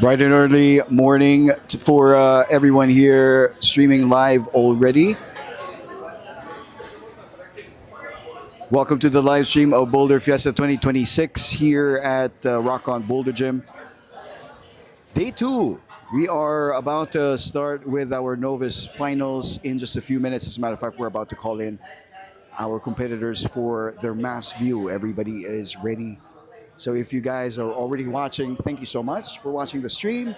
Bright and early morning for everyone here streaming live already. Welcome to the live stream of Boulder Fiesta 2026 here at Rock On Boulder Gym. Day 2. We are about to start with our novice finals in just a few minutes. As a matter of fact, we're about to call in our competitors for their mass view. Everybody is ready. So if you guys are already watching, thank you so much for watching the stream.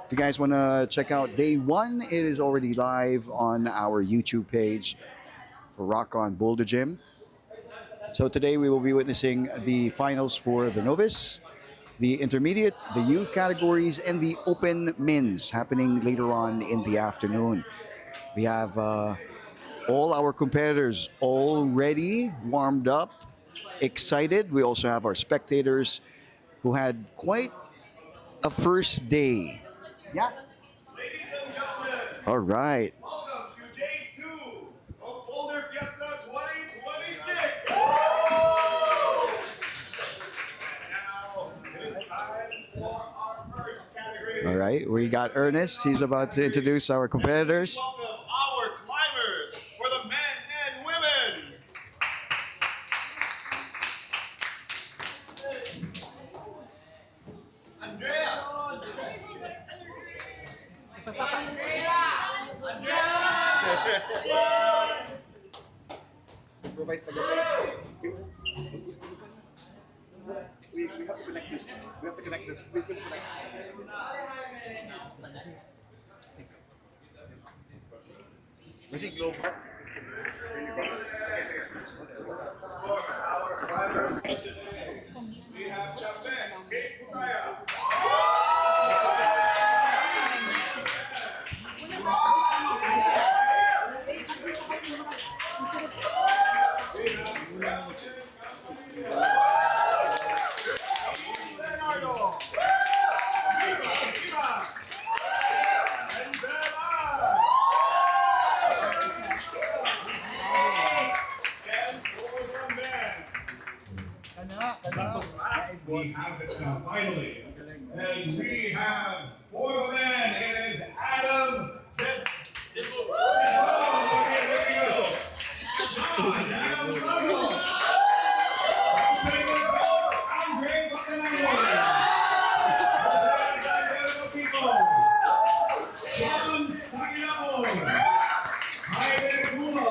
If you guys want to check out day 1, it is already live on our YouTube page for Rock On Boulder Gym. So today we will be witnessing the finals for the novice, the intermediate, the youth categories, and the open men's happening later on in the afternoon. We have all our competitors already warmed up, excited. We also have our spectators who had quite a first day. Yeah. All right. Welcome to day 2 of Boulder Fiesta 2026. And now it is time for our first category. All right. We got Ernest. He's about to introduce our competitors. Welcome our climbers for the men and women. Improvise na we have to connect this. We have to connect this. This will connect. Music slow. We have Japan, Kate Kutaya. We have it now, finally. And we have for the man, it is Adam. Oh, okay, there we go. Adam Russell. Andre Bacanero. John Saginao. Jaime Kulo.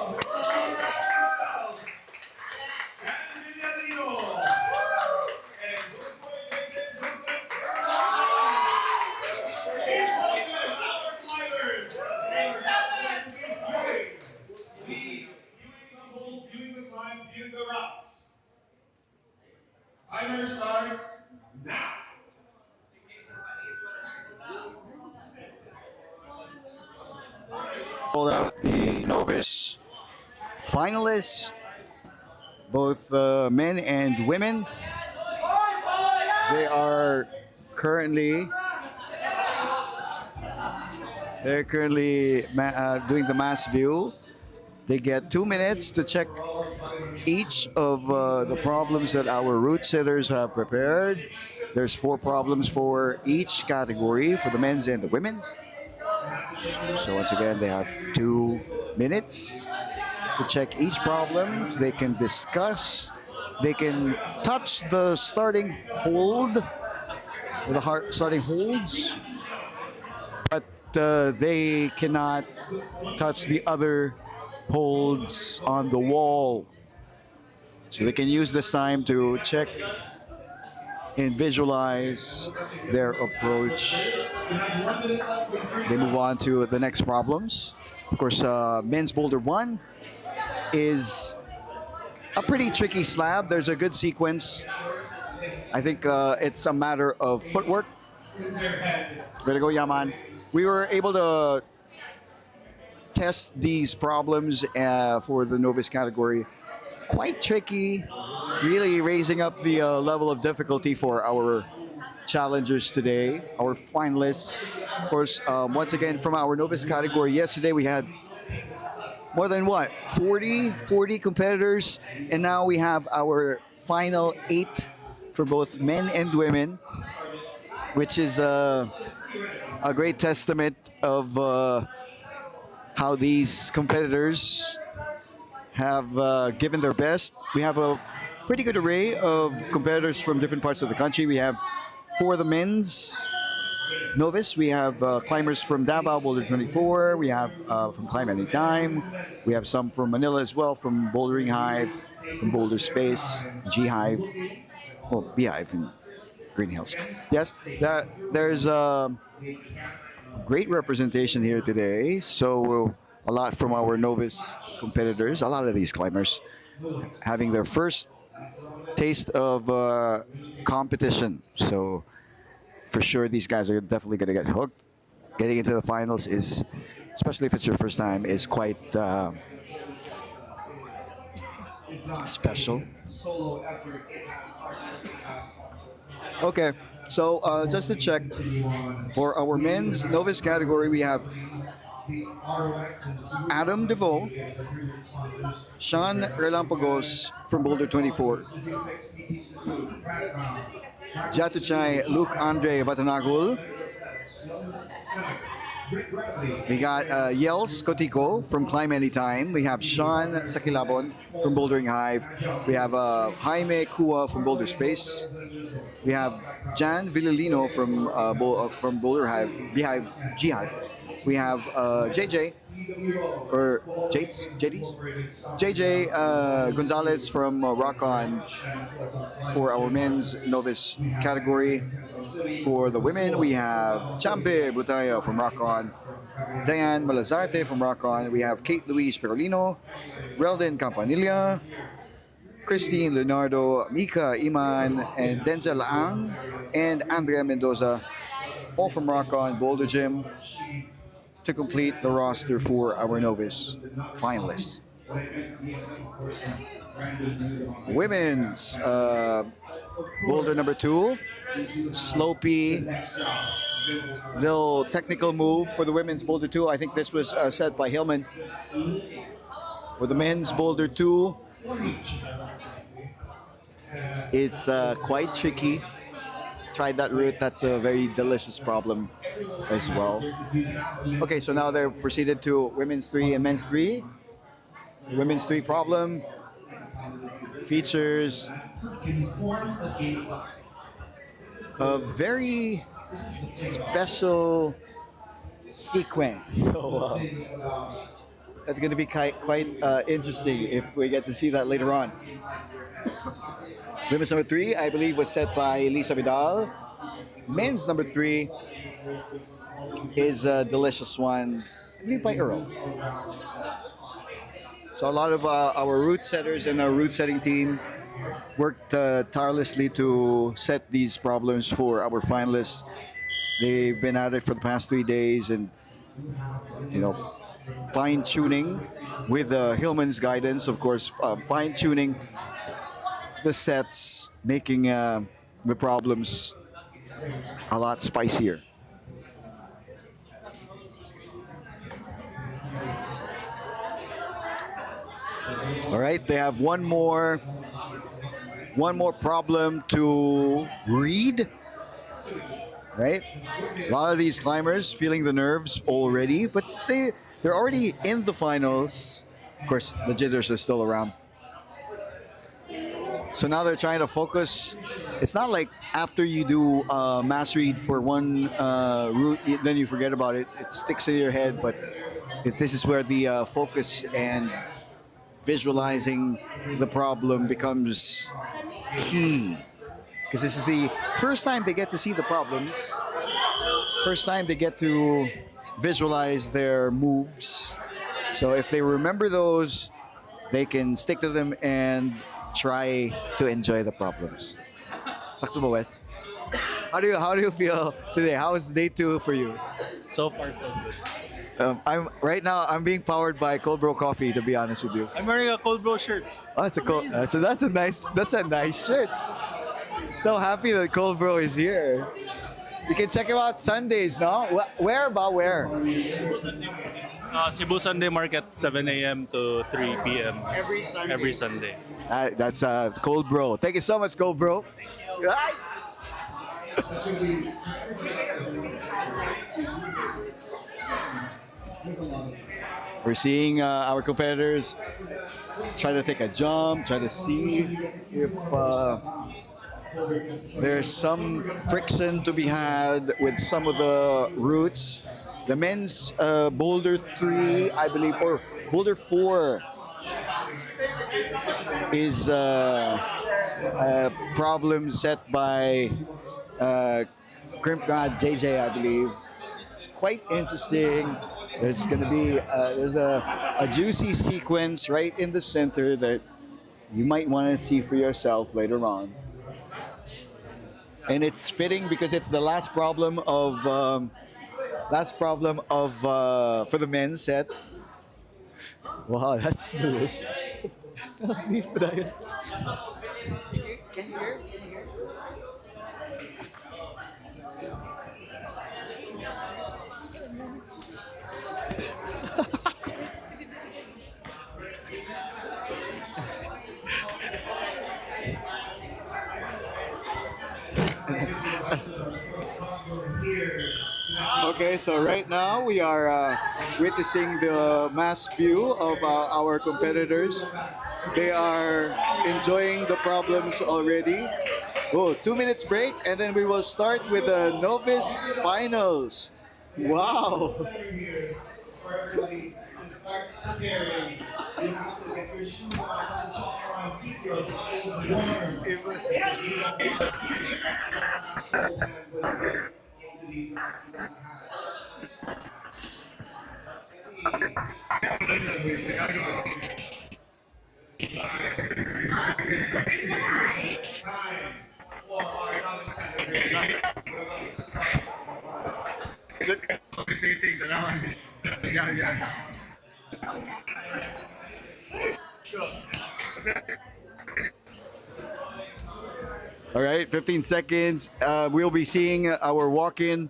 Timer starts now. Pulled out the novice finalists, both men and women. They are currently doing the mass view. They get 2 minutes to check each of the problems that our route sitters have prepared. There's 4 problems for each category, for the men's and the women's. So once again, they have 2 minutes to check each problem. They can discuss They can touch the starting hold, or the starting holds, but they cannot touch the other holds on the wall. So they can use this time to check and visualize their approach. They move on to the next problems. Of course, men's boulder 1 is a pretty tricky slab. There's a good sequence. I think it's a matter of footwork. Way to go, Yaman. We were able to test these problems for the novice category. Quite tricky, really raising up the level of difficulty for our challengers today, our finalists. Of course, once again, from our novice category, yesterday we had more than 40 competitors, and now we have our final 8 for both men and women, which is a great testament of how these competitors have given their best. We have a pretty good array of competitors from different parts of the country. We have, for the men's novice, we have climbers from Davao, Boulder 24. We have from Climb Anytime. We have some from Manila as well, from Bouldering Hive, from Boulder Space, G Hive, well, Beehive in Green Hills. Yes, there's great representation here today. So a lot from our novice competitors, a lot of these climbers having their first taste of competition. So for sure, these guys are definitely going to get hooked. Getting into the finals is, especially if it's your first time, is quite special. Okay, so just to check, for our men's novice category, we have Adam DeVoe, Sean Relampagos from Boulder 24, Jatuchay Luke Andre Vatanagul. We got Yels Cotico from Climb Anytime. We have Sean Sakilabon from Bouldering Hive. We have Jaime Kua from Boulder Space. We have Jan Villalino from Boulder Hive, Beehive, G Hive. We have JJ, or JJ Gonzalez from Rock On for our men's novice category. For the women, we have Champe Butaya from Rock On, Diane Malazarte from Rock On. We have Kate Louise Perolino, Reldon Campanilla, Christine Leonardo, Mika Iman, and Denzel Ang, and Andrea Mendoza, all from Rock On Boulder Gym, to complete the roster for our novice finalists. Women's boulder number 2, slopey, little technical move for the women's boulder 2. I think this was set by Hillman. For the men's boulder 2, it's quite tricky. Tried that route. That's a very delicious problem as well. Okay, so now they're proceeded to women's 3 and men's 3. Women's 3 problem features a very special sequence. So that's going to be quite interesting if we get to see that later on. Women's number 3, I believe, was set by Lisa Vidal. Men's number 3 is a delicious one, I believe, by Earl. So a lot of our route setters and our route setting team worked tirelessly to set these problems for our finalists. They've been at it for the past 3 days, and fine-tuning with Hillman's guidance, of course, fine-tuning the sets, making the problems a lot spicier. All right, they have one more problem to read. Right, a lot of these climbers feeling the nerves already, but they're already in the finals. Of course, the jitters are still around. So now they're trying to focus. It's not like after you do mass read for one route, then you forget about it. It sticks in your head, but this is where the focus and visualizing the problem becomes key. Because this is the first time they get to see the problems, first time they get to visualize their moves. So if they remember those, they can stick to them and try to enjoy the problems. Sakto ba, Wes? How do you feel today? How is day 2 for you? So far, so good. I'm being powered by Cold Brew Coffee, to be honest with you. I'm wearing a Cold Bro shirt. Oh, that's a nice shirt. So happy that Cold Brew is here. You can check him out Sundays, no? Where? Cebu Sunday Market, 7 a.m. to 3 p.m. Every Sunday. Every Sunday. That's Cold Bro. Thank you so much, Cold Bro. Right. We're seeing our competitors try to take a jump, try to see if there's some friction to be had with some of the routes. The men's Boulder 3, I believe, or Boulder 4 is a problem set by Crimp God JJ, I believe. It's quite interesting. There's going to be there's a juicy sequence right in the center that you might want to see for yourself later on. And it's fitting because it's the last problem of for the men's set. Wow, that's delicious. Please, Padayon. Can you hear? Okay, so right now we are witnessing the mass view of our competitors. They are enjoying the problems already. Oh, 2 minutes break, and then we will start with the novice finals. Wow! Time for our novice category. We're going to start. All right, 15 seconds. We'll be seeing our walk-in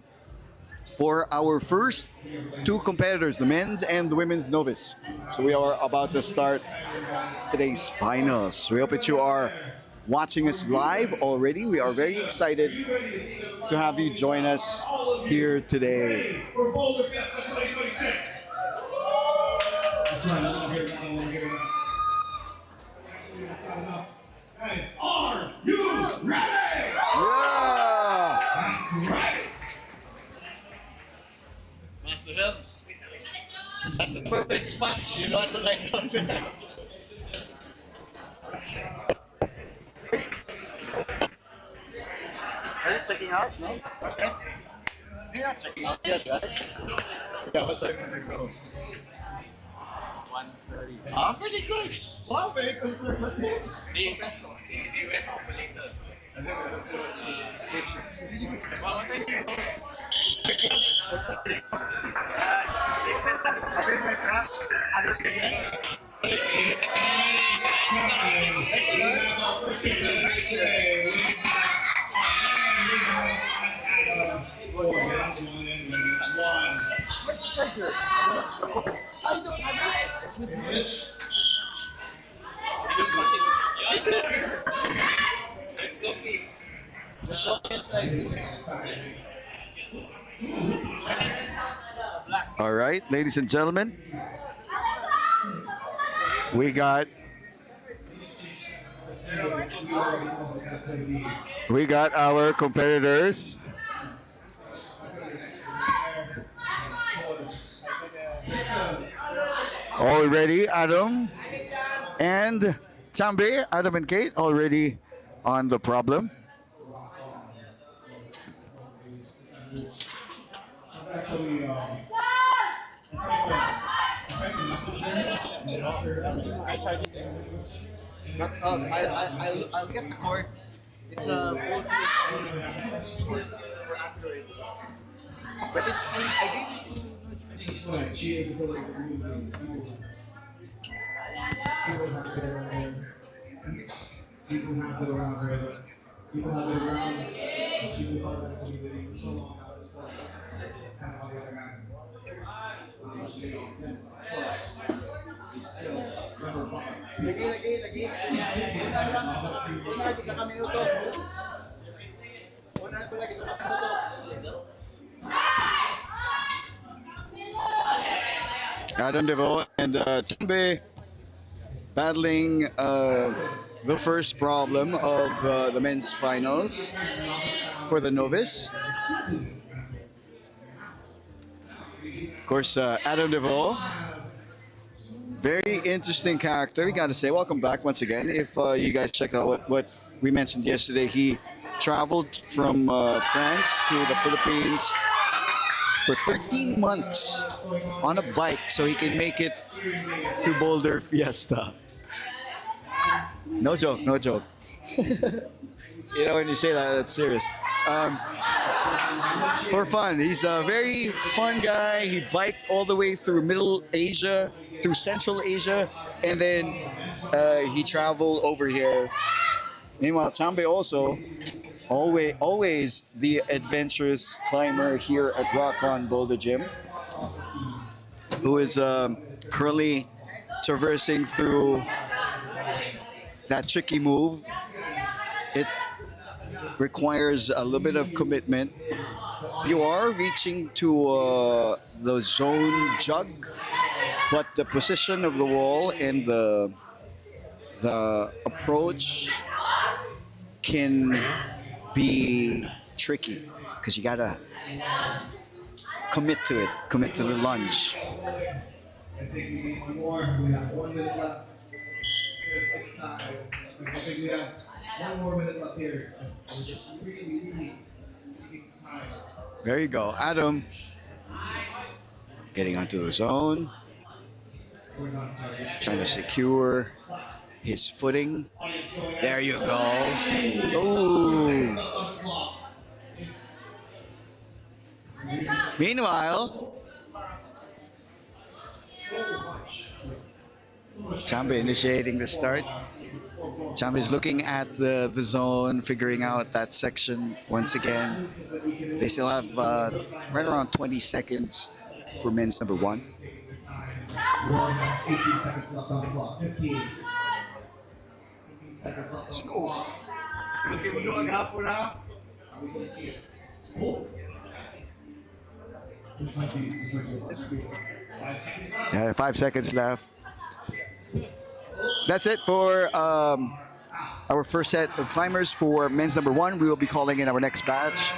for our first 2 competitors, the men's and the women's novice. So we are about to start today's finals. We hope that you are watching us live already. We are very excited to have you join us here today. For Boulder Fiesta 2026. That's right, I want to hear it. I want to hear it. Actually, that's not enough. Guys, are you ready? Yeah! That's right. Master Helms. That's the perfect spot. You know what to like on there. Are you checking out? No? Okay. You're not checking out yet, right? Yeah, what time is it go? 1:30. Ah, pretty good. Wow, very conservative. Where's the charger? I don't have it. It's with me. Just go inside. All right, ladies and gentlemen, we got We got our competitors already. Adam and Tambe, Adam and Kate already on the problem. Actually, I'll get the cord. It's a board for Android. But it's I she is ability to move things. People have to get around here. People have it around here. People have it around. People have it community for so long now. It's like kind of like that. It's still number one. Lagi. Una sa minuto. Una ko lagi sa minuto. Adam DeVoe and Tambe battling the first problem of the men's finals for the novice. Of course, Adam DeVoe, very interesting character. We gotta say, welcome back once again. If you guys checked out what we mentioned yesterday, he traveled from France to the Philippines for 13 months on a bike so he can make it to Boulder Fiesta. No joke, no joke. You know, when you say that, that's serious. For fun, he's a very fun guy. He biked all the way through Middle Asia, through Central Asia, and then he traveled over here. Meanwhile, Chambe also, always the adventurous climber here at Rock On Boulder Gym, who is currently traversing through that tricky move. It requires a little bit of commitment. You are reaching to the zone jug, but the position of the wall and the approach can be tricky because you gotta commit to it, commit to the lunge. I think we need one more. We have 1 minute left. It's time. I think we have 1 more minute left here. We're just really taking time. There you go, Adam. Getting onto the zone, We're not trying to secure his footing. There you go. Ooh. Meanwhile, Chambe initiating the start. Chambe is looking at the zone, figuring out that section once again. They still have right around 20 seconds for men's number one. We only have 18 seconds left on the clock. 15. 15 seconds left on the clock. Are we going to see it? Oh. This might be 5 seconds left. Yeah, 5 seconds left. That's it for our first set of climbers for men's number one. We will be calling in our next batch.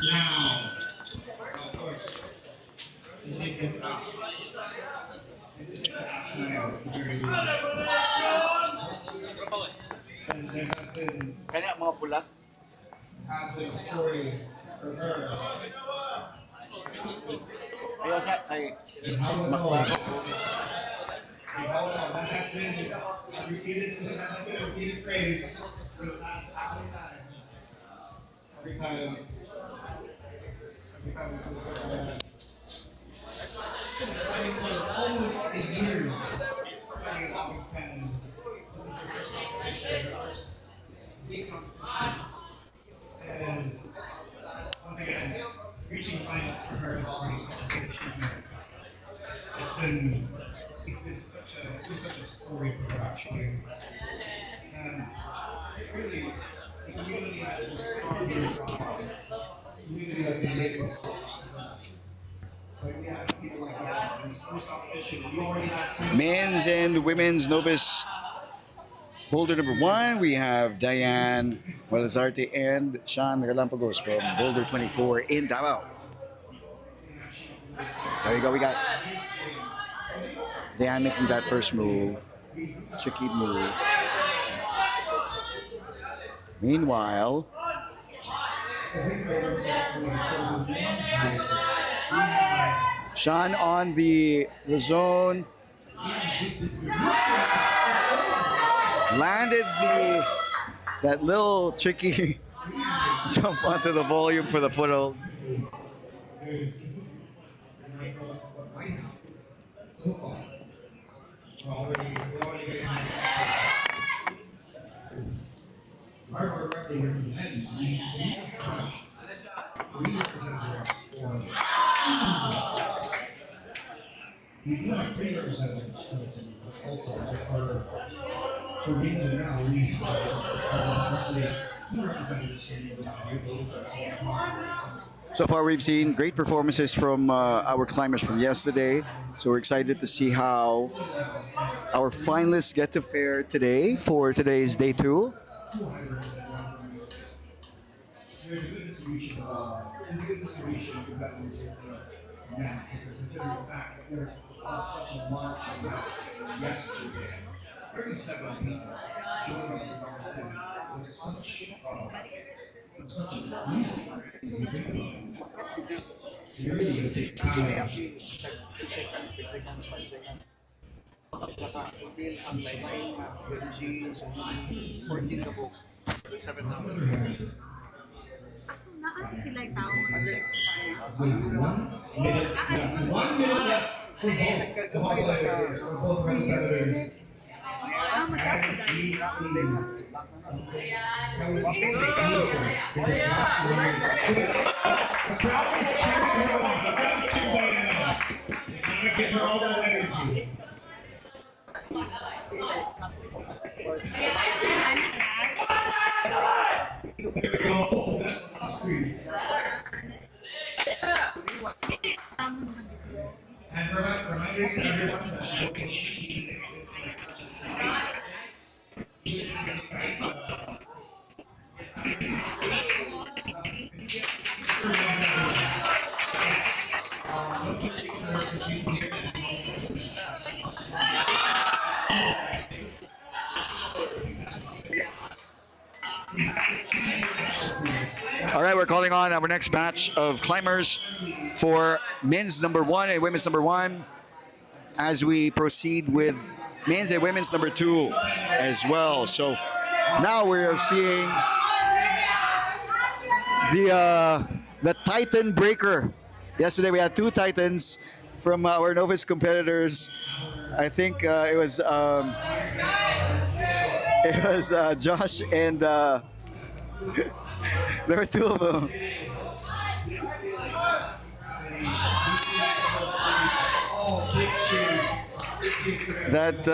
Now, of course, there Kaya mga pula. has been a story for her. Ayaw siya kay That has been a repeated phrase for the past how many times? Every time I mean, for almost a year, starting August 10, this is your first competition, your first big competition. And once again, reaching finals for her is already such a big achievement. It's been such a story for her actually. And really, the community has been strong here. The community has been amazing. But we have people like that. This first competition, we already have some. Men's and women's novice boulder number 1. We have Diane Malazarte and Sean Relampagos from Boulder 24 in Davao. There you go. We got Diane making that first move. Tricky move. Meanwhile, Sean on the zone landed that little tricky jump onto the volume for the foothold. So far, we're already getting our record here from the men's. We have 3 representatives we do have 3 representatives for the city, but also for region now, we have roughly 2 representatives So far, we've seen great performances from our climbers from yesterday. So we're excited to see how our finalists get to fare today for today's day 2. There's a good distribution of competitors here for men's, because considering the fact that there was such a large amount yesterday, 37 people joining the participants was such a music. If you think about it, you're really going to take time. Until ang line Benji, 14 ka po, 7 On the other hand, Kaso naan sila yung tao mag-check. with 1 minute left, 1 minute left for both representatives. Ah, mag-check ko dahil. We see something that was beautiful, because last night, the crowd is cheering her on. The crowd is cheering her on. I'm going to give her all that energy. There we go. That's on the screen. And reminders to everyone that location, it's like such a safe. All right, we're calling on our next batch of climbers for men's number 1 and women's number 1 as we proceed with men's and women's number 2 as well. So now we are seeing the Titan breaker. Yesterday we had 2 Titans from our novice competitors. I think it was Josh and there were 2 of them. That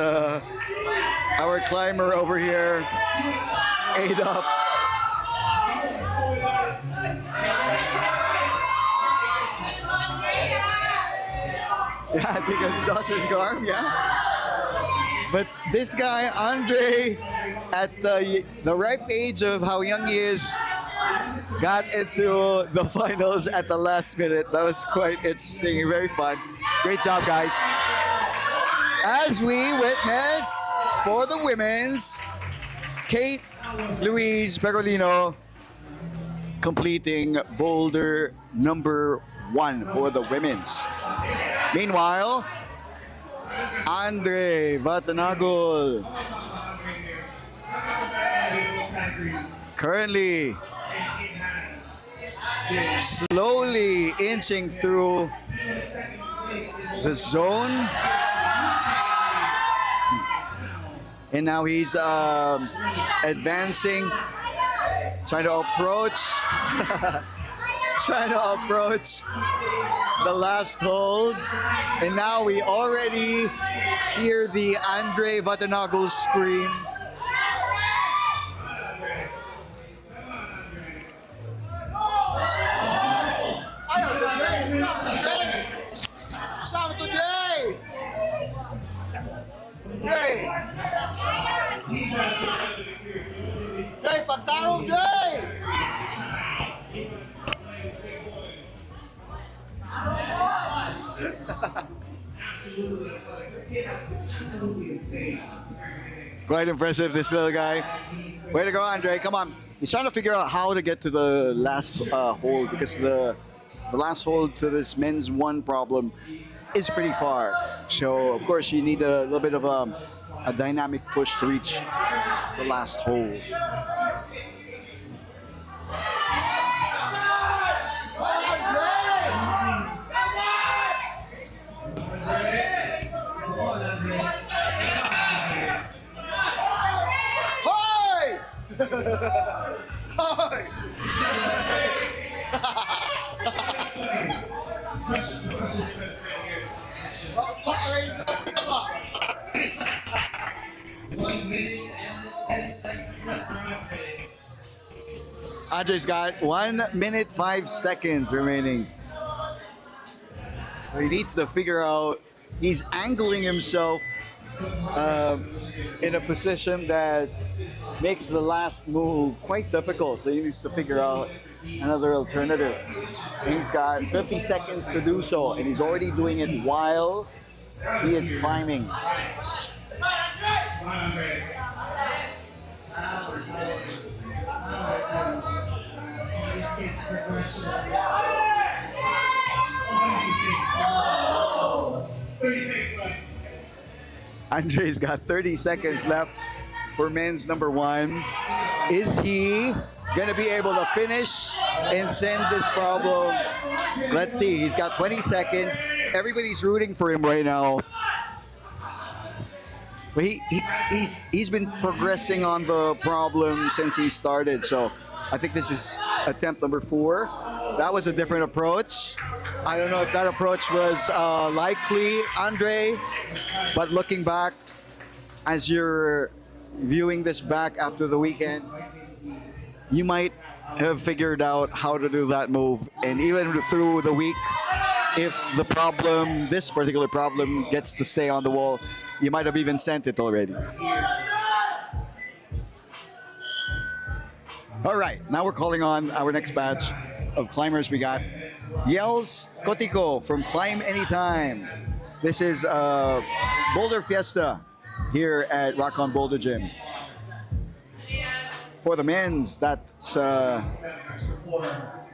our climber over here ate up. Yeah, I think it's Josh and Garm, yeah. But this guy, Andre, at the ripe age of how young he is, got into the finals at the last minute. That was quite interesting and very fun. Great job, guys. As we witness for the women's, Kate Louise Perolino completing boulder number 1 for the women's. Meanwhile, Andre Vatanagol currently slowly inching through the zone. And now he's advancing, trying to approach, trying to approach the last hold. And now we already hear the Andre Watanago scream. Sama to Jay! Jay! Jay, pagtawag Jay! Quite impressive, this little guy. Way to go, Andre. Come on. He's trying to figure out how to get to the last hold because the last hold to this men's one problem is pretty far. So, of course, you need a little bit of a dynamic push to reach the last hold. Hoy! Hoy! Andre's got 1 minute 5 seconds remaining. So he needs to figure out, he's angling himself in a position that makes the last move quite difficult. So he needs to figure out another alternative. He's got 50 seconds to do so, and he's already doing it while he is climbing. Andre's got 30 seconds left for men's number one. Is he gonna be able to finish and send this problem? Let's see. He's got 20 seconds. Everybody's rooting for him right now. But he's been progressing on the problem since he started. So I think this is attempt number 4. That was a different approach. I don't know if that approach was likely, Andre, but looking back, as you're viewing this back after the weekend, you might have figured out how to do that move. And even through the week, if the problem, this particular problem, gets to stay on the wall, you might have even sent it already. All right, now we're calling on our next batch of climbers. We got Yels Kotiko from Climb Anytime. This is Boulder Fiesta here at Rock On Boulder Gym. For the men's, that's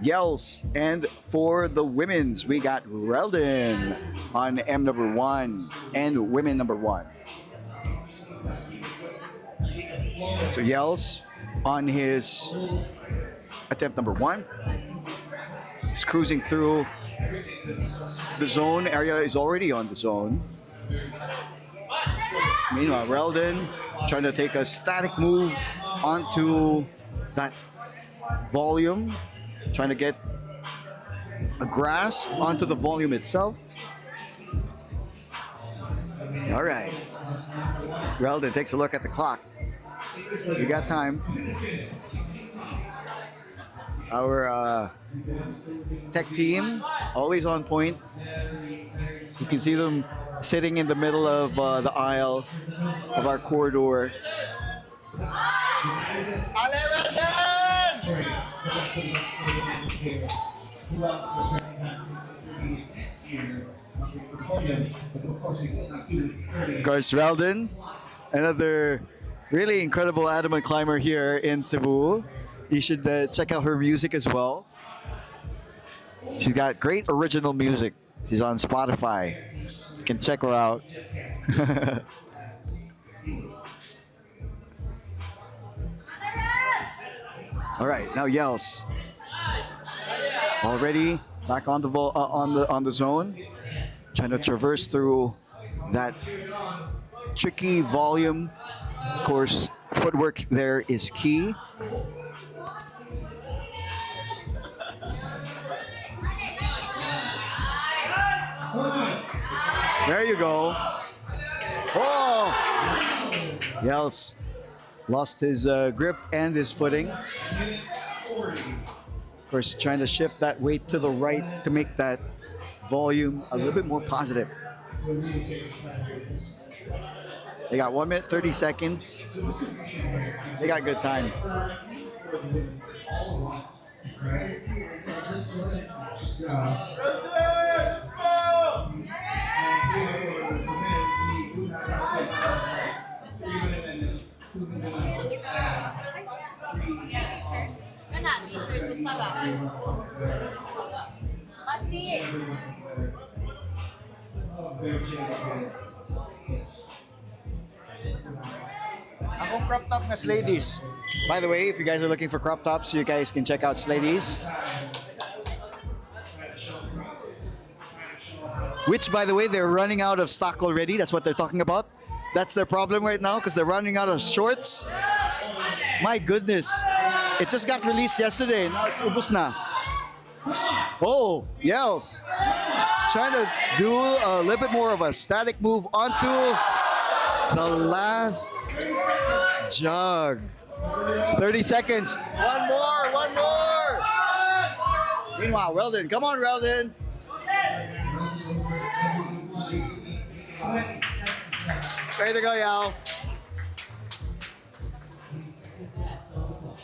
Yels. And for the women's, we got Reldon on M number 1 and women number 1. So Yels on his attempt number 1. He's cruising through the zone. Area is already on the zone. Meanwhile, Reldon trying to take a static move onto that volume, trying to get a grasp onto the volume itself. All right. Reldon takes a look at the clock. We got time. Our tech team, always on point. You can see them sitting in the middle of the aisle of our corridor. Of course, Reldon, another really incredible adamant climber here in Cebu. You should check out her music as well. She's got great original music. She's on Spotify. You can check her out. All right, now Yels. already back on the on the zone, trying to traverse through that tricky volume. Of course, footwork there is key. There you go. Oh! Yels lost his grip and his footing. Of course, trying to shift that weight to the right to make that volume a little bit more positive. They got 1 minute 30 seconds. They got good time. Kana, t-shirt ko sa lang. Pasti. Akong crop top nga Sladies. By the way, if you guys are looking for crop tops, you guys can check out Sladies. Which, by the way, they're running out of stock already. That's what they're talking about. That's their problem right now because they're running out of shorts. My goodness. It just got released yesterday. Now it's ubus na. Oh, Yels. Trying to do a little bit more of a static move onto the last jog. 30 seconds. One more. Meanwhile, Weldon. Come on, Weldon. Way to go, Yal.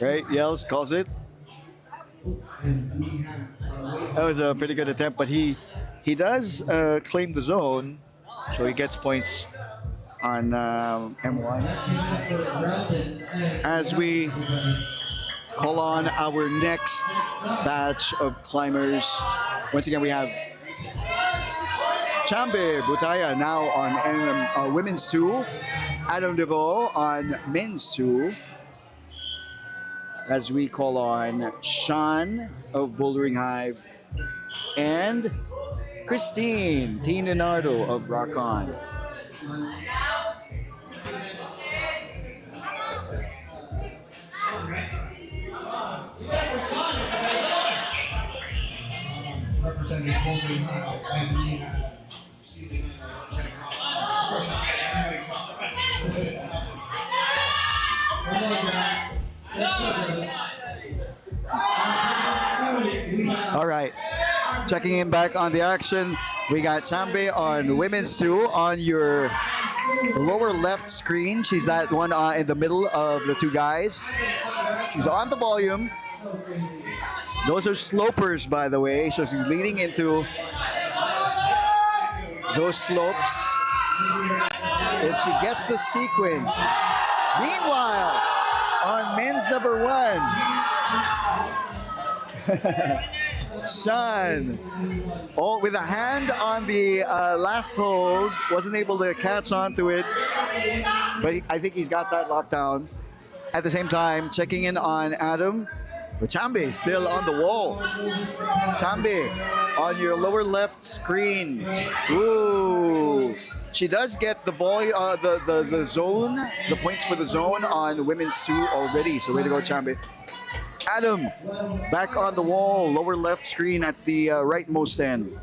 Right, Yels calls it. That was a pretty good attempt, but he does claim the zone, so he gets points on M1. As we call on our next batch of climbers. Once again, we have Chambe Butaya now on women's 2, Adam DeVoe on men's 2. As we call on Sean of Bouldering Hive and Christine Tinanardo of Rock On. Representing Bouldering Hive and we have All right, checking in back on the action. We got Chambe on women's 2 on your lower left screen. She's that one in the middle of the two guys. She's on the volume. Those are slopers, by the way, so she's leading into those slopes. If she gets the sequence. Meanwhile, on men's number 1, Sean, with a hand on the last hold, wasn't able to catch onto it, but I think he's got that locked down. At the same time, checking in on Adam, but Chambe still on the wall. Chambe on your lower left screen. Ooh, she does get the the zone, the points for the zone on women's 2 already. So way to go, Chambe. Adam, back on the wall, lower left screen at the rightmost end.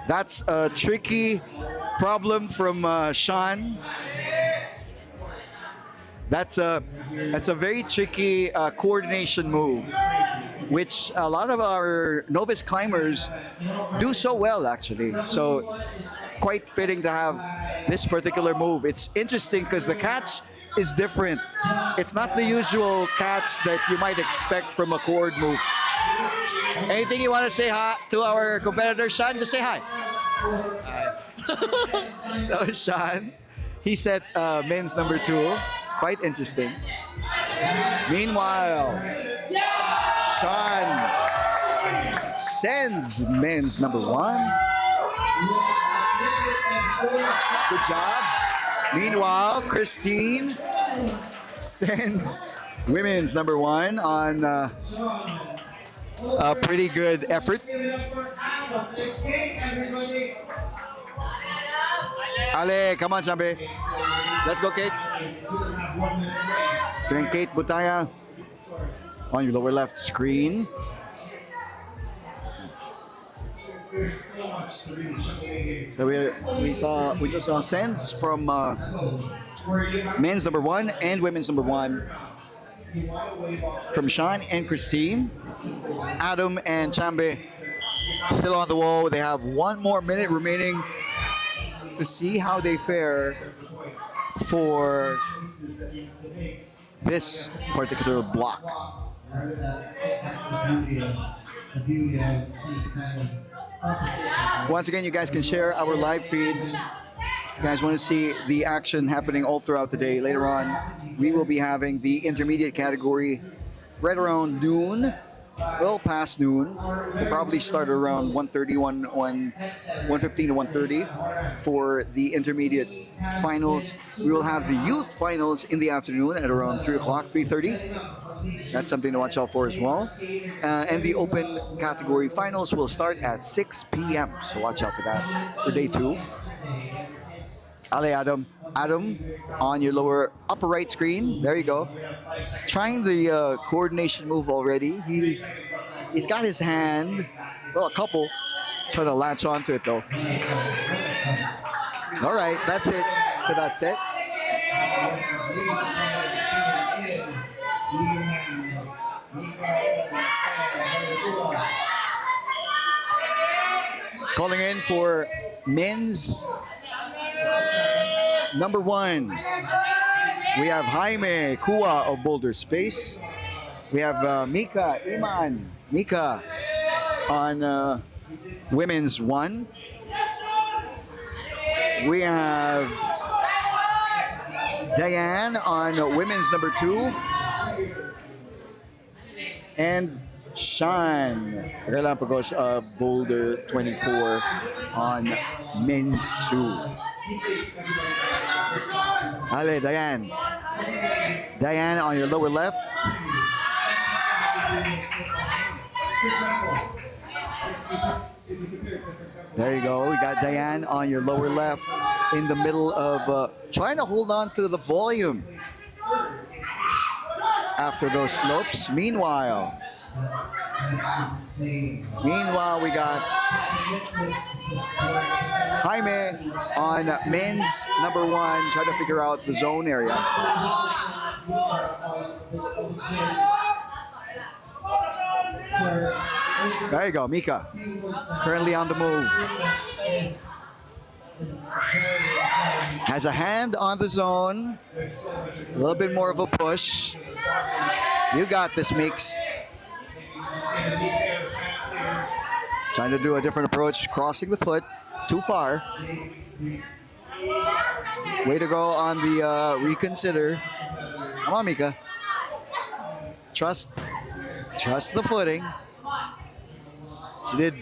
That's a tricky problem from Sean. That's a very tricky coordination move, which a lot of our novice climbers do so well, actually. So quite fitting to have this particular move. It's interesting because the catch is different. It's not the usual catch that you might expect from a chord move. Anything you want to say hi to our competitor, Sean? Just say hi. Hi. That was Sean. He set men's number 2. Quite interesting. Meanwhile, Sean sends men's number 1. Good job. Meanwhile, Christine sends women's number 1 on a pretty good effort. Ale, come on, Sambe. Let's go, Kate. Turn Kate Butaya on your lower left screen. There's so much to read. So we just saw sends from men's number 1 and women's number 1 from Sean and Christine. Adam and Chambe still on the wall. They have 1 more minute remaining to see how they fare for this particular block. Once again, you guys can share our live feed. If you guys want to see the action happening all throughout the day, later on, we will be having the intermediate category right around noon. Well, past noon. We'll probably start around 1:30, 1:15 to 1:30 for the intermediate finals. We will have the youth finals in the afternoon at around 3 o'clock, 3:30. That's something to watch out for as well. And the open category finals will start at 6 p.m. So watch out for that for day 2. Ale Adam. Adam on your lower upper right screen. There you go. Trying the coordination move already. He's got his hand, well, a couple, trying to latch onto it though. All right, that's it for that set. Calling in for men's number 1. We have Jaime Kua of Boulder Space. We have Mika Iman. Mika on women's 1. We have Diane on women's number 2. And Sean Relampagos of Boulder 24 on men's 2. Ale, Diane. Diane on your lower left. There you go. We got Diane on your lower left in the middle of trying to hold on to the volume after those slopes. Meanwhile, we got Jaime on men's number 1, trying to figure out the zone area. There you go, Mika. Currently on the move. Has a hand on the zone. A little bit more of a push. You got this, Meeks. Trying to do a different approach, crossing the foot. Too far. Way to go on the reconsider. Come on, Mika. Trust the footing. She did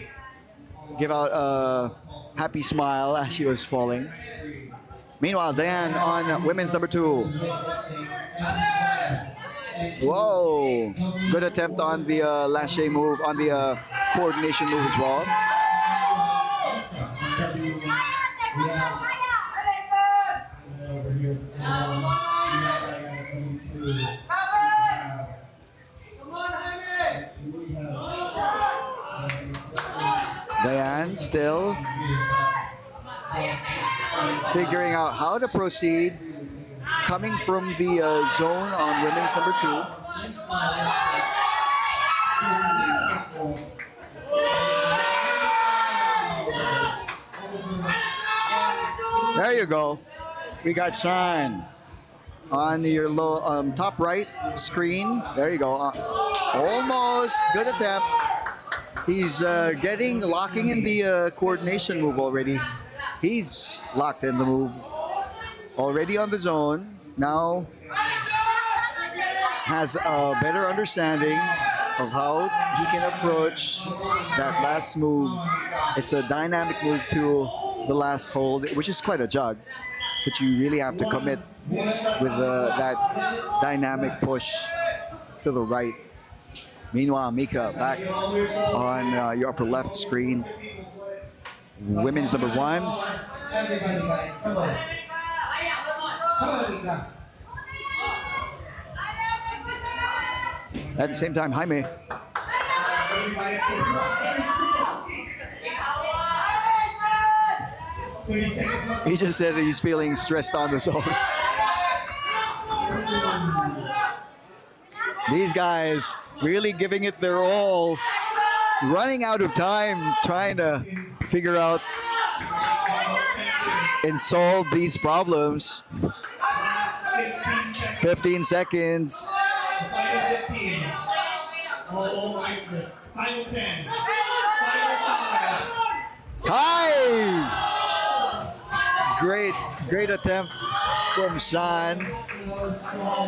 give out a happy smile as she was falling. Meanwhile, Diane on women's number 2. Whoa! Good attempt on the lache move, on the coordination move as well. Diane still figuring out how to proceed, coming from the zone on women's number 2. There you go. We got Shine on your low top right screen. There you go. Almost good attempt. He's locking in the coordination move already. He's locked in the move already on the zone. Now has a better understanding of how he can approach that last move. It's a dynamic move to the last hold, which is quite a jog, but you really have to commit with that dynamic push to the right. Meanwhile, Mika back on your upper left screen. Women's number one. Everybody, guys, come on. Come on, Mika. At the same time, Jaime. Everybody, stay calm. 30 seconds left. He just said he's feeling stressed on the zone. These guys really giving it their all, running out of time, trying to figure out and solve these problems. 15 seconds. Final 15. Oh my goodness. Final 10. Final 5. Hi! Great attempt from Sean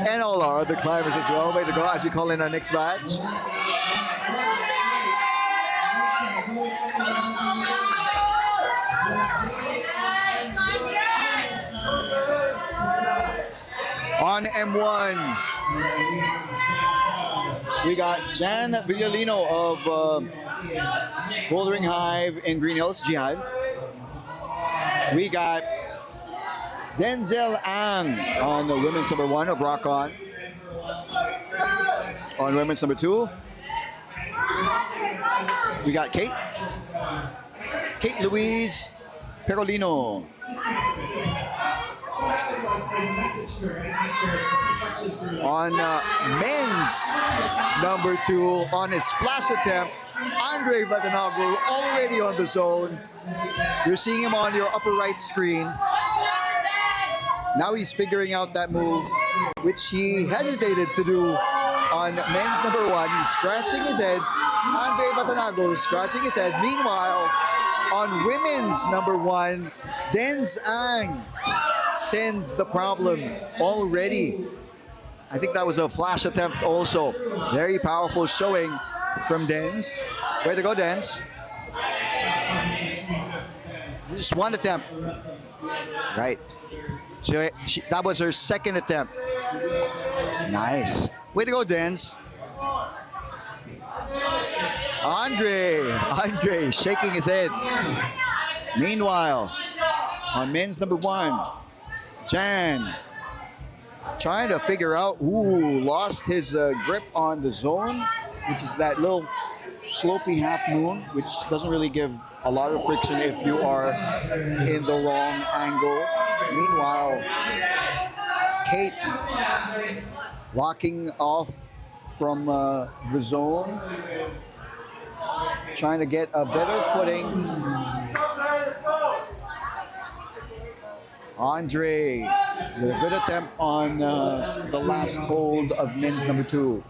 and all our other climbers as well. Way to go as we call in our next match. On M1, we got Jan Villalino of Bouldering Hive in Green Hills, G Hive. We got Denzel Ang on the women's number one of Rock On. On women's number two, we got Kate Louise Perolino. On men's number two, on his flash attempt, Andre Vadanago already on the zone. You're seeing him on your upper right screen. Now he's figuring out that move, which he hesitated to do on men's number one. He's scratching his head. Andre Vadanago is scratching his head. Meanwhile, on women's number one, Denz Ang sends the problem already. I think that was a flash attempt also. Very powerful showing from Denz. Way to go, Denz. Just one attempt. Right. That was her second attempt. Nice. Way to go, Denz. Andre shaking his head. Meanwhile, on men's number one, Jan trying to figure out, lost his grip on the zone, which is that little slopey half moon, which doesn't really give a lot of friction if you are in the wrong angle. Meanwhile, Kate locking off from the zone, trying to get a better footing. Andre with a good attempt on the last hold of men's number two.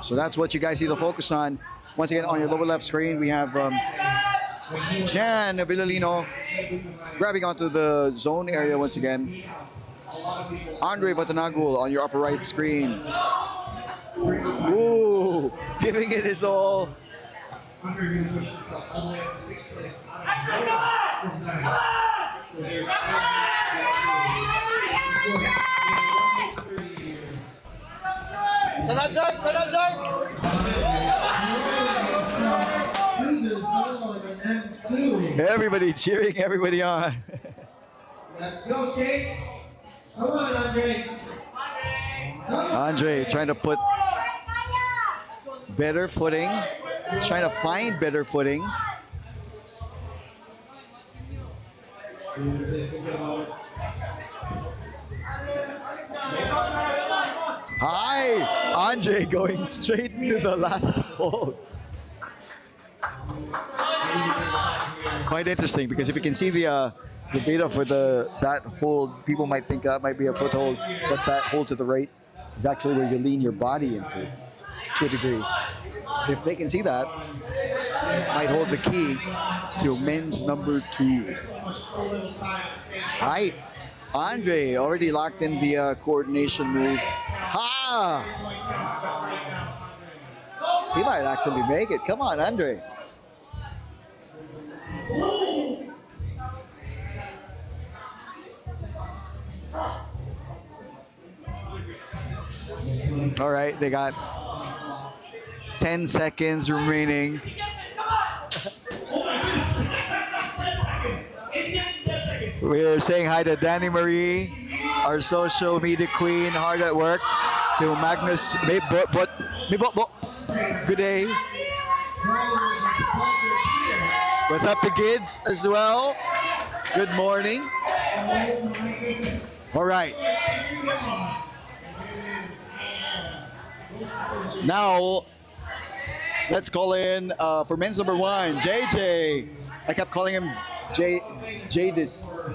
So that's what you guys need to focus on. Once again, on your lower left screen, we have Jan Villalino grabbing onto the zone area once again. Andre Vatanagul on your upper right screen. Ooh, giving it his all. Andre really pushed himself all the way up to 6th place. So there's Everybody cheering everybody on. Let's go, Kate. Come on, Andre. Andre trying to put better footing. Trying to find better footing. Hi, Andre going straight to the last hold. Quite interesting because if you can see the data for that hold, people might think that might be a foothold, but that hold to the right is actually where you lean your body into, to a degree. If they can see that, might hold the key to men's number two. Right, Andre already locked in the coordination move. Ha! He might actually make it. Come on, Andre. All right, they got 10 seconds remaining. We're saying hi to Danny Marie, our social media queen, hard at work. To Magnus, good day. What's up to kids as well? Good morning. All right. Now, let's call in for men's number 1, JJ. I kept calling him Jadis.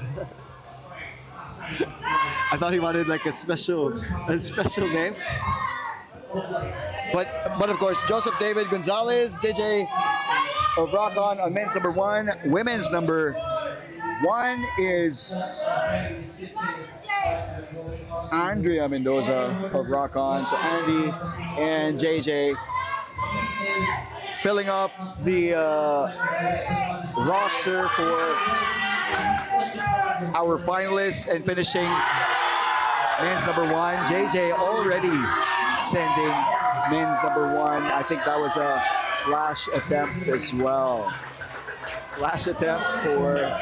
I thought he wanted like a special name. But of course, Joseph David Gonzalez, JJ of Rock On men's number 1. Women's number 1 is Andrea Mendoza of Rock On. So Andy and JJ filling up the roster for our finalists and finishing men's number 1. JJ already sending men's number 1. I think that was a flash attempt as well. Flash attempt for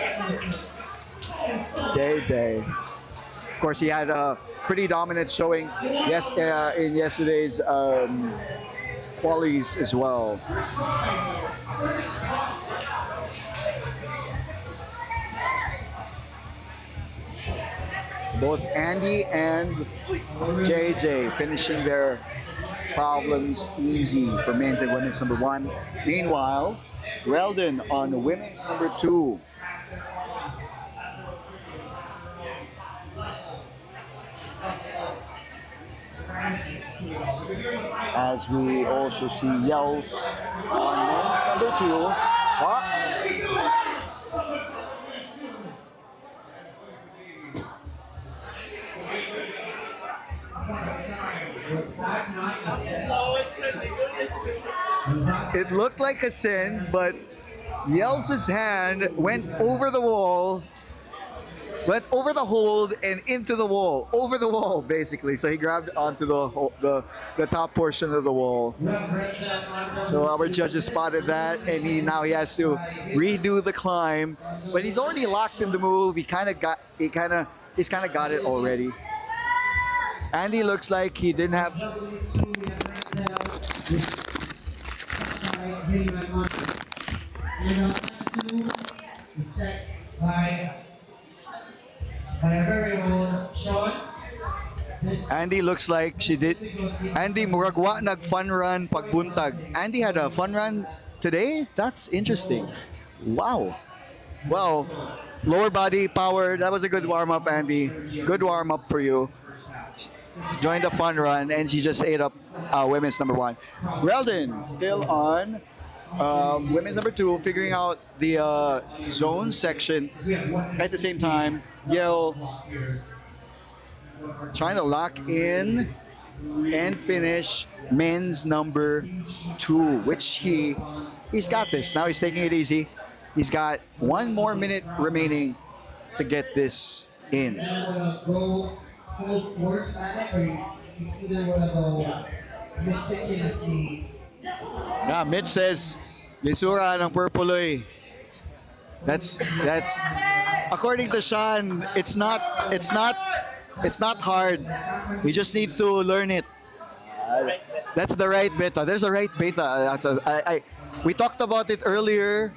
JJ. Of course, he had a pretty dominant showing in yesterday's qualies as well. Both Andy and JJ finishing their problems easy for men's and women's number 1. Meanwhile, Weldon on women's number 2. As we also see yells on men's number 2. It looked like a sin, but Yells' hand went over the wall, went over the hold and into the wall, over the wall basically. So he grabbed onto the top portion of the wall. So our judges spotted that, and he has to redo the climb. But he's already locked in the move. He's kind of got it already. Andy looks like he didn't have. Andy looks like she did. Andy muragwa nag fun run pagbuntag. Andy had a fun run today. That's interesting. Wow. Well, lower body power. That was a good warm up, Andy. Good warm up for you. Joined a fun run, and she just ate up women's number 1. Weldon still on women's number 2, figuring out the zone section. At the same time, Yale trying to lock in and finish men's number 2, which he's got this. Now he's taking it easy. He's got 1 more minute remaining to get this in. Yeah, Mitch says lisura ng purpuloy. That's according to Sean, it's not hard. We just need to learn it. That's the right beta. There's a right beta. We talked about it earlier.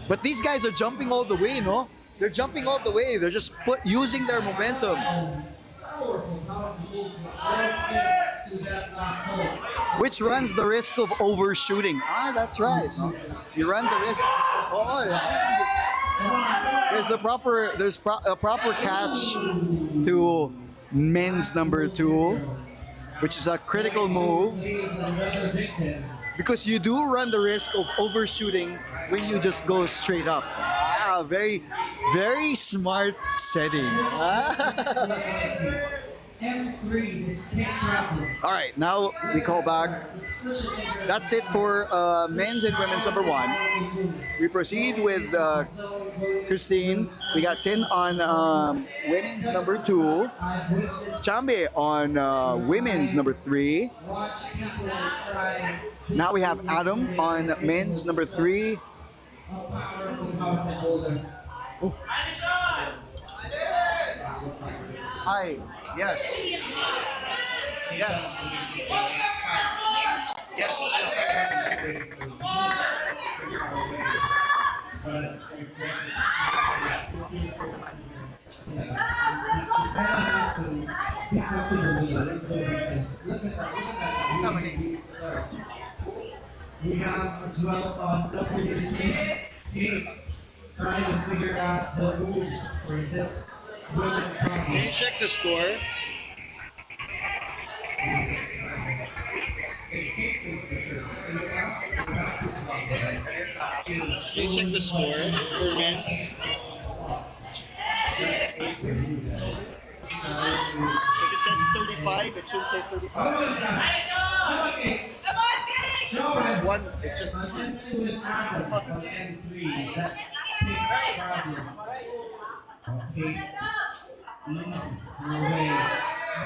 But these guys are jumping all the way, no? They're jumping all the way. They're just using their momentum. Which runs the risk of overshooting. That's right. You run the risk. There's a proper catch to men's number 2, which is a critical move. Because you do run the risk of overshooting when you just go straight up. Very, very smart setting. M3, this pink problem. All right, now we call back. That's it for men's and women's number 1. We proceed with Christine. We got 10 on women's number 2. Chambe on women's number 3. Watch people try Now we have Adam on men's number 3. a powerful boulder. Hi. Yes. We have as well on WD trying to figure out the moves for this women's Can you problem. check the score? Can you check the score for men's? If it says 35, it should say 35. It's one, it's just Let's do it Adam on M3. That pink problem. Okay. Ease your way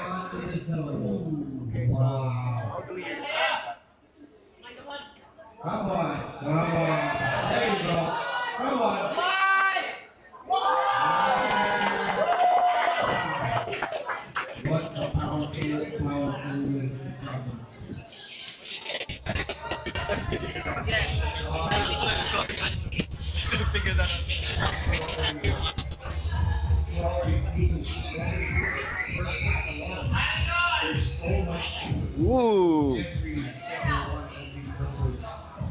onto the zone. Wow. how do we use that? Come on. Come on. There you go. Come on. What a powerful move. Figure that out. Woo.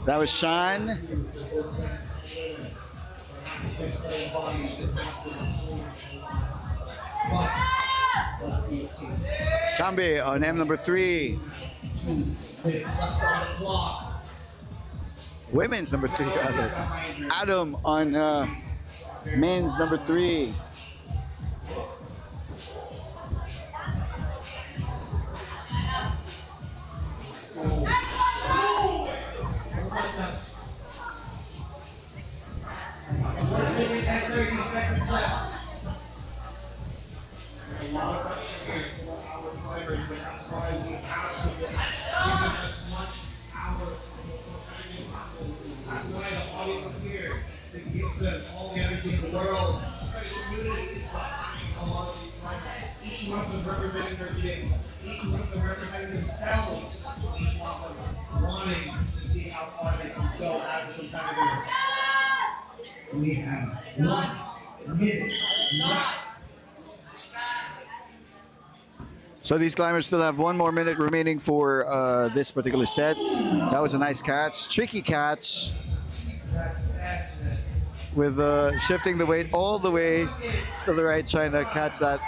That was Sean. Chambe on M number 3. Women's number 3. Adam on men's number 3. That's why the audience is here, to give them all the energy in the world. The community is behind a lot of these cycles. Each one of them representing their beings. Each one of them representing themselves. Each one of them wanting to see how far they can go as a competitor. We have 1 minute left. So these climbers still have 1 more minute remaining for this particular set. That was a nice catch, tricky catch, with shifting the weight all the way to the right, trying to catch that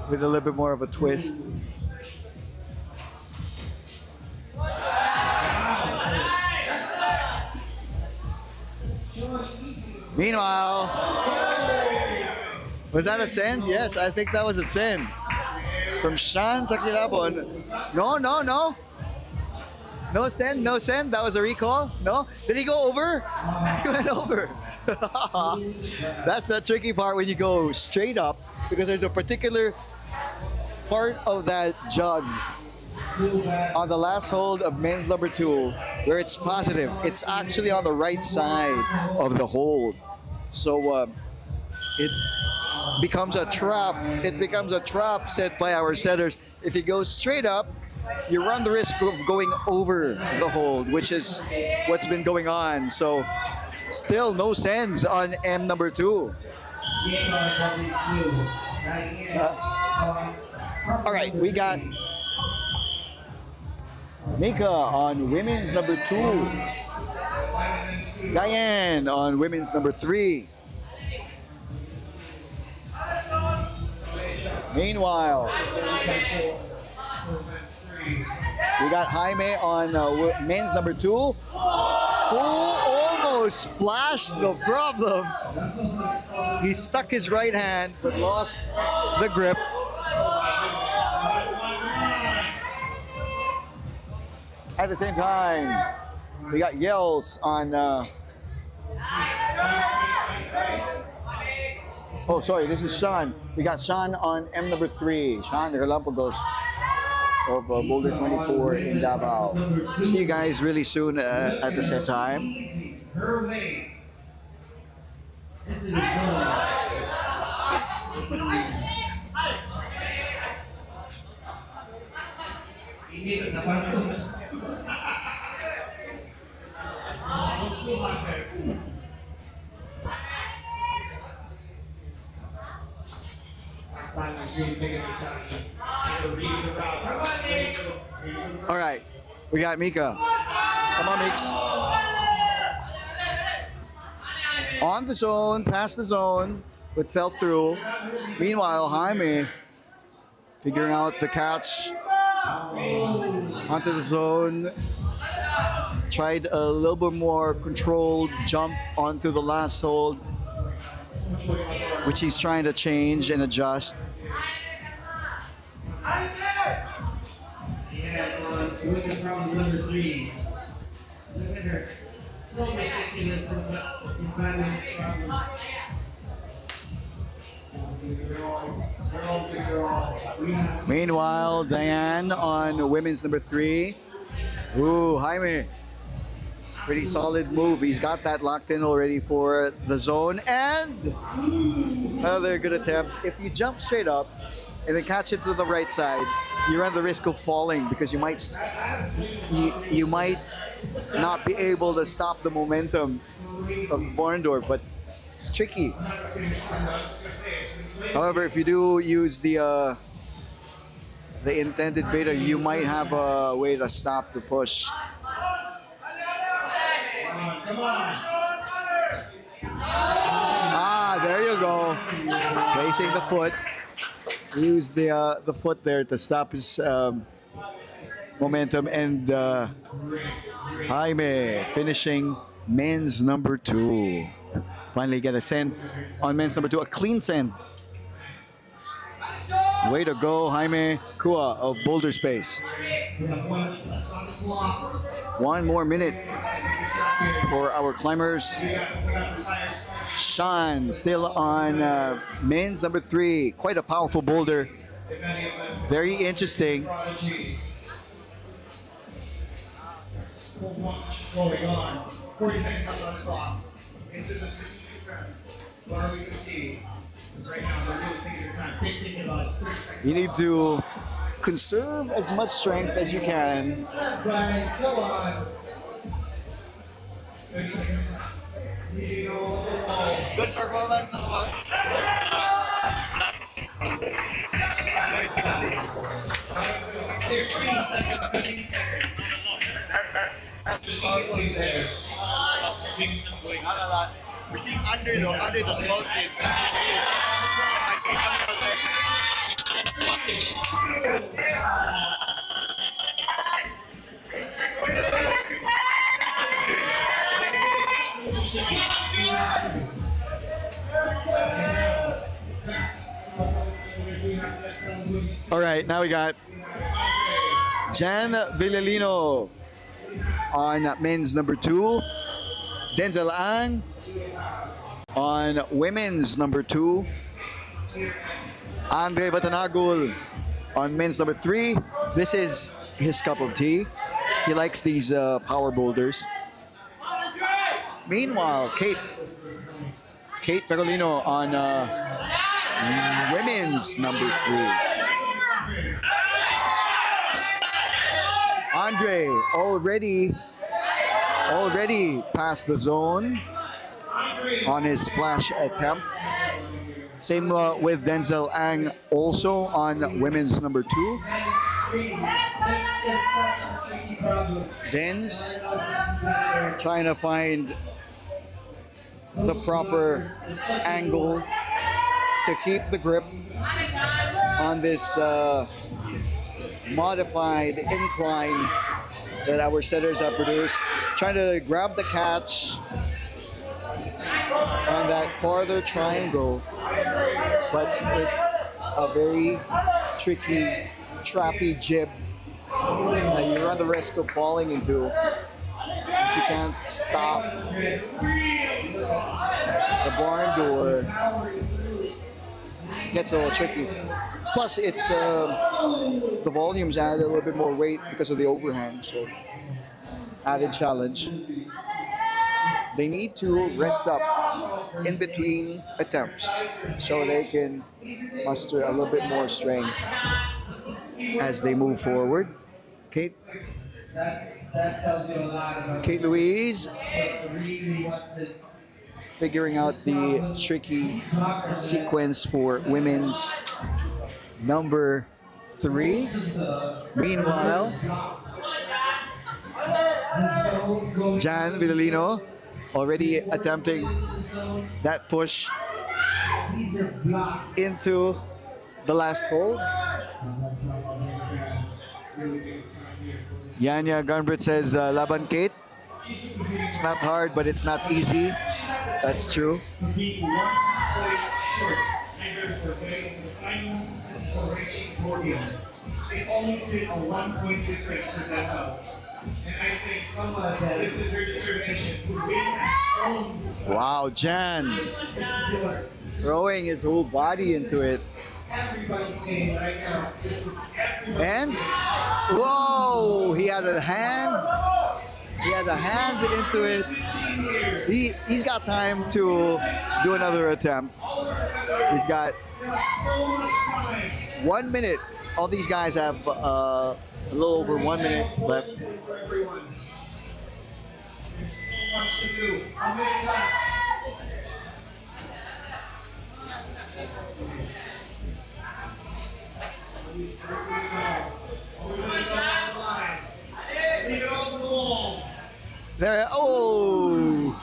with a little bit more of a twist. Meanwhile, was that a send? Yes, I think that was a send. From Sean Sakilabon. No. No send, no send. That was a recall. No? Did he go over? He went over. That's the tricky part when you go straight up, because there's a particular part of that jug on the last hold of men's number 2 where it's positive. It's actually on the right side of the hold. So it becomes a trap. It becomes a trap set by our setters. If you go straight up, you run the risk of going over the hold, which is what's been going on. So still no sends on M number 2. All right, we got Mika on women's number 2. Diane on women's number 3. Meanwhile, we got Jaime on men's number 2, who almost flashed the problem. He stuck his right hand but lost the grip. At the same time, we got yells on. Oh, sorry, this is Sean. We got Sean on M number 3. Sean, the Galapagos of Boulder 24 in Davao. See you guys really soon at the same time. Easy. Her way. Into the zone. Init na pasok. All right, we got Mika. Come on, Mix. On the zone, past the zone, but fell through. Meanwhile, Jaime figuring out the catch onto the zone. Tried a little bit more controlled jump onto the last hold, which he's trying to change and adjust. Yeah, look at round number 3. Look at her. So ridiculous. Meanwhile, Diane on women's number 3. Ooh, Jaime. Pretty solid move. He's got that locked in already for the zone. And another good attempt. If you jump straight up and then catch it to the right side, you run the risk of falling because you might not be able to stop the momentum of the barn door, but it's tricky. However, if you do use the intended beta, you might have a way to stop the push. Ah, there you go. Placing the foot. Use the foot there to stop his momentum, and Jaime finishing men's number 2. Finally get a send on men's number 2, a clean send. Way to go, Jaime Kua of Boulder Space. 1 more minute for our climbers. Sean still on men's number 3. Quite a powerful boulder. Very interesting. So much going on. 40 seconds left on the clock. If this is 50 defense, what are we going to see? Because right now they're really taking their time. Thinking about 30 seconds. You need to conserve as much strength as you can. Guys, go on. 30 seconds left. Good performance so far. We're seeing under the small kid. He's coming out next. All right, now we got Jan Villalino on men's number 2. Denzel Ang on women's number 2. Andre Batanagul on men's number 3. This is his cup of tea. He likes these power boulders. Meanwhile, Kate Perolino on women's number 3. Andre already past the zone on his flash attempt. Same with Denzel Ang also on women's number 2. Denz trying to find the proper angle to keep the grip on this modified incline that our setters have produced. Trying to grab the catch on that farther triangle, but it's a very tricky, trappy jib you run the risk of falling into if you can't stop the barn door. Gets a little tricky. Plus, it's the volumes add a little bit more weight because of the overhand, so added challenge. They need to rest up in between attempts so they can muster a little bit more strength as they move forward. Kate, That tells you a lot about Kate Louise really what's this figuring out the tricky sequence for women's number 3. Meanwhile, Jan Vidalino already attempting that push into the last hold. Yanya Gunbrit says, Laban Kate, it's not hard, but it's not easy. That's true. be 1 point short, either for getting to the finals or reaching podium. It's only been a 1 point difference to that out. And I think this is her determination to win at home. Wow, Jan throwing his whole body into it. Everybody's game right now. This is everybody. And, whoa, he had a hand. He has a hand into it. He's got time to do another attempt. He's got So much time 1 minute. All these guys have a little over 1 minute left. for everyone. There's so much to do. A minute left. Leave it all to the wall. There, oh!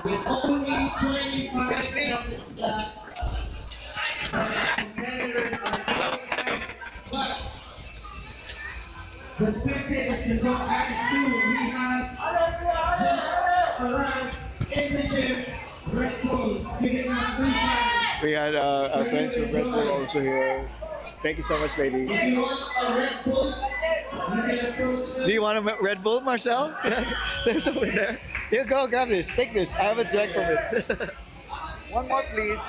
With only 25 seconds left. Competitors are going, but the spectators can go at it too. We have just arrived in the gym. Red Bull giving out 3 times. We had our friends from Red Bull also here. Thank you so much, ladies. If you want a Red Bull, you can approach them. Do you want a Red Bull, Marcel? There's over there. Here, go grab this. Take this. I haven't drank from it. One more, please.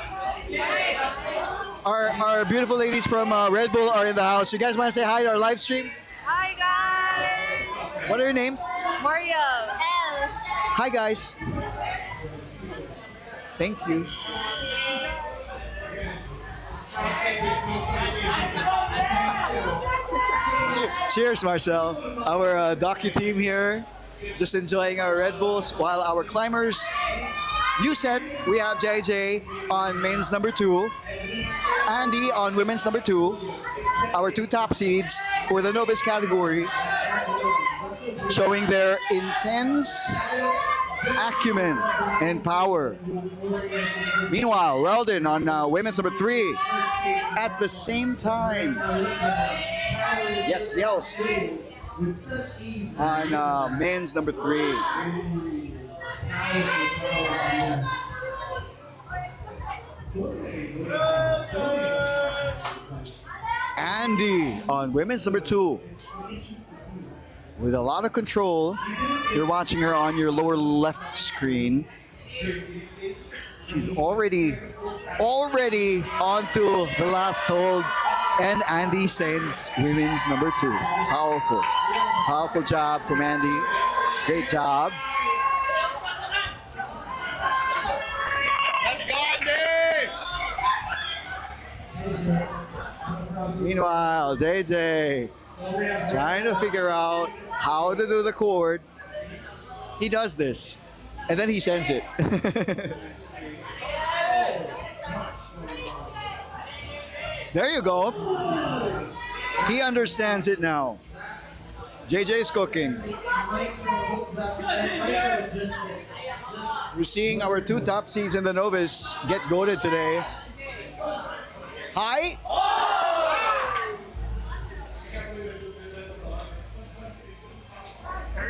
Our beautiful ladies from Red Bull are in the house. You guys want to say hi to our live stream? Hi guys! What are your names? Mario! Hi, guys. Thank you. Cheers, Marcel. Our docu team here, just enjoying our Red Bulls while our climbers. New set, we have JJ on men's number 2, Andy on women's number 2, our 2 top seeds for the novice category, showing their intense acumen and power. Meanwhile, Weldon on women's number 3 at the same time. Yes, yells on men's number 3. Andy on women's number 2 with a lot of control. You're watching her on your lower left screen. She's already onto the last hold, and Andy sends women's number 2. Powerful job from Andy. Great job. Let's go, Andy! Meanwhile, JJ trying to figure out how to do the chord. He does this, and then he sends it. There you go. He understands it now. JJ is cooking. We're seeing our 2 top seeds in the novice get goated today. Hi.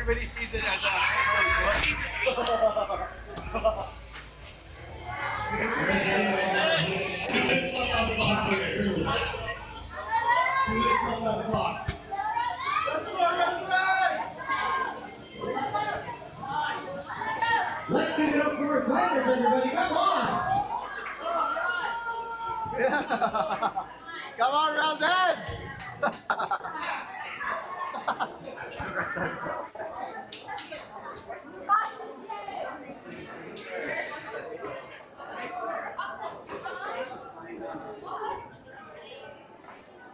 everybody sees it as a. Let's give it up for our climbers, everybody. Come on. Come on, Raldan!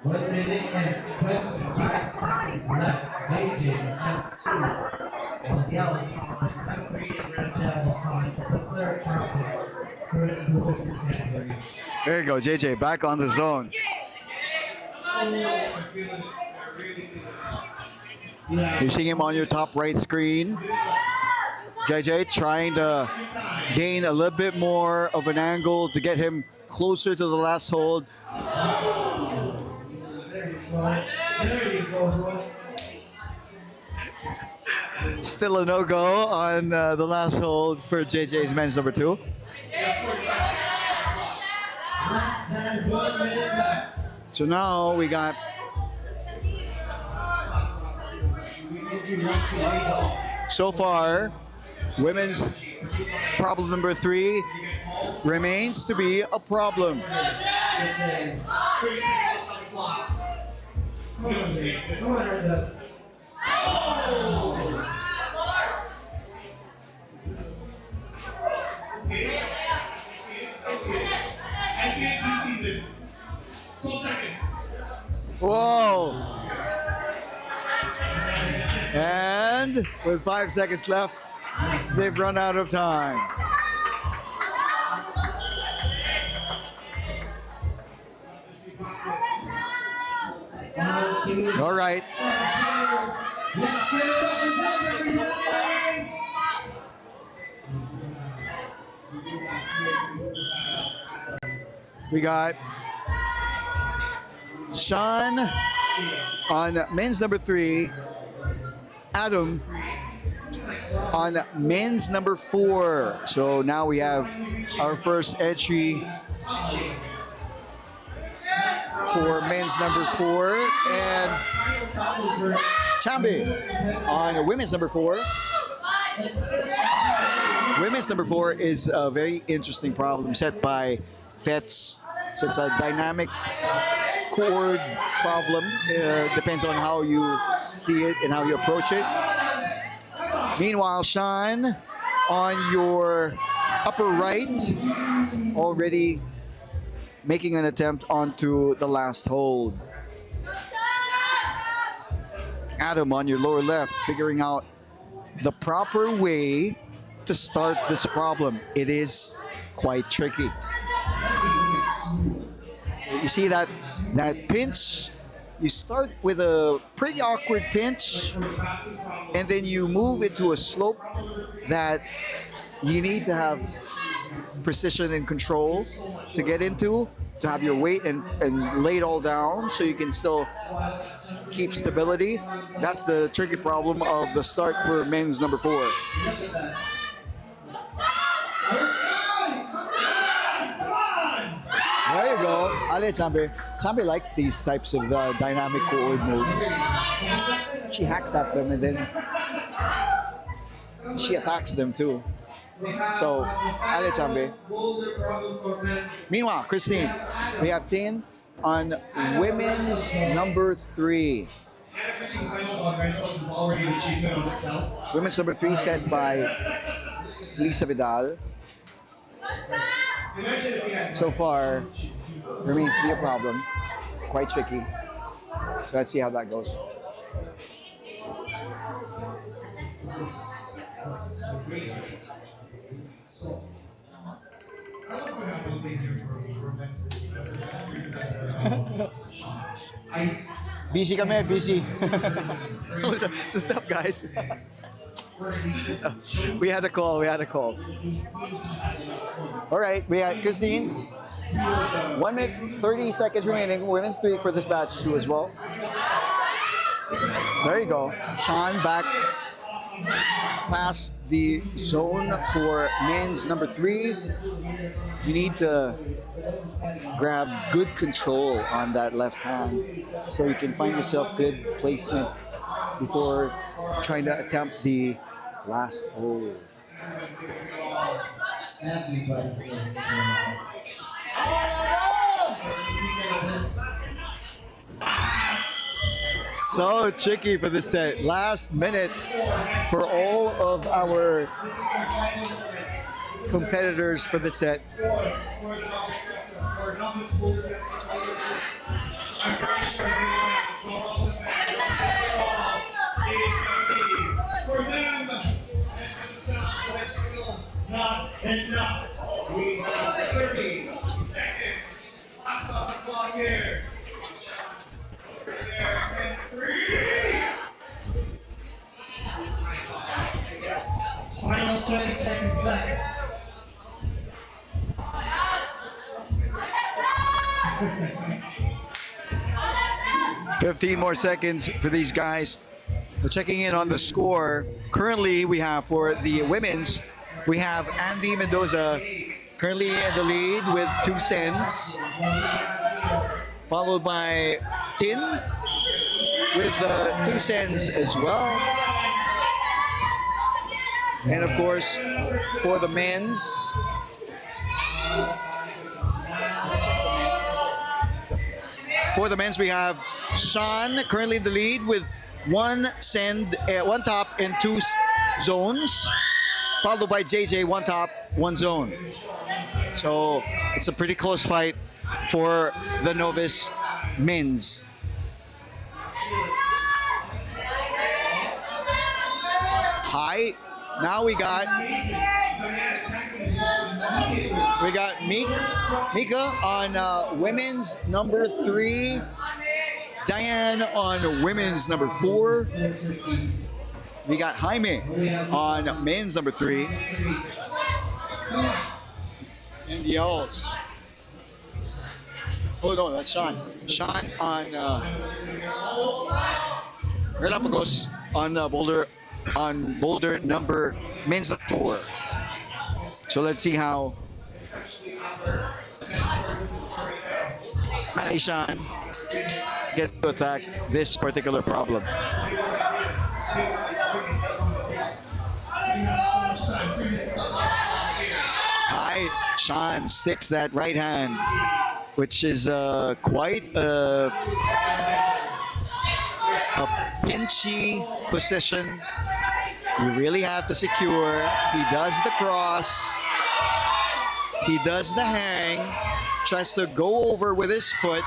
One minute and 25 seconds left. Aging at 2. On the outside, referee and red channel on the third count for the fitness category. There you go, JJ, back on the zone. You're seeing him on your top right screen. JJ trying to gain a little bit more of an angle to get him closer to the last hold. There you go. Still a no-go on the last hold for JJ's men's number 2. Less than 1 minute left. So now we got so far women's problem number 3 remains to be a problem. Come on, Rhonda. I see it this season. 12 seconds. Whoa! And with 5 seconds left, they've run out of time. All right. Let's get it up and down, everybody. We got Sean on men's number 3, Adam on men's number 4. So now we have our first entry for men's number 4, and Chambi on women's number 4. Women's number 4 is a very interesting problem set by Pets. So it's a dynamic chord problem. Depends on how you see it and how you approach it. Meanwhile, Sean, on your upper right, already making an attempt onto the last hold. Adam on your lower left, figuring out the proper way to start this problem. It is quite tricky. You see that pinch? You start with a pretty awkward pinch, and then you move into a slope that you need to have precision and control to get into, to have your weight and lay it all down so you can still keep stability. That's the tricky problem of the start for men's number 4. There you go. Ale Chambi. Chambi likes these types of dynamic chord moves. She hacks at them and then she attacks them too. So, Ale Chambi. Meanwhile, Christine, we have Tin on women's number 3. Women's number 3 set by Lisa Vidal. So far, remains to be a problem. Quite tricky. So let's see how that goes. Busy kami, busy. What's up, guys? We had a call. All right, we had Christine. 1 minute, 30 seconds remaining. Women's 3 for this batch too as well. There you go. Sean back past the zone for men's number 3. You need to grab good control on that left hand so you can find yourself good placement before trying to attempt the last hole. So tricky for the set. Last minute for all of our competitors for the set. For them, it's still not enough. We have 30 seconds left on the clock here. There is 3. Final 20 seconds left. 15 more seconds for these guys. We're checking in on the score. Currently, we have for the women's, we have Andy Mendoza currently in the lead with 2 sends, followed by Tin with 2 sends as well. And of course, for the men's, we have Sean currently in the lead with 1 send, 1 top and 2 zones, followed by JJ 1 top, 1 zone. So it's a pretty close fight for the novice men's. Hi. Now we got Mika on women's number 3, Diane on women's number 4. We got Jaime on men's number 3. And yells. Oh no, that's Sean. Sean on Galapagos on Boulder number men's number 4. So let's see how Manny Sean gets to attack this particular problem. Hi, Sean sticks that right hand, which is quite a pinchy position. You really have to secure. He does the cross. He does the hang. Tries to go over with his foot.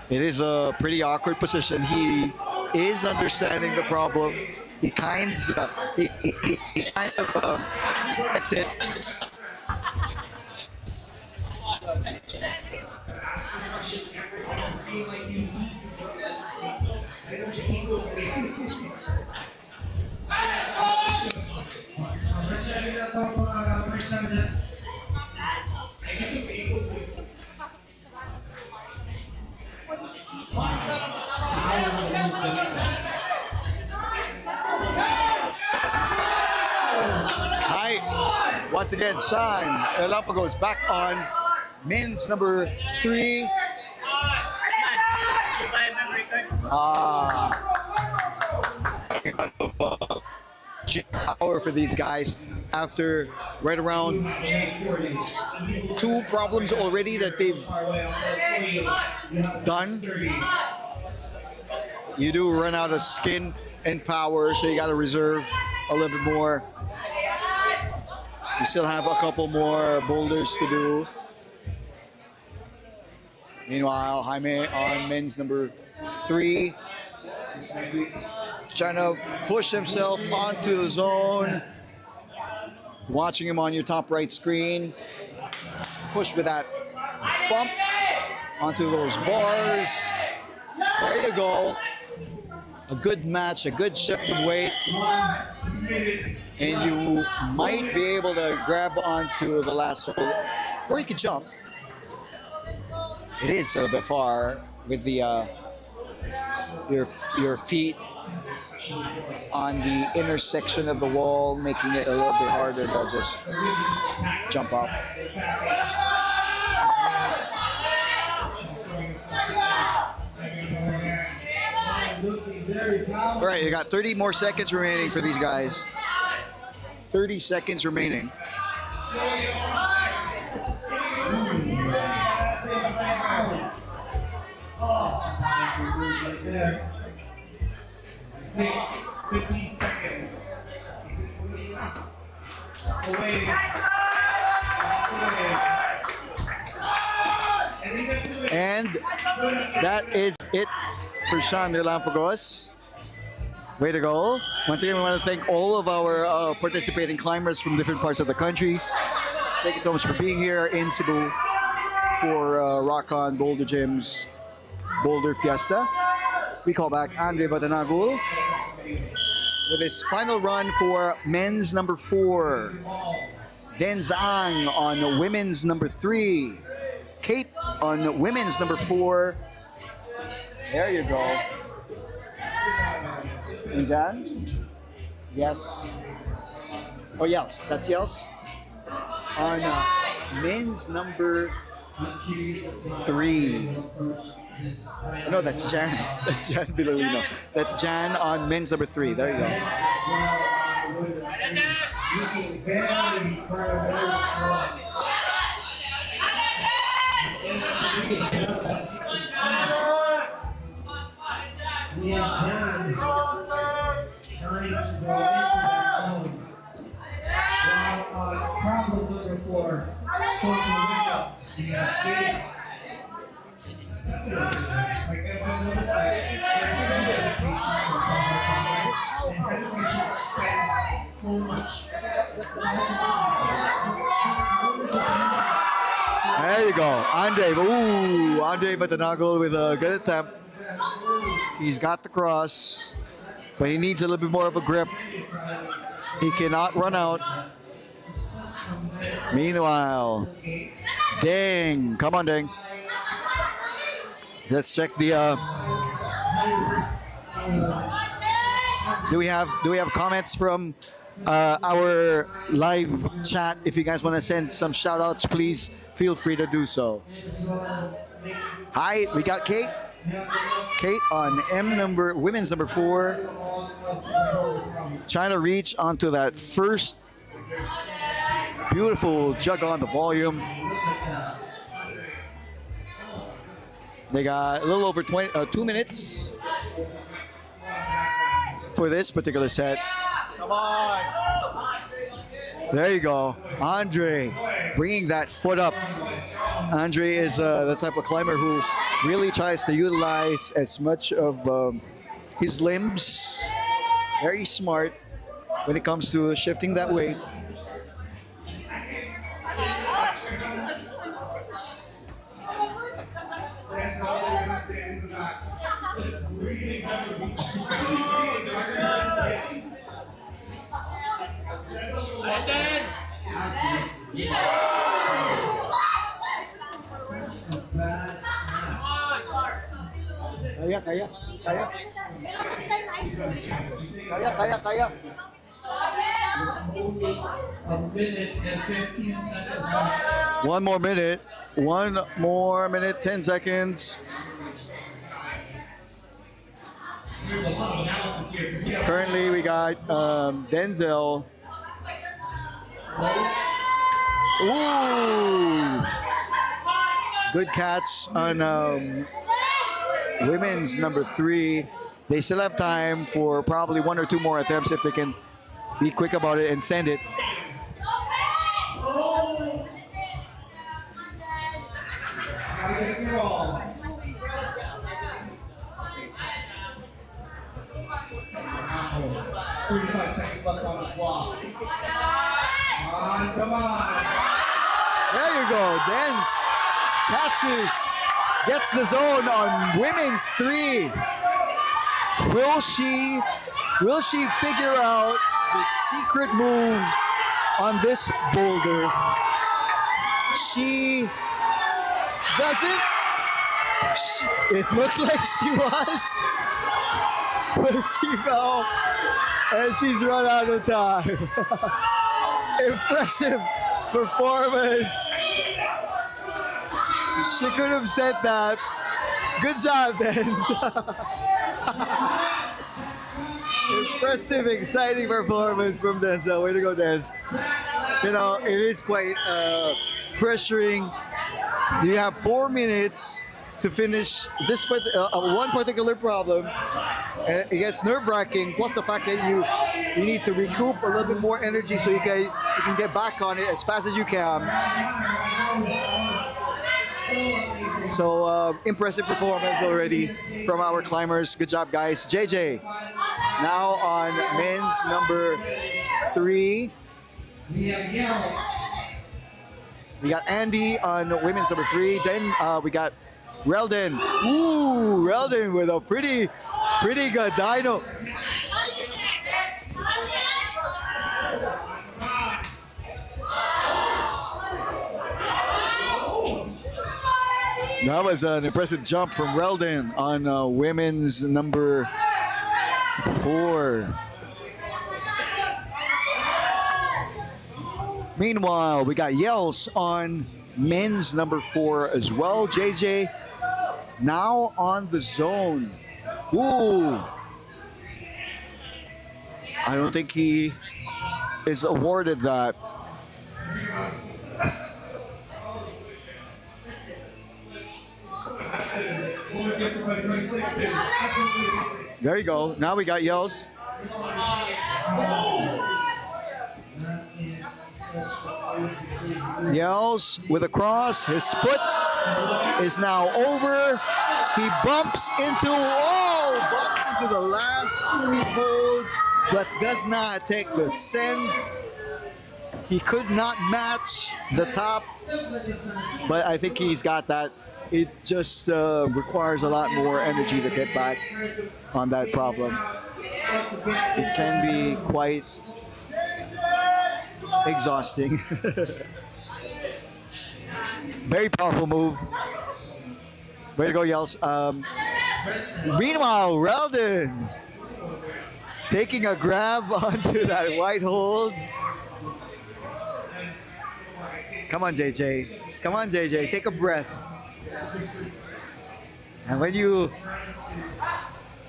It is a pretty awkward position. He is understanding the problem. He kind of, that's it. Hi, once again, Sean Galapagos back on men's number 3. Power for these guys after right around 2 problems already that they've done. You do run out of skin and power, so you got to reserve a little bit more. We still have a couple more boulders to do. Meanwhile, Jaime on men's number 3, trying to push himself onto the zone. Watching him on your top right screen. Push with that bump onto those bars. There you go. A good match, a good shift of weight. And you might be able to grab onto the last hole. Or you could jump. It is a bit far with the your feet on the intersection of the wall, making it a little bit harder to just jump up. All right, you got 30 more seconds remaining for these guys. 30 seconds remaining. I think 15 seconds. Is it enough? Away. And that is it for Sean De Lampagos. Way to go. Once again, we want to thank all of our participating climbers from different parts of the country. Thank you so much for being here in Cebu for Rock On Boulder Gym's Boulder Fiesta. We call back Andre Batanagul with his final run for men's number 4. Denzang on women's number 3. Kate on women's number 4. There you go. Denzang? Yes. Oh, yes. That's yes. On men's number 3. No, that's Jan. That's Jan Villarino. That's Jan on men's number 3. There you go. We have John trying to go into that zone. While on problem number 4, Courtney Williams, we have Dave. Like everyone noticed, there's some hesitation from some of our climbers, and hesitation spends so much. There you go. Andre Batanagul with a good attempt. He's got the cross, but he needs a little bit more of a grip. He cannot run out. Meanwhile, Deng. Come on, Deng. Let's check the. Do we have comments from our live chat? If you guys want to send some shout outs, please feel free to do so. Hi, we got Kate. Kate on women's number 4, trying to reach onto that first beautiful jug on the volume. They got a little over 2 minutes for this particular set. Come on. There you go. Andre bringing that foot up. Andre is the type of climber who really tries to utilize as much of his limbs. Very smart when it comes to shifting that weight. Kaya. A minute and 15 seconds. 1 more minute. 1 more minute, 10 seconds. There's a lot of analysis here. Currently, we got Denzel. Ooh! Good catch on women's number 3. They still have time for probably 1 or 2 more attempts if they can be quick about it and send it. Gotta get it all. Wow. 35 seconds left on the clock. Come on. There you go. Dens catches, gets the zone on women's 3. Will she figure out the secret move on this boulder? She doesn't. It looked like she was. with Sibo, and she's run out of time. Impressive performance. She could have said that. Good job, Dance. Impressive, exciting performance from Denzel. Way to go, Dance. You know, it is quite pressuring. You have 4 minutes to finish this one particular problem, and it gets nerve-wracking. Plus the fact that you need to recoup a little bit more energy so you can get back on it as fast as you can. So impressive performance already from our climbers. Good job, guys. JJ now on men's number 3. We got Andy on women's number 3. Then we got Reldon. Ooh, Reldon with a pretty good dyno. That was an impressive jump from Reldon on women's number 4. Meanwhile, we got Yells on men's number 4 as well. JJ now on the zone. Ooh. I don't think he is awarded that. There you go. Now we got Yells. Yells with a cross. His foot is now over. He bumps into the last hold, but does not take the send. He could not match the top, but I think he's got that. It just requires a lot more energy to get back on that problem. It can be quite exhausting. Very powerful move. Way to go, Yells. Meanwhile, Reldon taking a grab onto that white hold. Come on, JJ. Come on, JJ. Take a breath. And when you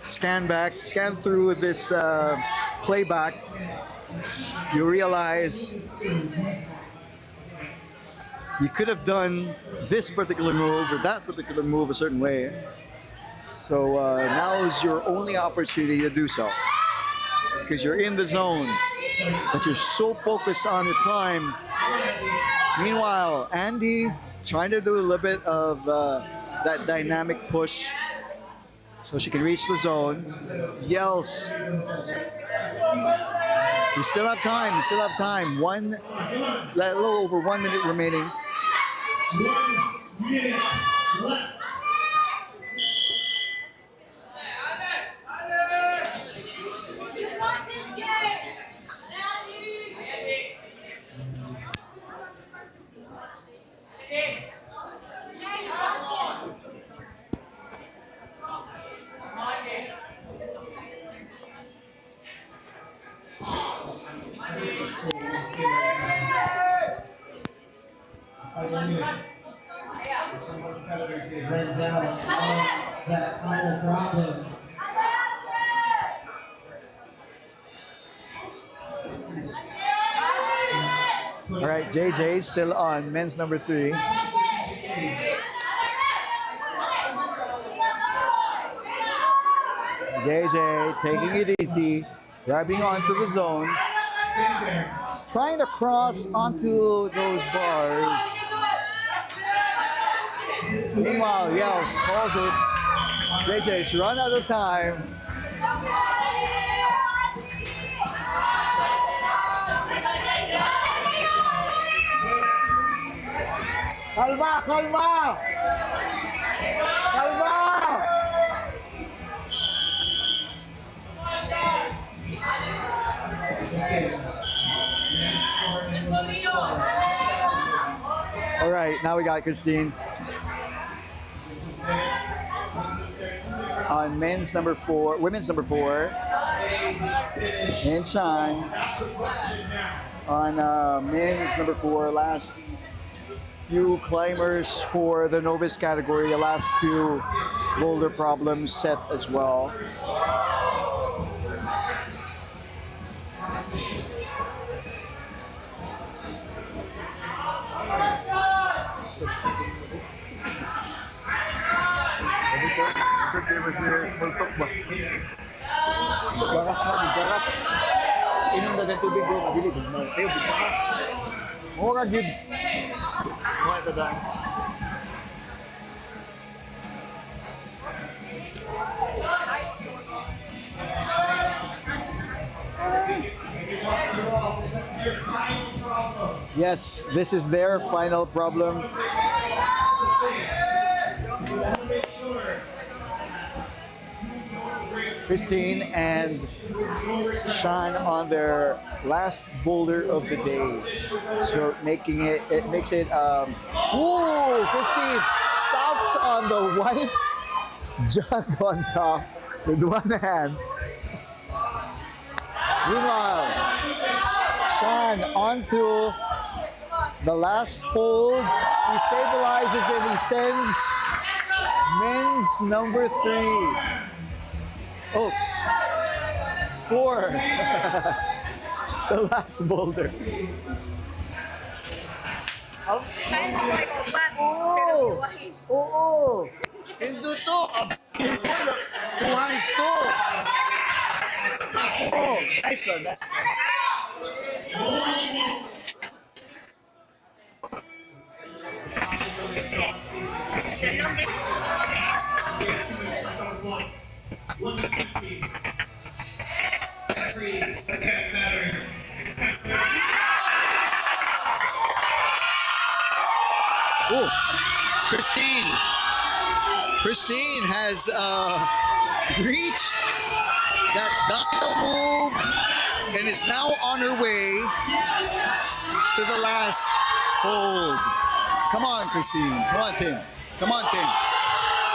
scan through this playback, you realize you could have done this particular move or that particular move a certain way. So now is your only opportunity to do so, because you're in the zone, but you're so focused on the climb. Meanwhile, Andy trying to do a little bit of that dynamic push so she can reach the zone. Yells. You still have time. You still have time. A little over 1 minute remaining. 1 minute left. That final problem. All right, JJ still on men's number 3. JJ taking it easy, grabbing onto the zone, trying to cross onto those bars. Meanwhile, Yells calls it. JJ's run out of time. Calma, calma! Calma! All right, now we got Christine. on men's number 4, women's number 4, and Sean on men's number 4. Last few climbers for the novice category. The last few boulder problems set as well. Garas na, garas. Inom na tubig ko, mabilig. Tayo, garas. Oo ka, gid. Mga ito daan. Yes, this is their final problem. Christine and Sean on their last boulder of the day. So making it, it makes it, woo! Christine stops on the white jug on top with one hand. Meanwhile, Sean onto the last hold. He stabilizes and he sends men's number 3. Oh, 4. The last boulder. Kaya na may ubat. Oh! Pero buhay. Oo! Hindi to! Two hands to! Oh, nice one. One PC. Every attack matters. Except for Oh, Christine has reached that double move and is now on her way to the last hold. Come on, Christine. Come on, Tin. Come on, Tin.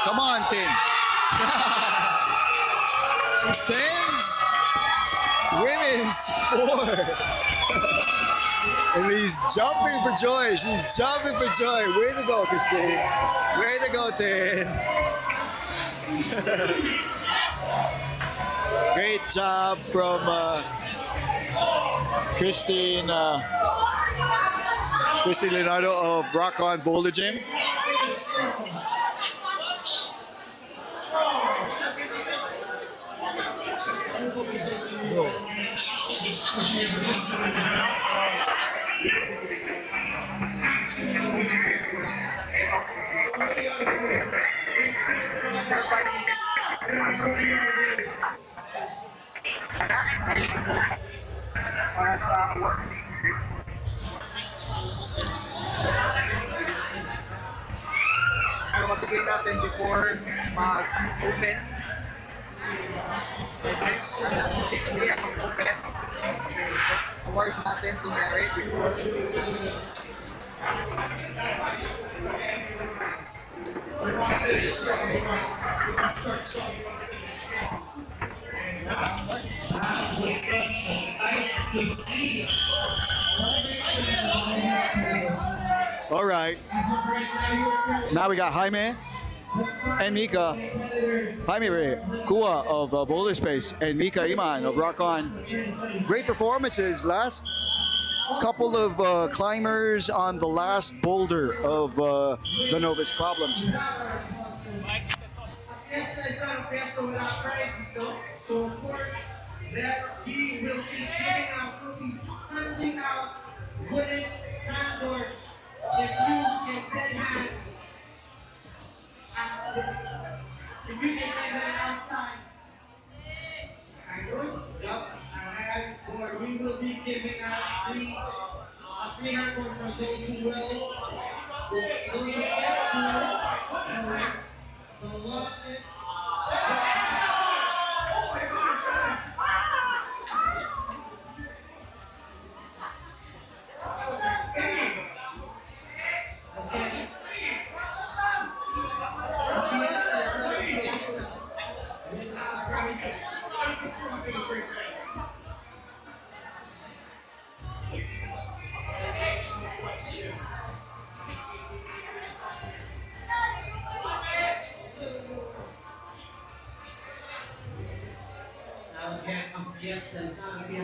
Come on, Tin. She sends women's 4. And he's jumping for joy. She's jumping for joy. Way to go, Christine. Way to go, Tin. Great job from Christine Leonardo of Rock On Boulder Gym. Ano matigil natin before mag-open? 6 million mag-open. Award natin tingnan. All right. Now we got Jaime and Mika. Jaime Kua of Boulder Space and Mika Iman of Rock On. Great performances. Last couple of climbers on the last boulder of the novice problems. Fiesta is not a fiesta without prizes, so of course that we will be giving out, we'll be handing out wooden handboards if you can dead hand. If you can dead hand outside. Or we will be giving out free handboards for those who will. Those who get the longest.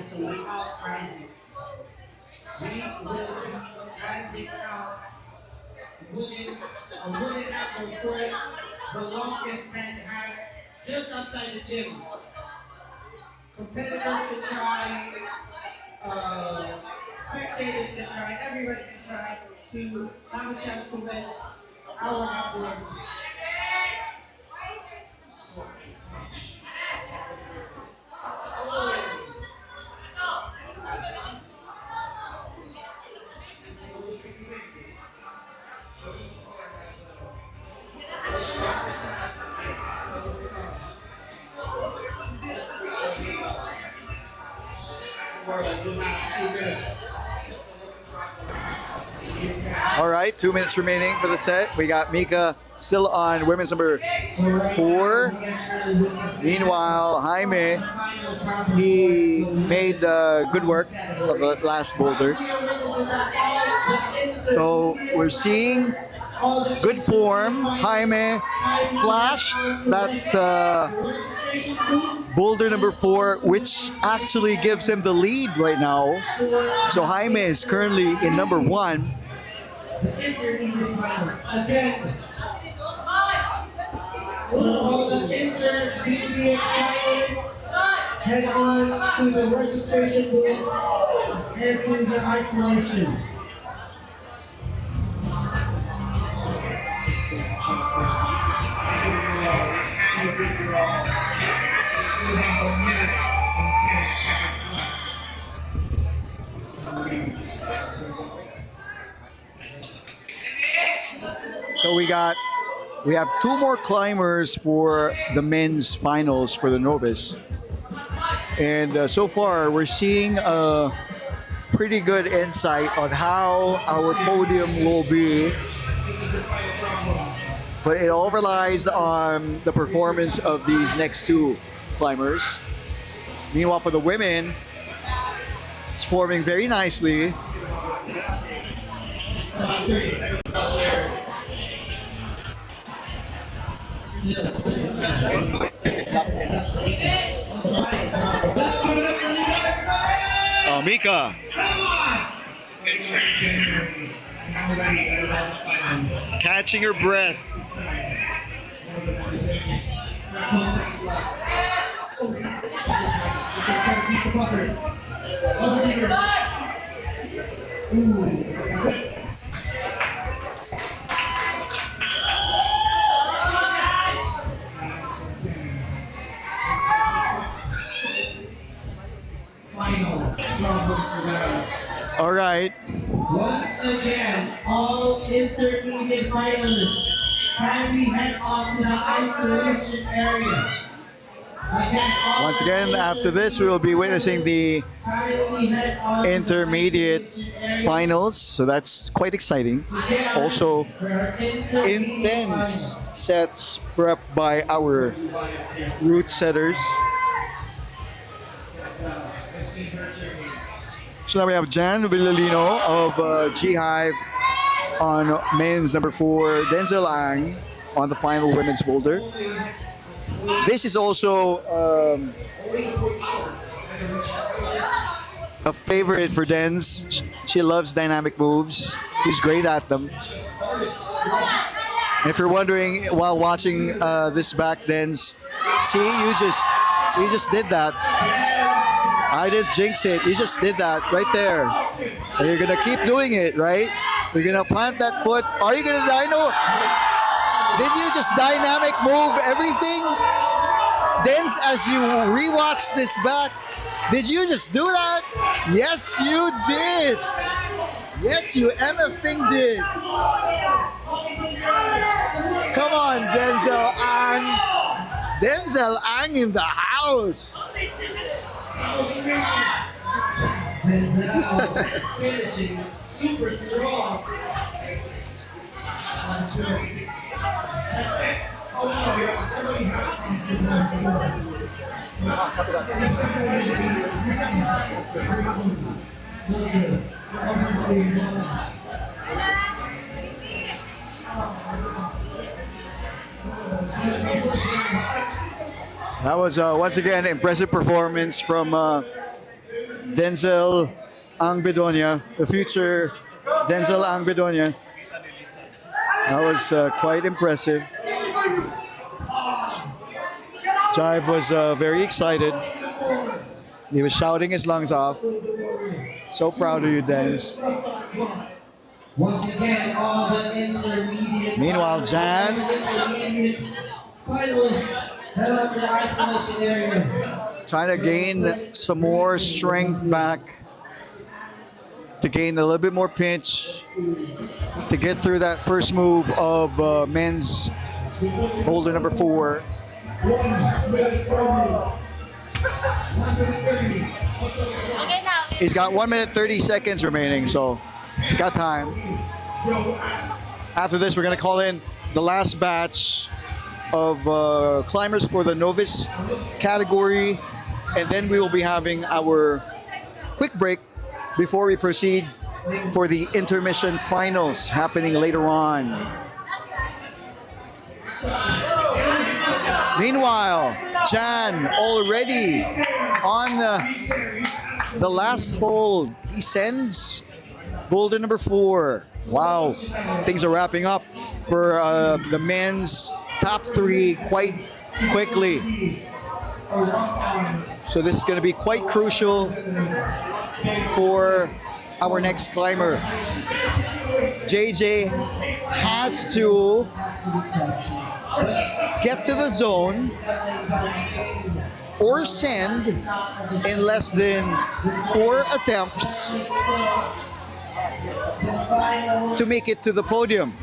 so without prizes. We will be handing out a wooden apple for the longest man had just outside the gym. Competitors can try, spectators can try, everybody can try to have a chance to win our apple. All right, 2 minutes remaining for the set. We got Mika still on women's number 4. Meanwhile, Jaime, he made good work of the last boulder. So we're seeing good form. Jaime flashed that boulder number 4, which actually gives him the lead right now. So Jaime is currently in number 1. Again, all the intermediate finalists head on to the registration booth and to the isolation. So we have 2 more climbers for the men's finals for the novice. And so far we're seeing a pretty good insight on how our podium will be. But it all relies on the performance of these next 2 climbers. Meanwhile, for the women, it's forming very nicely. Mika. Catching her breath. All right. Once again, all intermediate finalists kindly head on to the isolation area. Once again, after this, we will be witnessing the intermediate finals. So that's quite exciting. Also, intense sets prepped by our route setters. So now we have Jan Villalino of G-Hive on men's number 4, Denzel Ang on the final women's boulder. This is also a favorite for Denz. She loves dynamic moves. She's great at them. And if you're wondering while watching this back, Denz, see, you just did that. I didn't jinx it. You just did that right there. And you're gonna keep doing it, right? You're gonna plant that foot. Are you gonna dyno? Did you just dynamic move everything? Then as you rewatch this back, did you just do that? Yes, you did. Yes, you anything did. Come on, Denzel Ang. Denzel Ang in the house. Denzel finishing super strong. That was once again impressive performance from Denzel Angbedonia, the future Denzel Angbedonia. That was quite impressive. Jive was very excited. He was shouting his lungs off. So proud of you, Denz. Once again, all the intermediate. Meanwhile, Jan, Intermediate finalists head up to the isolation area. trying to gain some more strength back, to gain a little bit more pinch, to get through that first move of men's boulder number 4. Okay now. He's got 1 minute 30 seconds remaining, so he's got time. After this, we're going to call in the last batch of climbers for the novice category, and then we will be having our quick break before we proceed for the intermission finals happening later on. Meanwhile, Jan already on the last hold. He sends boulder number 4. Wow, things are wrapping up for the men's top 3 quite quickly. So this is going to be quite crucial for our next climber. JJ has to get to the zone or send in less than 4 attempts to make it to the podium.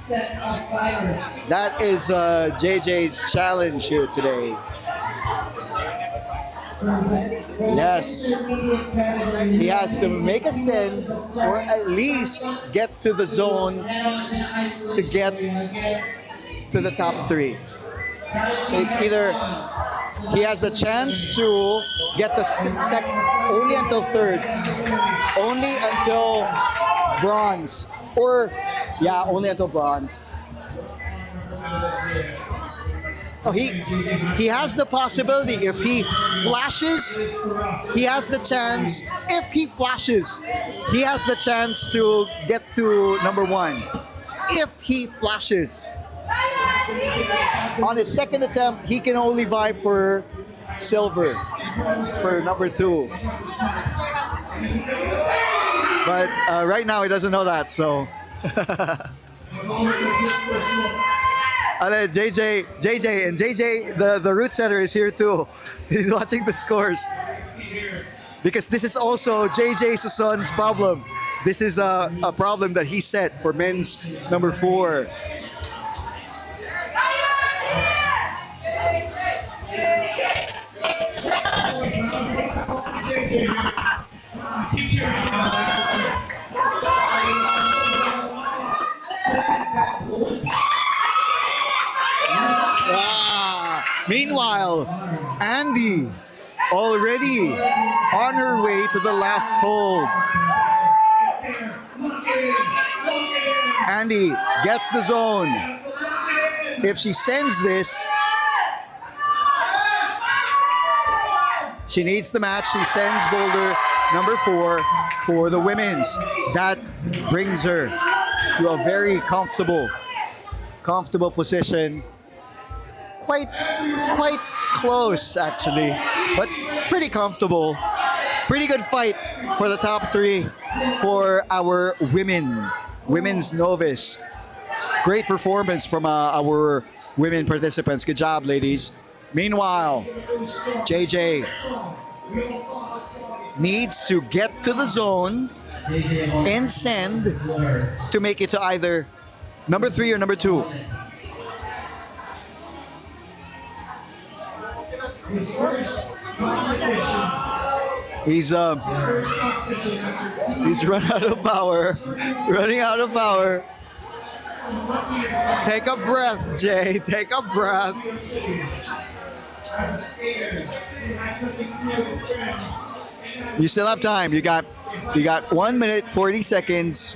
That is JJ's challenge here today. Yes, he has to make a send or at least get to the zone to get to the top 3. So it's either he has the chance to get the second, only until 3rd, only until bronze, or yeah, only until bronze. Oh, he has the possibility. If he flashes, he has the chance. If he flashes, he has the chance to get to number 1. If he flashes. On his second attempt, he can only vie for silver, for number 2. But right now, he doesn't know that, so. JJ, the route setter is here too. He's watching the scores. Because this is also JJ Suson's problem. This is a problem that he set for men's number 4. Meanwhile, Andy already on her way to the last hold. Andy gets the zone. If she sends this, she needs the match. She sends boulder number 4 for the women's. That brings her to a very comfortable position. Quite close actually, but pretty comfortable. Pretty good fight for the top 3 for our women's novice. Great performance from our women participants. Good job, ladies. Meanwhile, JJ needs to get to the zone and send to make it to either number 3 or number 2. His first competition. He's run out of power. Running out of power. Take a breath, Jay. Take a breath. As a skater, he had nothing to do with his friends. You still have time. You got 1 minute 40 seconds.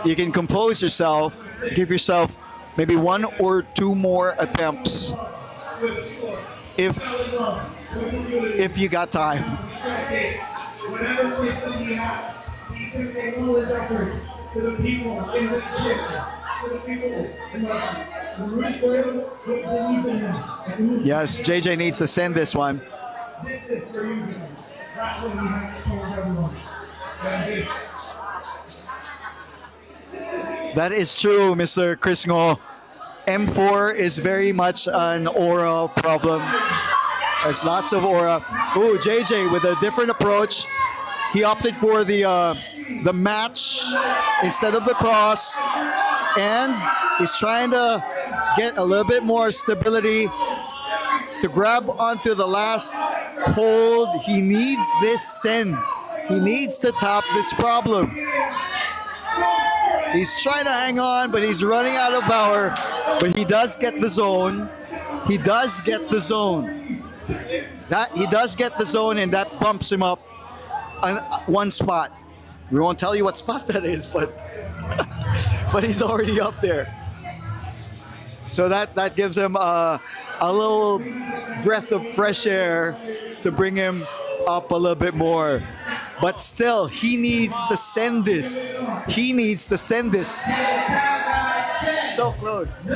You can compose yourself. Give yourself maybe 1 or 2 more attempts. If you got time. dedicates whatever wisdom he has. He's going to take all his efforts to the people in this gym, to the people who root for him, who believe in him. And who Yes, JJ needs to send this one. This is for you guys. That's what he has told everyone. And this. That is true, Mr. Chris Ngo. M4 is very much an aura problem. There's lots of aura. Ooh, JJ with a different approach. He opted for the match instead of the cross, and he's trying to get a little bit more stability to grab onto the last hold. He needs this send. He needs to top this problem. He's trying to hang on, but he's running out of power. But he does get the zone. He does get the zone. He does get the zone, and that bumps him up on one spot. We won't tell you what spot that is, but but he's already up there. So that gives him a little breath of fresh air to bring him up a little bit more. But still, he needs to send this. He needs to send this. So close.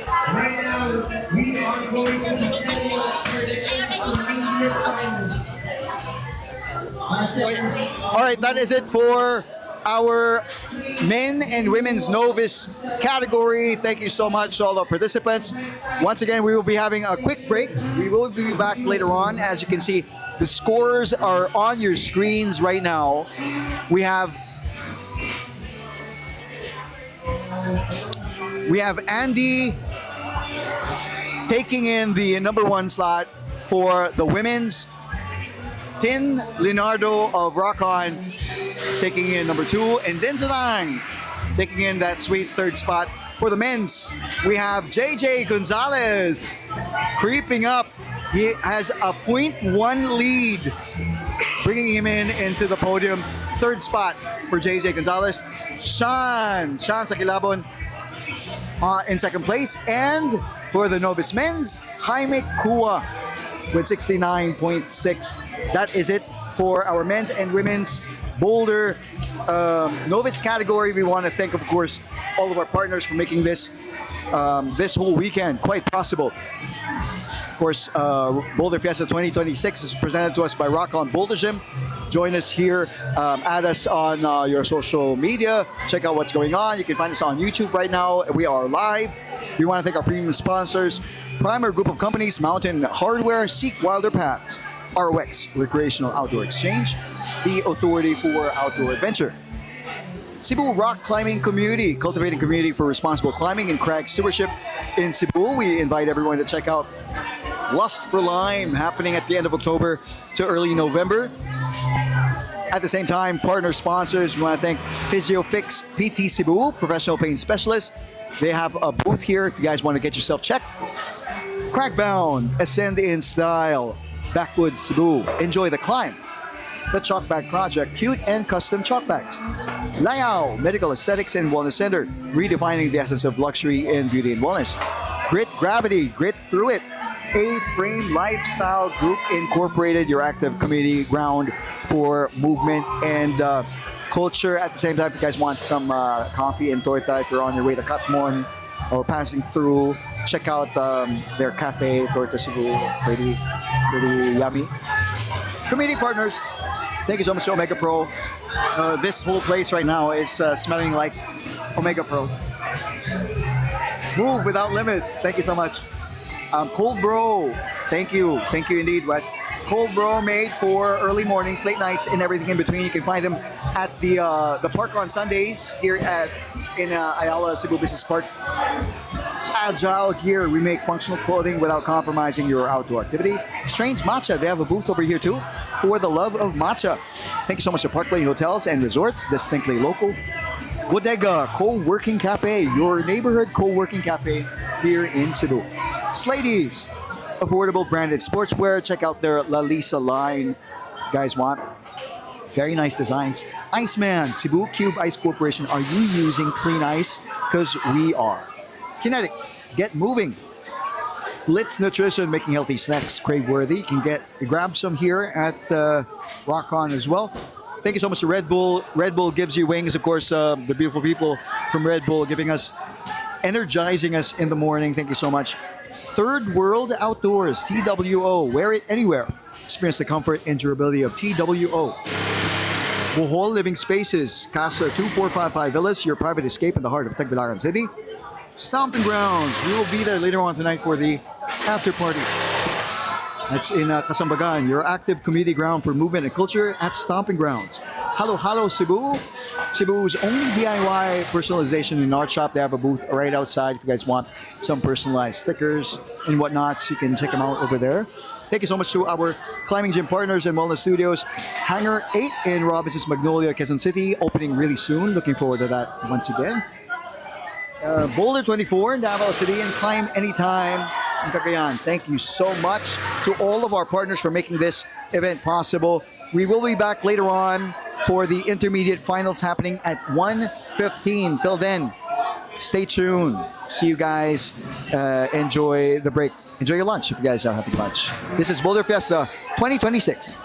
Right now, we are going to All right, that is it for our men and women's novice category. Thank you so much to all our participants. Once again, we will be having a quick break. We will be back later on. As you can see, the scores are on your screens right now. We have Andy taking in the number 1 slot for the women's. Tin Leonardo of Rock On taking in number 2, and Denzelang taking in that sweet 3rd spot. For the men's, we have JJ Gonzalez creeping up. He has a 0.1 lead, bringing him into the podium. 3rd spot for JJ Gonzalez. Sean Sakilabon in 2nd place. And for the novice men's, Jaime Kua with 69.6. That is it for our men's and women's Boulder novice category. We want to thank, of course, all of our partners for making this this whole weekend quite possible. Of course, Boulder Fiesta 2026 is presented to us by Rock On Boulder Gym. Join us here, add us on your social media. Check out what's going on. You can find us on YouTube right now. We are live. We want to thank our premium sponsors, Primer Group of Companies, Mountain Hardware, Seek Wilder Paths, ROX, Recreational Outdoor Exchange, the authority for outdoor adventure. Cebu Rock Climbing Community, cultivating community for responsible climbing and crag stewardship in Cebu. We invite everyone to check out Lust for Lime, happening at the end of October to early November. At the same time, partner sponsors, we want to thank PhysioFix PT Cebu, professional pain specialist. They have a booth here if you guys want to get yourself checked. Crackbound, Ascend in Style, Backwoods Cebu. Enjoy the climb. The Chalk Bag Project, cute and custom chalk bags. Layao, Medical Aesthetics and Wellness Center, redefining the essence of luxury in beauty and wellness. Grit Gravity, Grit Through It. A-Frame Lifestyle Group Incorporated, your active community ground for movement and culture. At the same time, if you guys want some coffee and torta, if you're on your way to Katmon or passing through, check out their cafe, Torta Cebu. Pretty yummy. Community partners, thank you so much to Omega Pro. This whole place right now is smelling like Omega Pro. Move without limits. Thank you so much. Cold Bro, thank you indeed, Wes. Cold Bro made for early mornings, late nights, and everything in between. You can find them at the park on Sundays here in Ayala Cebu Business Park. Agile Gear, we make functional clothing without compromising your outdoor activity. Strange Matcha, they have a booth over here too for the love of matcha. Thank you so much to Parkway Hotels and Resorts, distinctly local. Bodega Co-working Cafe, your neighborhood co-working cafe here in Cebu. Sladeys, affordable branded sportswear. Check out their La Lisa line. If you guys want. Very nice designs. Iceman, Cebu Cube Ice Corporation. Are you using clean ice? Because we are. Kinetic, get moving. Blitz Nutrition, making healthy snacks crave-worthy. You can grab some here at Rock On as well. Thank you so much to Red Bull. Red Bull gives you wings. Of course, the beautiful people from Red Bull energizing us in the morning. Thank you so much. Third World Outdoors, TWO. Wear it anywhere. Experience the comfort and durability of TWO. Bohol Living Spaces, Casa 2455 Villas, your private escape in the heart of Tagbilaran City. Stomping Grounds, we will be there later on tonight for the after party. That's in Kasambagan, your active community ground for movement and culture at Stomping Grounds. Hello, hello, Cebu. Cebu's only DIY personalization in art shop. They have a booth right outside if you guys want some personalized stickers and whatnot. You can check them out over there. Thank you so much to our climbing gym partners and wellness studios. Hangar 8 in Robinson's Magnolia, Quezon City, opening really soon. Looking forward to that once again. Boulder 24 in Davao City and Climb Anytime in Cagayan. Thank you so much to all of our partners for making this event possible. We will be back later on for the intermediate finals happening at 1:15. Till then, stay tuned. See you guys. Enjoy the break. Enjoy your lunch if you guys are having lunch. This is Boulder Fiesta 2026.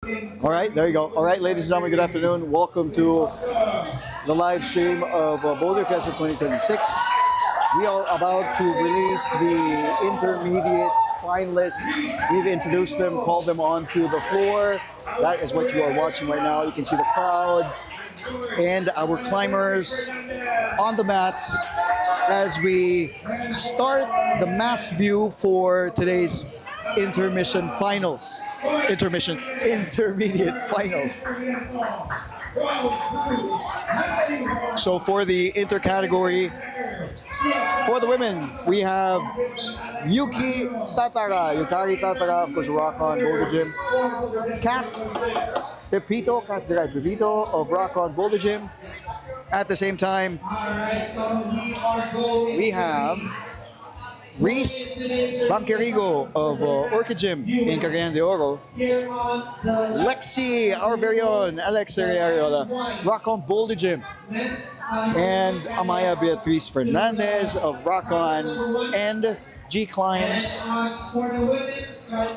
All right, there you go. All right, ladies and gentlemen, good afternoon. Welcome to the live stream of Boulder Fiesta 2026. We are about to release the intermediate finalists. We've introduced them, called them onto the floor. That is what you are watching right now. You can see the crowd and our climbers on the mats as we start the mass view for today's intermission finals. Intermediate finals. So for the intercategory, for the women, we have Yukari Tatara, of course, Rock On Boulder Gym. Kat Pepito of Rock On Boulder Gym. At the same time, we have Reese Banquerigo of Orchid Gym in Cagayan de Oro. Lexi, our very own Alex Arreola, Rock On Boulder Gym. And Amaya Beatriz Fernandez of Rock On and G Climbs.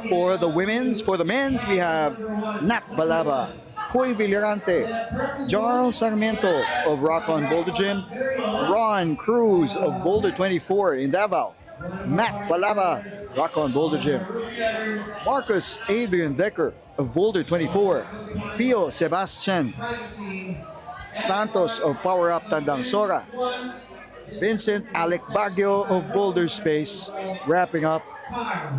For the men's, we have Nat Balaba, Coy Villarante, Jarl Sarmiento of Rock On Boulder Gym, Ron Cruz of Boulder 24 in Davao, Matt Balaba, Rock On Boulder Gym, Marcus Adrian Decker of Boulder 24, Pio Sebastian Santos of Power Up Tandang Sora, Vincent Alec Baguio of Boulder Space, wrapping up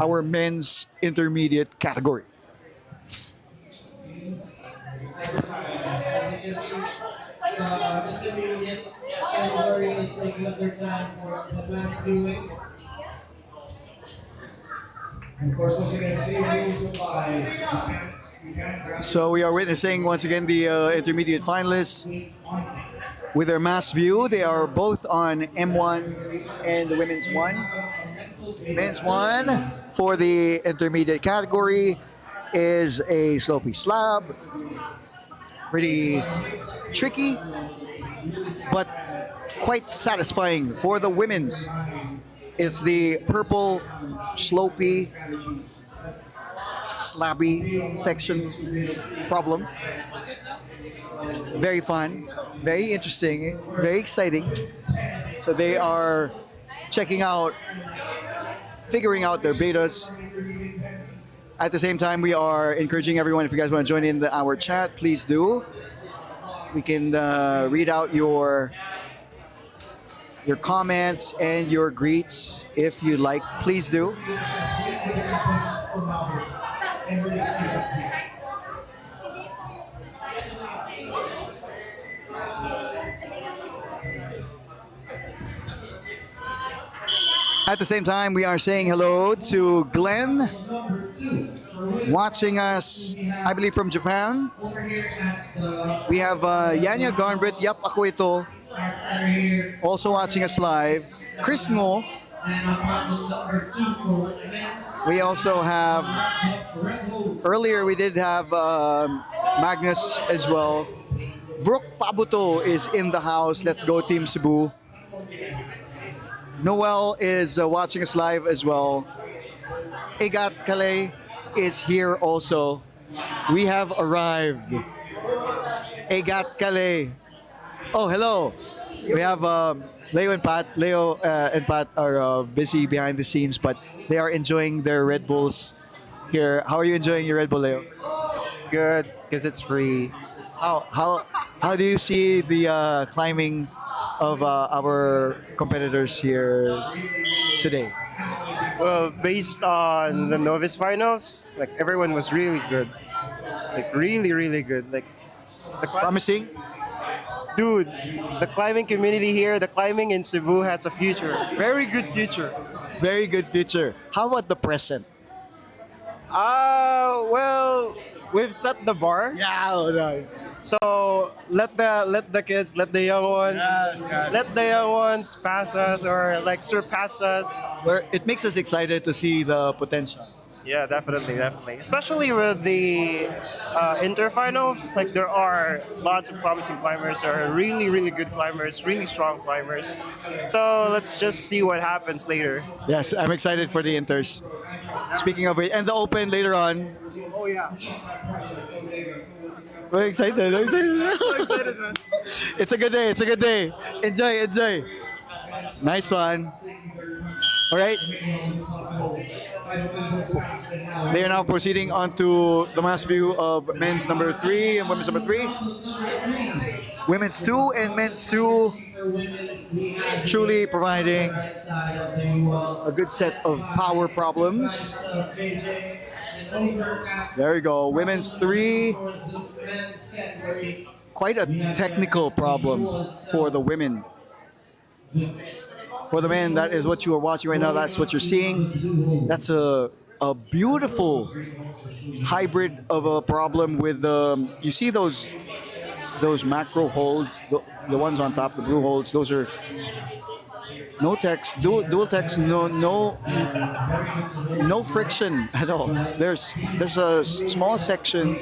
our men's intermediate category. Intermediate category is taking up their time for the mass viewing. And of course, once again, same rules apply. You can't grab So we are witnessing once again the intermediate finalists with their mass view. They are both on M1 and the women's one. Men's one for the intermediate category is a slopey slab. Pretty tricky, but quite satisfying. For the women's, it's the purple slopey slabby section problem. Very fun, very interesting, very exciting. So they are figuring out their betas. At the same time, we are encouraging everyone, if you guys want to join in our chat, please do. We can read out your comments and your greets if you'd like. Please do. At the same time, we are saying hello to Glenn, watching us, I believe, from Japan. We have Yanya Gonbrit, Yap Ako Ito, also watching us live. Chris Ngo. We also have, earlier we did have Magnus as well. Brooke Pabuto is in the house. Let's go Team Cebu. Noel is watching us live as well. Egat Calais is here also. We have arrived. Egat Calais. Oh, hello. We have Leo and Pat. Leo and Pat are busy behind the scenes, but they are enjoying their Red Bulls here. How are you enjoying your Red Bull, Leo? Good, because it's free. How do you see the climbing of our competitors here today? Well, based on the novice finals, like everyone was really good. Like really good. Like Promising? dude, the climbing community here, the climbing in Cebu has a future. Very good future. Very good future. How about the present? Well, we've set the bar. Yeah, no. So let the kids, let the young ones, let the young ones pass us or like surpass us. It makes us excited to see the potential. Yeah, definitely. Especially with the interfinals, like there are lots of promising climbers. There are really good climbers, really strong climbers. So let's just see what happens later. Yes, I'm excited for the inters. Speaking of it, and the open later on. Oh yeah. We're excited. I'm excited. It's a good day. It's a good day. Enjoy, enjoy. Nice one. All right. They are now proceeding on to the mass view of men's number 3 and women's number 3. Women's 2 and men's 2 truly providing a good set of power problems. There you go. Women's 3, quite a technical problem for the women. For the men, that is what you are watching right now. That's what you're seeing. That's a beautiful hybrid of a problem with you see those macro holds, the ones on top, the blue holds. Those are no text, dual text, no friction at all. There's a small section.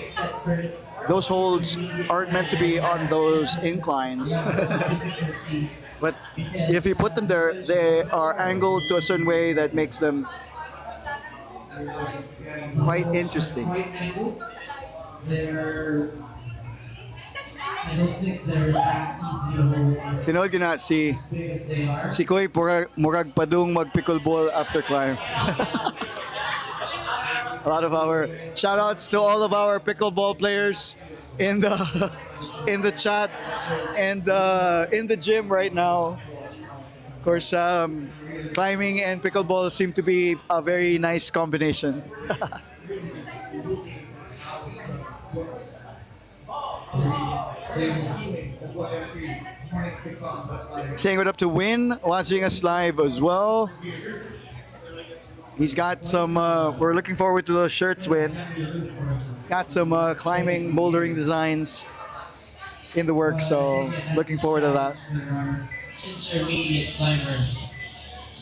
Those holds aren't meant to be on those inclines. But if you put them there, they are angled to a certain way that makes them quite interesting. I don't think they're that easy to hold. Tinood gina si Koy murag padung mag pickleball after climb. A lot of our shout outs to all of our pickleball players in the chat and in the gym right now. Of course, climbing and pickleball seem to be a very nice combination. Saying what up to Win, watching us live as well. He's got some, we're looking forward to those shirts, Win. He's got some climbing, bouldering designs in the works, so looking forward to that. Intermediate climbers.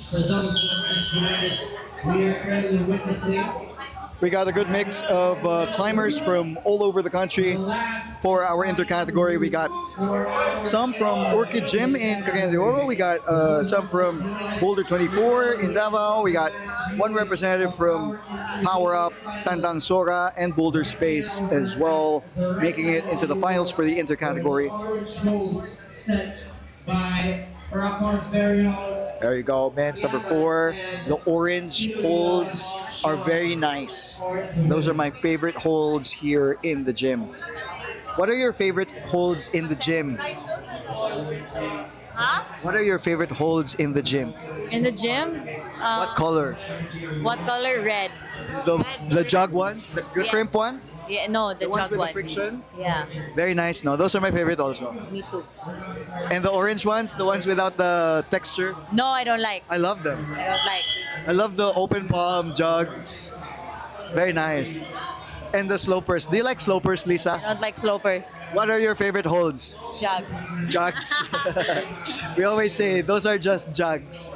For those who are just joining us, we are currently witnessing We got a good mix of climbers from all over the country for our intercategory. We got some from Orchid Gym in Cagayan de Oro. We got some from Boulder 24 in Davao. We got one representative from Power Up, Tandang Sora, and Boulder Space as well, making it into the finals for the intercategory. orange holds set by Rock On's very own. There you go, men's number 4. The orange holds are very nice. Those are my favorite holds here in the gym. What are your favorite holds in the gym? Huh? What are your favorite holds in the gym? In the gym? What color? What color? Red. The jug ones? The Yes. crimp ones? Yeah, no, the ones jug with the ones. friction? Yeah, Very nice. No, those are my favorite also. me too. And the orange ones, the ones without the texture, No, I don't like. I love them. I don't like. I love the open palm jugs. Very nice. And the slopers. Do you like slopers, I Lisa? don't like slopers. What are your favorite holds? Jug. Jugs. We always say those are just jugs.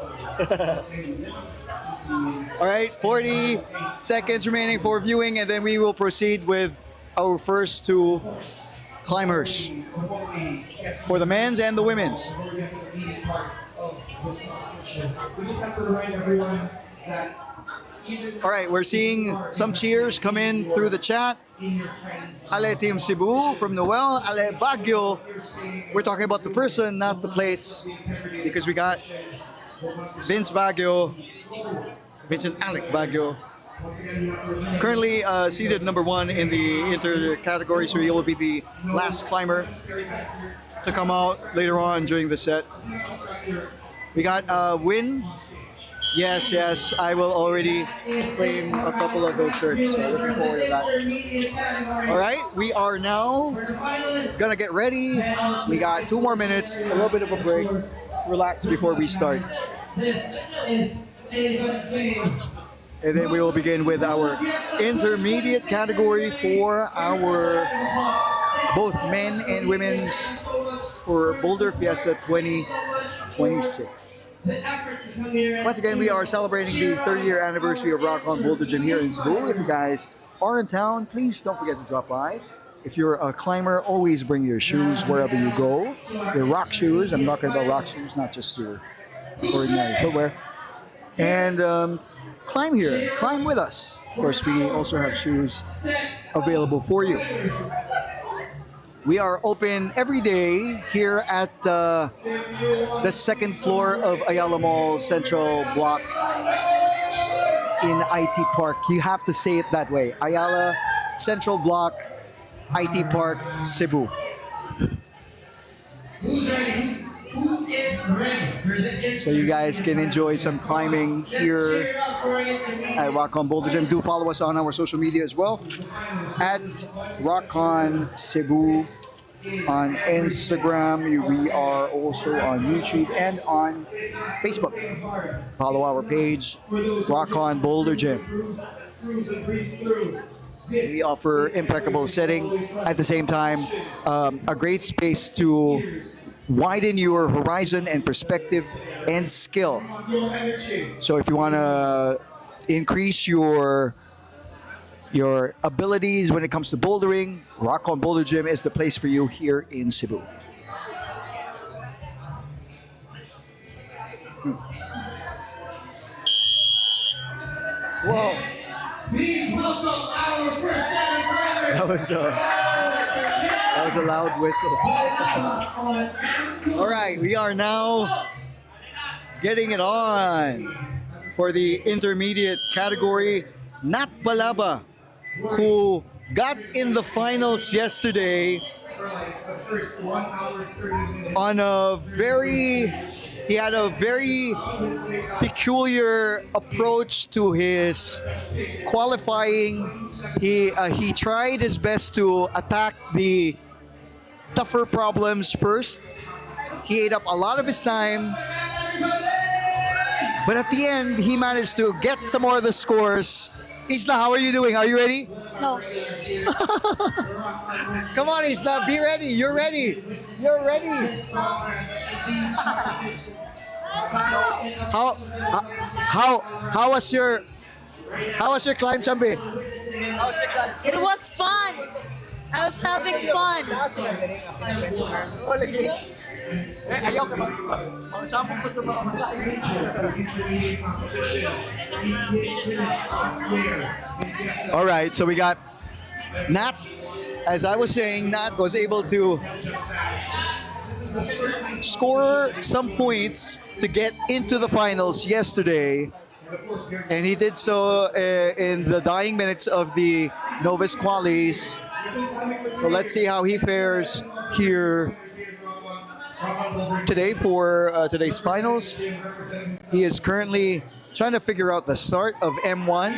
All right, 40 seconds remaining for viewing, and then we will proceed with our first 2 climbers Before we get to for the men's and the women's. before we get to the meaty parts of this competition, we just have to remind everyone that even All right, we're seeing some cheers come in through the chat. in your friends, Ale Team Cebu from Noel, Ale Baguio. We're talking about the person, not the place, because we got Vince Baguio, Vincent Alec Baguio, currently seated number 1 in the inter category, so he will be the last climber to come out later on during the set. We got Win. Yes, I will already claim a couple of those shirts. So looking forward to that. All right, we are now gonna get ready. We got 2 more minutes, a little bit of a break, relax before we start. this is anyone's game. And then we will begin with our intermediate category for our both men and women's for Boulder Fiesta 2026. The efforts to come here. Once again, we are celebrating the 3rd year anniversary of Rock On Boulder Gym here in Cebu. If you guys are in town, please don't forget to drop by. If you're a climber, always bring your shoes wherever you go. Your rock shoes. I'm talking about rock shoes, not just your ordinary footwear. And climb here. Climb with us. Of course, we also have shoes available for you. We are open every day here at the second floor of Ayala Mall Central Block in IT Park. You have to say it that way. Ayala Central Block, IT Park, Cebu. Who's ready? Who is ready for the So you guys can enjoy some climbing here at Rock On Boulder Gym. Do follow us on our social media as well at Rock On Cebu on Instagram. We are also on YouTube and on Facebook. Follow our page, Rock On Boulder Gym. We offer impeccable setting at the same time, a great space to widen your horizon and perspective and skill. So if you want to increase your abilities when it comes to bouldering, Rock On Boulder Gym is the place for you here in Cebu. Whoa. Please welcome our first set of climbers. That was a loud whistle. All right, we are now getting it on for the intermediate category. Nat Balaba, who got in the finals yesterday For like the first 1 hour 30 minutes. on he had a very peculiar approach to his qualifying. He tried his best to attack the tougher problems first. He ate up a lot of his time, but at the end he managed to get some more of the scores. Isla, how are you doing? Are you ready? No. Come on, Isla, be ready. You're ready. You're ready. How was your climb, Chambi? It was fun. I was having fun. Ayaw ka ba? Ang sampung gusto mo. All right, so we got Nat. As I was saying, Nat was able to score some points to get into the finals yesterday, and he did so in the dying minutes of the novice qualies. So let's see how he fares here today for today's finals. He is currently trying to figure out the start of M1.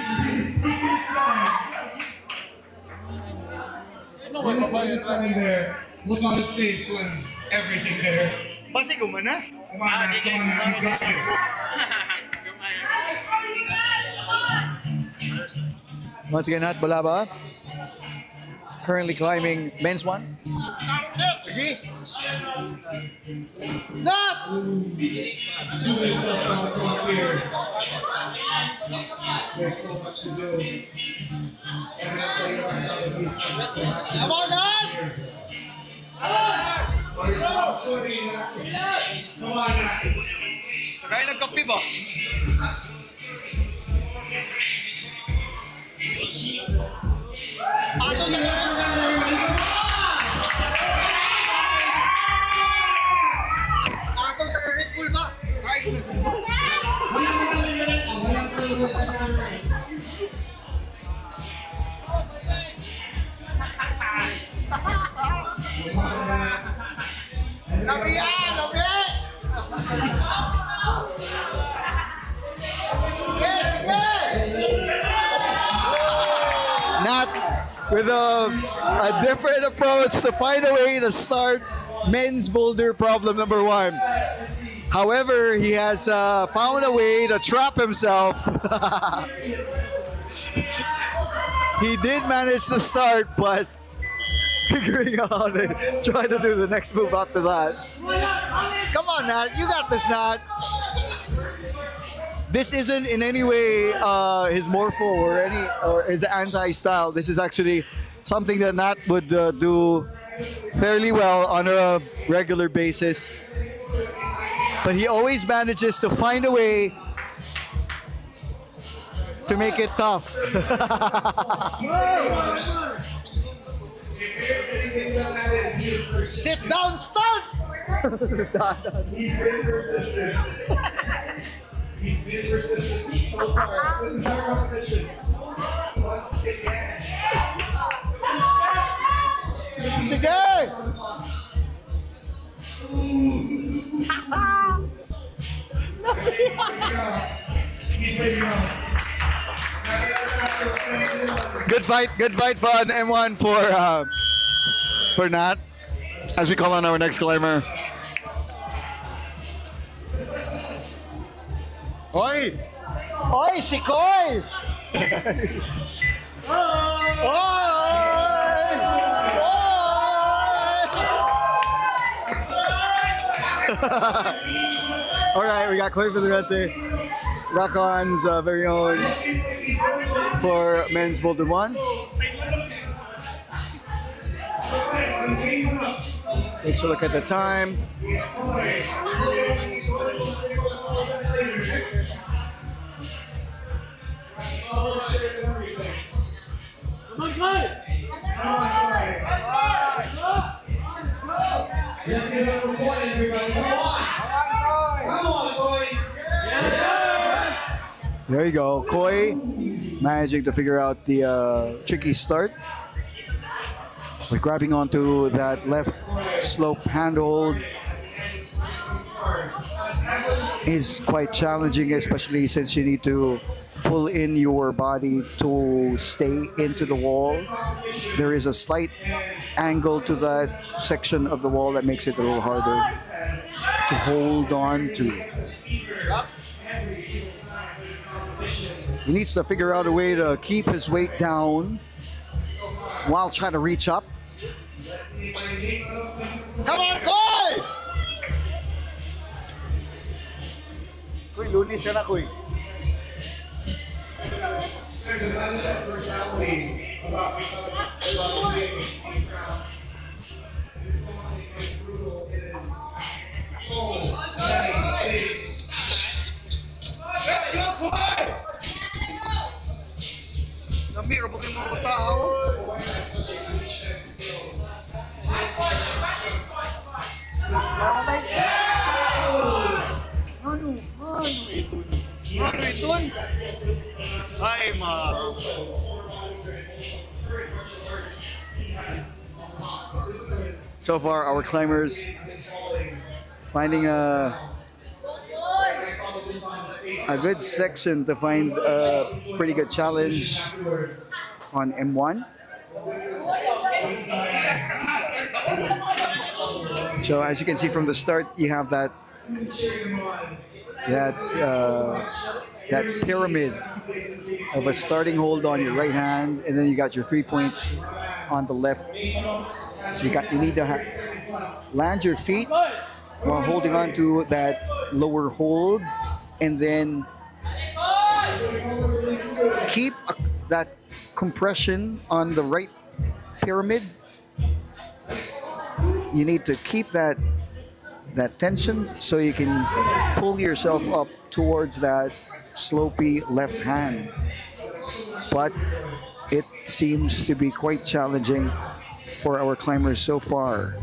There. Look on his face was everything there. Basi gumana? Come on, man, come on, man, you got this. Once again, Nat Balaba currently climbing men's one. Okay. Nat! Do yourself out front here. There's so much to do. Come on, Nat! Come on, Nat. Kaya nagkape ba? Nat with a different approach to find a way to start men's boulder problem number one. However, he has found a way to trap himself. He did manage to start, but figuring out how to try to do the next move after that. Come on, Nat. You got this, Nat. This isn't in any way his morpho or his anti-style. This is actually something that Nat would do fairly well on a regular basis. But he always manages to find a way to make it tough. If there's anything that is Sit down, start! He's been persistent. He's been persistent so far. This is our competition. Once again. Sige! He's ready to go. Good fight fun. M1 for Nat. As we call on our next climber. Oi! Oy, si Koy! All right, we got Koy Villarete, Rock On's very own for men's Boulder 1. Takes a look at the time. Let's give it up for Boy, everybody. Come on, Boy. There you go. Koy managing to figure out the tricky start. By grabbing onto that left slope handhold is quite challenging, especially since you need to pull in your body to stay into the wall. There is a slight angle to that section of the wall that makes it a little harder to hold on to. He needs to figure out a way to keep his weight down while trying to reach up. Come on, Koy! Koy, lunis ka na, Koy. There's a lot of personality about these rounds. This commenting is brutal. It is so many things. Let's go, Koy! Nambiro, bukay mga tao. Koy has such a unique set of skills. Ano itun? Ay, ma. So far, our climbers finding a good section to find a pretty good challenge on M1. So as you can see from the start, you have that pyramid of a starting hold on your right hand, and then you got your 3 points on the left. So you need to land your feet while holding on to that lower hold, and then keep that compression on the right pyramid. You need to keep that tension so you can pull yourself up towards that slopey left hand. But it seems to be quite challenging for our climbers so far.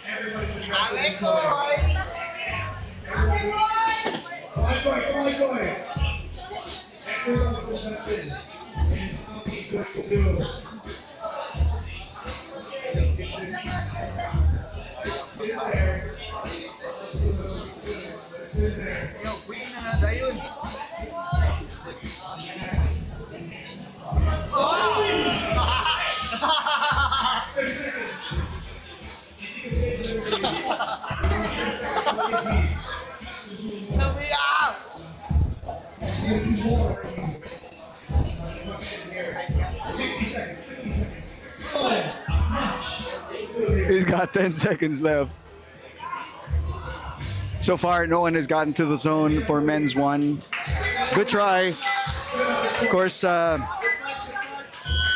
Everybody's invested in Koy. Come on, Koy. Everyone's invested in how he's going to do. Sit there. Sit there. Yo, queen na na dayon. He's got 10 seconds left. So far, no one has gotten to the zone for men's one. Good try. Of course,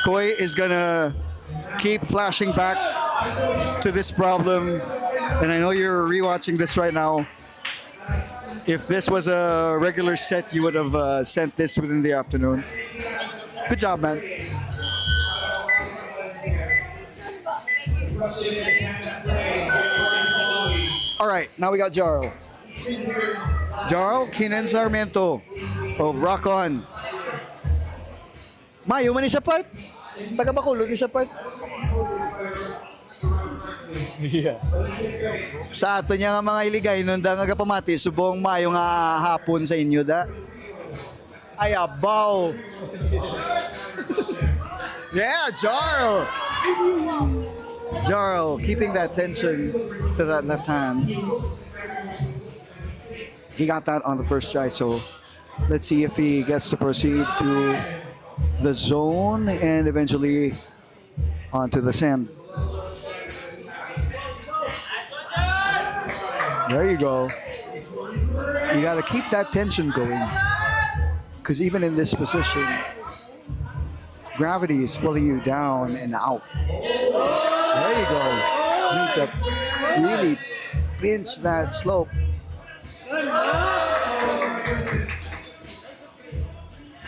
Koy is gonna keep flashing back to this problem, and I know you're rewatching this right now. If this was a regular set, you would have sent this within the afternoon. Good job, man. All right, now we got Jarl. Jarl Kinan Sarmiento of Rock On. Mayo man siya part. Taga Bacolod siya part. Yeah. Sa ato niya nga mga iligay nun da nga pamati subong mayo nga hapon sa inyo da. Ay abaw. Yeah, Jarl. Jarl keeping that tension to that left hand. He got that on the first try, so let's see if he gets to proceed to the zone and eventually onto the sand. There you go. You got to keep that tension going, because even in this position, gravity is pulling you down and out. There you go. You need to really pinch that slope.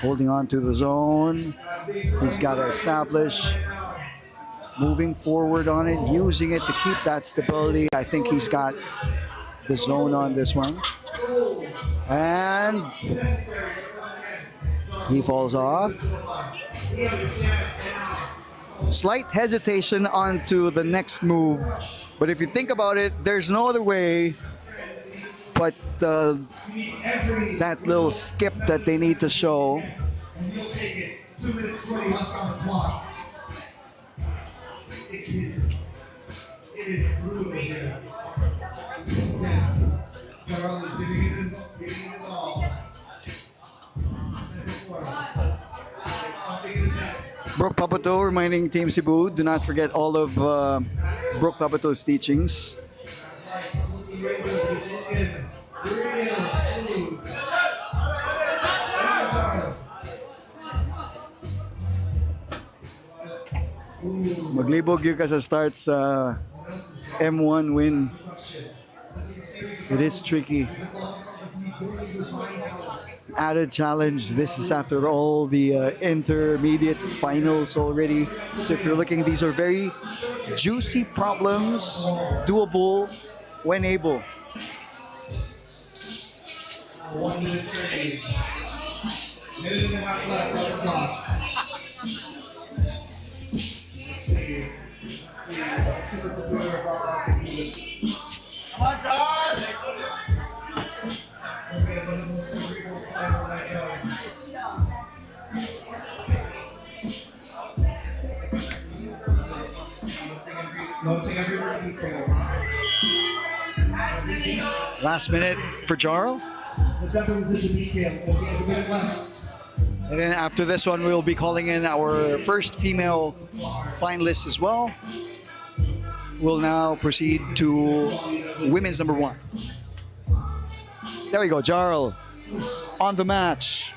Holding on to the zone. He's got to establish moving forward on it, using it to keep that stability. I think he's got the zone on this one. And he falls off. Slight hesitation onto the next move. But if you think about it, there's no other way but that little skip that they need to show. And you'll take it. 2 minutes 20 left on the clock. It is brutal here. Carl is giving it all. Brooke Papato reminding Team Cebu, do not forget all of Brooke Papato's teachings. Maglibog yung ka sa start sa M1 win. It is tricky. Added challenge. This is after all the intermediate finals already. So if you're looking, these are very juicy problems, doable when able. 1 minute 30. Minute and a half left on the clock. Supercomputer about Come on, John! Okay, one of the most cerebral players I know. Noticing every detail. Last minute for Jarl. The devil is in the details, so he has a minute left. And then after this one, we'll be calling in our first female finalist as well. We'll now proceed to women's number 1. There we go, Jarl on the match.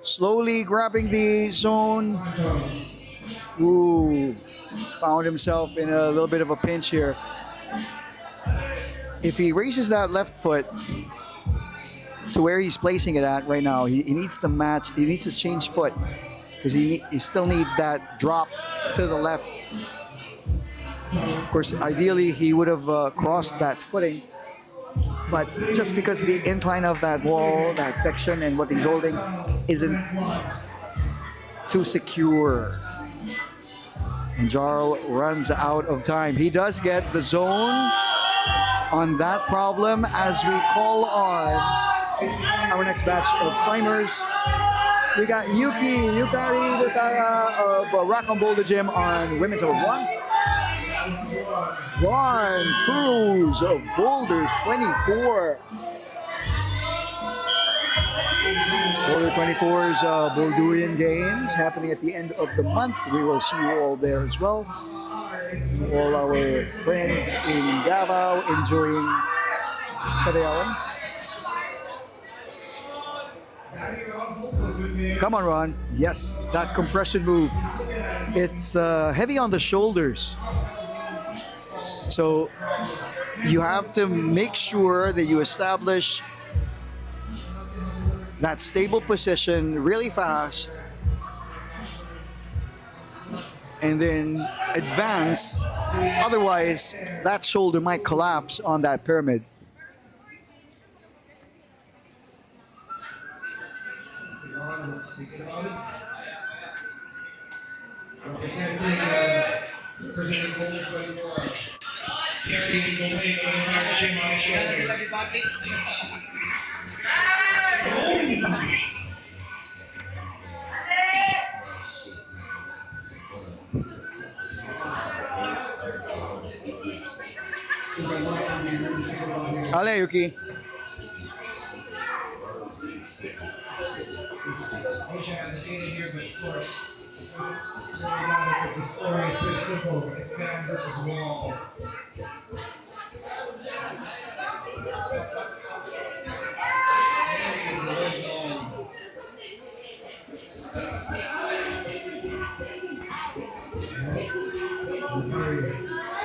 Slowly grabbing the zone. Ooh, found himself in a little bit of a pinch here. If he raises that left foot to where he's placing it at right now, he needs to match, he needs to change foot, because he still needs that drop to the left. Of course, ideally he would have crossed that footing, but just because the incline of that wall, that section, and what he's holding isn't too secure. And Jarl runs out of time. He does get the zone on that problem as we call on our next batch of climbers. We got Yukari Watara of Rock On Boulder Gym on women's number 1. Ron Cruz of Boulder 24. Boulder 24's Boulderian Games happening at the end of the month. We will see you all there as well. All our friends in Davao enjoying Kadayawan. Come on, Ron. Yes, that compression move. It's heavy on the shoulders. So you have to make sure that you establish that stable position really fast and then advance. Otherwise, that shoulder might collapse on that pyramid. Representing Boulder 24. Carrying the weight of the entire gym on his shoulders. Ale, Yuki. I wish I had the skating here, but of course, the story is pretty simple. It's man versus wall.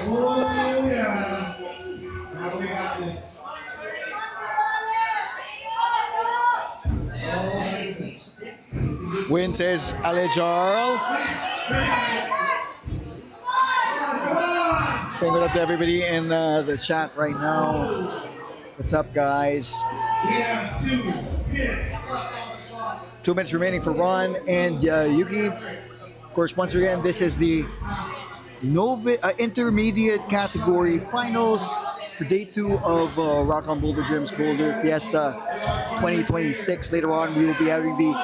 Oh yeah. Now we got this. Win says Ale Jarl. Saying what up to everybody in the chat right now. What's up, guys? We have 2 minutes left on the clock. 2 minutes remaining for Ron and Yuki. Of course, once again, this is the intermediate category finals for day 2 of Rock On Boulder Gym's Boulder Fiesta 2026. Later on, we will be having the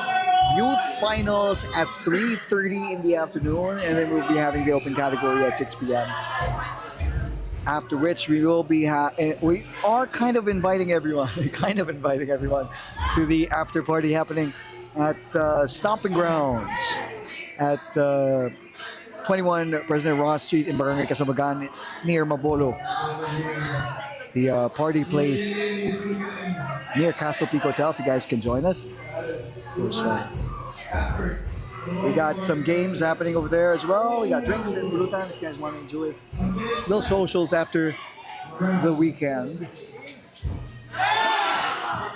youth finals at 3:30 in the afternoon, and then we'll be having the open category at 6 p.m. After which we will be we are kind of inviting everyone to the after party happening at Stomping Grounds at 21 President Ross Street in Barangay Casamagan near Mabolo. The party place near Castle Peak Hotel, if you guys can join us. We got some games happening over there as well. We got drinks and bulutan if you guys want to enjoy little socials after the weekend.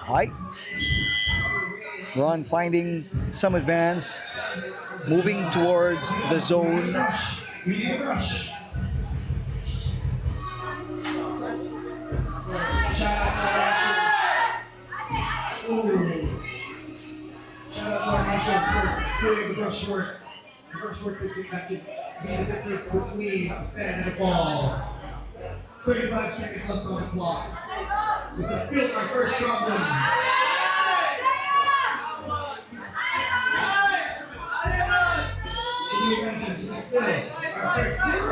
Alright. Ron finding some advance, moving towards the zone. Shout out to our nationals for doing the brush work. The brush work that can be the difference between a sand and a ball. 35 seconds left on the clock. This is still our first problem. This is still our first problem.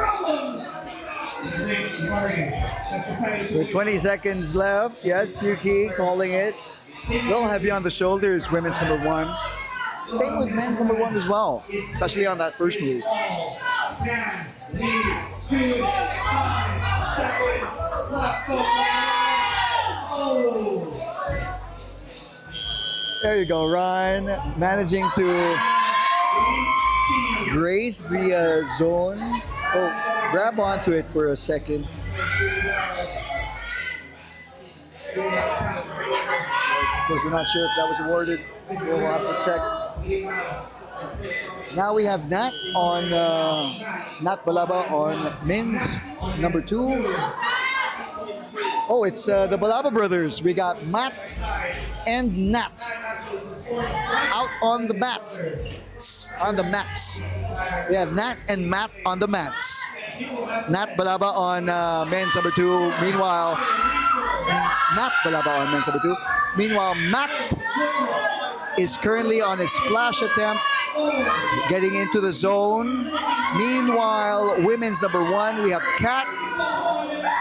With 20 seconds left, yes, Yuki calling it. They'll have you on the shoulders, women's number 1. Same with men's number 1 as well, especially on that first move. 10, 2, 5 seconds left on oh. There you go, Ryan, managing to graze the zone. Oh, grab onto it for a second. Of course, we're not sure if that was awarded. We'll have to check. Now we have Nat on Nat Balaba on men's number 2. Oh, it's the Balaba brothers. We got Matt and Nat out on the mat. On the mats. We have Nat and Matt on the mats. Nat Balaba on men's number 2. Meanwhile, Matt Balaba on men's number 2. Meanwhile, Matt is currently on his flash attempt, getting into the zone. Meanwhile, women's number 1, we have Kat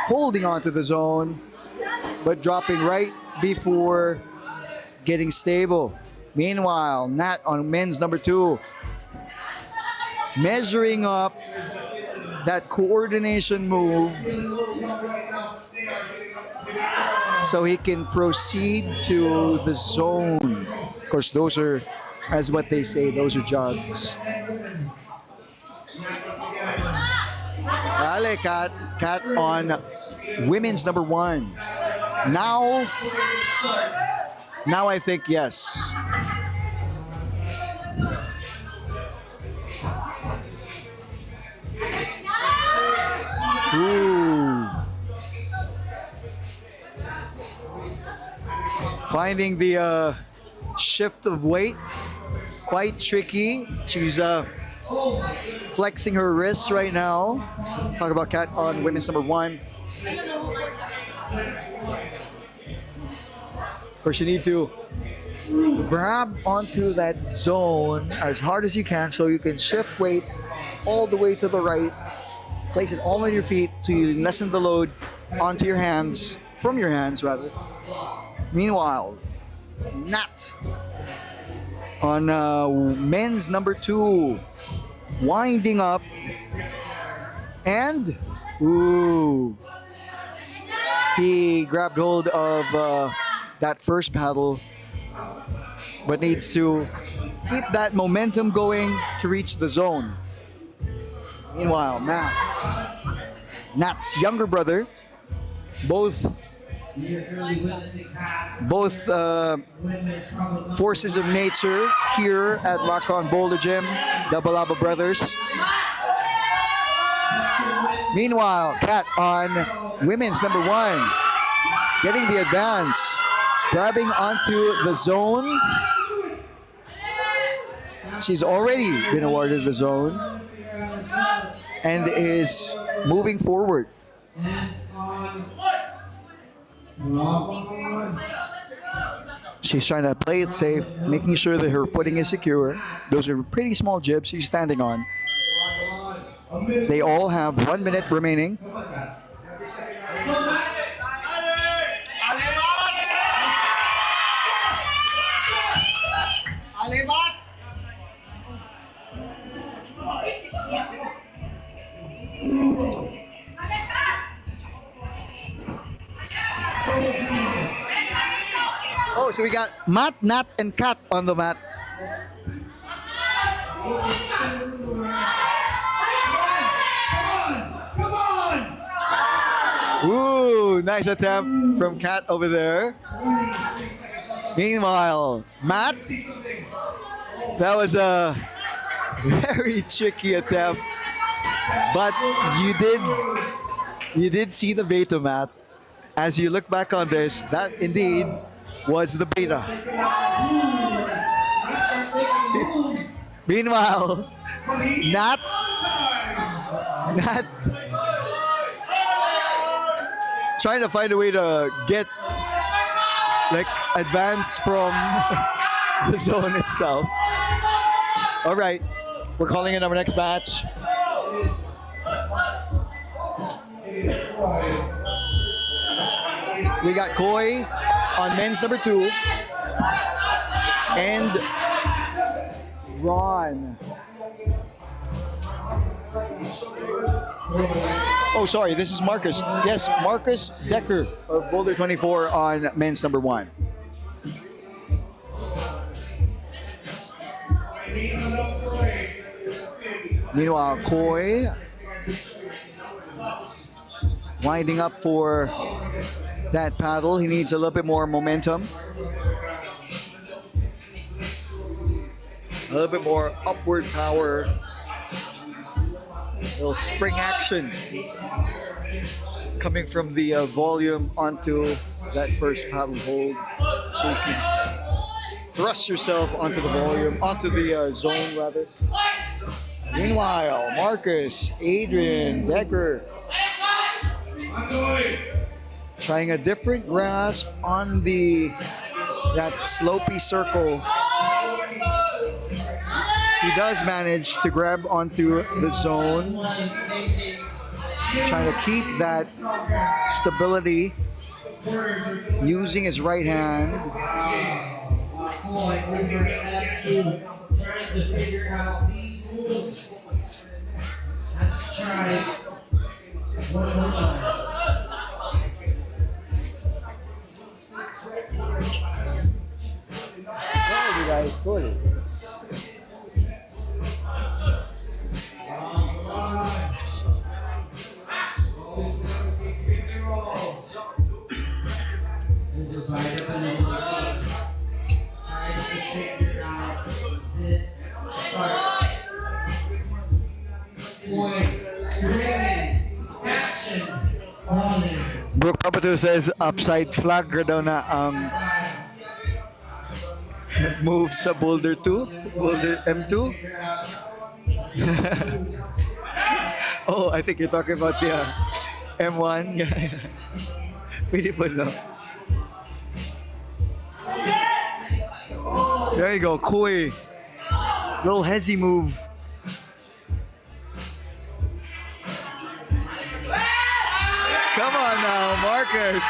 holding on to the zone, but dropping right before getting stable. Meanwhile, Nat on men's number 2, measuring up that coordination move so he can proceed to the zone. Of course, those are, as what they say, those are jogs. Ale, Kat on women's number 1. Now I think yes. Ooh. Finding the shift of weight quite tricky. She's flexing her wrists right now. Talk about Kat on women's number 1. Of course, you need to grab onto that zone as hard as you can so you can shift weight all the way to the right. Place it all on your feet so you lessen the load onto your hands, from your hands rather. Meanwhile, Nat on men's number 2, winding up, and ooh, he grabbed hold of that first paddle, but needs to keep that momentum going to reach the zone. Meanwhile, Nat's younger brother, both forces of nature here at Rock On Boulder Gym, the Balaba brothers. Meanwhile, Kat on women's number 1, getting the advance, grabbing onto the zone. She's already been awarded the zone and is moving forward. She's trying to play it safe, making sure that her footing is secure. Those are pretty small jibs she's standing on. They all have 1 minute remaining. Oh, so we got Matt, Nat, and Kat on the mat. Ooh, nice attempt from Kat over there. Meanwhile, Matt, that was a very tricky attempt, but you did see the beta, Matt. As you look back on this, that indeed was the beta. Meanwhile, Nat trying to find a way to get advance from the zone itself. All right, we're calling in our next match. We got Koi on men's number 2 and Ron. Oh, sorry, this is Marcus. Yes, Marcus Decker of Boulder 24 on men's number 1. Meanwhile, Koi winding up for that paddle. He needs a little bit more momentum. A little bit more upward power. A little spring action coming from the volume onto that first paddle hold. So you can thrust yourself onto the volume, onto the zone rather. Meanwhile, Marcus, Adrian, Decker trying a different grasp on that slopey circle. He does manage to grab onto the zone, trying to keep that stability using his right hand. Oh, guys, fully. Brooke Papato says upside flag daw na ang move sa Boulder 2, Boulder M2. Oh, I think you're talking about the M1. Yeah. Beautiful, no? There you go, Koi. Little hezzy move. Come on now, Marcus.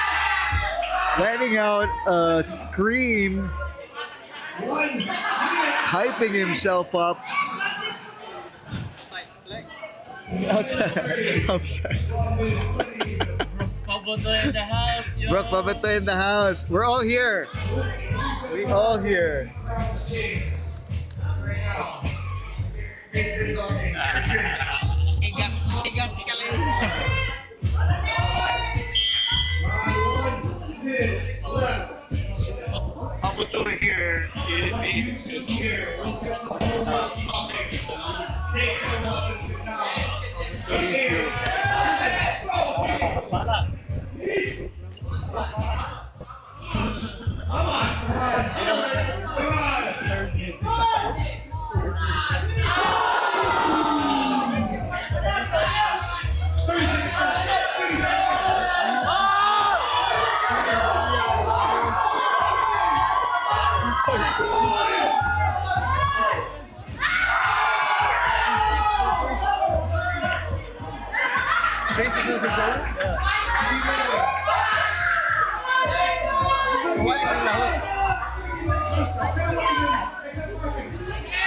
Letting out a scream. Hyping himself up. Outside. Paboto in the house, yo. Brooke Papato in the house. We're all here. We all here. Paboto here.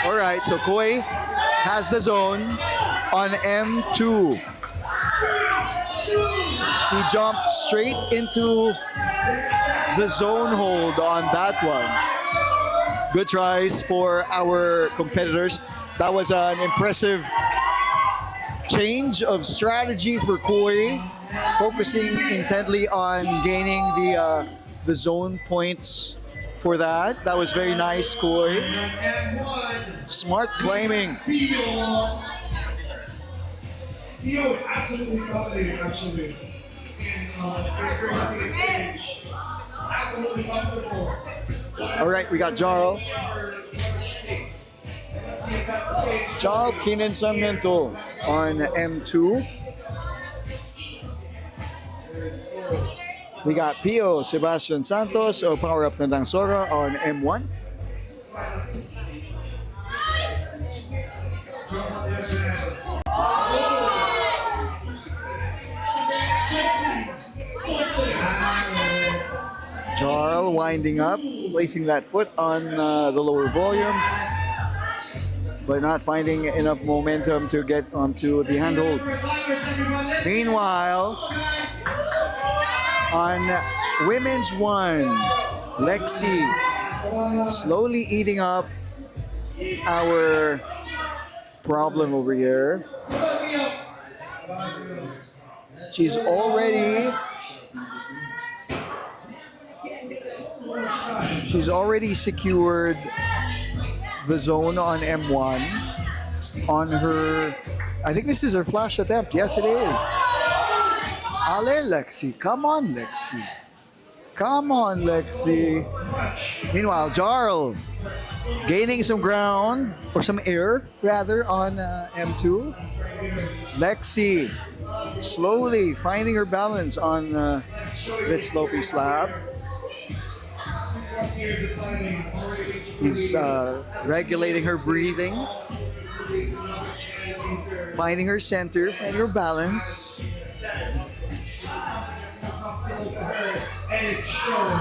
All right, so Koi has the zone on M2. He jumped straight into the zone hold on that one. Good tries for our competitors. That was an impressive change of strategy for Koi, focusing intently on gaining the zone points for that. That was very nice, Koi. Smart climbing. Theo is absolutely dominating, actually. Stage. Absolutely comfortable. All right, we got Jarl. Jarl Keenan Sarmiento on M2. We got Pio Sebastian Santos o Power Up na Dangsora on M1. Jarl winding up, placing that foot on the lower volume, but not finding enough momentum to get onto the handhold. Meanwhile, on women's one, Lexi slowly eating up our problem over here. She's already secured the zone on M1 on her. I think this is her flash attempt. Yes, it is. Ale, Lexi. Come on, Lexi. Come on, Lexi. Meanwhile, Jarl gaining some ground, or some air, rather, on M2. Lexi slowly finding her balance on this slopey slab. She's regulating her breathing, finding her center, finding her balance.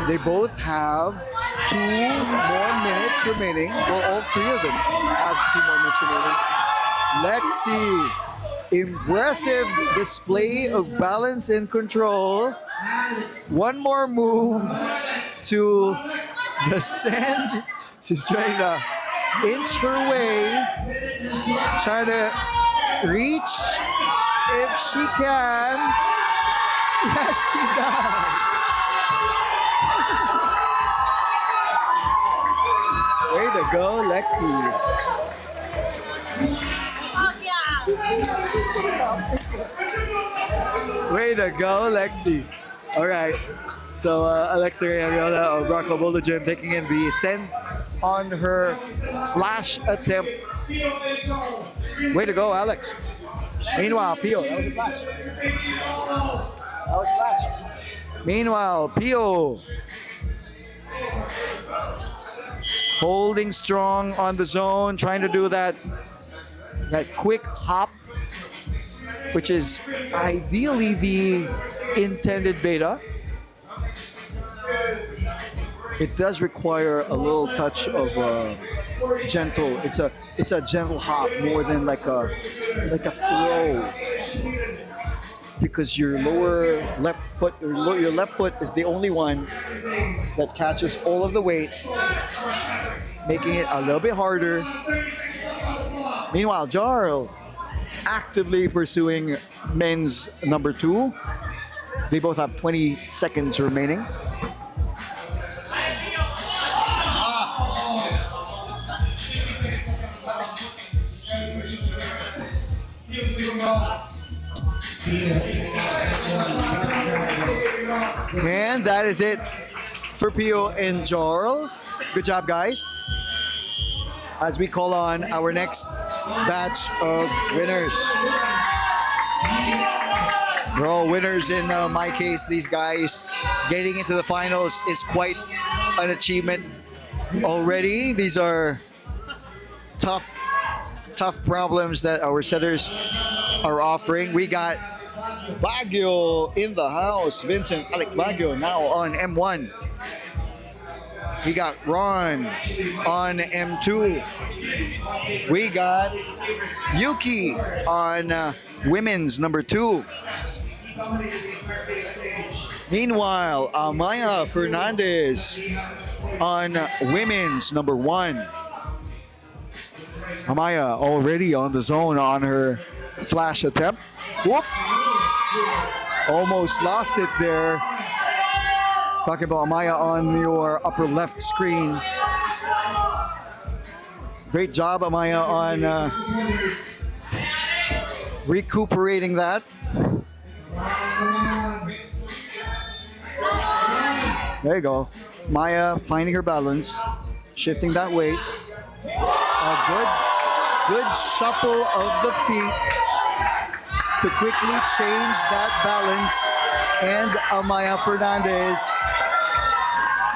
They both have 2 more minutes remaining. Well, all 3 of them have 2 more minutes remaining. Lexi, impressive display of balance and control. One more move to the sand. She's trying to inch her way, trying to reach if she can. Yes, she does. Way to go, Lexi. Oh, yeah. Way to go, Lexi. All right. So Alexa Ariola of Rock On Boulder Gym taking in the send on her flash attempt. Way to go, Alex. Meanwhile, Pio, that was a flash. That was a flash. Meanwhile, Pio holding strong on the zone, trying to do that quick hop, which is ideally the intended beta. It does require a little touch of gentle. It's a gentle hop more than like a throw, because your lower left foot, your left foot is the only one that catches all of the weight, making it a little bit harder. Meanwhile, Jarl actively pursuing men's number 2. They both have 20 seconds remaining. And that is it for Pio and Jarl. Good job, guys. As we call on our next batch of winners. We're all winners in my case. These guys getting into the finals is quite an achievement already. These are tough problems that our setters are offering. We got Baguio in the house. Vincent Alec Baguio now on M1. We got Ron on M2. We got Yuki on women's number 2. Meanwhile, Amaya Fernandez on women's number 1. Amaya already on the zone on her flash attempt. Whoop! Almost lost it there. Talking about Amaya on your upper left screen. Great job, Amaya, on recuperating that. There you go. Maya finding her balance, shifting that weight. A good shuffle of the feet to quickly change that balance. And Amaya Fernandez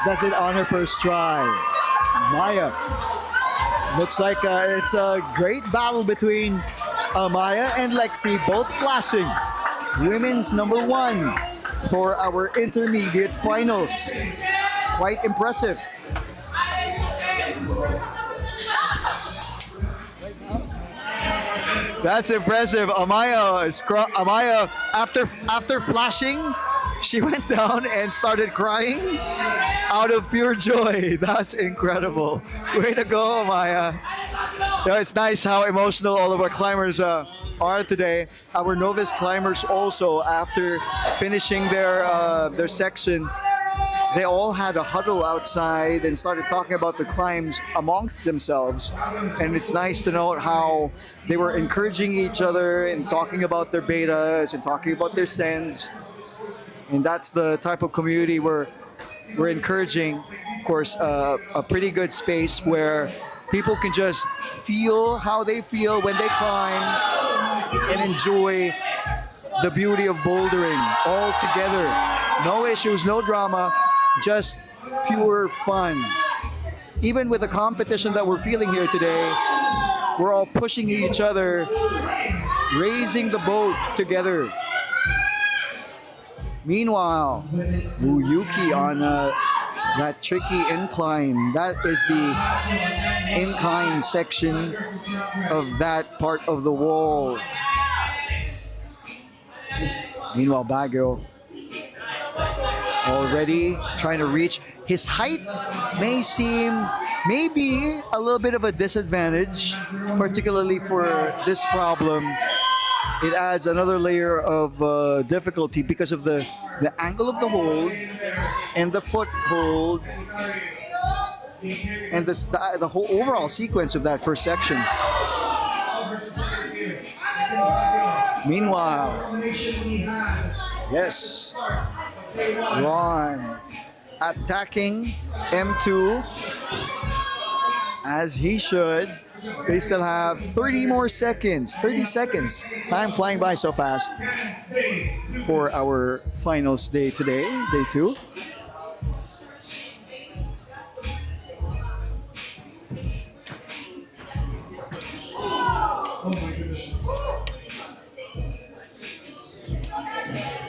does it on her first try. Maya. Looks like it's a great battle between Amaya and Lexi, both flashing. Women's number 1 for our intermediate finals. Quite impressive. That's impressive. Amaya, after flashing, she went down and started crying out of pure joy. That's incredible. Way to go, Amaya. You know, it's nice how emotional all of our climbers are today. Our novice climbers also, after finishing their section, they all had a huddle outside and started talking about the climbs amongst themselves. And it's nice to note how they were encouraging each other and talking about their betas and talking about their sends. And that's the type of community we're encouraging. Of course, a pretty good space where people can just feel how they feel when they climb and enjoy the beauty of bouldering all together. No issues, no drama, just pure fun. Even with the competition that we're feeling here today, we're all pushing each other, raising the boat together. Meanwhile, Yuki on that tricky incline. That is the incline section of that part of the wall. Meanwhile, Baguio already trying to reach. His height may seem maybe a little bit of a disadvantage, particularly for this problem. It adds another layer of difficulty because of the angle of the hold and the foot hold and the whole overall sequence of that first section. Meanwhile, combination we have. yes, Ron attacking M2 as he should. They still have 30 more seconds. 30 seconds. Time flying by so fast for our finals day today, day 2.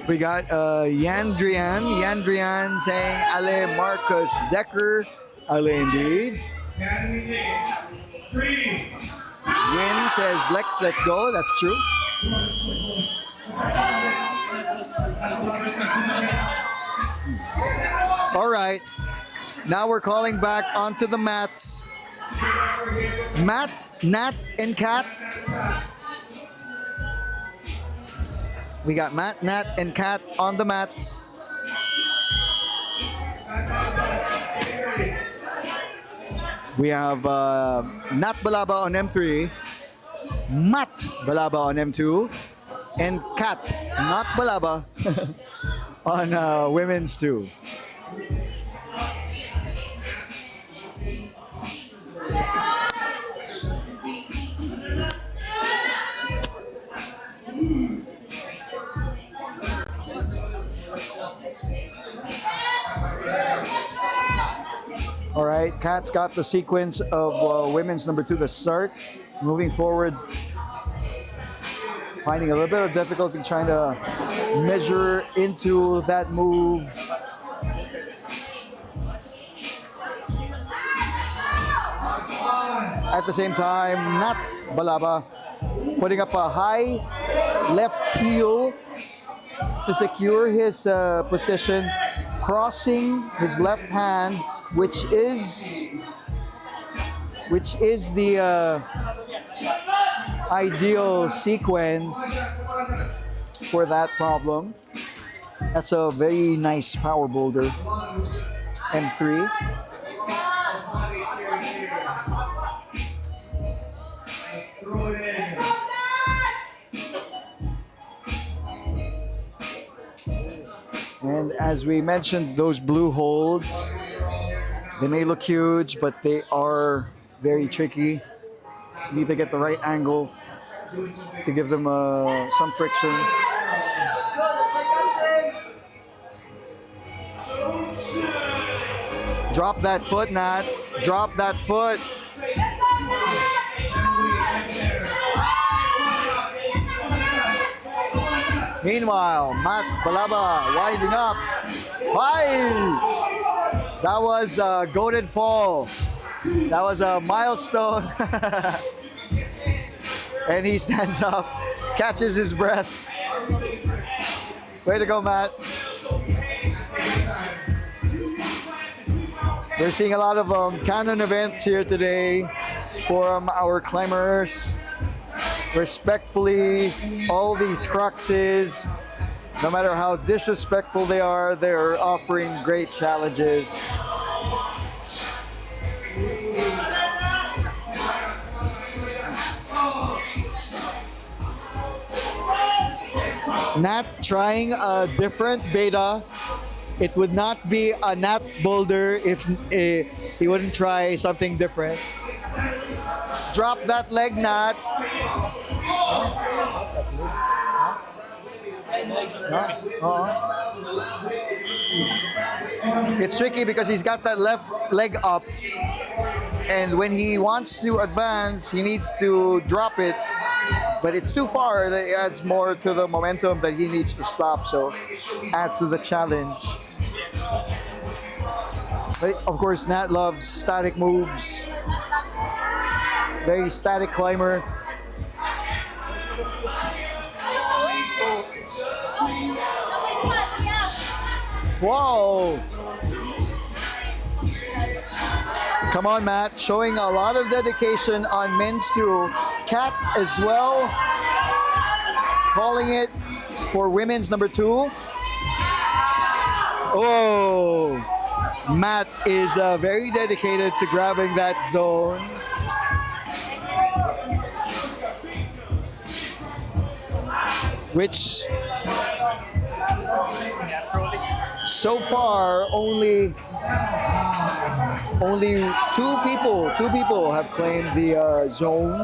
We got Yandrian saying Ale Marcus Decker. Ale indeed. Can we take it? 3, Win says Lex, let's go. That's true. All right. Now we're calling back onto the mats. Matt, Nat, and Kat. We got Matt, Nat, and Kat on the mats. We have Nat Balaba on M3, Matt Balaba on M2, and Kat, not Balaba, on women's 2. All right, Kat's got the sequence of women's number 2 to start. Moving forward, finding a little bit of difficulty trying to measure into that move. At the same time, Nat Balaba putting up a high left heel to secure his position, crossing his left hand, which is the ideal sequence for that problem. That's a very nice power boulder. M3. throw it in. And as we mentioned, those blue holds, they may look huge, but they are very tricky. You need to get the right angle to give them some friction. Drop that foot, Nat. Drop that foot. Meanwhile, Matt Balaba winding up. 5! That was a goated fall. That was a milestone. And he stands up, catches his breath. Way to go, Matt. We're seeing a lot of canon events here today from our climbers. Respectfully, all these cruxes, no matter how disrespectful they are, they're offering great challenges. Nat trying a different beta. It would not be a Nat boulder if he wouldn't try something different. Drop that leg, Nat. It's tricky because he's got that left leg up, and when he wants to advance, he needs to drop it, but it's too far. That adds more to the momentum that he needs to stop, so adds to the challenge. But of course, Nat loves static moves. Very static climber. Whoa! Come on, Matt. Showing a lot of dedication on men's too. Kat as well. Calling it for women's number 2. Oh! Matt is very dedicated to grabbing that zone. which so far only two people have claimed the zone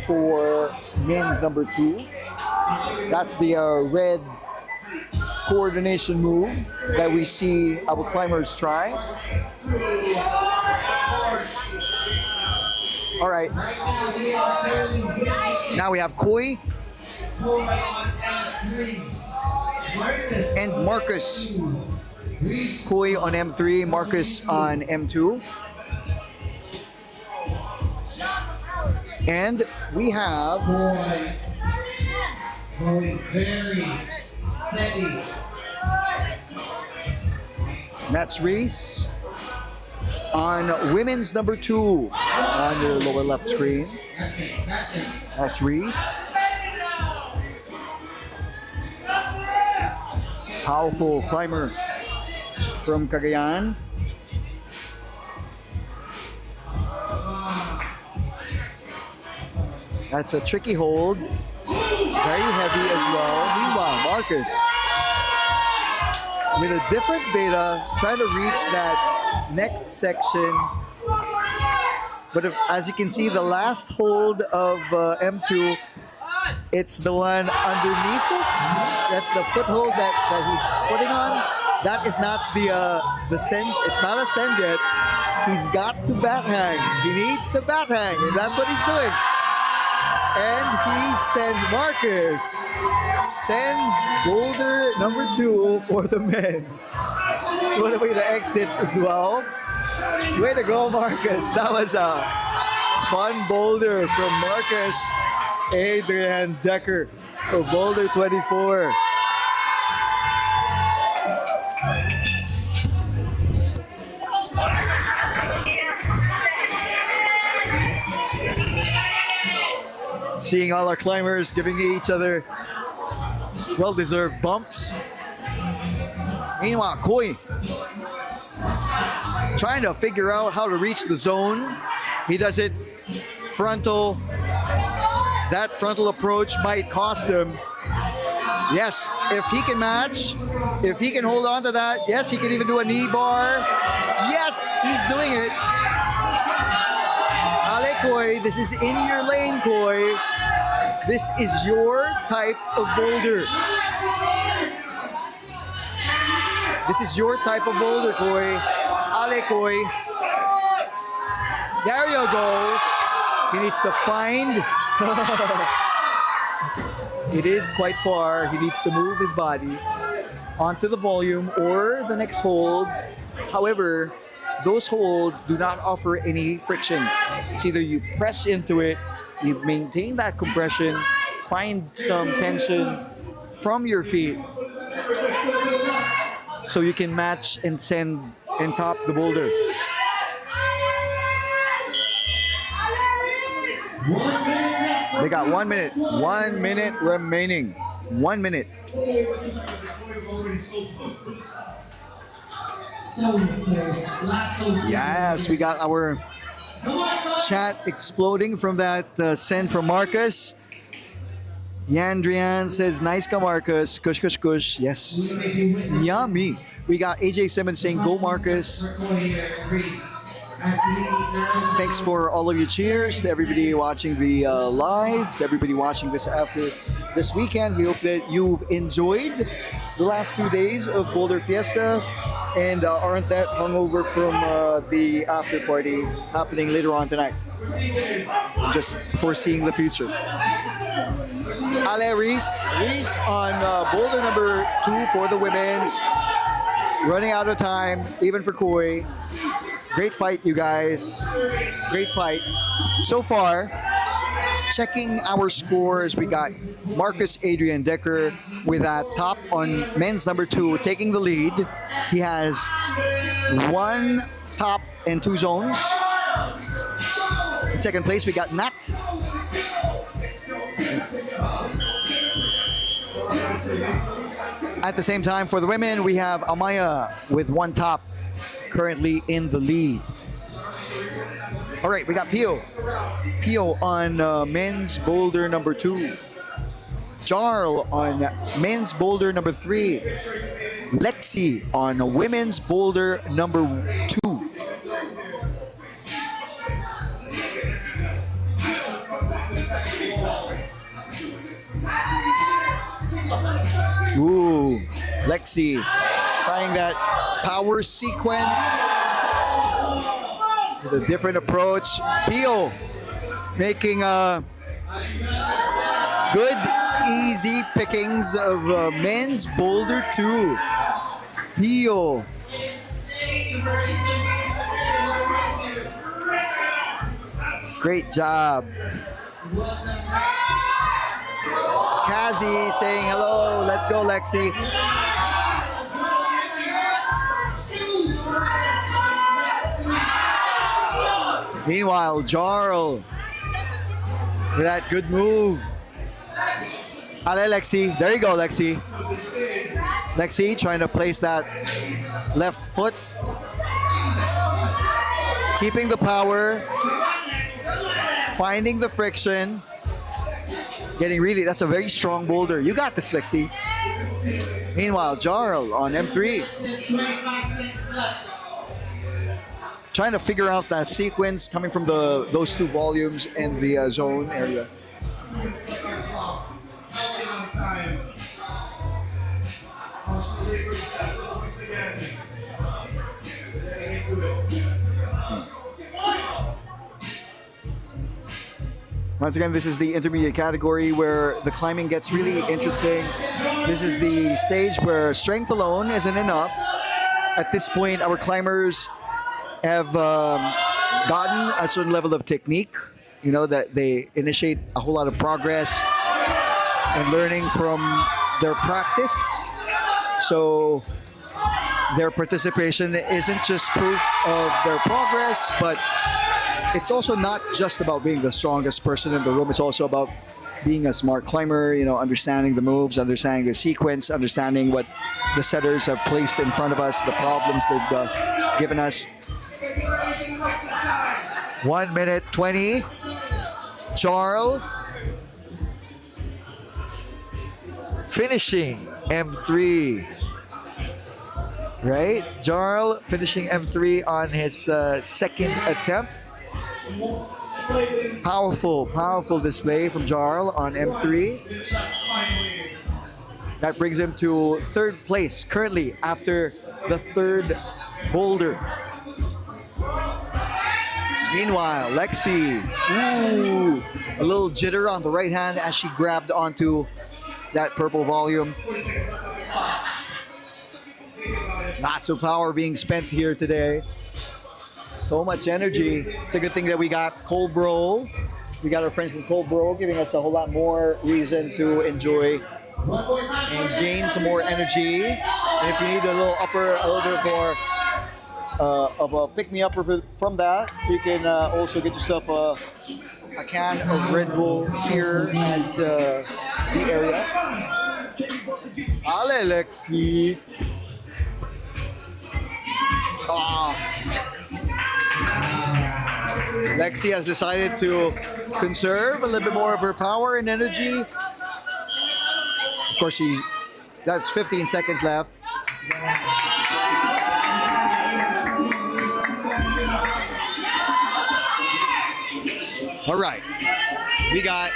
for men's number 2. That's the red coordination move that we see our climbers try. All right. Now we have Koi and Marcus. Koi on M3, Marcus on M2. And we have Going very steady. That's Reese on women's number 2 on your lower left screen. That's Reese. Powerful climber from Cagayan. That's a tricky hold. Very heavy as well. Meanwhile, Marcus with a different beta trying to reach that next section. But as you can see, the last hold of M2, it's the one underneath it. That's the foothold that he's putting on. That is not the send. It's not a send yet. He's got to bat hang. He needs to bat hang, and that's what he's doing. And he sends Marcus, sends Boulder number 2 for the men's. What a way to exit as well. Way to go, Marcus. That was a fun boulder from Marcus Adrian Decker for Boulder 24. Seeing all our climbers giving each other well-deserved bumps. Meanwhile, Koi trying to figure out how to reach the zone. He does it frontal. That frontal approach might cost him. Yes, if he can match, if he can hold on to that, yes, he can even do a knee bar. Yes, he's doing it. Ale Koi, this is in your lane, Koi. This is your type of boulder. This is your type of boulder, Koi. Ale Koi. There you go. He needs to find. It is quite far. He needs to move his body onto the volume or the next hold. However, those holds do not offer any friction. It's either you press into it, you maintain that compression, find some tension from your feet so you can match and send and top the boulder. They got 1 minute. 1 minute remaining. 1 minute. Yes, we got our chat exploding from that send from Marcus. Yandrian says, nice ka Marcus. Kush, kush, kush. Yes. Yummy. We got AJ Simmons saying, go Marcus. Thanks for all of your cheers to everybody watching the live, to everybody watching this after this weekend. We hope that you've enjoyed the last 2 days of Boulder Fiesta and aren't that hungover from the after party happening later on tonight. Just foreseeing the future. Ale Reese on boulder number 2 for the women's. Running out of time, even for Koi. Great fight, you guys. Great fight. So far, checking our scores, we got Marcus Adrian Decker with that top on men's number 2, taking the lead. He has 1 top and 2 zones. In second place, we got Nat. At the same time, for the women, we have Amaya with 1 top, currently in the lead. All right, we got Pio. Pio on men's boulder number 2. Jarl on men's boulder number 3. Lexi on women's boulder number 2. Ooh, Lexi trying that power sequence with a different approach. Pio making good, easy pickings of men's boulder 2. Pio. Great job. Kazi saying hello. Let's go, Lexi. Meanwhile, Jarl with that good move. Ale, Lexi. There you go, Lexi. Lexi trying to place that left foot. Keeping the power. Finding the friction. Getting really, that's a very strong boulder. You got this, Lexi. Meanwhile, Jarl on M3. Trying to figure out that sequence coming from those 2 volumes and the zone area. Time. Once again. Once again, this is the intermediate category where the climbing gets really interesting. This is the stage where strength alone isn't enough. At this point, our climbers have gotten a certain level of technique, you know, that they initiate a whole lot of progress and learning from their practice. So their participation isn't just proof of their progress, but it's also not just about being the strongest person in the room. It's also about being a smart climber, you know, understanding the moves, understanding the sequence, understanding what the setters have placed in front of us, the problems they've given us. 1 minute 20. Jarl finishing M3. Right? Jarl finishing M3 on his second attempt. Powerful display from Jarl on M3. That brings him to 3rd place currently after the 3rd boulder. Meanwhile, Lexi, ooh, a little jitter on the right hand as she grabbed onto that purple volume. Lots of power being spent here today. So much energy. It's a good thing that we got Colbro. We got our friends from Colbro giving us a whole lot more reason to enjoy and gain some more energy. And if you need a little bit more of a pick-me-upper from that, you can also get yourself a can of Red Bull here at the area. Ale, Lexi. Lexi has decided to conserve a little bit more of her power and energy. Of course, that's 15 seconds left. All right, we got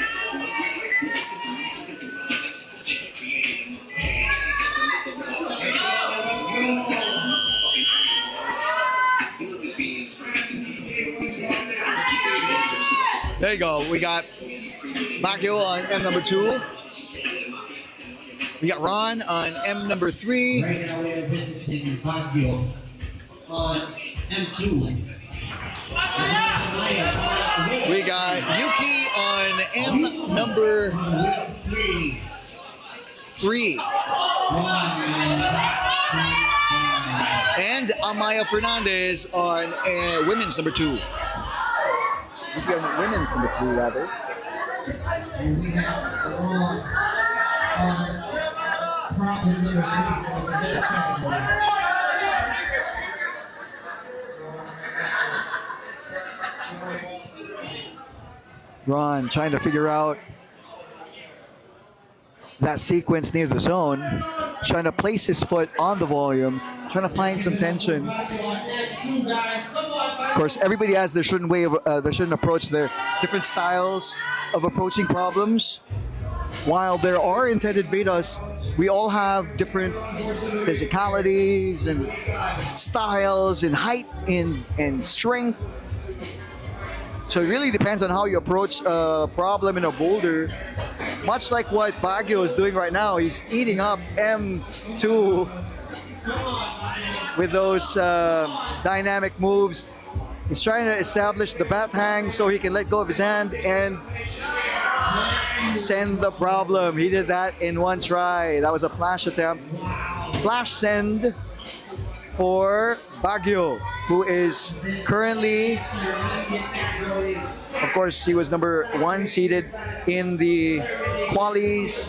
there you go. We got Baguio on M number 2. We got Ron on M number 3. Right now we are witnessing Baguio on M2. We got Yuki on M number 3. And Amaya Fernandez on women's number 2. Yuki on women's number 3, rather. And we have Ron trying to figure out that sequence near the zone, trying to place his foot on the volume, trying to find some tension. Of course, everybody has their certain way of their certain approach, their different styles of approaching problems. While there are intended betas, we all have different physicalities and styles and height and strength. So it really depends on how you approach a problem in a boulder. Much like what Baguio is doing right now, he's eating up M2 with those dynamic moves. He's trying to establish the bat hang so he can let go of his hand and send the problem. He did that in one try. That was a flash attempt. Flash send for Baguio, who is currently, of course, he was number 1 seeded in the qualies.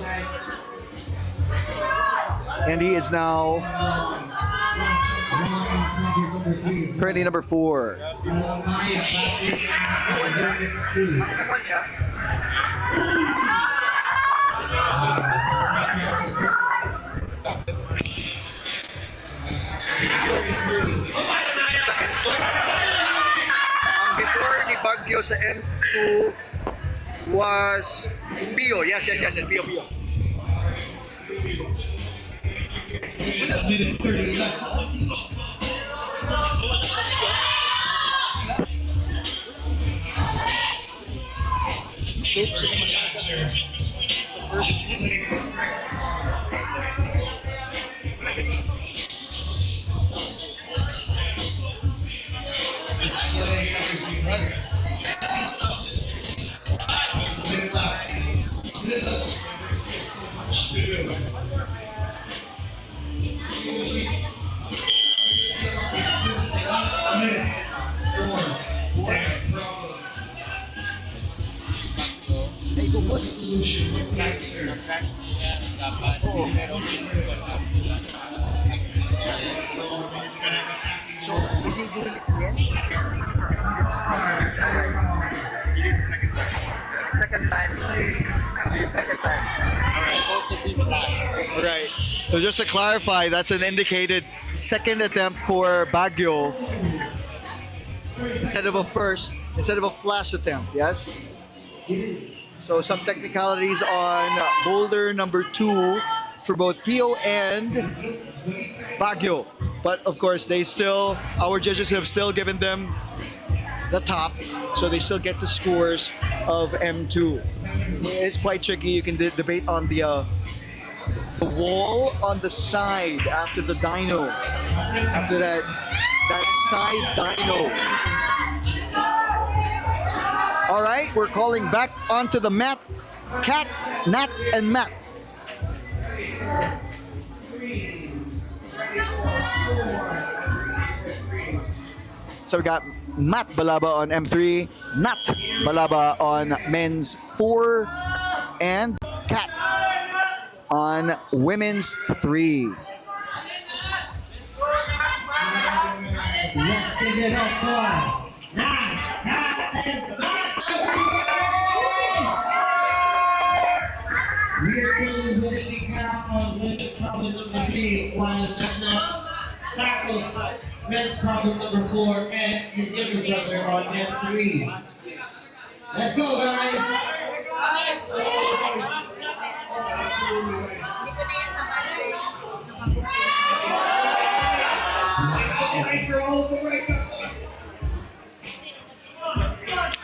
And he is now currently number 4. Before ni Baguio sa M2 was Pio. Yes, Pio. So, is he doing it again? Second time. Right. So just to clarify, that's an indicated second attempt for Baguio instead of a flash attempt. Yes. So some technicalities on boulder number 2 for both Pio and Baguio. But of course, our judges have still given them the top, so they still get the scores of M2. It's quite tricky. You can debate on the wall on the side after the dyno, after that side dyno. All right, we're calling back onto the mat. Cat, Nat, and Matt. So we got Matt Balaba on M3, Nat Balaba on men's 4, and Kat on women's 3. Let's give it up for Rear wheels witnessing problems, women's problem number 3, while tackles men's problem number 4, and his younger brother on M3. Let's go, guys!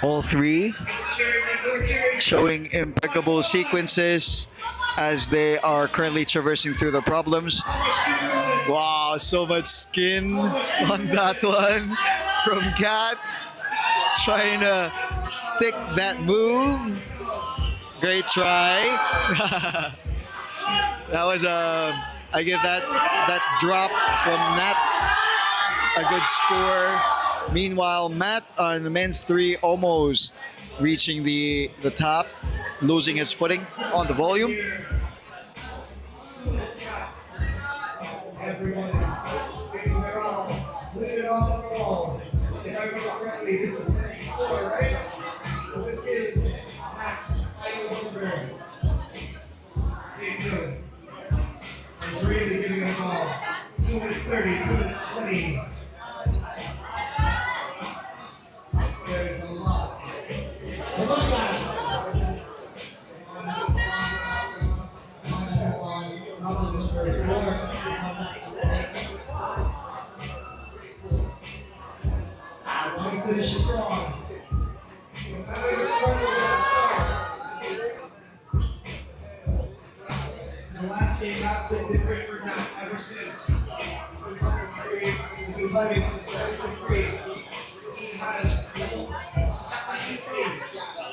All 3 showing impeccable sequences as they are currently traversing through the problems. Wow, so much skin on that one from Kat. Trying to stick that move. Great try. That was I give that drop from Nat a good score. Meanwhile, Matt on the men's 3 almost reaching the top, losing his footing on the volume. Everyone, put it off the wall. If I remember correctly, this is next 4, right? So this is Max. Exactly. 6:30, 2 minutes 20. There's a lot. Finish strong. The last game has been different for now ever since. He's been playing since 2003. He has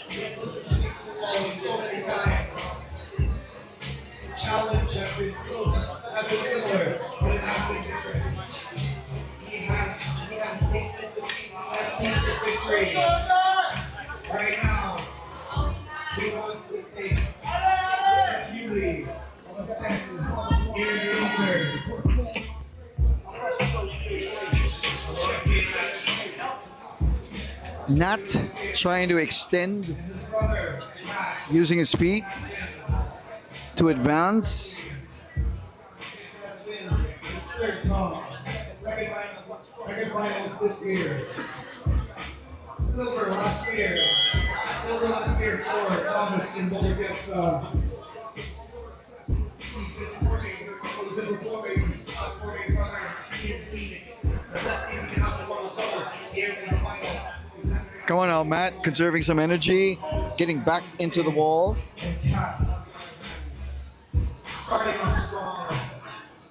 faced so many times. Challenge has been similar, but it has been different. He has tasted victory. Right now, he wants to taste the beauty of a second here in the winter. Not trying to extend, His brother, Matt, using his feet to advance. this has been his third comp. Second finals this year. Silver last year for Thomas in Boulder Fiesta. He's been performing for his brother in Phoenix. But let's see if he can have the one cover here in the finals. Come on now, Matt, conserving some energy, getting back into the wall. And Kat, starting off strong,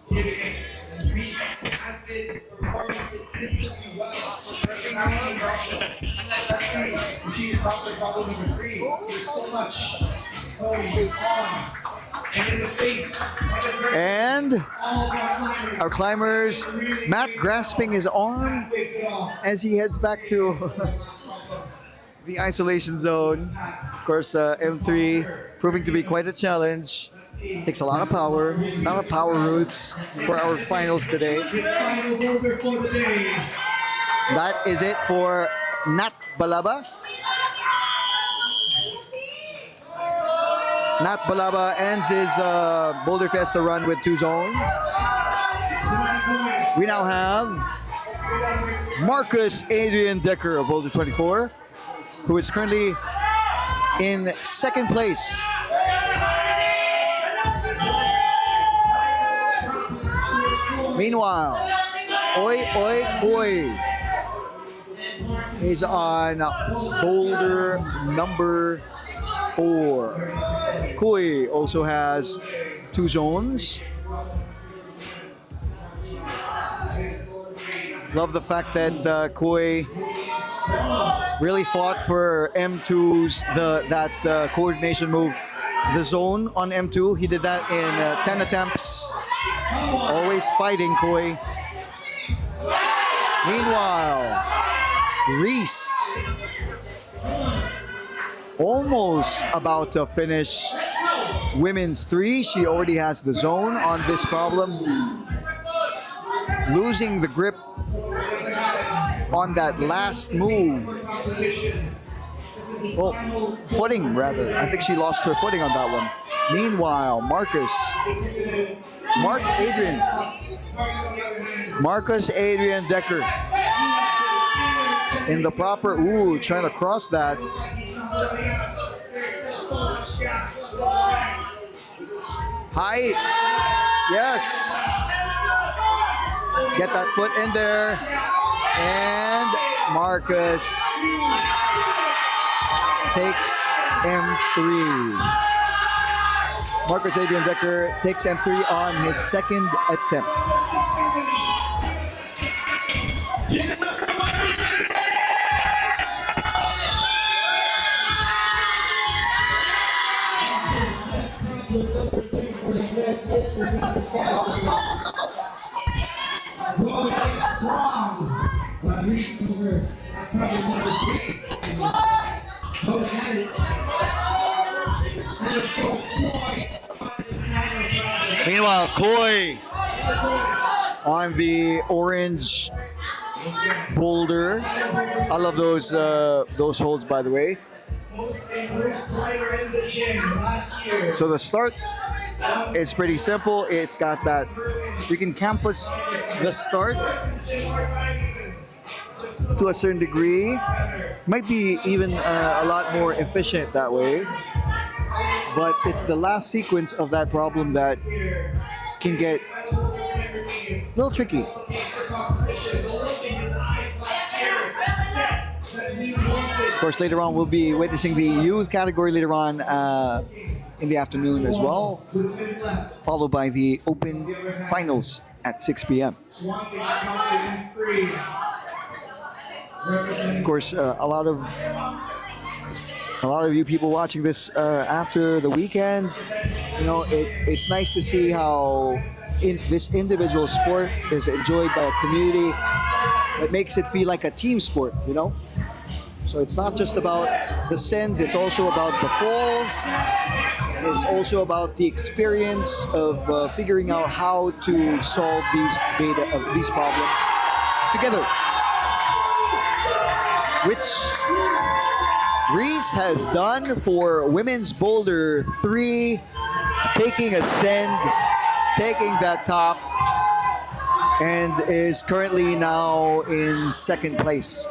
giving it three, has been performing consistently well. Recognizing problems. Let's see, she is problem number 3. There's so much going on. And in the face of the And all of our our climbers, Matt grasping his arm takes it off. as he heads back to the isolation zone. Of course, M3 proving to be quite a challenge. Takes a lot of power roots for our finals today. His final boulder for the day. That is it for Nat Balaba. Nat Balaba ends his Boulder Fiesta run with 2 zones. We now have Marcus Adrian Decker of Boulder 24, who is currently in 2nd place. Meanwhile, Oi Oi Koi is on boulder number 4. Koi also has 2 zones. Love the fact that Koi really fought for M2's that coordination move. The zone on M2, he did that in 10 attempts. Always fighting Koi. Meanwhile, Reese almost about to finish women's 3. She already has the zone on this problem. Losing the grip on that last move. Well, footing rather. I think she lost her footing on that one. Meanwhile, Marcus Adrian Decker in the proper, trying to cross that. Height, yes. Get that foot in there. And Marcus takes M3. Marcus Adrian Decker takes M3 on his 2nd attempt. Meanwhile, Koi on the orange boulder. I love those holds, by the way. Most improved player in the gym last year. So the start It's pretty simple. It's got that you can campus the start to a certain degree. Might be even a lot more efficient that way. But it's the last sequence of that problem that can get a little tricky. Of course, later on we'll be witnessing the youth category later on in the afternoon as well, followed by the open finals at 6 p.m. Of course, a lot of you people watching this after the weekend, you know, it's nice to see how this individual sport is enjoyed by a community. It makes it feel like a team sport, you know. So it's not just about the sends, it's also about the falls. It's also about the experience of figuring out how to solve these problems together, which Reese has done for women's boulder 3, taking a send, taking that top, and is currently now in second place.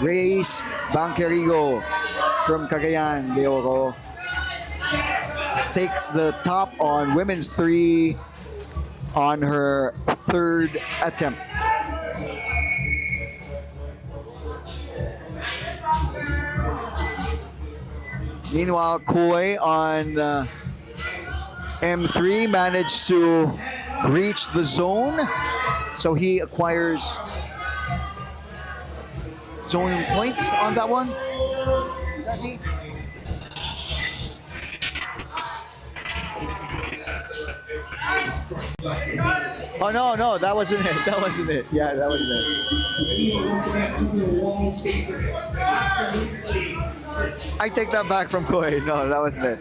Reese Banquerigo from Cagayan de Oro takes the top on women's 3 on her third attempt. Meanwhile, Koi on M3 managed to reach the zone, so he acquires zone points on that one. Does he? Oh no, that wasn't it. That wasn't it. Yeah, that wasn't it. I take that back from Koi. No, that wasn't it.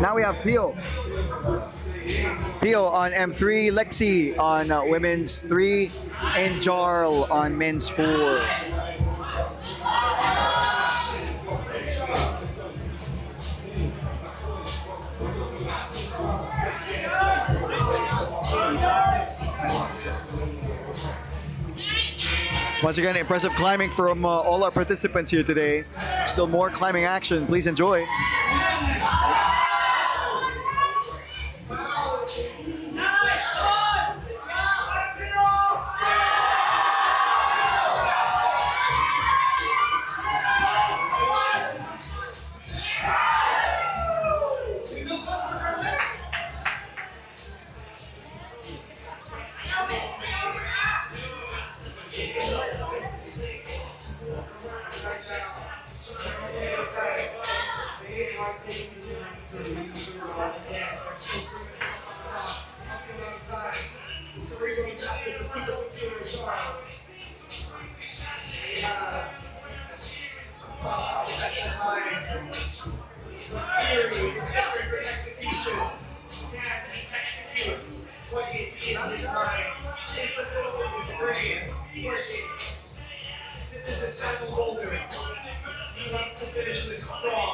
Now we have Pio. Pio on M3, Lexi on women's 3, and Jarl on men's 4. Once again, impressive climbing from all our participants here today. Still more climbing action. Please enjoy. This is a successful boulder. He wants to finish this strong.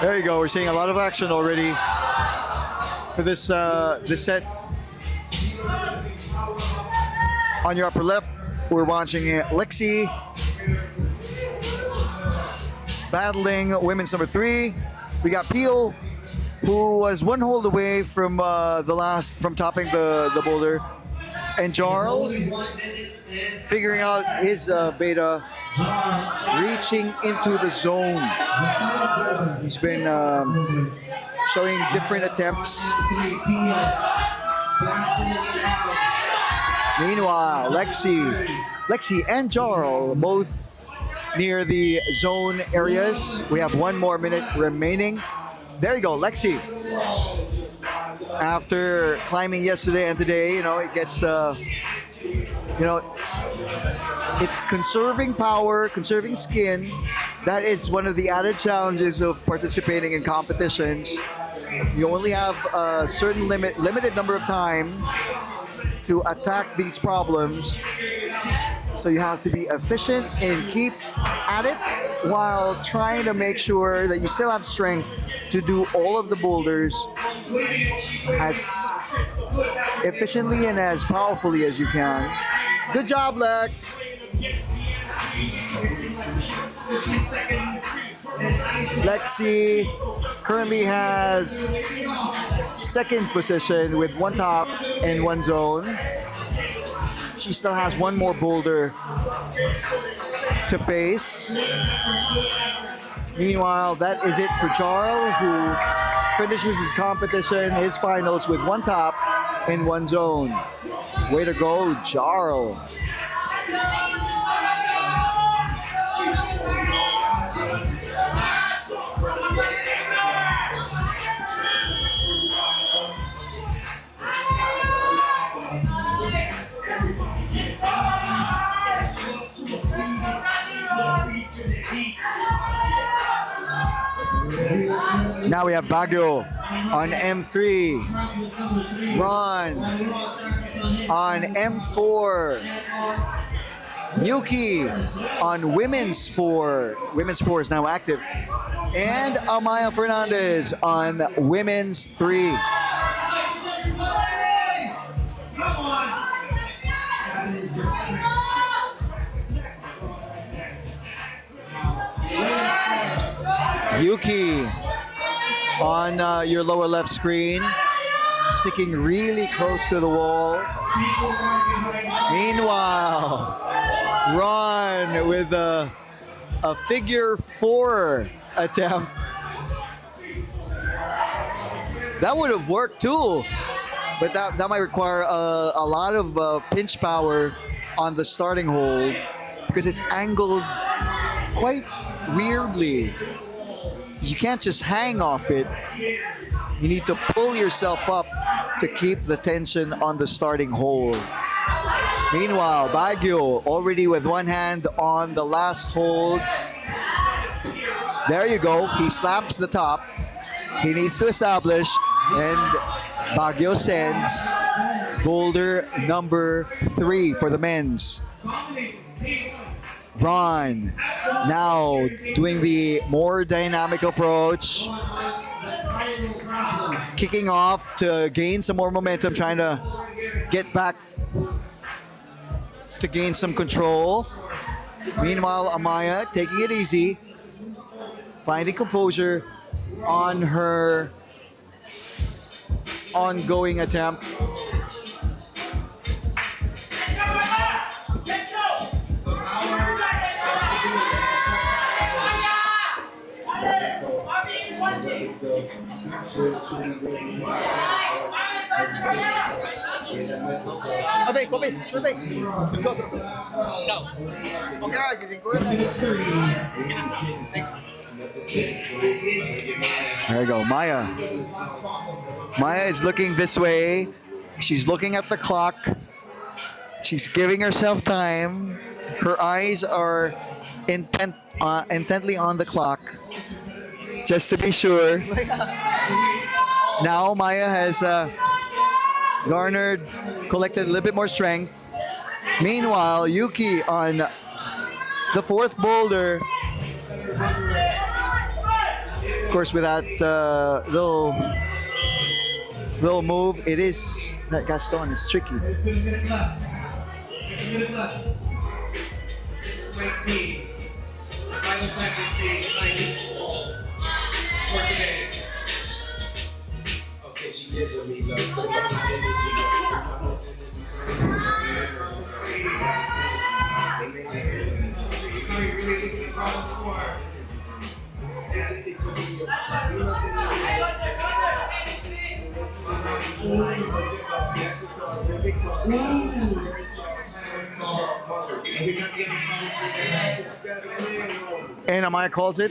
There you go. We're seeing a lot of action already for this set. On your upper left, we're watching Lexi battling women's number 3. We got Pio, who was one hold away from from topping the boulder, and Jarl figuring out his beta, reaching into the zone. He's been showing different attempts. Meanwhile, Lexi and Jarl both near the zone areas. We have 1 more minute remaining. There you go, Lexi. After climbing yesterday and today, it gets, it's conserving power, conserving skin. That is one of the added challenges of participating in competitions. You only have a certain limited number of time to attack these problems. So you have to be efficient and keep at it while trying to make sure that you still have strength to do all of the boulders as efficiently and as powerfully as you can. Good job, Lex. Lexi currently has second position with 1 top and 1 zone. She still has 1 more boulder to face. Meanwhile, that is it for Jarl, who finishes his competition, his finals, with 1 top and 1 zone. Way to go, Jarl. Now we have Baguio on M3, Ron on M4, Yuki on Women's 4. Women's 4 is now active. And Amaya Fernandez on Women's 3. Yuki on your lower left screen, sticking really close to the wall. Meanwhile, Ron with a figure 4 attempt. That would have worked too, but that might require a lot of pinch power on the starting hold because it's angled quite weirdly. You can't just hang off it. You need to pull yourself up to keep the tension on the starting hold. Meanwhile, Baguio already with 1 hand on the last hold. There you go. He slaps the top. He needs to establish, and Baguio sends boulder number 3 for the men's. Ron now doing the more dynamic approach, kicking off to gain some more momentum, trying to get back to gain some control. Meanwhile, Amaya taking it easy, finding composure on her ongoing attempt. Okay, copy. Sure thing. Go. Okay, gising ko. Thanks. There you go, Maya. Maya is looking this way. She's looking at the clock. She's giving herself time. Her eyes are intently on the clock, just to be sure. Now Maya has collected a little bit more strength. Meanwhile, Yuki on the 4th boulder. Of course, with that little move, it is that Gaston is tricky. This might be the final time we see Chinese for today. Okay, she gives me love. And Amaya calls it.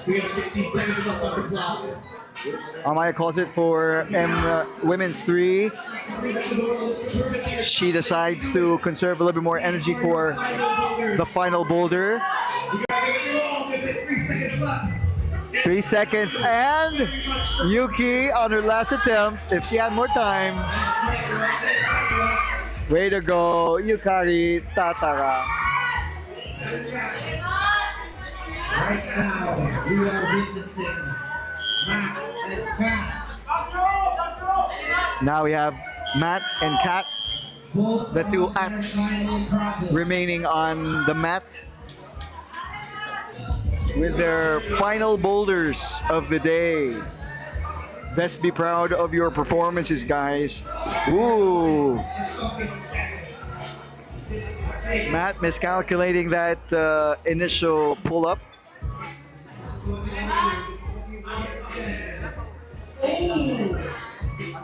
We have 16 seconds left on the clock. Amaya calls it for women's 3. She decides to conserve a little bit more energy for the final boulder. We gotta get it all. There's 3 seconds left. 3 seconds, and Yuki on her last attempt, if she had more time. Way to go, Yukari Tatara. Right now, we are witnessing Matt and Kat. Now we have Matt and Kat, Both the two on their acts final product. remaining on the mat with their final boulders of the day. Best be proud of your performances, guys. Ooh. Matt miscalculating that initial pull-up.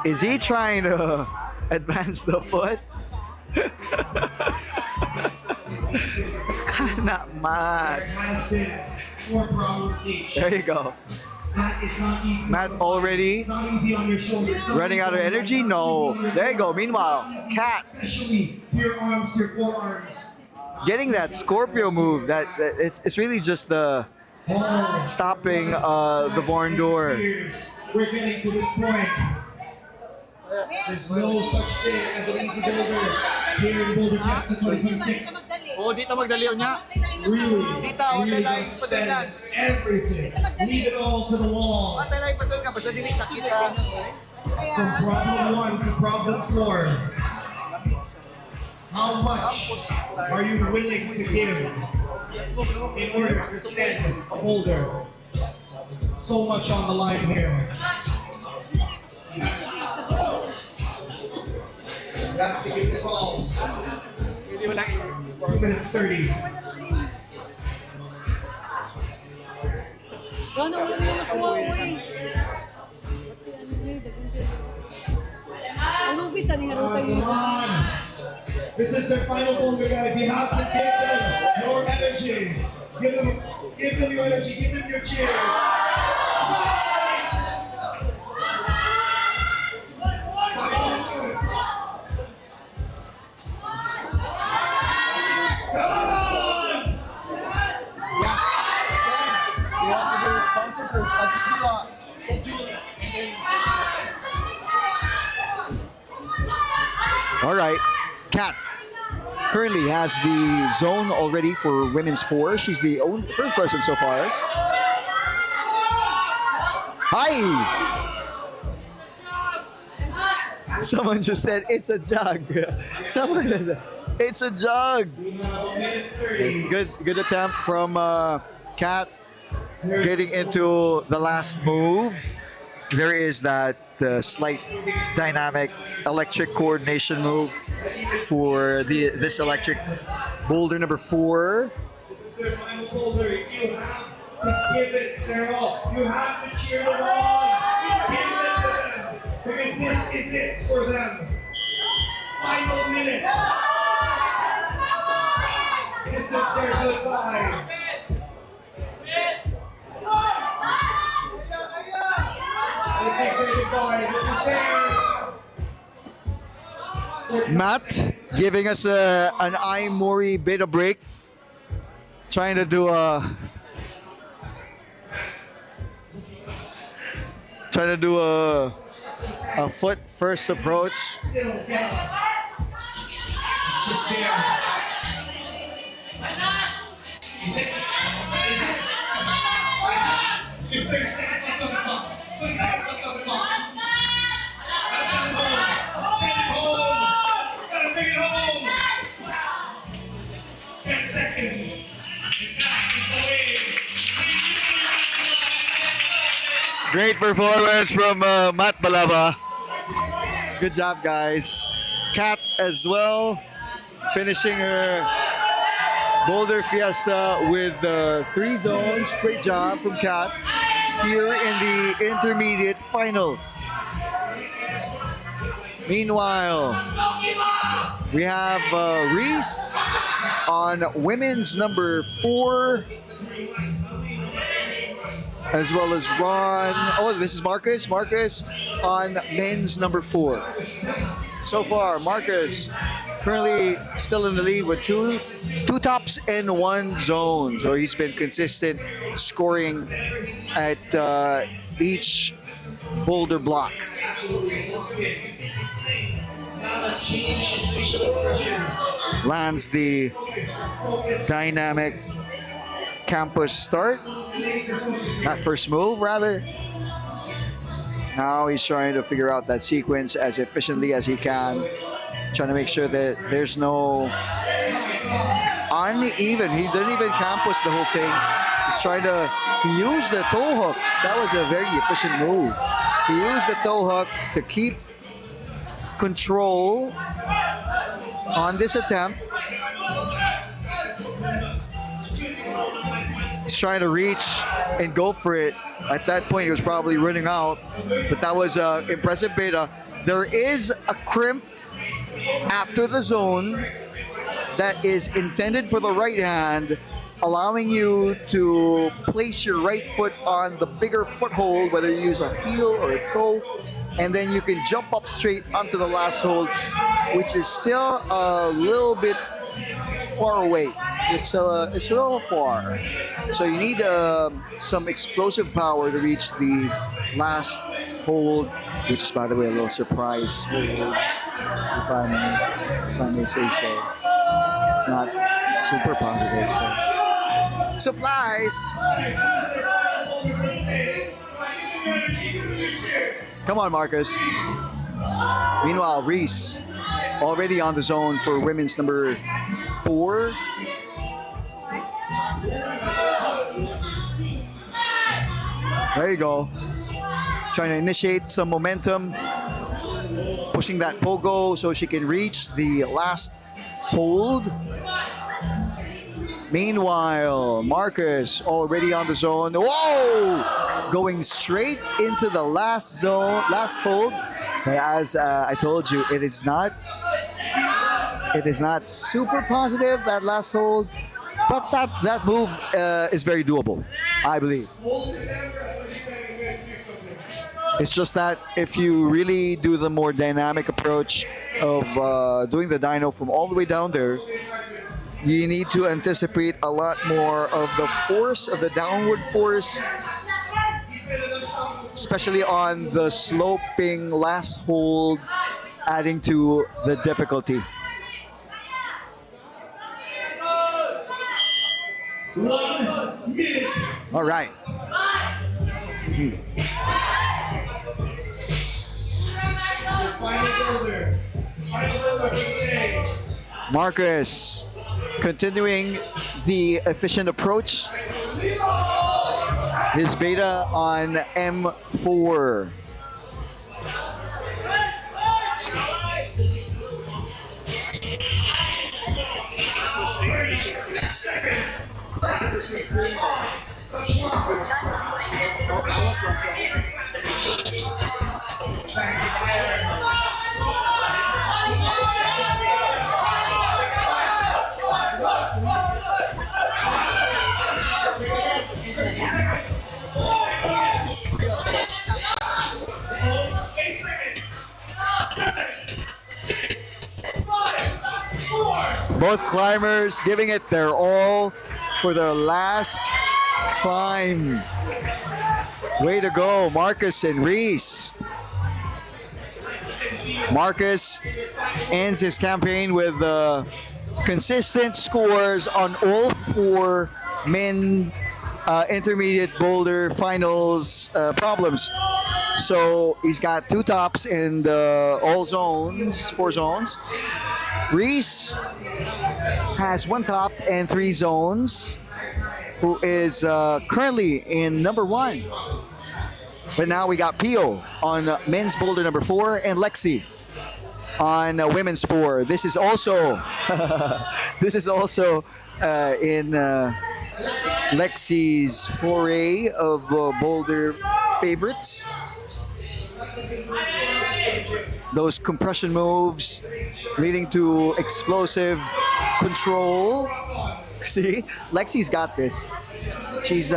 Is he trying to advance the foot? Not Matt. Has been more problem teach. There you go. That is not easy. Matt already It's not easy on your shoulders. It's not running easy out of on your energy? back, No. it's not easy on your There you go. back. Meanwhile, It's not easy, Kat especially to your arms, to your forearms. getting that Scorpio move. That it's really just the Oh, stopping the barn door. years, we're getting to this point. There's no such thing as an easy boulder here in Boulder Fiesta 2026. Oh, dito magdaliw niya. Really, Dito, wag really na lang just padalan. spend everything. Leave it all to the wall. Matalay pa doon ka, basta dili sakit ka. From problem 1 to problem 4. How much are you willing to give in order to send a boulder? So much on the line here. That's to give this all. 2 minutes 30. Ano bisa ni Come on. This is their final boulder, guys. You have to give them your energy. Give them your energy. Give them your cheers. Come on! You want to do responses or I'll just do stay tuned and then All right, Kat currently has the zone already for women's 4. She's the first person so far. Hi! Someone just said it's a jug. Someone said it's a jug. It's good attempt from Kat getting into the last move. There is that slight dynamic electric coordination move for this electric boulder number 4. This is their final boulder. You have to give it their all. You have to cheer them on. Give it to them. Because this is it for them. Final minute. This is their goodbye. This is their goodbye. This is theirs. Matt giving us an iMori beta break. Trying to do a foot first approach. Still get up. Just there. Is it? Is 30 seconds left on the clock. 20 seconds left on the clock. Gotta send it home. Send it home. Gotta bring it home. 10 seconds. And that is the win. Great performance from Matt Balaba. Good job, guys. Kat as well, finishing her Boulder Fiesta with 3 zones. Great job from Kat here in the intermediate finals. Meanwhile, We have Reese on women's number 4, as well as Ron. Oh, this is Marcus. Marcus on men's number 4. So far, Marcus currently still in the lead with two tops and 1 zone. So he's been consistent scoring at each boulder block. Lands the dynamic campus start. That first move, rather. Now he's trying to figure out that sequence as efficiently as he can. Trying to make sure that there's no uneven. He didn't even campus the whole thing. He's trying to, he used the toe hook. That was a very efficient move. He used the toe hook to keep control on this attempt. He's trying to reach and go for it. At that point, he was probably running out, but that was impressive beta. There is a crimp after the zone that is intended for the right hand, allowing you to place your right foot on the bigger foothold, whether you use a heel or a toe, and then you can jump up straight onto the last hold, which is still a little bit far away. It's a little far. So you need some explosive power to reach the last hold, which is, by the way, a little surprise hold, if I may say so. It's not super positive, so. Supplies! Come on, Marcus. Meanwhile, Reese already on the zone for women's number 4. There you go. Trying to initiate some momentum. Pushing that pogo so she can reach the last hold. Meanwhile, Marcus already on the zone. Whoa! Going straight into the last zone, last hold. But as I told you, it is not super positive, that last hold. But that move is very doable, I believe. It's just that if you really do the more dynamic approach of doing the dyno from all the way down there, you need to anticipate a lot more of the force, of the downward force, especially on the sloping last hold, adding to the difficulty. 1 minute. All right. Final builder. Final builder for the day. Marcus continuing the efficient approach. His beta on M4. Both climbers giving it their all for their last climb. Way to go, Marcus and Reese. Marcus ends his campaign with consistent scores on all 4 men intermediate boulder finals problems. So he's got 2 tops in all zones, 4 zones. Reese has 1 top and 3 zones, who is currently in number 1. But now we got Pio on men's boulder number 4 and Lexi on women's 4. This is also in Lexi's foray of boulder favorites. Those compression moves, leading to explosive control. See, Lexi's got this. She's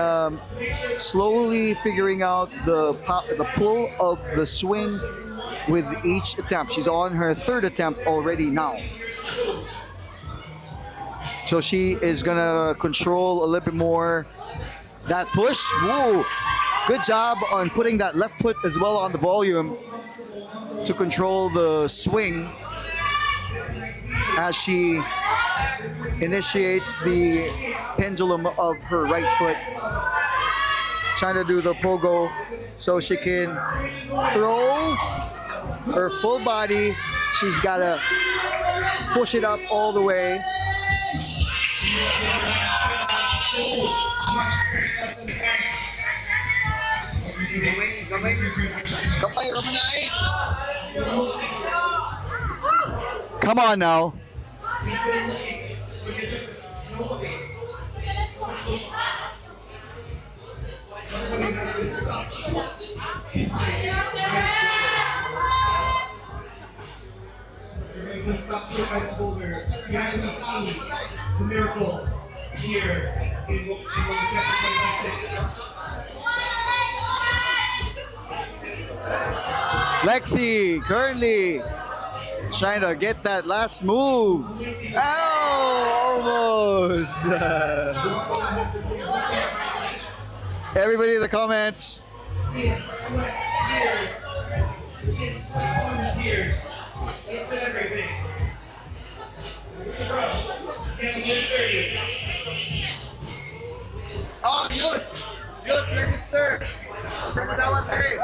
slowly figuring out the pull of the swing with each attempt. She's on her third attempt already now. So she is gonna control a little bit more that push. Whoa! Good job on putting that left foot as well on the volume to control the swing as she initiates the pendulum of her right foot. Trying to do the pogo so she can throw her full body. She's got to push it up all the way. Come on now. Let's stop here by this boulder. You haven't seen the miracle here in Boulder Fiesta 2026. Lexi currently trying to get that last move. Oh, almost. Everybody in the comments. Skin, sweat, tears. Skin, sweat, tears. It's everything. It's getting dirty. Oh, good. Good, register. Press that one there.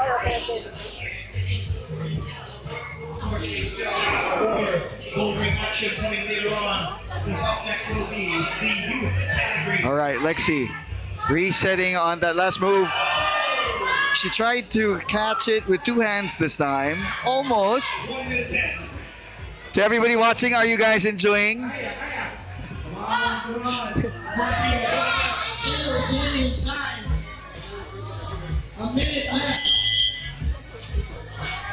More bouldering action coming later on. Who's up next will be the youth category. All right, Lexi, resetting on that last move. She tried to catch it with two hands this time. Almost. 1 minute 10. To everybody watching, are you guys enjoying? Come on. Still plenty of time. A minute left.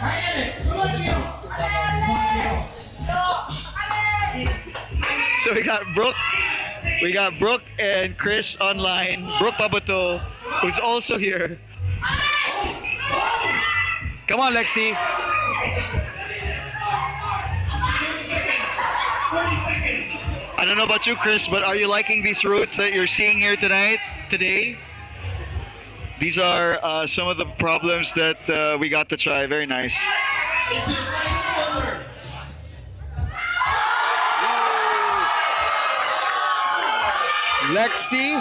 Alex, come on, So we got Brooke and Chris online. Brooke Babato, who's also here. Come on, Lexi. I don't know about you, Chris, but are you liking these routes that you're seeing here today? These are some of the problems that we got to try. Very nice. It's in right shoulder. Lexi.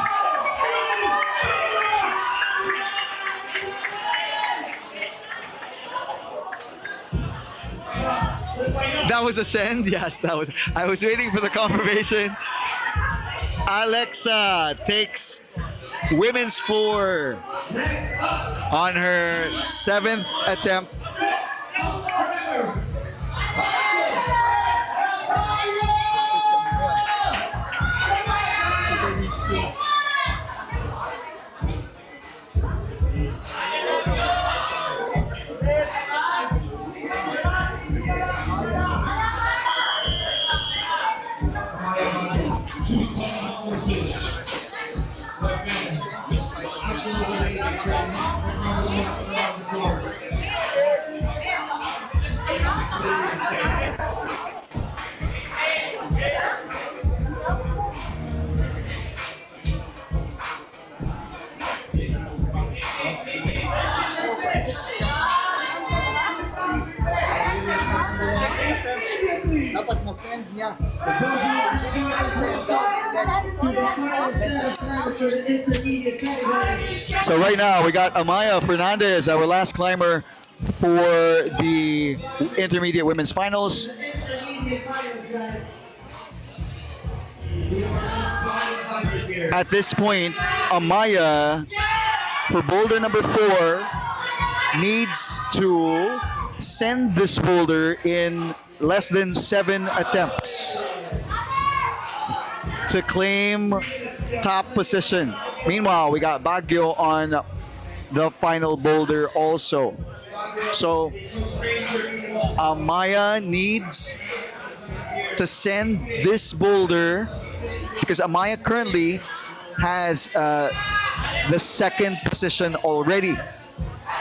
That was a send? Yes, that was. I was waiting for the confirmation. Alexa takes women's 4 on her 7th attempt. Dapat ma-send niya. So right now we got Amaya Fernandez, our last climber for the intermediate women's finals. At this point, Amaya for boulder number 4 needs to send this boulder in less than 7 attempts to claim top position. Meanwhile, we got Baguio on the final boulder also. So Amaya needs to send this boulder because Amaya currently has the second position already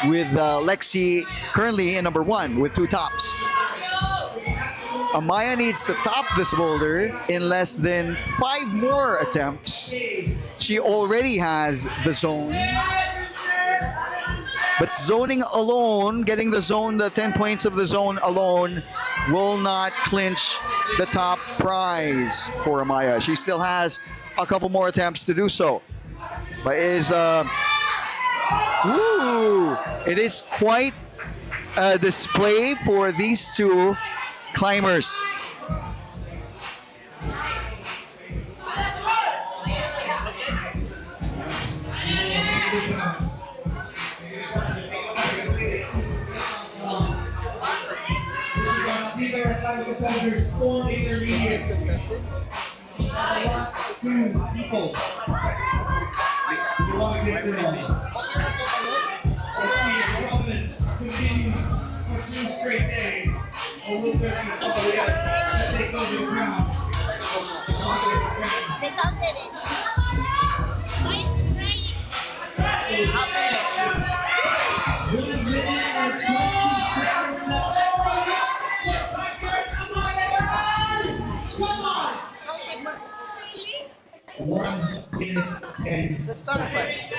with Lexi currently in number one with 2 tops. Amaya needs to top this boulder in less than 5 more attempts. She already has the zone. But zoning alone, getting the 10 points of the zone alone, will not clinch the top prize for Amaya. She still has a couple more attempts to do so. But it is quite a display for these 2 climbers. These are our final competitors, 4 intermediate. The last 2 people. You want to get them on. Let's see if Providence continues for 2 straight days. Or will there be somebody else to take over the ground? They counted it. Why is it crying? With a minute and 20 seconds left. Come on! 1 minute 10 seconds.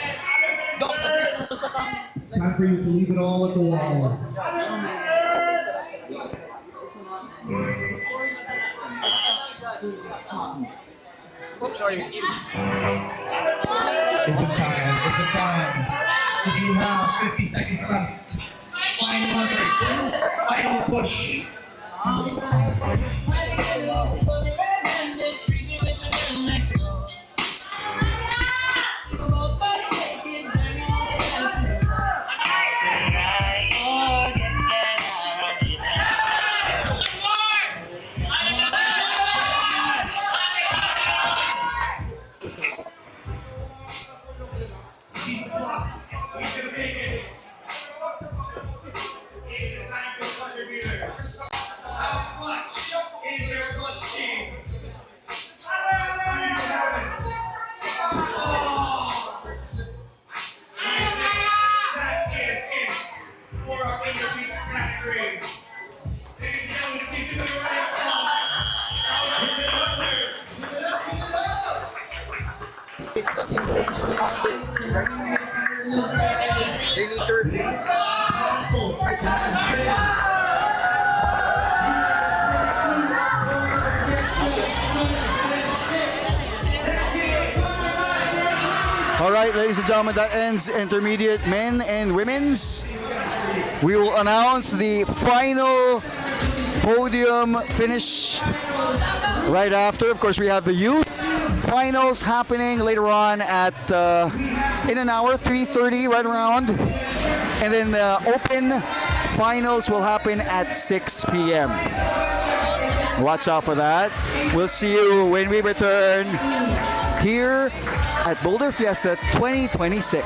It's time for you to leave it all at the wall. Oops, sorry. It's a time. It's a time. You have 50 seconds left. Final others. Final push. All right, ladies and gentlemen, that ends intermediate men and women's. We will announce the final podium finish right after. Of course, we have the youth finals happening later on at in an hour, 3:30, right around. And then the open finals will happen at 6 p.m. Watch out for that. We'll see you when we return here at Boulder Fiesta 2026.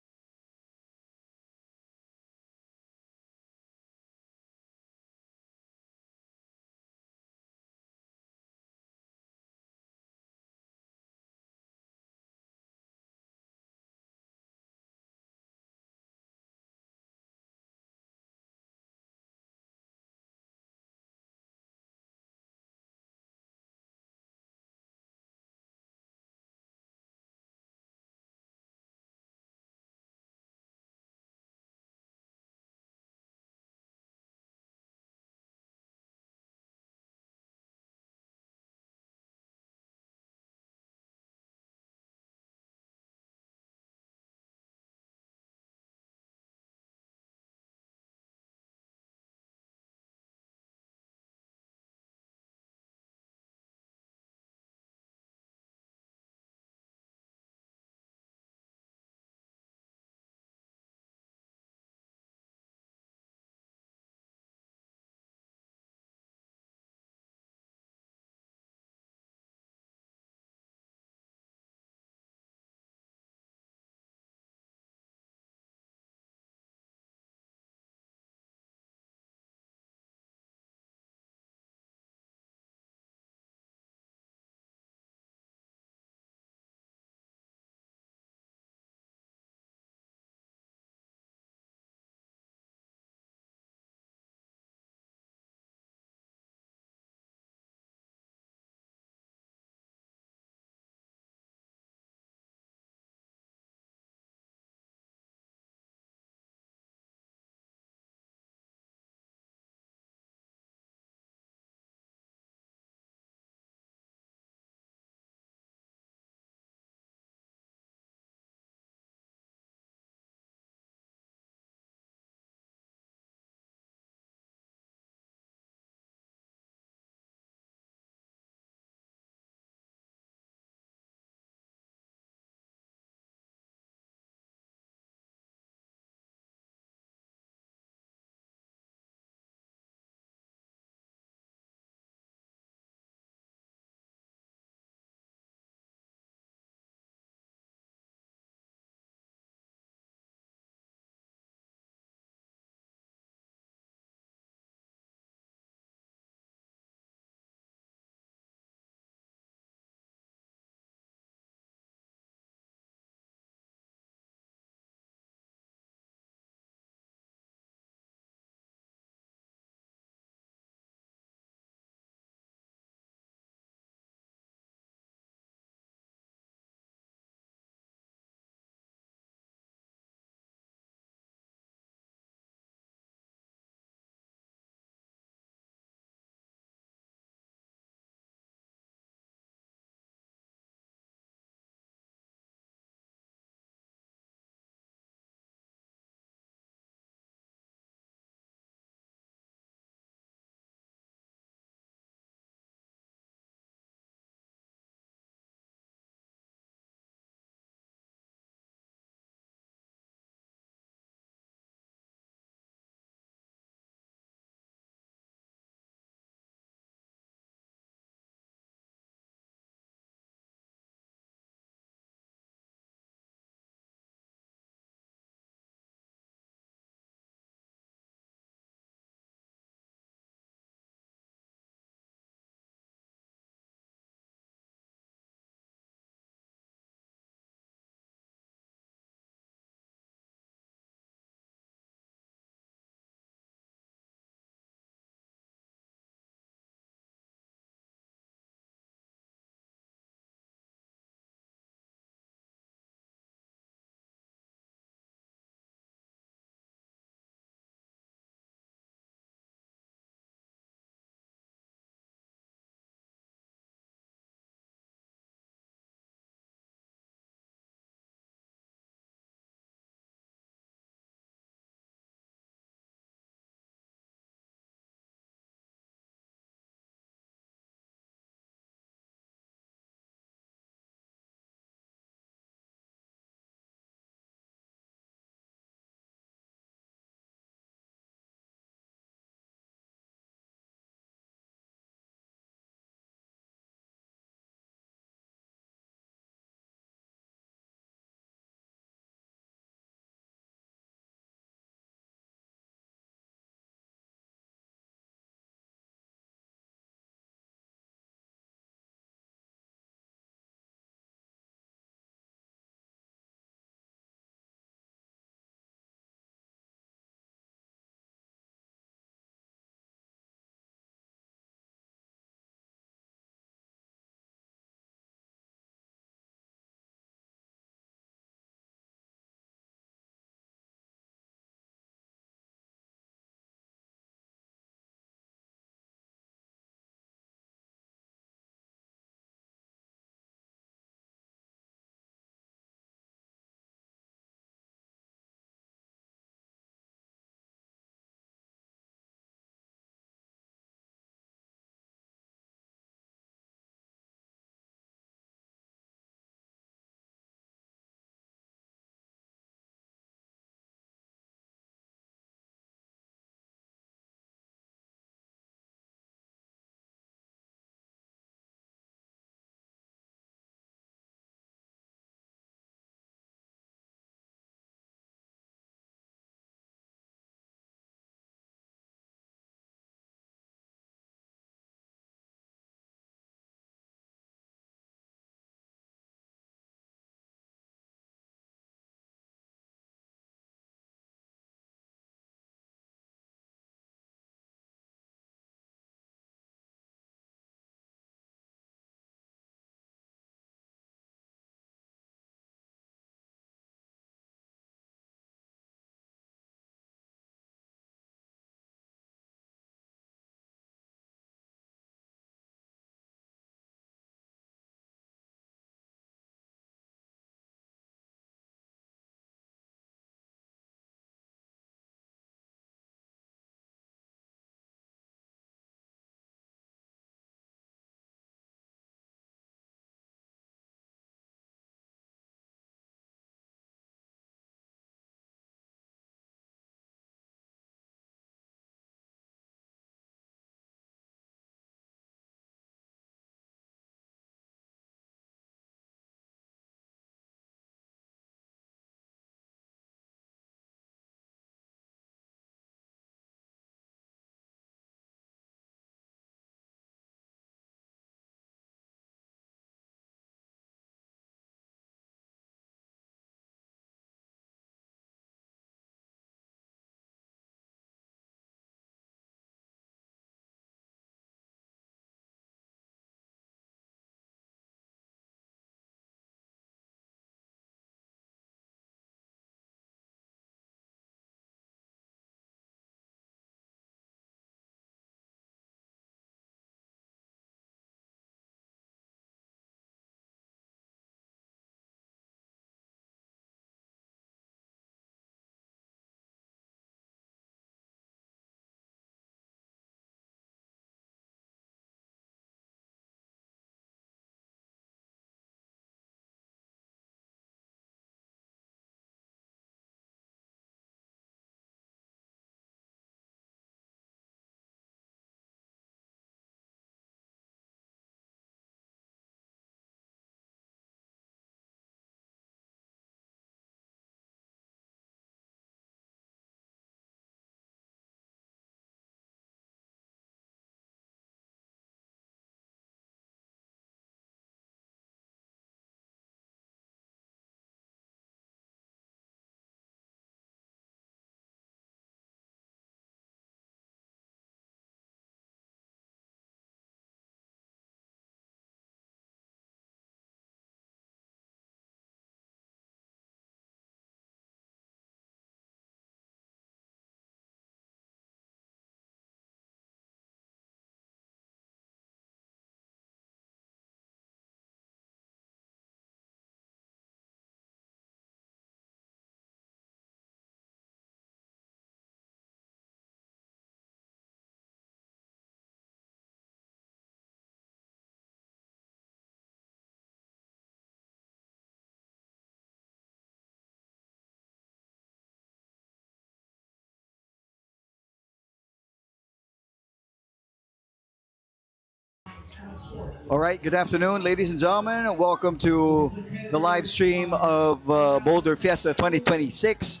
All right, good afternoon, ladies and gentlemen. Welcome to the live stream of Boulder Fiesta 2026.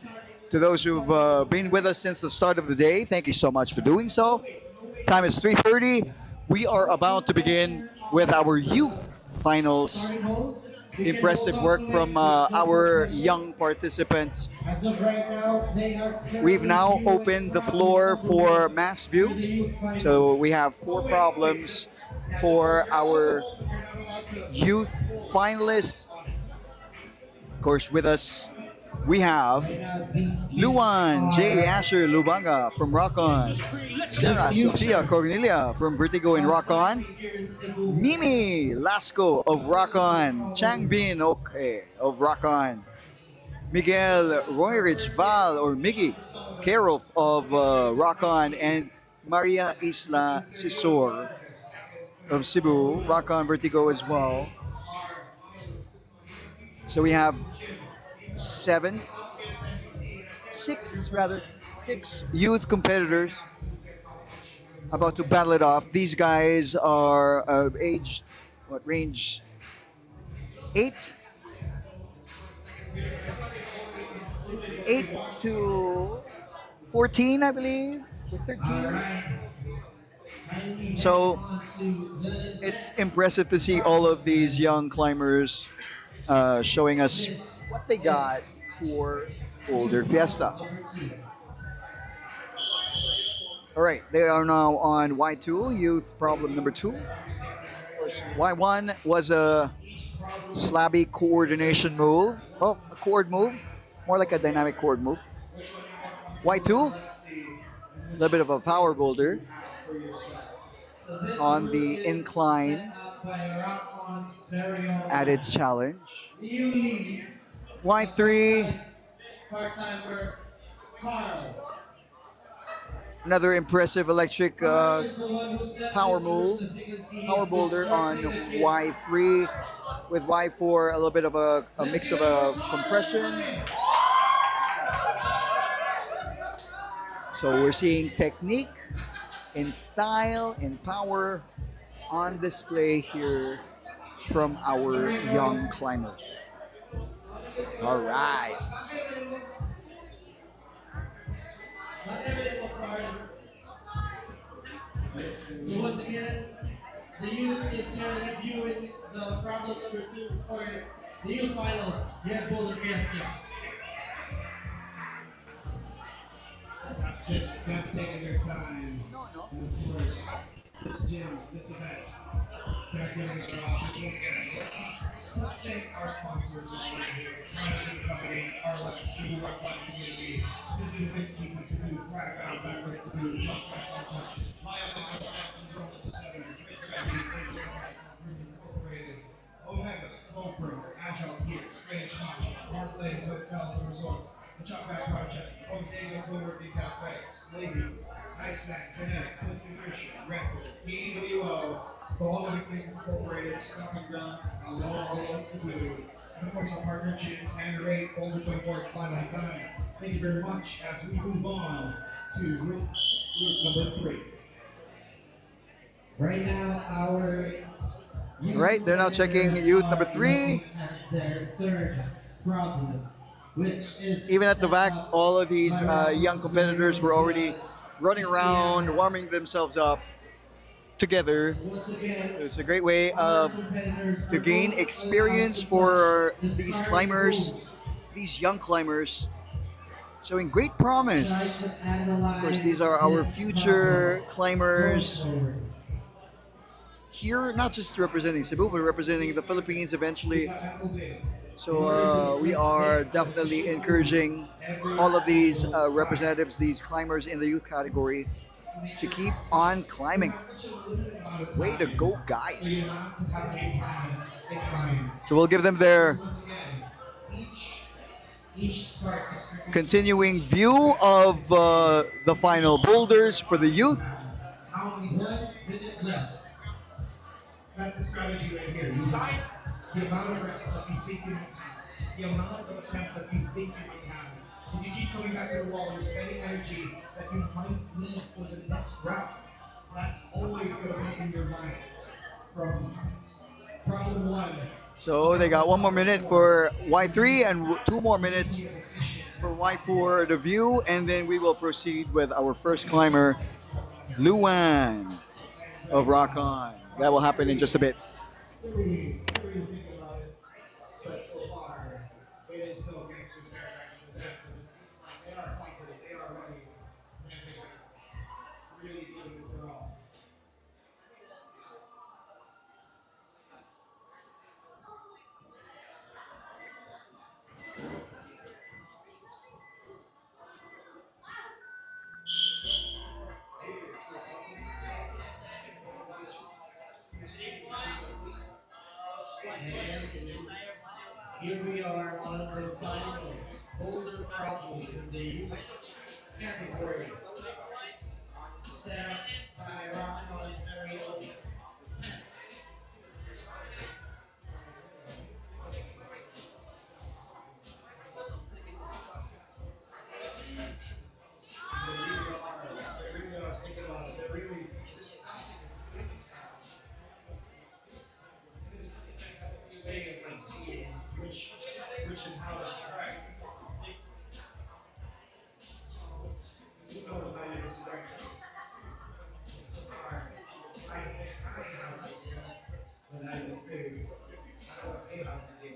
To those who've been with us since the start of the day, thank you so much for doing so. Time is 3:30. We are about to begin with our youth finals. Impressive work from our young participants. As of right now, they are We've now opened the floor for mass view. So we have four problems for our youth finalists. Of course, with us, we have Luan J. Asher Lubanga from Rock On, Sarah Sofia Cornelia from Vertigo and Rock On, Mimi Lasco of Rock On, Chang Bin Okay of Rock On, Miguel Royrich Val or Miggy Carol of Rock On, and Maria Isla Sisor of Cebu, Rock On Vertigo as well. So we have six youth competitors about to battle it off. These guys are aged, what range? 8 to 14, I believe, or 13. So it's impressive to see all of these young climbers showing us what they got for Boulder Fiesta. All right, they are now on Y2, youth problem number 2. Y1 was a slabby coordination move. Oh, a chord move, more like a dynamic chord move. Y2, a little bit of a power boulder on the incline added challenge. Y3, another impressive electric power move, power boulder on Y3, with Y4 a little bit of a mix of a compression. So we're seeing technique and style and power on display here from our young climbers. All right. So once again, the youth is here reviewing the problem number 2 for the youth finals here at Boulder Fiesta. That's good. Them taking their time. And of course, this gym, this event, they're doing a job. Let's thank our sponsors over here. Our company, our like Cebu Rock Life community. This is Vince Keaton, Cebu, Flag Bound, Backward Cebu, Tough Back on My other from the center, Incorporated, Omega, GoPro, Agile Gear, Strange House, Park Lanes Hotels and Resorts, the Chop Back Project, Omega Co-working Cafe, Slavies, Iceman, Kinetic, Clint Nutrition, Red Bull, TWO, All Living Spaces Incorporated, Stomping Grounds, Aloha Cebu, and of course our partner gyms, Hand Rate, Boulder 24, Climb on Time. Thank you very much as we move on to group number 3. Right now, our Right, they're now checking youth number 3. Their third problem, which is Even at the back, all of these young competitors were already running around, warming themselves up together. once again It's a great way to gain experience for these climbers, these young climbers, showing great promise. Of course, these are our future climbers here, not just representing Cebu, but representing the Philippines eventually. So we are definitely encouraging all of these representatives, these climbers in the youth category, to keep on climbing. Way to go, guys. So we'll give them their continuing view of the final boulders for the youth. That's the strategy right here. You time the amount of reps that you think you have, the amount of attempts that you think you may have. If you keep going back to the wall, you're spending energy that you might need for the next round. That's always going to be in your mind. from problem one. So they got 1 more minute for Y3 and 2 more minutes for Y4 the view, and then we will proceed with our first climber, Luan of Rock On. That will happen in just a bit. Really thinking about it, but so far, it is still Gangster's Paradise for them, because it seems like they are confident, they are ready, and they're really doing it well. Here we are on the final Boulder problem in the youth category. Set up by Rock On's very own Pence. They really are thinking about it. They're really Vegas like seeing which and how to strike. Who knows how you strike? It's hard. I have ideas, but I would say I don't pay us to get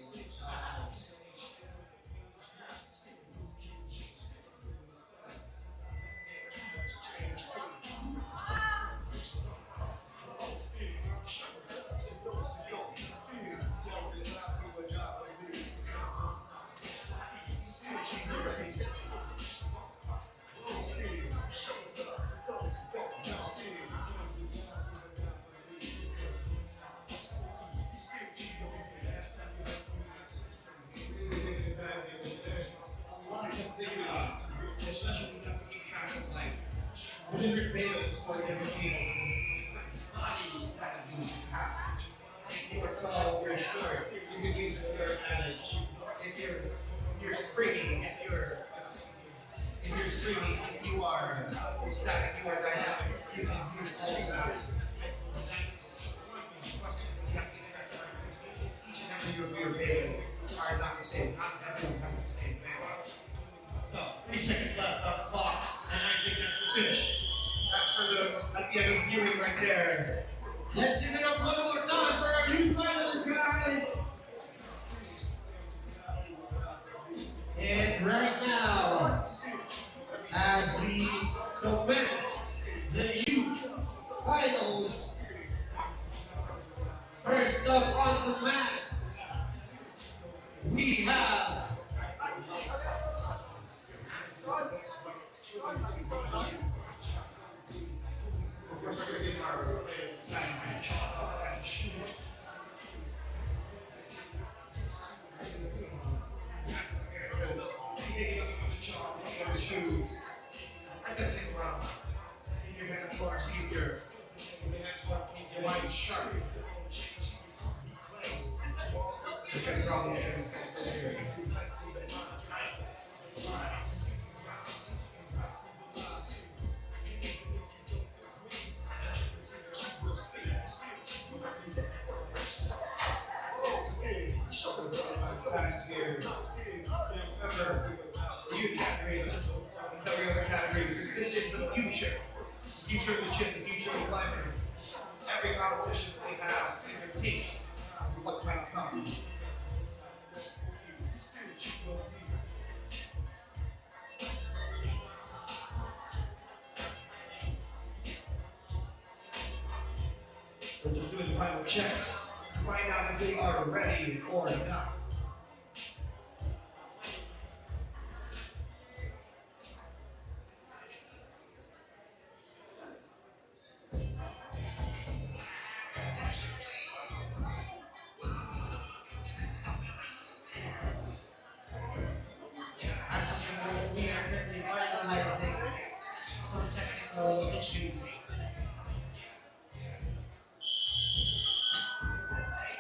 different bases for different people. What's called your story. You could use it to your advantage. If you're springing, if you're streaming, if you are static, you are dynamic, you can use all of that. Each and every of your bases are not the same. Not everyone has the same balance. So 3 seconds left on the clock, and I think that's the finish. That's the end of the viewing right there. Let's give it up one more time for our new finalists, guys. And right now, as we commence the youth finals, first up on the mat, we have future of the gym, the future of the climbers. Every competition that they have is a taste of what might come. We're just doing the final checks to find out if they are ready or not.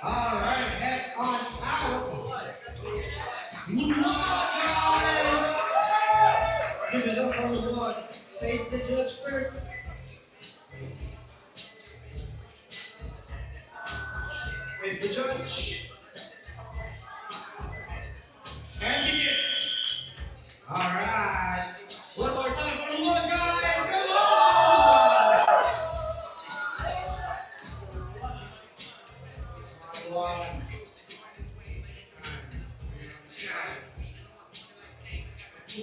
All right, head on out. Guys. Give it up for one. Face the judge first. is the judge. And begin. All right. One more time for the one, guys. Come on. One.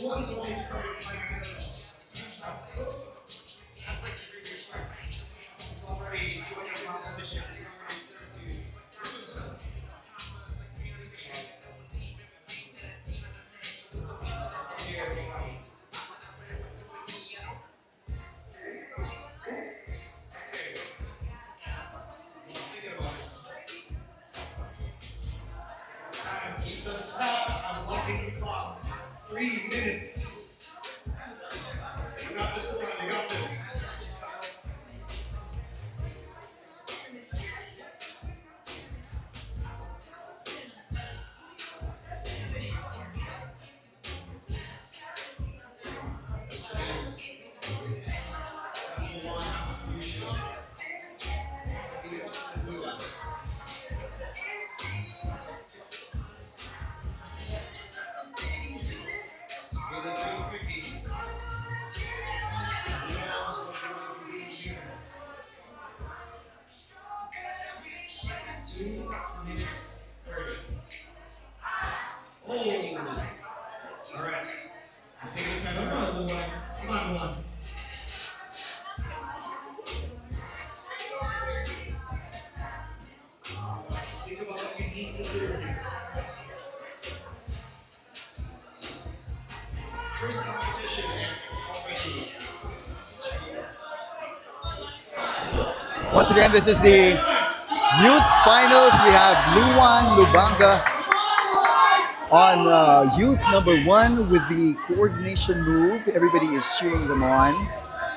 One's only started like shots. That's like the craziest part. It's already joining competition. It's already starting to I'm walking the clock. 3 minutes. You got this one. You got this. Alright. Let's take the time. Come on, one. Come on, one. Think about what you need to do. First competition already. Once again, this is the youth finals. We have Luan Lubanga on youth number 1 with the coordination move. Everybody is cheering them on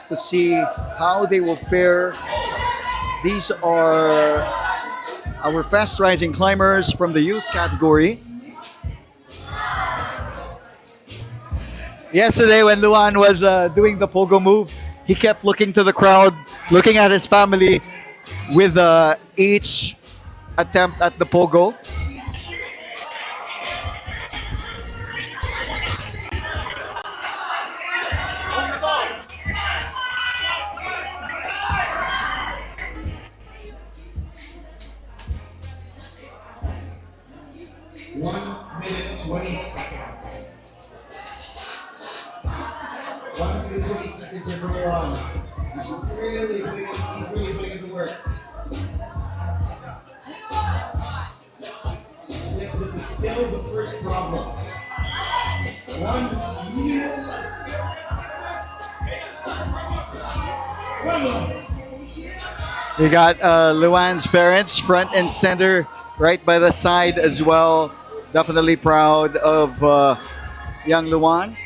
to see how they will fare. These are our fast rising climbers from the youth category. Yesterday when Luan was doing the pogo move, he kept looking to the crowd, looking at his family with each attempt at the pogo. One minute, 20 seconds. 1 minute, 20 seconds, everyone. He's really putting in the work. This is still the first problem. 1 minute. We got Luan's parents front and center, right by the side as well. Definitely proud of young Luan.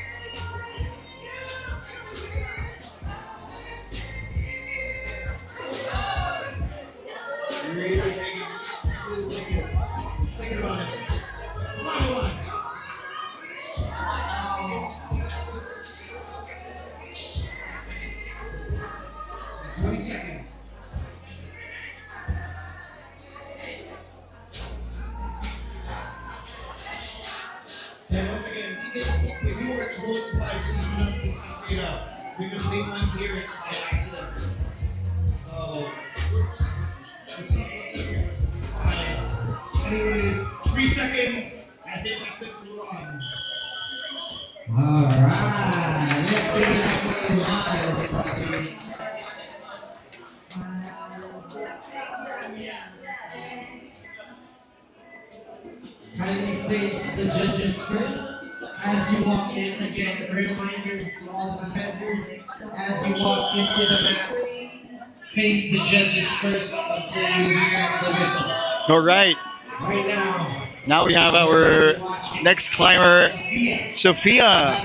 And once again, even if you were close by, please do not listen straight up because they might hear it by accident. So, this is fine. Anyways, 3 seconds. I think that's it for Ron. Alright, let's bring it up for live. Kindly face the judges first. As you walk in, again, reminders to all the competitors. As you walk into the mats, face the judges first until you hear the whistle. All right. Right now, Now we have our next climber, Sophia.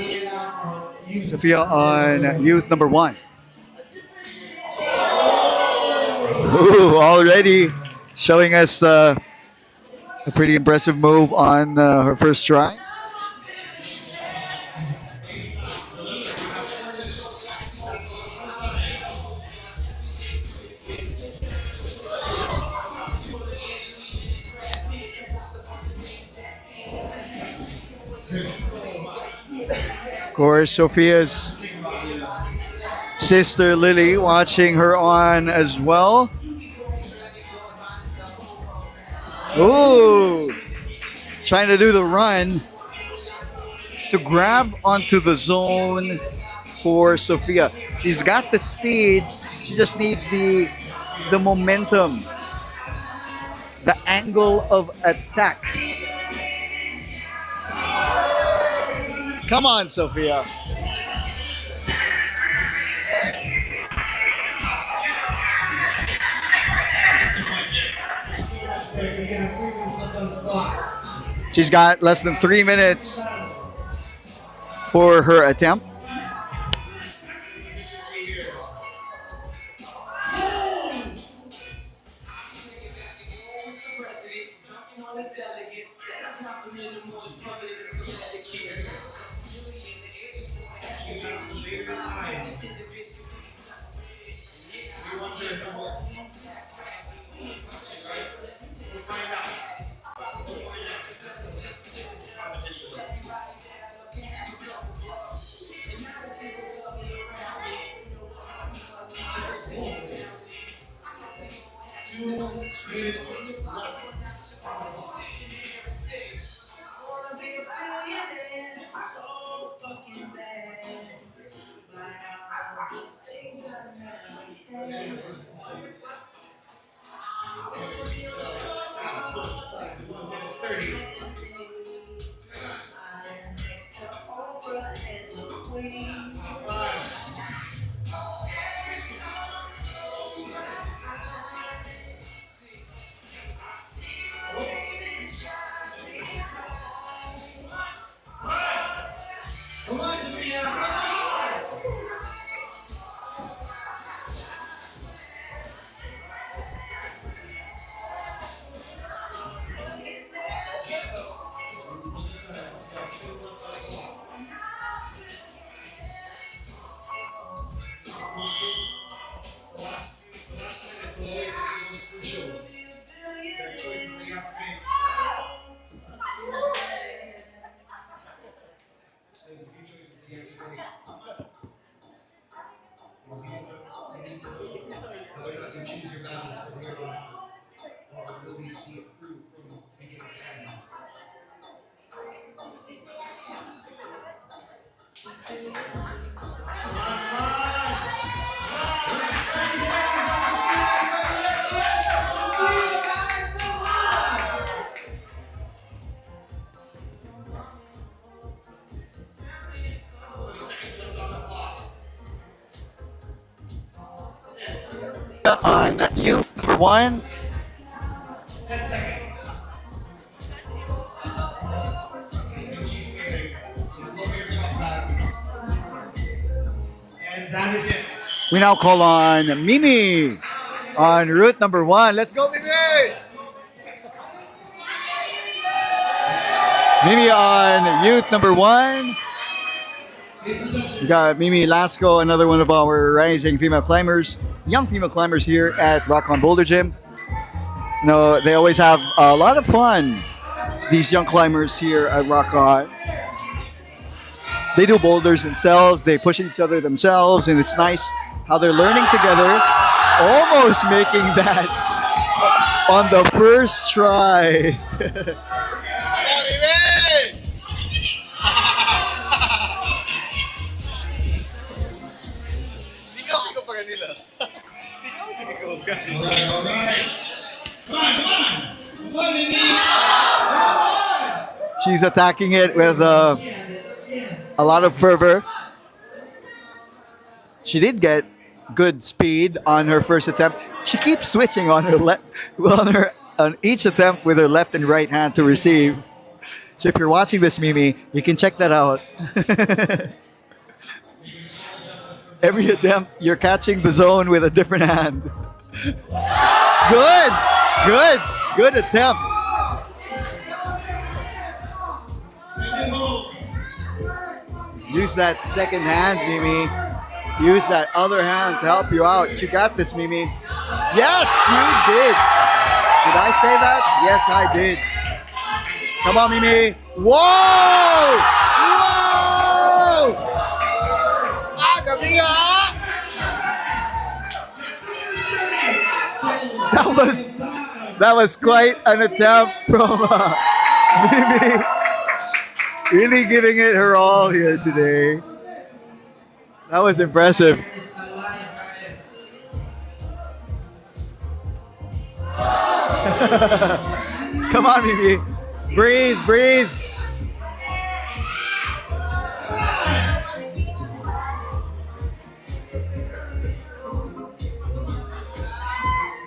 Sophia on youth number 1. Ooh, already showing us a pretty impressive move on her first try. course, Sophia's sister Lily watching her on as well. Ooh, trying to do the run to grab onto the zone for Sophia. She's got the speed. She just needs the momentum, the angle of attack. Come on, Sophia. She's got less than 3 minutes for her attempt. Come on, Sophia, come on! There's a few choices that you have to make. You need to know whether or not you choose your battles from here on out, or really see it through from beginning to end. On youth number 1. 10 seconds. And she's waiting. He's closing her chop back. And that is it. We now call on Mimi on route number 1. Let's go, Mimi! Mimi on youth number 1. We got Mimi Lasco, another one of our rising female climbers, young female climbers here at Rock On Boulder Gym. You know, they always have a lot of fun, these young climbers here at Rock On. They do boulders themselves, they push each other themselves, and it's nice how they're learning together, almost making that on the first try. All right. Come on. Come on, Mimi. She's attacking it with a lot of fervor. She did get good speed on her first attempt. She keeps switching on her on each attempt with her left and right hand to receive. So if you're watching this, Mimi, you can check that out. Every attempt, you're catching the zone with a different hand. Good attempt. Use that second hand, Mimi. Use that other hand to help you out. You got this, Mimi. Yes, you did. Did I say that? Yes, I did. Come on, Mimi. Whoa! Whoa! That was quite an attempt from Mimi. Really giving it her all here today. That was impressive. It's alive, guys. Come on, Mimi. Breathe, breathe.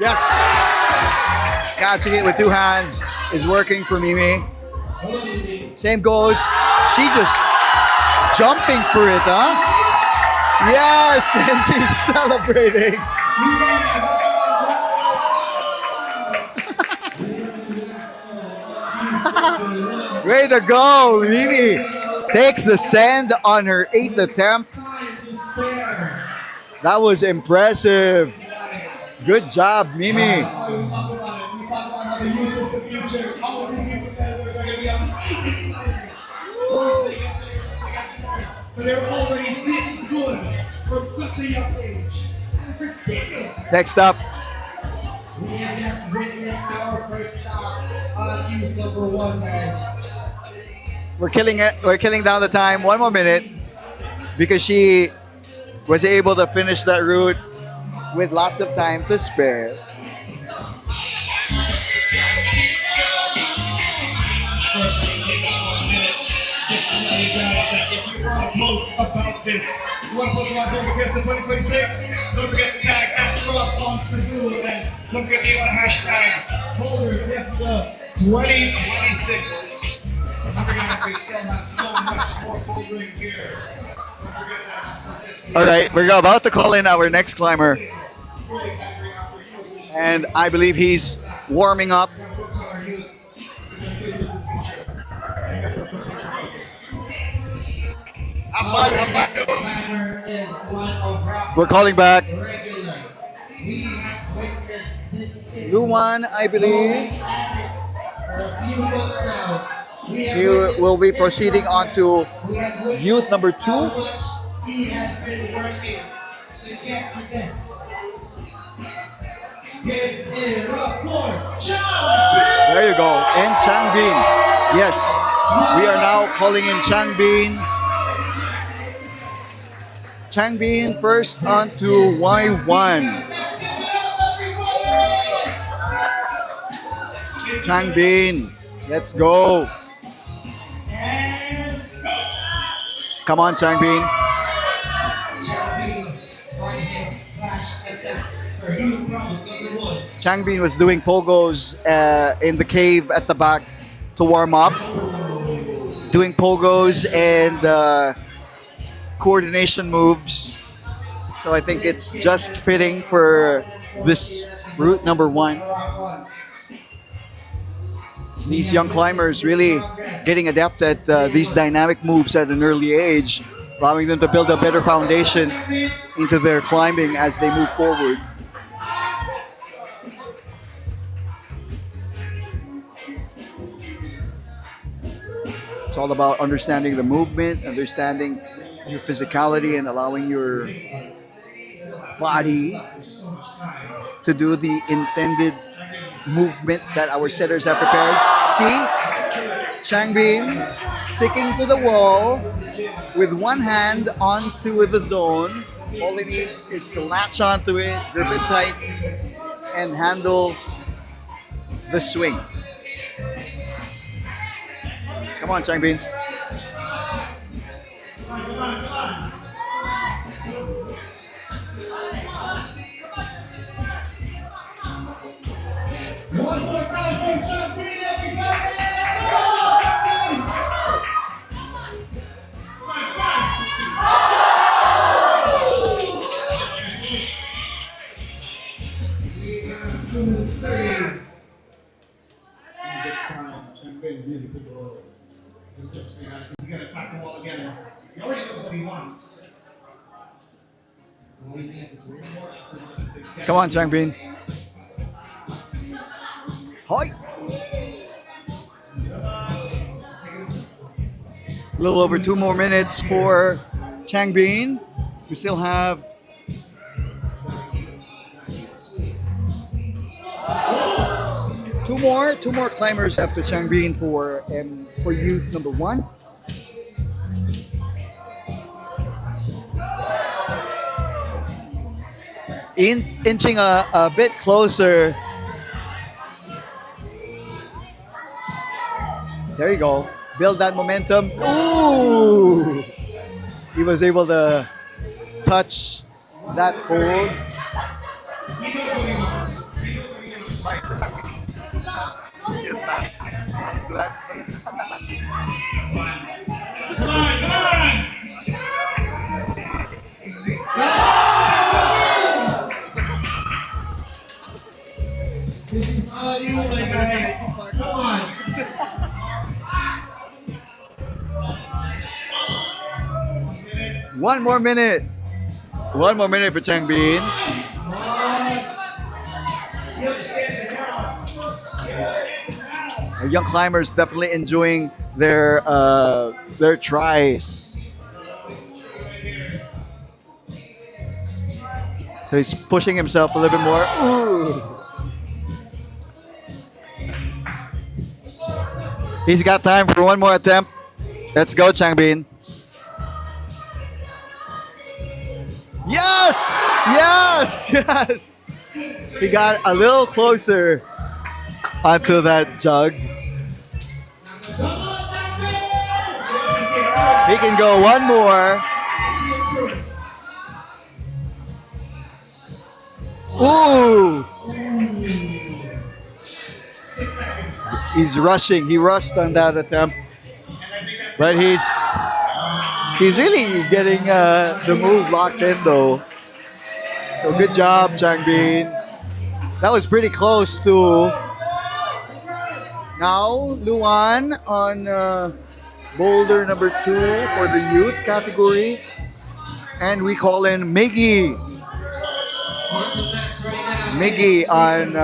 Yes. Catching it with two hands is working for Mimi. Same goes. She just jumping for it, huh? Yes, and she's celebrating. Way to go, Mimi. Takes the sand on her 8th attempt. That was impressive. Good job, Mimi. We talk about it. We talk about how the youth is the future. All of these youth competitors are going to be amazing. But they're already this good from such a young age. It's ridiculous. Next up, We have just witnessed our first stop on youth number 1, guys. we're killing it. We're killing down the time. 1 more minute because she was able to finish that route with lots of time to spare. First, I'm going to take that 1 minute just to tell you guys that if you want to post about this, you want to post about Boulder Fiesta 2026, don't forget to tag at Rock On Cebu and don't forget to use the hashtag Boulder Fiesta 2026. Don't forget that we still have so much more bouldering here. Don't forget that. All right, we're about to call in our next climber, and I believe he's warming up. We're calling back Luan, I believe. He will be proceeding on to youth number 2. He has been working to get to this. Give it up for Chang. There you go, and Changbin. Yes, we are now calling in Changbin. Changbin first on to Y1. Changbin, let's go. Come on, Changbin. Changbin was doing pogos in the cave at the back to warm up. Doing pogos and coordination moves. So I think it's just fitting for this route number 1. These young climbers really getting adept at these dynamic moves at an early age, allowing them to build a better foundation into their climbing as they move forward. It's all about understanding the movement, understanding your physicality, and allowing your body to do the intended movement that our setters have prepared. See? Changbin sticking to the wall with one hand onto the zone. All he needs is to latch onto it, grip it tight, and handle the swing. Come on, Changbin. One more time for Chang, everybody! This time, Champagne really took it over. He's going to attack the wall again. He already knows what he wants. All he needs is a little more effort just to get. Come on, Changbin. Hi. A little over 2 more minutes for Changbin. We still have Two more climbers after Changbin for youth number 1. Inching a bit closer. There you go. Build that momentum. Ooh! He was able to touch that hold. This is all you, my guy. Come on. One more minute. One more minute for Changbin. Young climbers definitely enjoying their tries. So he's pushing himself a little bit more. Ooh. He's got time for one more attempt. Let's go, Changbin. Yes! Yes! Yes! He got a little closer onto that jug. He can go one more. Ooh! He's rushing. He rushed on that attempt. But he's really getting the move locked in though. So good job, Changbin. That was pretty close too. Now, Luan on boulder number 2 for the youth category. And we call in Miggy. Miggy on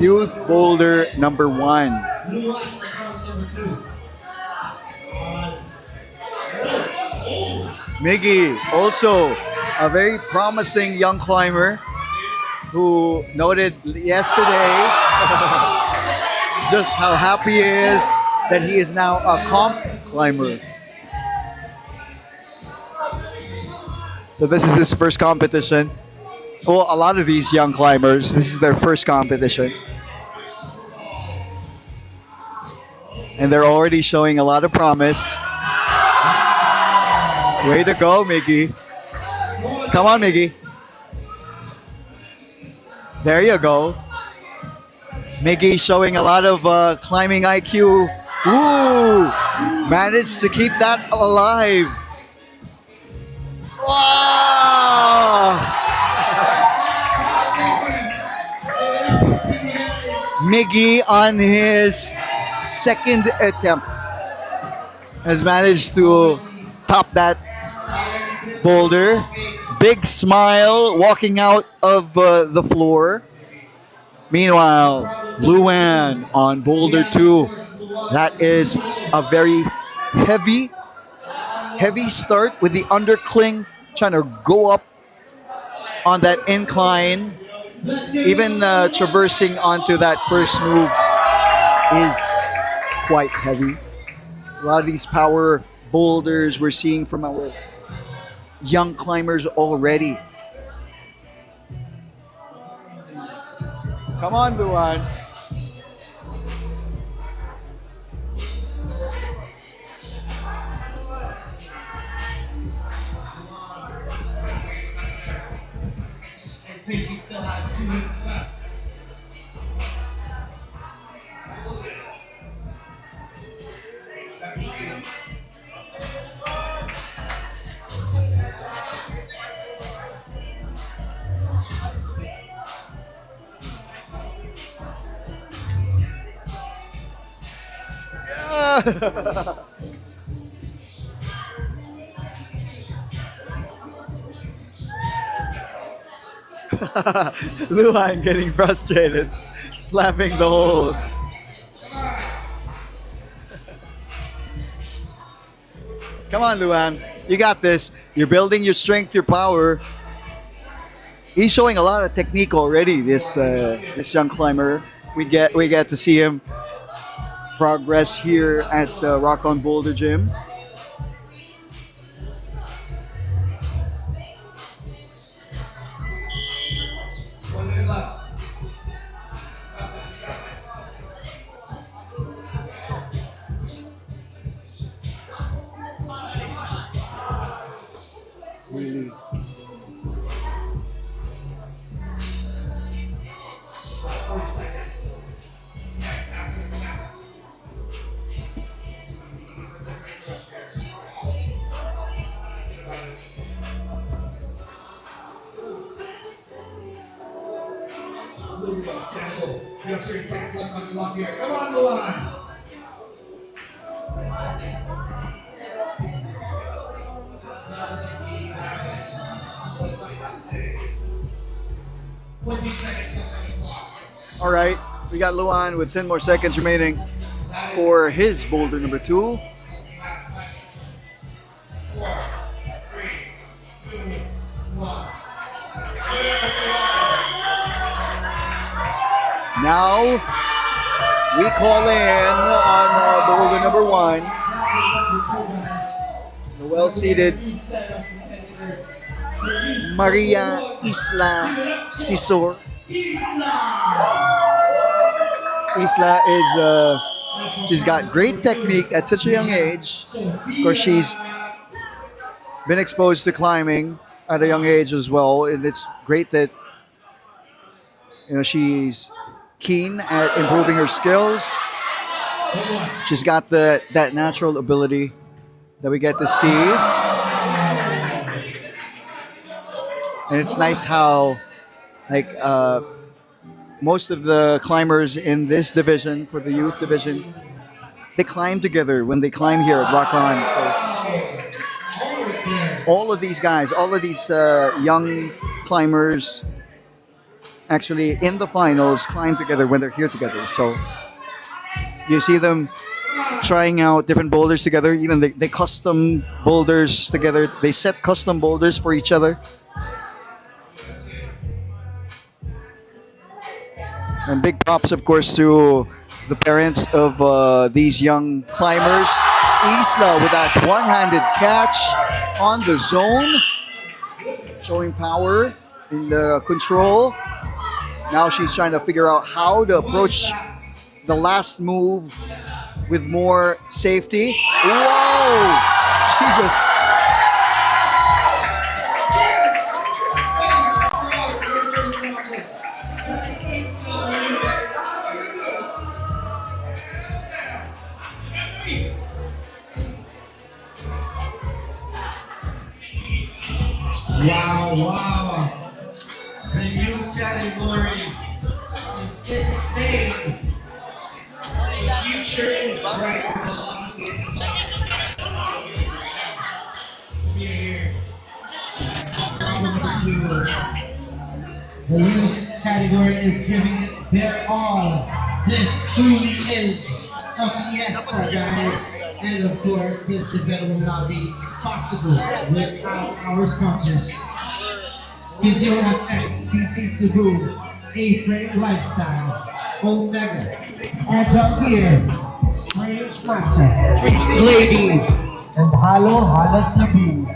youth boulder number 1. Miggy, also a very promising young climber who noted yesterday just how happy he is that he is now a comp climber. So this is his first competition. Well, a lot of these young climbers, this is their first competition. And they're already showing a lot of promise. Way to go, Miggy. Come on, Miggy. There you go. Miggy showing a lot of climbing IQ. Ooh! Managed to keep that alive. Wow! Miggy on his second attempt has managed to top that boulder. Big smile walking out of the floor. Meanwhile, Luan on boulder 2. That is a very heavy start with the undercling, trying to go up on that incline. Even traversing onto that first move is quite heavy. A lot of these power boulders we're seeing from our young climbers already. Come on, Luan. I think he still has 2 minutes left. Luan getting frustrated, slapping the hole. Come on, Luan. You got this. You're building your strength, your power. He's showing a lot of technique already, this young climber. we get to see him progress here at the Rock On Boulder Gym. One minute left. Really. You have 30 seconds left on the clock here. Come on, Luan. All right, we got Luan with 10 more seconds remaining for his boulder number 2. Now we call in on boulder number 1, the well-seated Maria Isla Sisor. Isla is she's got great technique at such a young age. Of course, she's been exposed to climbing at a young age as well, and it's great that she's keen at improving her skills. She's got that natural ability that we get to see, and it's nice how most of the climbers in this division, for the youth division, they climb together when they climb here at Rock On. So all of these guys, all of these young climbers, actually in the finals, climb together when they're here together. So you see them trying out different boulders together. Even they custom boulders together. They set custom boulders for each other. And big props, of course, to the parents of these young climbers. Isla with that one-handed catch on the zone, showing power in the control. Now she's trying to figure out how to approach the last move with more safety. Whoa! She just... Wow. The new category is insane. The future is bright. See here. The youth category is giving it their all. This truly is a fiesta, guys. And of course, this event will not be possible without our sponsors. PhysioFX, PT Cebu, A-Frame Lifestyle, Omega, and up here, Strange Matter, Ladies, and Halo Cebu.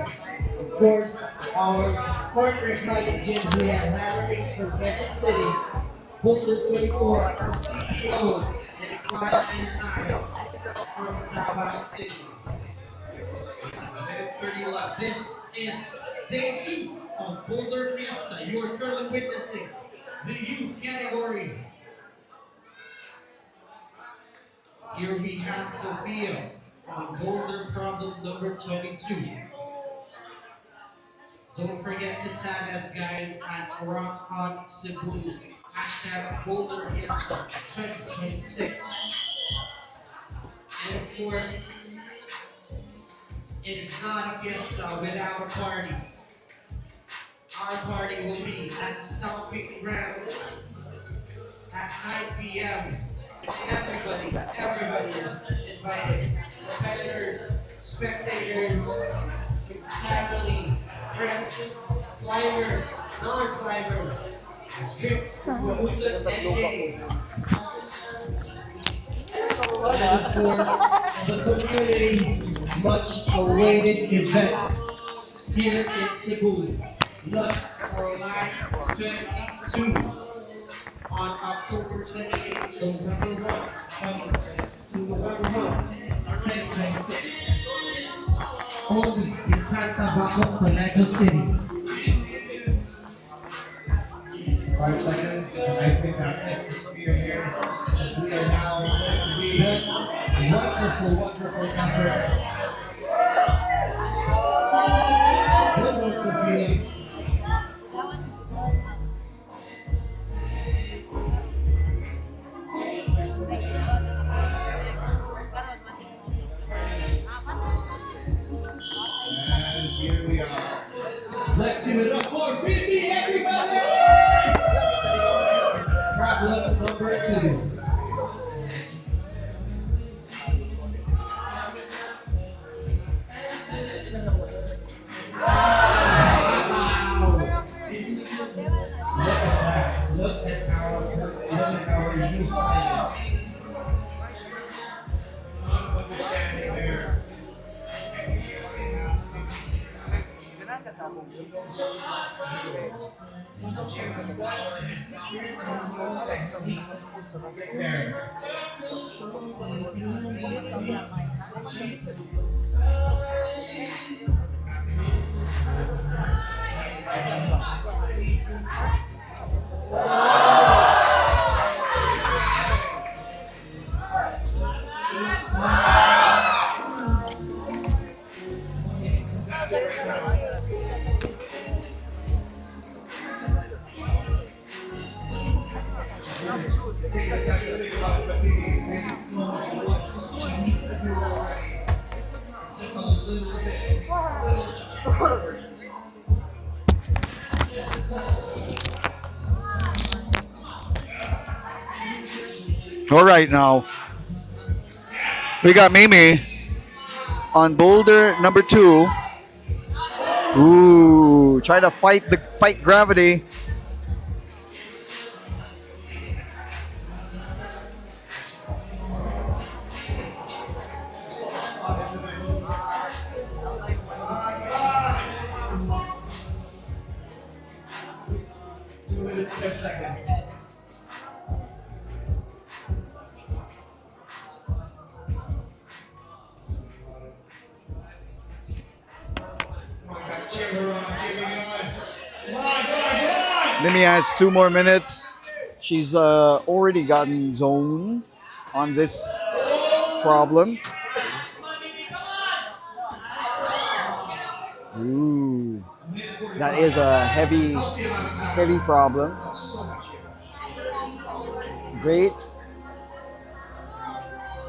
Of course, our corporate client gyms, we have Maverick from Quezon City, Boulder 24, our CEO, and Client Anytime from Davao City. Minute 30 left. This is day 2 of Boulder Fiesta. You are currently witnessing the youth category. Here we have Sophia on Boulder problem number 22. Don't forget to tag us, guys, at Rock On Cebu. Hashtag Boulder Fiesta 2026. And of course, it is not a fiesta without a party. Our party will be at Stomping Ground at 9 p.m. Everybody is invited. Competitors, spectators, family, friends, climbers, non-climbers. trip to Woodland Games. And of course, the community's much awaited event here in Cebu, Lust for Life 22 on October 28th, November 1, to November 1, 2026. Only in Cantabaco, Panego City. 5 seconds, and I think that's it. This video here. As we are now going to be wonderful effort. Good words of feeling. And here we are. Let's give it up for Ricky, everybody! Problem number 2. Look at our youth. Understanding there. There. All right, now we got Mimi on boulder number 2. Ooh, trying to fight gravity. Two minutes, 10 seconds. Mimi has 2 more minutes. She's already gotten zone on this problem. Ooh, that is a heavy problem. Great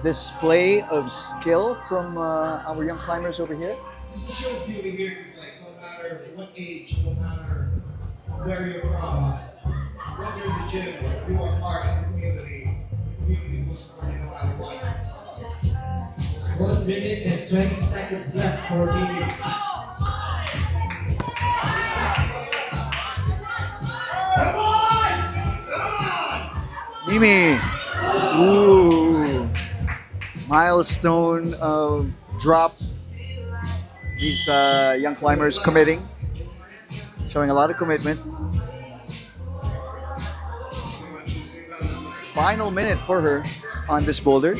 display of skill from our young climbers over here. This show beauty here is like no matter what age, no matter where you're from, once you're in the gym, you are part of the community. The community will support you no matter what. 1 minute and 20 seconds left for me. Mimi, ooh, milestone of drop. These young climbers committing, showing a lot of commitment. Final minute for her on this boulder.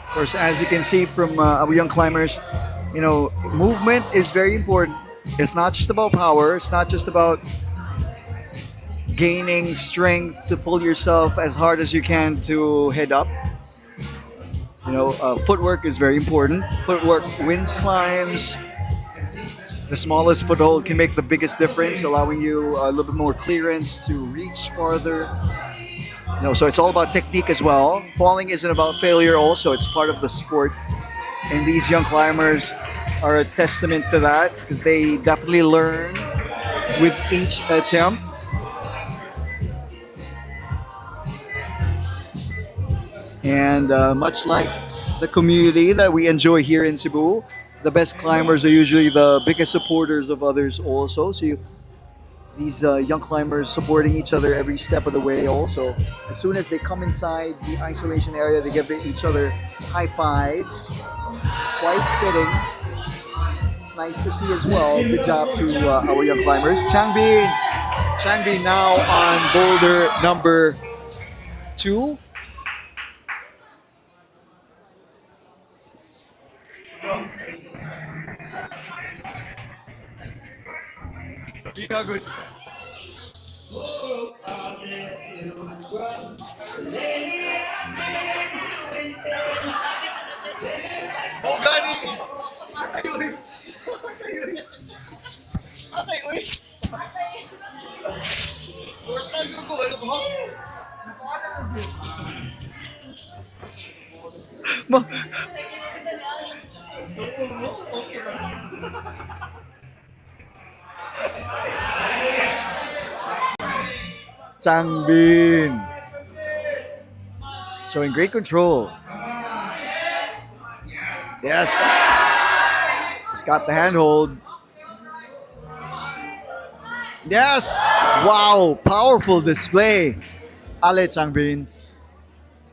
Of course, as you can see from our young climbers, you know, movement is very important. It's not just about power. It's not just about gaining strength to pull yourself as hard as you can to head up. You know, footwork is very important. Footwork wins climbs. The smallest foothold can make the biggest difference, allowing you a little bit more clearance to reach farther. You know, so it's all about technique as well. Falling isn't about failure also. It's part of the sport. And these young climbers are a testament to that because they definitely learn with each attempt. And much like the community that we enjoy here in Cebu, the best climbers are usually the biggest supporters of others also. So these young climbers supporting each other every step of the way also. As soon as they come inside the isolation area, they give each other high fives. Quite fitting. It's nice to see as well. Good job to our young climbers. Changbin now on boulder number 2. Good. Changbin showing great control. Yes, he's got the handhold. Yes, wow, powerful display, Ale Changbin.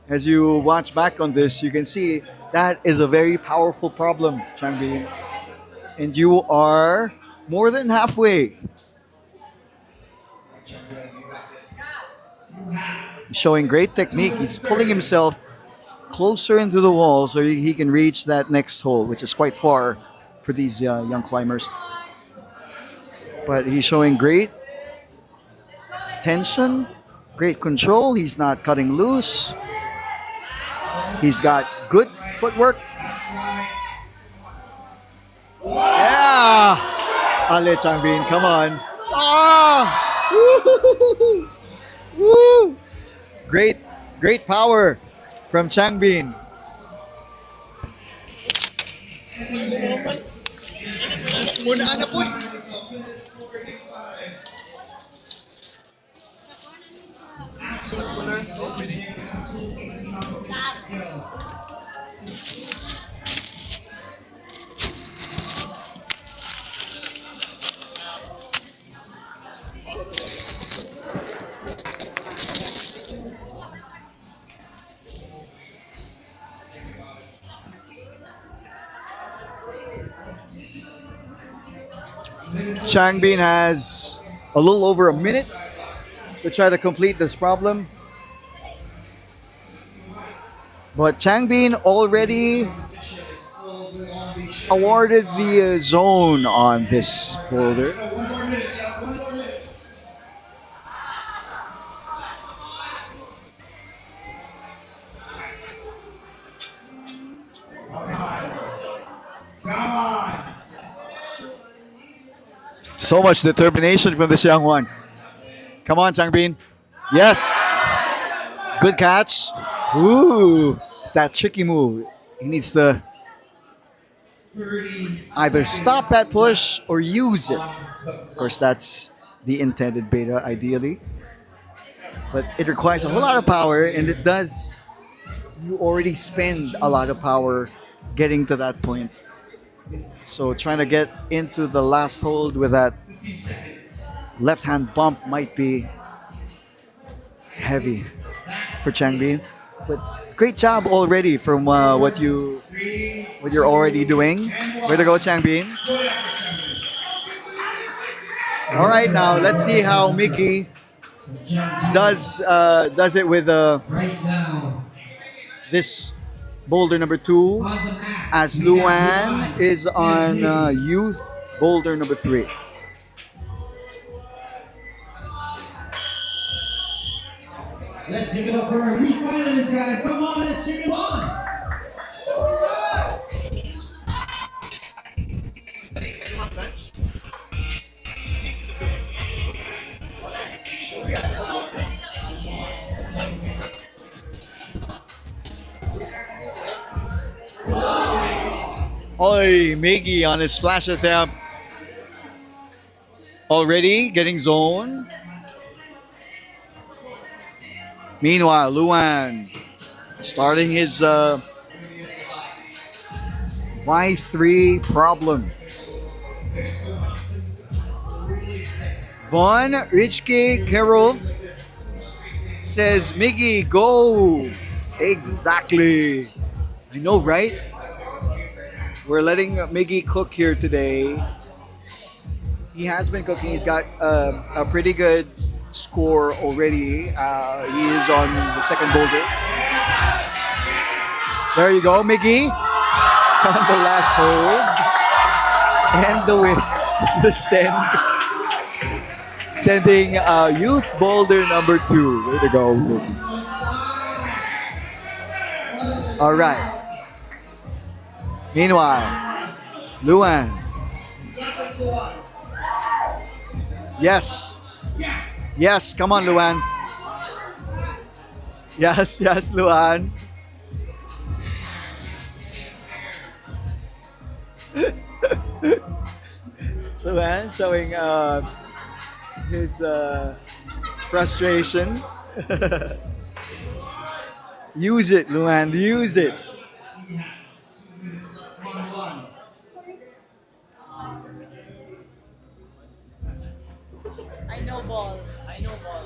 As you watch back on this, you can see that is a very powerful problem, Changbin, and you are more than halfway. Showing great technique. He's pulling himself closer into the wall so he can reach that next hole, which is quite far for these young climbers. But he's showing great tension, great control. He's not cutting loose. He's got good footwork. Yeah! Ale Changbin, come on. Ah! Woo! Woo! Great power from Changbin. Changbin has a little over a minute to try to complete this problem. But Changbin already awarded the zone on this boulder. So much determination from this young one. Come on, Changbin. Yes. Good catch. Ooh. It's that tricky move. He needs to either stop that push or use it. Of course, that's the intended beta, ideally. But it requires a whole lot of power, and it does. You already spend a lot of power getting to that point. So trying to get into the last hold with that left-hand bump might be heavy for Changbin. But great job already from what you're already doing. Way to go, Changbin. All right, now let's see how Mickey does it with Right now, this boulder number 2, as Luan is on youth boulder number 3. let's give it up for our refinalists, guys. Come on, let's cheer them on. Oy, Miggy on his flash attempt. Already getting zone. Meanwhile, Luan starting his Y3 problem. Von Richke Kerov says, Miggy, go! Exactly. I know, right? We're letting Miggy cook here today. He has been cooking. He's got a pretty good score already. He is on the second boulder. There you go, Miggy. On the last hold. And the win. The send. Sending youth boulder number 2. Way to go, Miggy. All right. Meanwhile, Luan. Yes. Yes, come on, Luan. Yes, yes, Luan. Luan showing his frustration. Use it, Luan. Use it. I know ball. I know ball.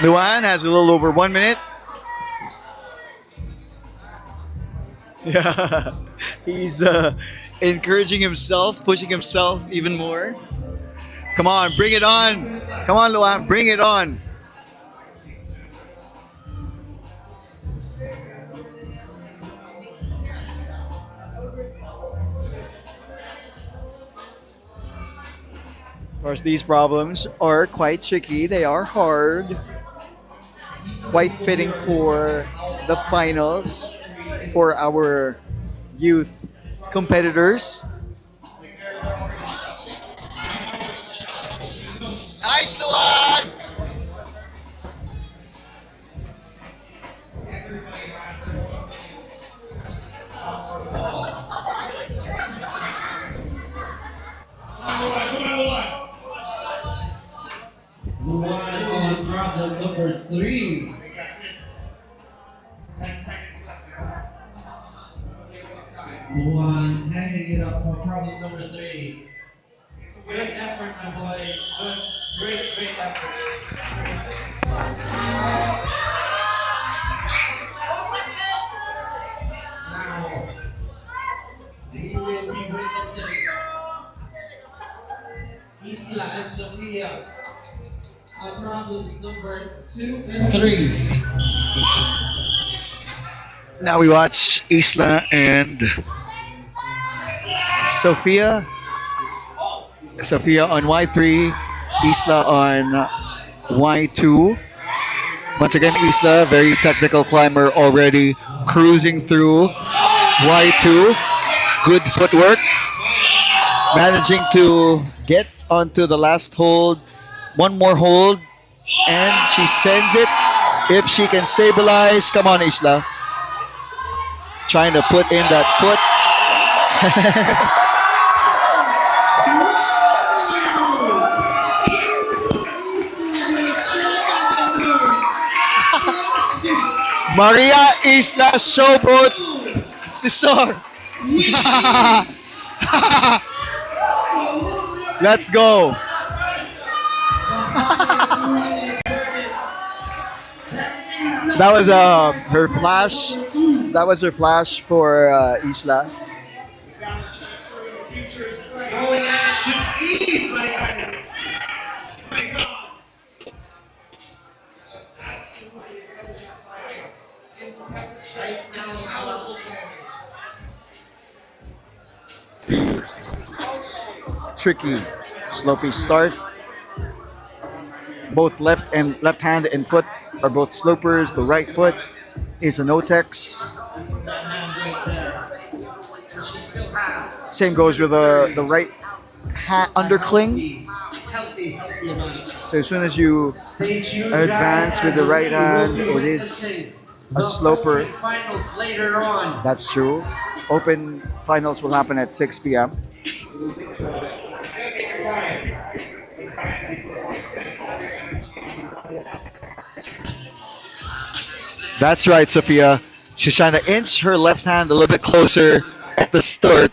Luan has a little over 1 minute. Yeah, he's encouraging himself, pushing himself even more. Come on, bring it on. Come on, Luan, bring it on. Of course, these problems are quite tricky. They are hard. Quite fitting for the finals for our youth competitors. Nice, Luan! Luan on problem number 3. 10 seconds left now. Takes enough time. Luan hanging it up for problem number 3. Good effort, my boy. Good, great effort. Now, we will be witnessing Isla and Sofia on problems number 2 and 3. Now we watch Isla and Sophia. Sophia on Y3, Isla on Y2. Once again, Isla, very technical climber already, cruising through Y2. Good footwork. Managing to get onto the last hold. One more hold, and she sends it. If she can stabilize, come on, Isla. Trying to put in that foot. Maria Isla Showboat Sister. Let's go. That was her flash That was her flash for Isla. Going at it with ease, my guy. My God. Right now, Tricky, slopey start. Both left hand and foot are both slopers. The right foot is an Otex. she still has Same goes with the right undercling. healthy amount. So as soon as you Stay tuned, advance guys, with the as right we hand, will be it is witnessing a the sloper. Ultimate Finals later on. That's true. Open finals will happen at 6 p.m. That's right, Sophia. She's trying to inch her left hand a little bit closer at the start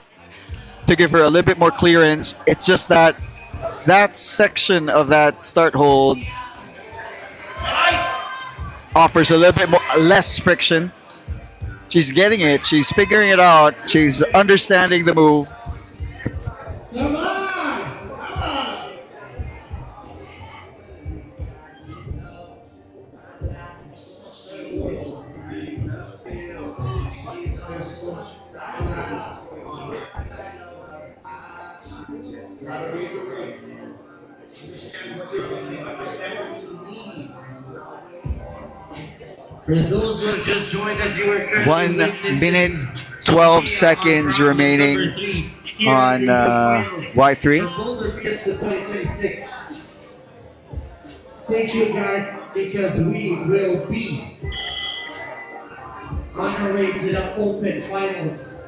to give her a little bit more clearance. It's just that that section of that start hold offers a little bit more less friction. She's getting it. She's figuring it out. She's understanding the move. Come on! Come on! For those who have just joined us, you are currently 1 witnessing minute, 12 seconds remaining on Y3. The Boulder Fiesta 2026. Stay tuned, guys, because we will be on our way to the Open Finals.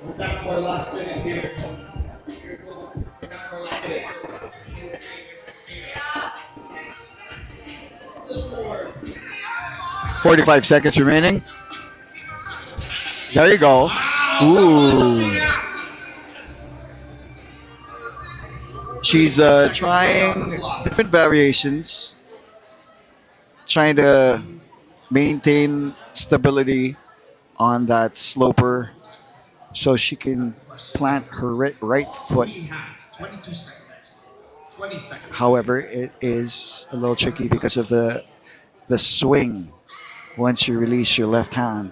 We're back to our last minute here. We're back to our last minute. 45 seconds remaining. There you go. Ooh. She's trying different variations, trying to maintain stability on that sloper so she can plant her right foot. We have 22 seconds. 20 seconds. However, it is a little tricky because of the swing once you release your left hand.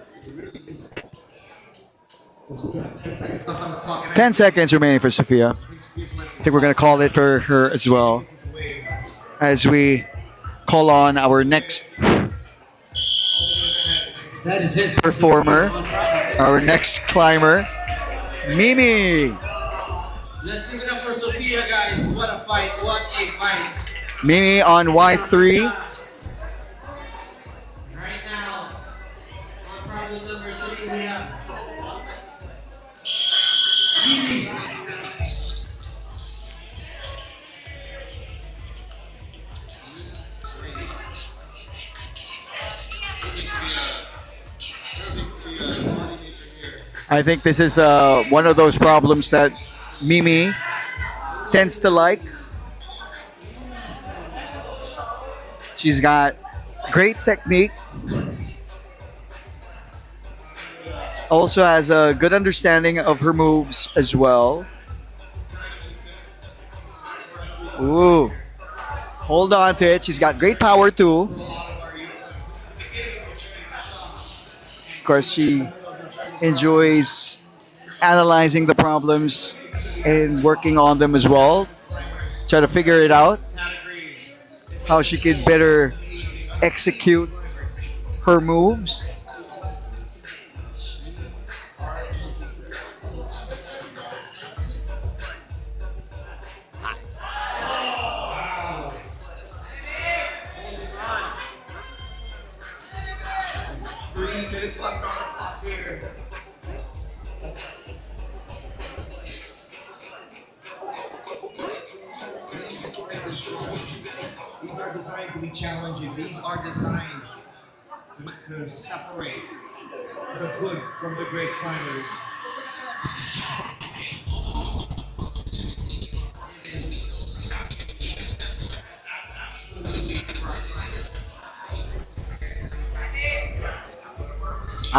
10 seconds left on the clock. And 10 seconds remaining for Sophia. I think we're going to call it for her as well as we call on our next That is it. performer, our next climber, Mimi. Let's give it up for Sophia, guys. What a fight. What a fight. Mimi on Y3. Right now, on problem number 3, we have Easy. I think this is one of those problems that Mimi tends to like. She's got great technique. Also has a good understanding of her moves as well. Ooh. Hold on to it. She's got great power too. Of course, she enjoys analyzing the problems and working on them as well. Try to figure it out. How she can better execute her moves. Minutes left on the clock here. These are designed to be challenging. These are designed to separate the good from the great climbers.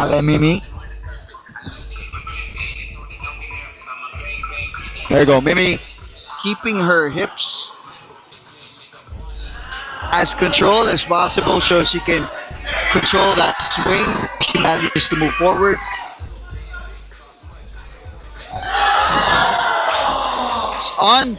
Ale Mimi. There you go, Mimi. Keeping her hips as controlled as possible so she can control that swing. She manages to move forward. It's on.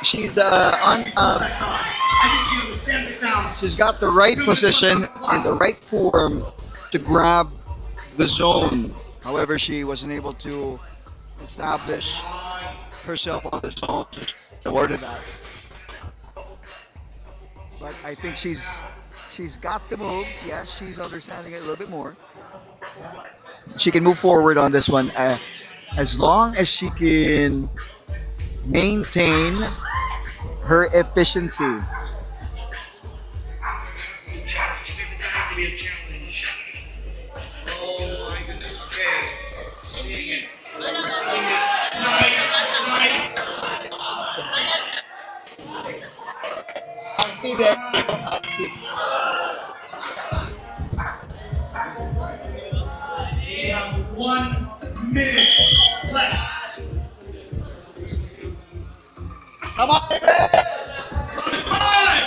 She's on. I think she understands it now. She's got the right position and the right form to grab the zone. However, she wasn't able to establish herself on the zone. Just awarded that. But I think she's got the moves. Yes, she's understanding it a little bit more. She can move forward on this one as long as she can maintain her efficiency. To be a challenge. Oh my goodness. Okay. Seeing it. Seeing it. Nice. Nice. We have 1 minute left. Come on! Come on!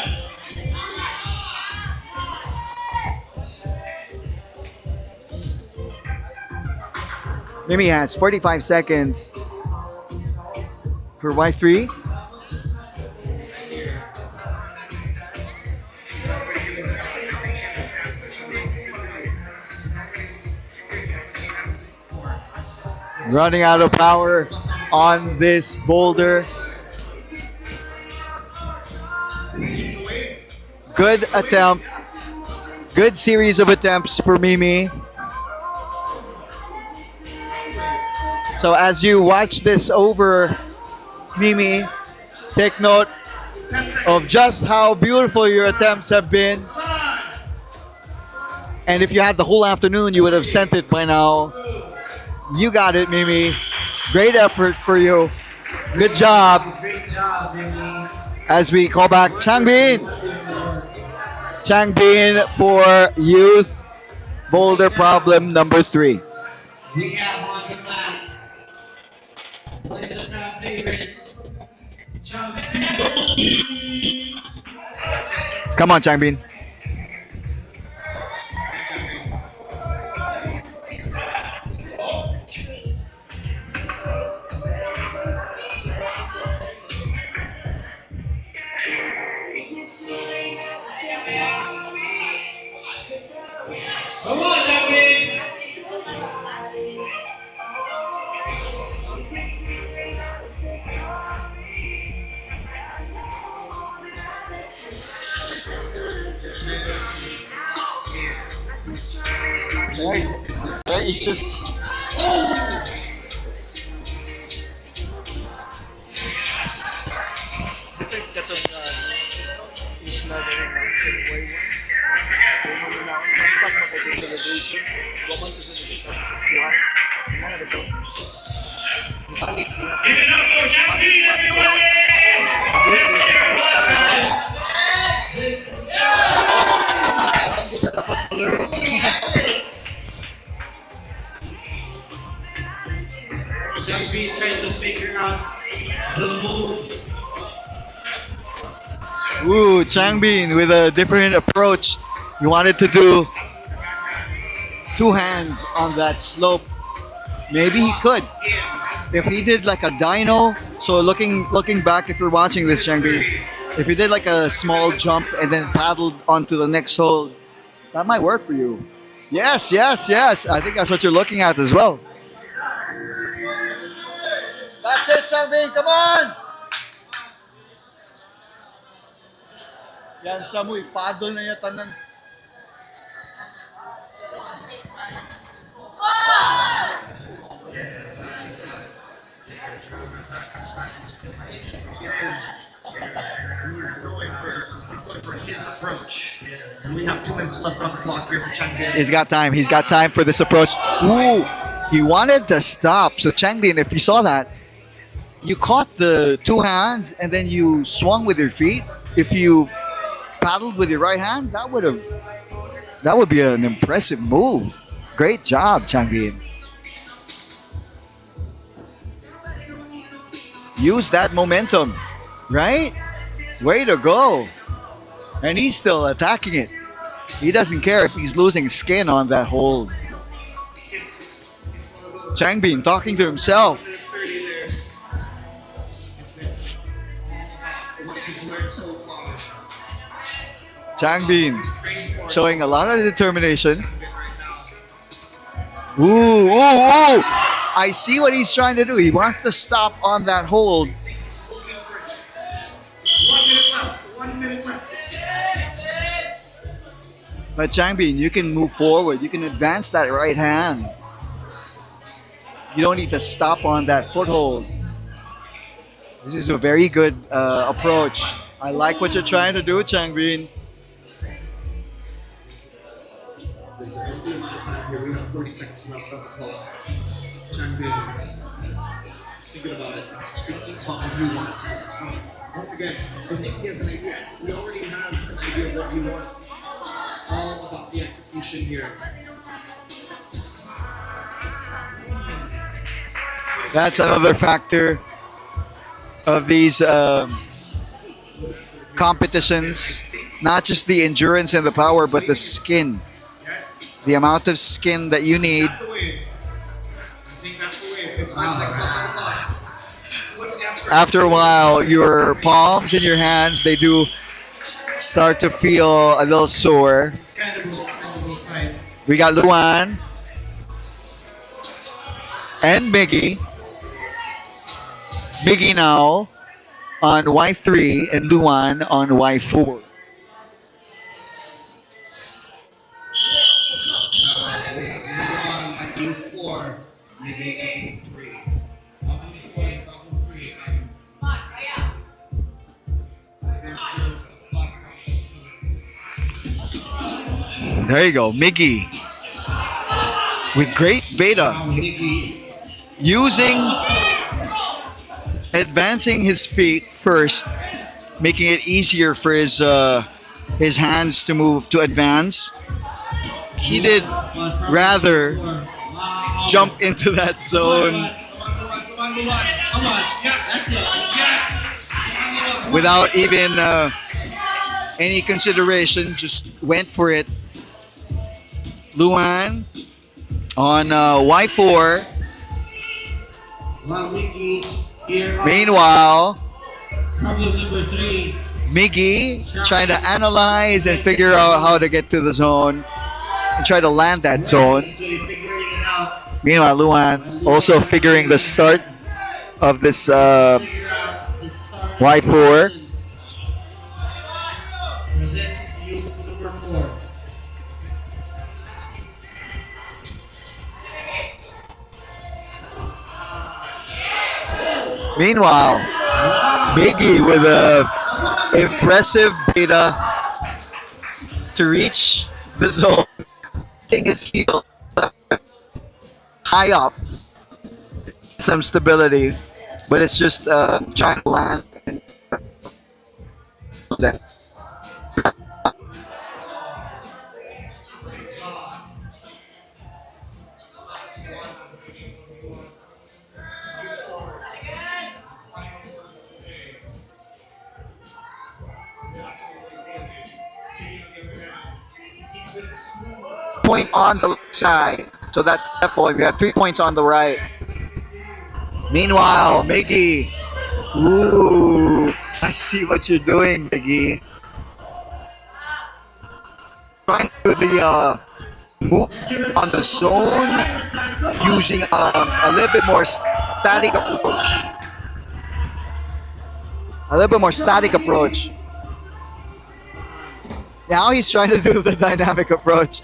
Mimi has 45 seconds for Y3. Running out of power on this boulder. Good attempt. Good series of attempts for Mimi. So as you watch this over, Mimi, take note of just how beautiful your attempts have been. And if you had the whole afternoon, you would have sent it by now. You got it, Mimi. Great effort for you. Good job. Great job, Mimi. As we call back Changbin. Changbin for youth boulder problem number 3. We have on the mat. Players of our favorites. Come on, Changbin. Come on, Jeffrey. It's just kasi katong is na galing ang Cebu one. So yung mga mas pas makatong celebration, waman to sa nagistap sa buhay. Mga na ito. Balik siya. Jeffrey trying to figure out the moves. Ooh, Changbin with a different approach. You wanted to do 2 hands on that slope. Maybe he could. If he did like a dino, so looking back, if you're watching this, Changbin, if he did like a small jump and then paddled onto the next hole, that might work for you. Yes, yes, yes. I think that's what you're looking at as well. That's it, Changbin. Come on! Yan sa mo, ipadol na niya tanan. His approach. And we have 2 minutes left on the clock here for Changbin. He's got time. He's got time for this approach. Ooh, he wanted to stop. So Changbin, if you saw that, you caught the 2 hands and then you swung with your feet. If you paddled with your right hand, that would have That would be an impressive move. Great job, Changbin. Use that momentum, right? Way to go. And he's still attacking it. He doesn't care if he's losing skin on that hold. Changbin talking to himself. Changbin showing a lot of determination. Ooh, ooh, ooh! I see what he's trying to do. He wants to stop on that hold. 1 minute left. 1 minute left. But Changbin, you can move forward. You can advance that right hand. You don't need to stop on that foothold. This is a very good approach. I like what you're trying to do, Changbin. There's a healthy amount of time here. We have 40 seconds left on the clock. Changbin, he's thinking about it. He's thinking about what he wants to do. So, once again, I think he has an idea. He already has an idea of what he wants. All about the execution here. That's another factor of these competitions. Not just the endurance and the power, but the skin. The amount of skin that you need. That's the wave. I think that's the wave. It's 5 seconds left on the clock. Look after After a while, your palms and your hands, they do start to feel a little sore. We got Luan and Miggy. Miggy now on Y3 and Luan on Y4. U4, maybe U3. There you go, Miggy. With great beta. Using, advancing his feet first, making it easier for his hands to move, to advance. He did rather jump into that zone without even any consideration, just went for it. Luan on Y4. Meanwhile, Miggy trying to analyze and figure out how to get to the zone and try to land that zone. Meanwhile, Luan also figuring the start of this Y4. Meanwhile, Miggy with a impressive beta to reach the zone. Take his heel high up, some stability, but it's just trying to land. Point on the left side, so that's F4. We have 3 points on the right. Meanwhile, Miggy, ooh, I see what you're doing, Miggy. Trying to do the move on the zone using a little bit more static approach. A little bit more static approach. Now he's trying to do the dynamic approach.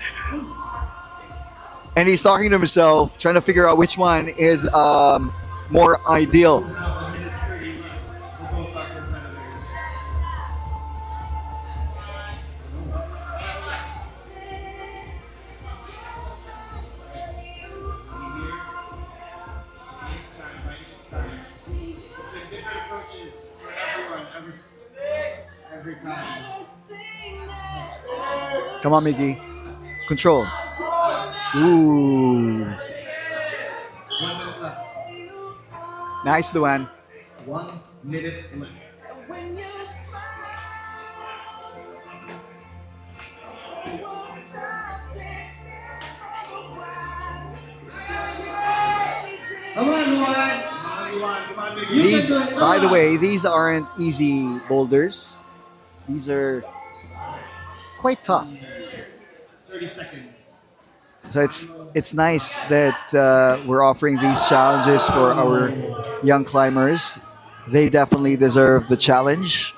And he's talking to himself, trying to figure out which one is more ideal. Come on, Miggy. Control. Ooh. 1 minute left. Nice, Luan. 1 minute left. Come on, Luan. Come on, Luan. Come on, baby. These, by the way, these aren't easy boulders. These are quite tough. 30 seconds. So it's nice that we're offering these challenges for our young climbers. They definitely deserve the challenge.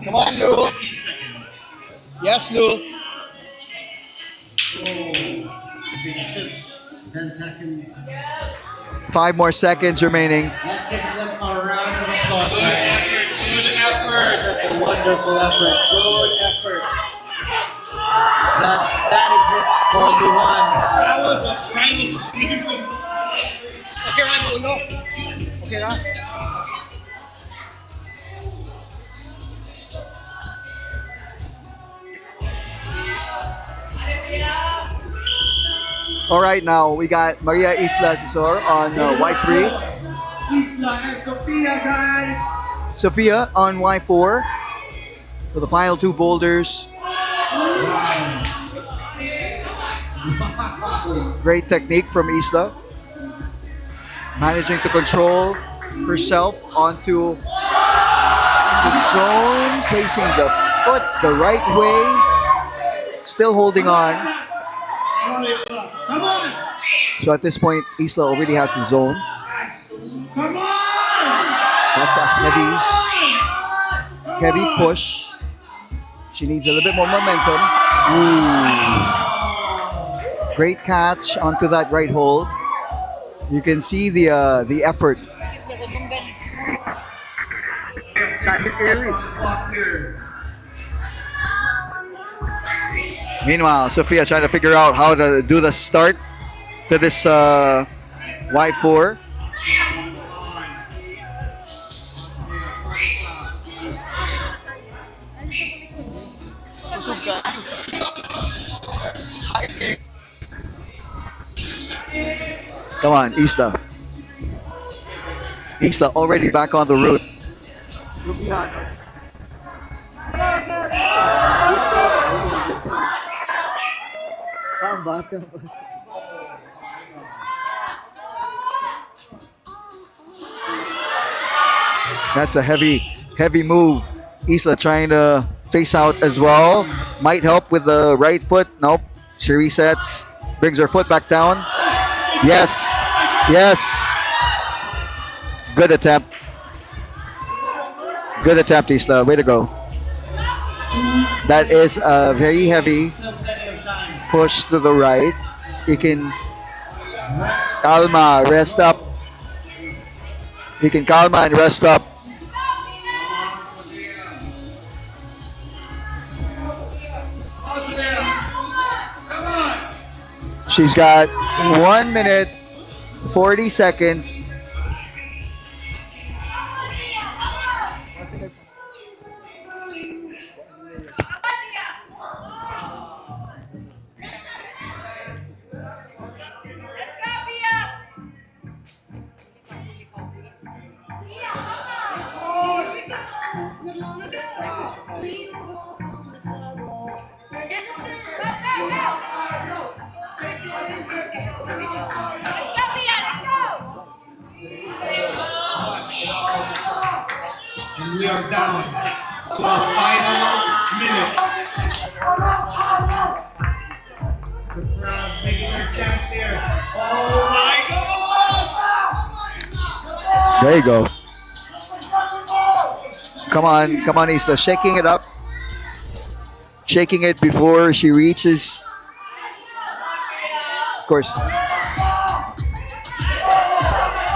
Come on, Lou. Yes, Lou. 10 seconds. 5 more seconds remaining. Let's give them a round of applause, guys. Good effort. Wonderful effort. Good effort. That is it for Luan. That was a final season. Okay, Ryan, no. Okay, na? All right, now we got Maria Isla Cesar on Y3. Isla and Sophia, guys. Sophia on Y4 for the final 2 boulders. Great technique from Isla. Managing to control herself onto the zone, placing the foot the right way, still holding on. Come on. So at this point, Isla already has the zone. Come on. That's a heavy push. She needs a little bit more momentum. Ooh. Great catch onto that right hold. You can see the effort. Meanwhile, Sophia trying to figure out how to do the start to this Y4. Come on, Isla. Isla already back on the route. That's a heavy move. Isla trying to face out as well. Might help with the right foot. Nope. She resets. Brings her foot back down. Yes. Yes. Good attempt. Good attempt, Isla. Way to go. That is a very heavy push to the right. You can calma, rest up. You can calma and rest up. She's got 1 minute, 40 seconds. And we are down to our final minute. The crowd making their chance here. Oh my God! There you go. Come on, Isla. Shaking it up. Shaking it before she reaches. Of course.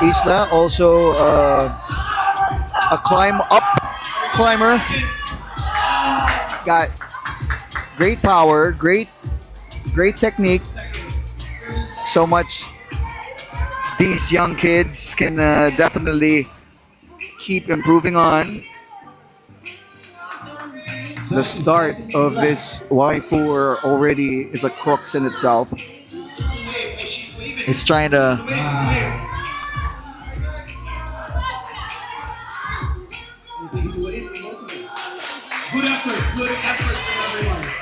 Isla also a climber. Got great power, great technique. So much these young kids can definitely keep improving on. The start of this Y4 already is a crux in itself. He's trying to. Good effort from everyone.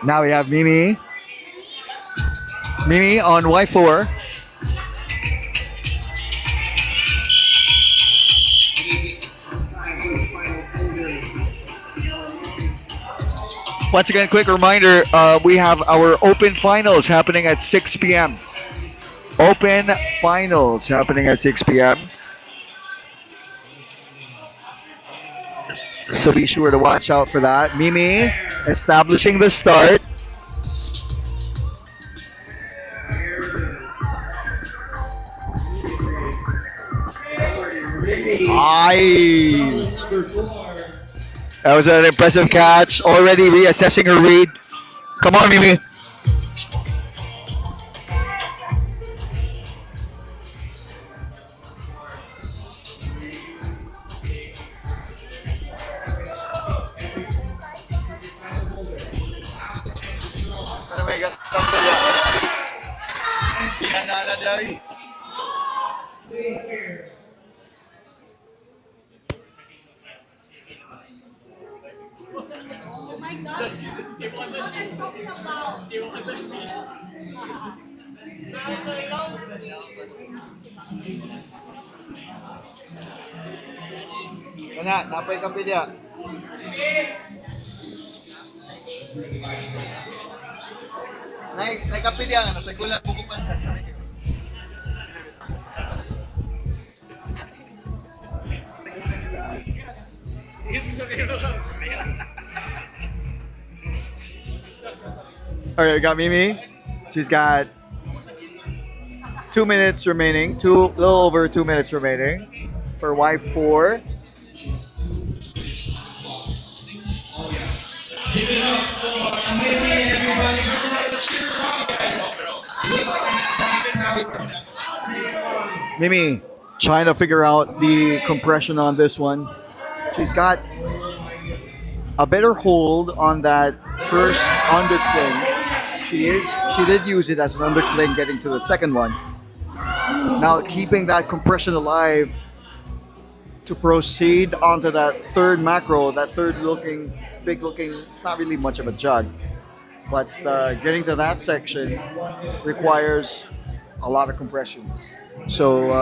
Now we have Mimi. Mimi on Y4. Once again, quick reminder, we have our open finals happening at 6 p.m. Open finals happening at 6 p.m. So be sure to watch out for that. Mimi establishing the start. Aye. That was an impressive catch. Already reassessing her read. Come on, Mimi. Wala, napay kape dia. Nay kape dia nga nasa gulat buko pa. Okay, we got Mimi. She's got 2 minutes remaining. A little over 2 minutes remaining for Y4. Give it up for Mimi, everybody. Come on, let's cheer her on, guys. Look at that now. Mimi trying to figure out the compression on this one. She's got a better hold on that first undercling. She did use it as an undercling getting to the second one. Now keeping that compression alive to proceed onto that third macro, that big looking, it's not really much of a jug, but getting to that section requires a lot of compression. So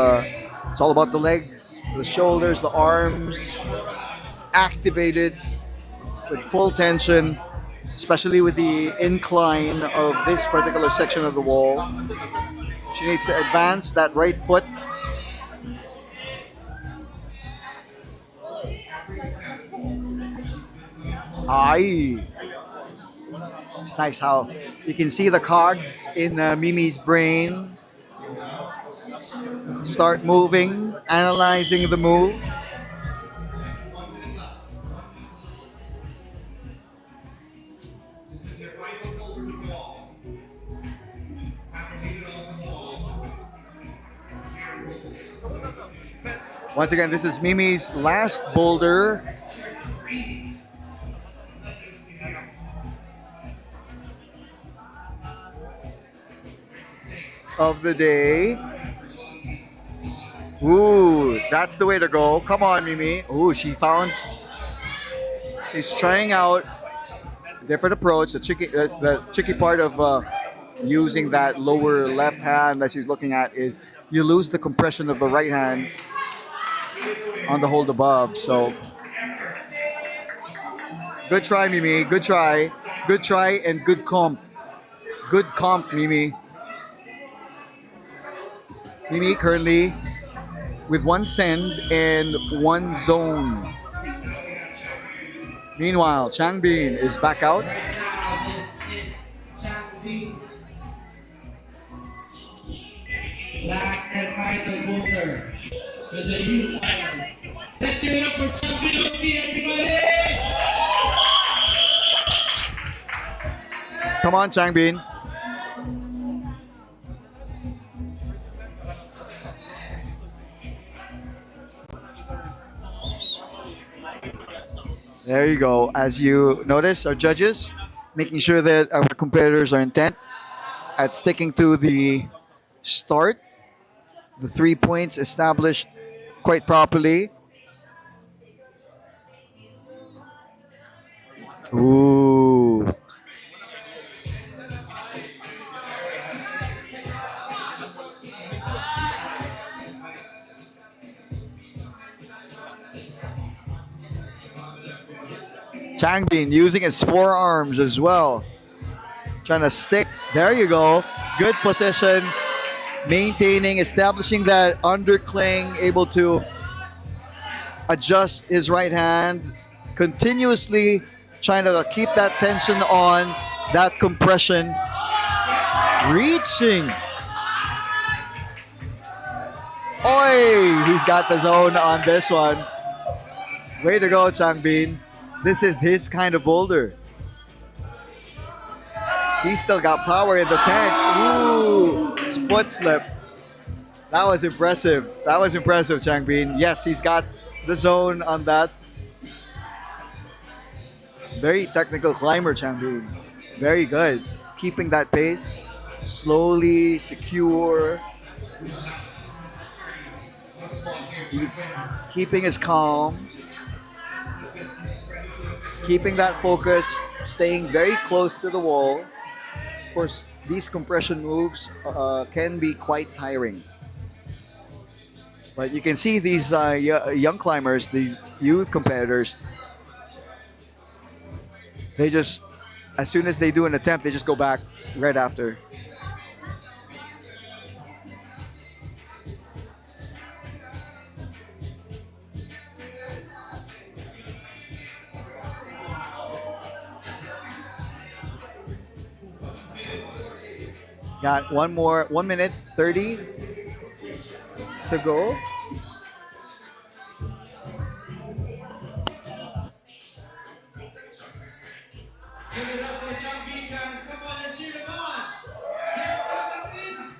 it's all about the legs, the shoulders, the arms, activated with full tension, especially with the incline of this particular section of the wall. She needs to advance that right foot. Aye. It's nice how you can see the cogs in Mimi's brain start moving, analyzing the move. Once again, this is Mimi's last boulder. Of the day. Ooh, that's the way to go. Come on, Mimi. Ooh, she's trying out a different approach. The tricky part of using that lower left hand that she's looking at is you lose the compression of the right hand on the hold above. So good try, Mimi. Good try. Good try and good comp. Good comp, Mimi. Mimi currently with one send and one zone. Meanwhile, Changbin is back out. This is Changbin's last and final boulder for the youth finals. Let's give it up for Changbin, everybody! Come on, Changbin. There you go. As you notice, our judges making sure that our competitors are intent at sticking to the start, the 3 points established quite properly. Ooh. Changbin using his forearms as well. Trying to stick. There you go. Good position. Maintaining, establishing that undercling, able to adjust his right hand. Continuously trying to keep that tension on, that compression. Reaching. Oi! He's got the zone on this one. Way to go, Changbin. This is his kind of boulder. He's still got power in the tank. Ooh, foot slip. That was impressive. That was impressive, Changbin. Yes, he's got the zone on that. Very technical climber, Changbin. Very good. Keeping that pace. Slowly, secure. He's keeping his calm. Keeping that focus. Staying very close to the wall. Of course, these compression moves can be quite tiring. But you can see these young climbers, these youth competitors, they just, as soon as they do an attempt, they just go back right after. Got 1 minute 30 to go. Give it up for Champion, guys. Come on, let's cheer him on. Yes, Champion.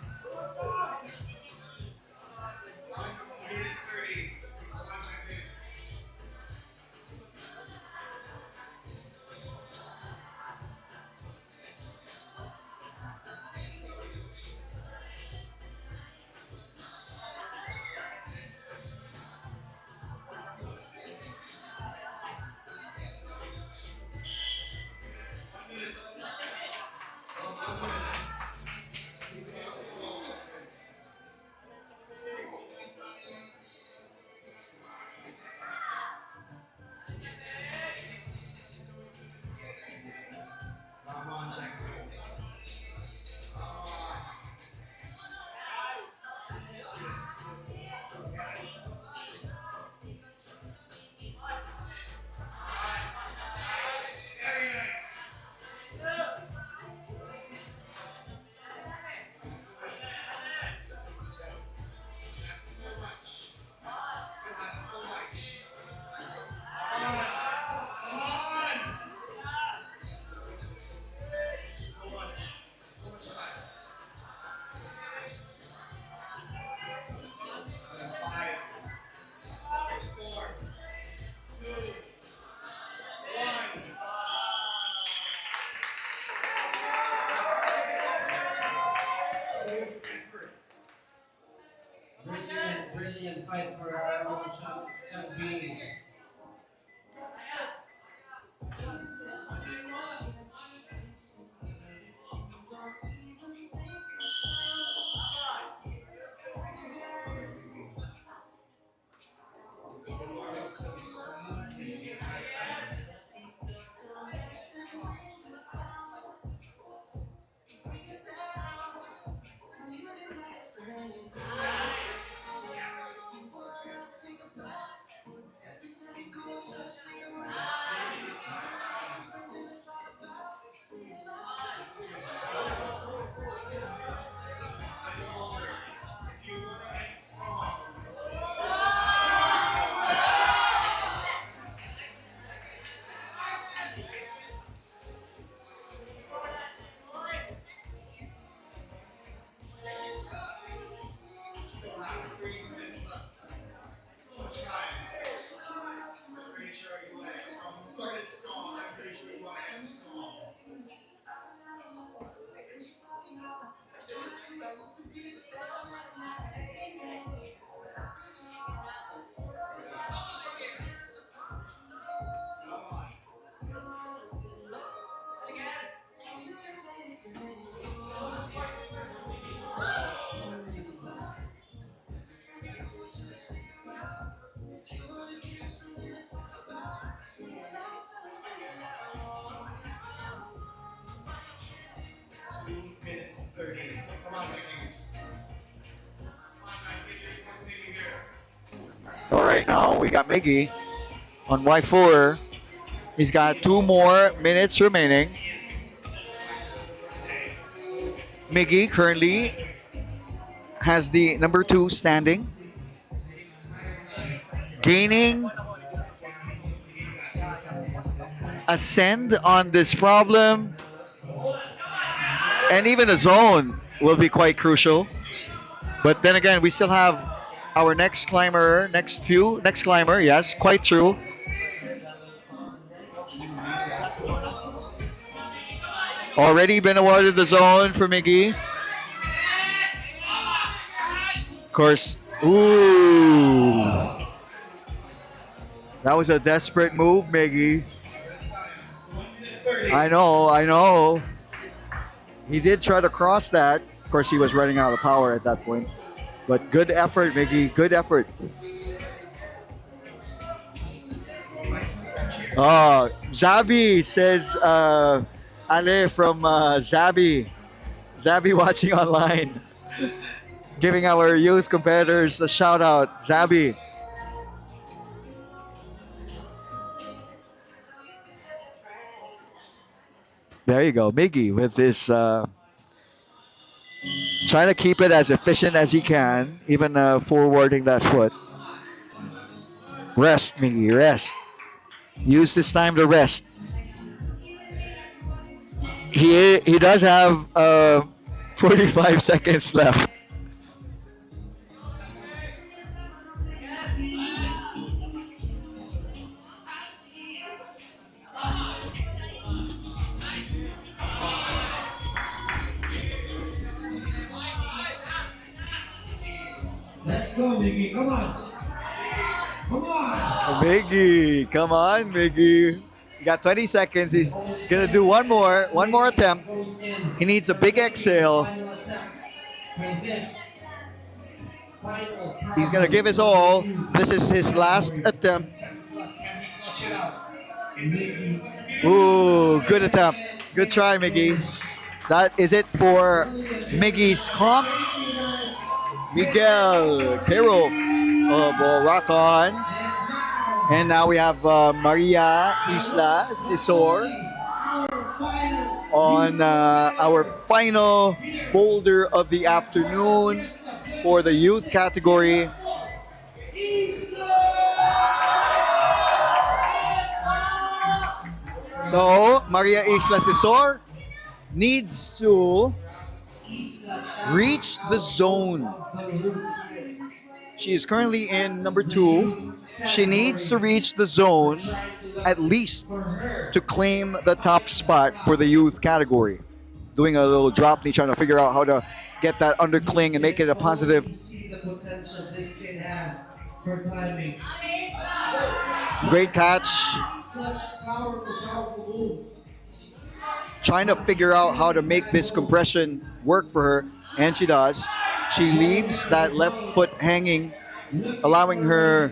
Brilliant fight for our own Champion. right now. We got Miggy on Y4. He's got 2 more minutes remaining. Miggy currently has the number 2 standing, gaining ascend on this problem, and even a zone will be quite crucial. But then again, we still have our next climber, next climber. Yes, quite true. Already been awarded the zone for Miggy. Of course. Ooh. That was a desperate move, Miggy. I know. He did try to cross that. Of course, he was running out of power at that point. But good effort, Miggy. Good effort. Oh, Zabi says, Ale from Zabi. Zabi watching online. Giving our youth competitors a shout out. Zabi. There you go. Miggy with this, trying to keep it as efficient as he can, even forwarding that foot. Rest, Miggy, rest. Use this time to rest. He does have 45 seconds left. Let's go, Miggy. Come on. Come on. Miggy, come on, Miggy. You got 20 seconds. He's gonna do one more attempt. He needs a big exhale. He's gonna give his all. This is his last attempt. Ooh, good attempt. Good try, Miggy. That is it for Miggy's comp. Miguel Quero of Rock On. And now we have Maria Isla Sisor on our final boulder of the afternoon for the youth category. So Maria Isla Sisor needs to reach the zone. She is currently in number 2. She needs to reach the zone at least to claim the top spot for the youth category. Doing a little drop knee, trying to figure out how to get that undercling and make it a positive. See the potential this kid has for climbing. Great catch. Such powerful moves. Trying to figure out how to make this compression work for her, and she does. She leaves that left foot hanging, allowing her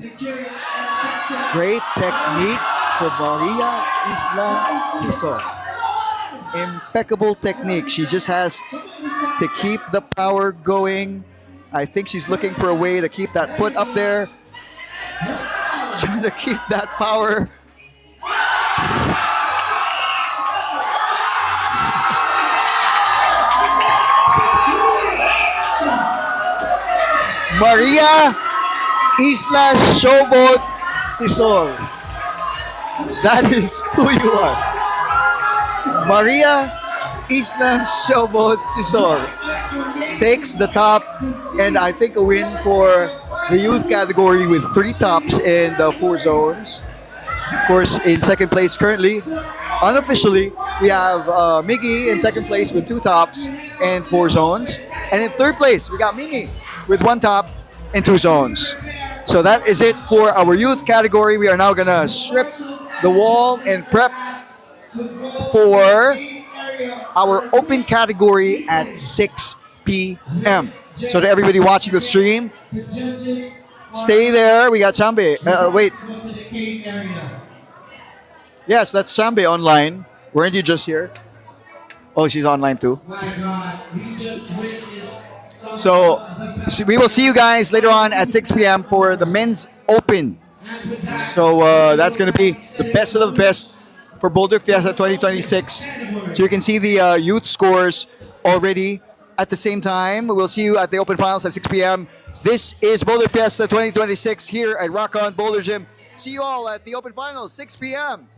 great technique for Maria Isla Sisor. Impeccable technique. She just has to keep the power going. I think she's looking for a way to keep that foot up there. Trying to keep that power. Maria Isla Showboat Sisor. That is who you are. Maria Isla Showboat Sisor takes the top, and I think a win for the youth category with 3 tops in the 4 zones. Of course, in second place currently, unofficially, we have Miggy in second place with 2 tops and 4 zones. And in third place, we got Miggy with 1 top and 2 zones. So that is it for our youth category. We are now gonna strip the wall and prep for our open category at 6 p.m. So to everybody watching the stream, stay there. We got Chambe. Wait. Yes, that's Chambe online. Weren't you just here? Oh, she's online too. My God, we just witnessed some So we will see you guys later on at 6 p.m. for the men's open. So that's going to be the best of the best for Boulder Fiesta 2026. So you can see the youth scores already. At the same time, we'll see you at the open finals at 6 p.m. This is Boulder Fiesta 2026 here at Rock On Boulder Gym. See you all at the open finals, 6 p.m.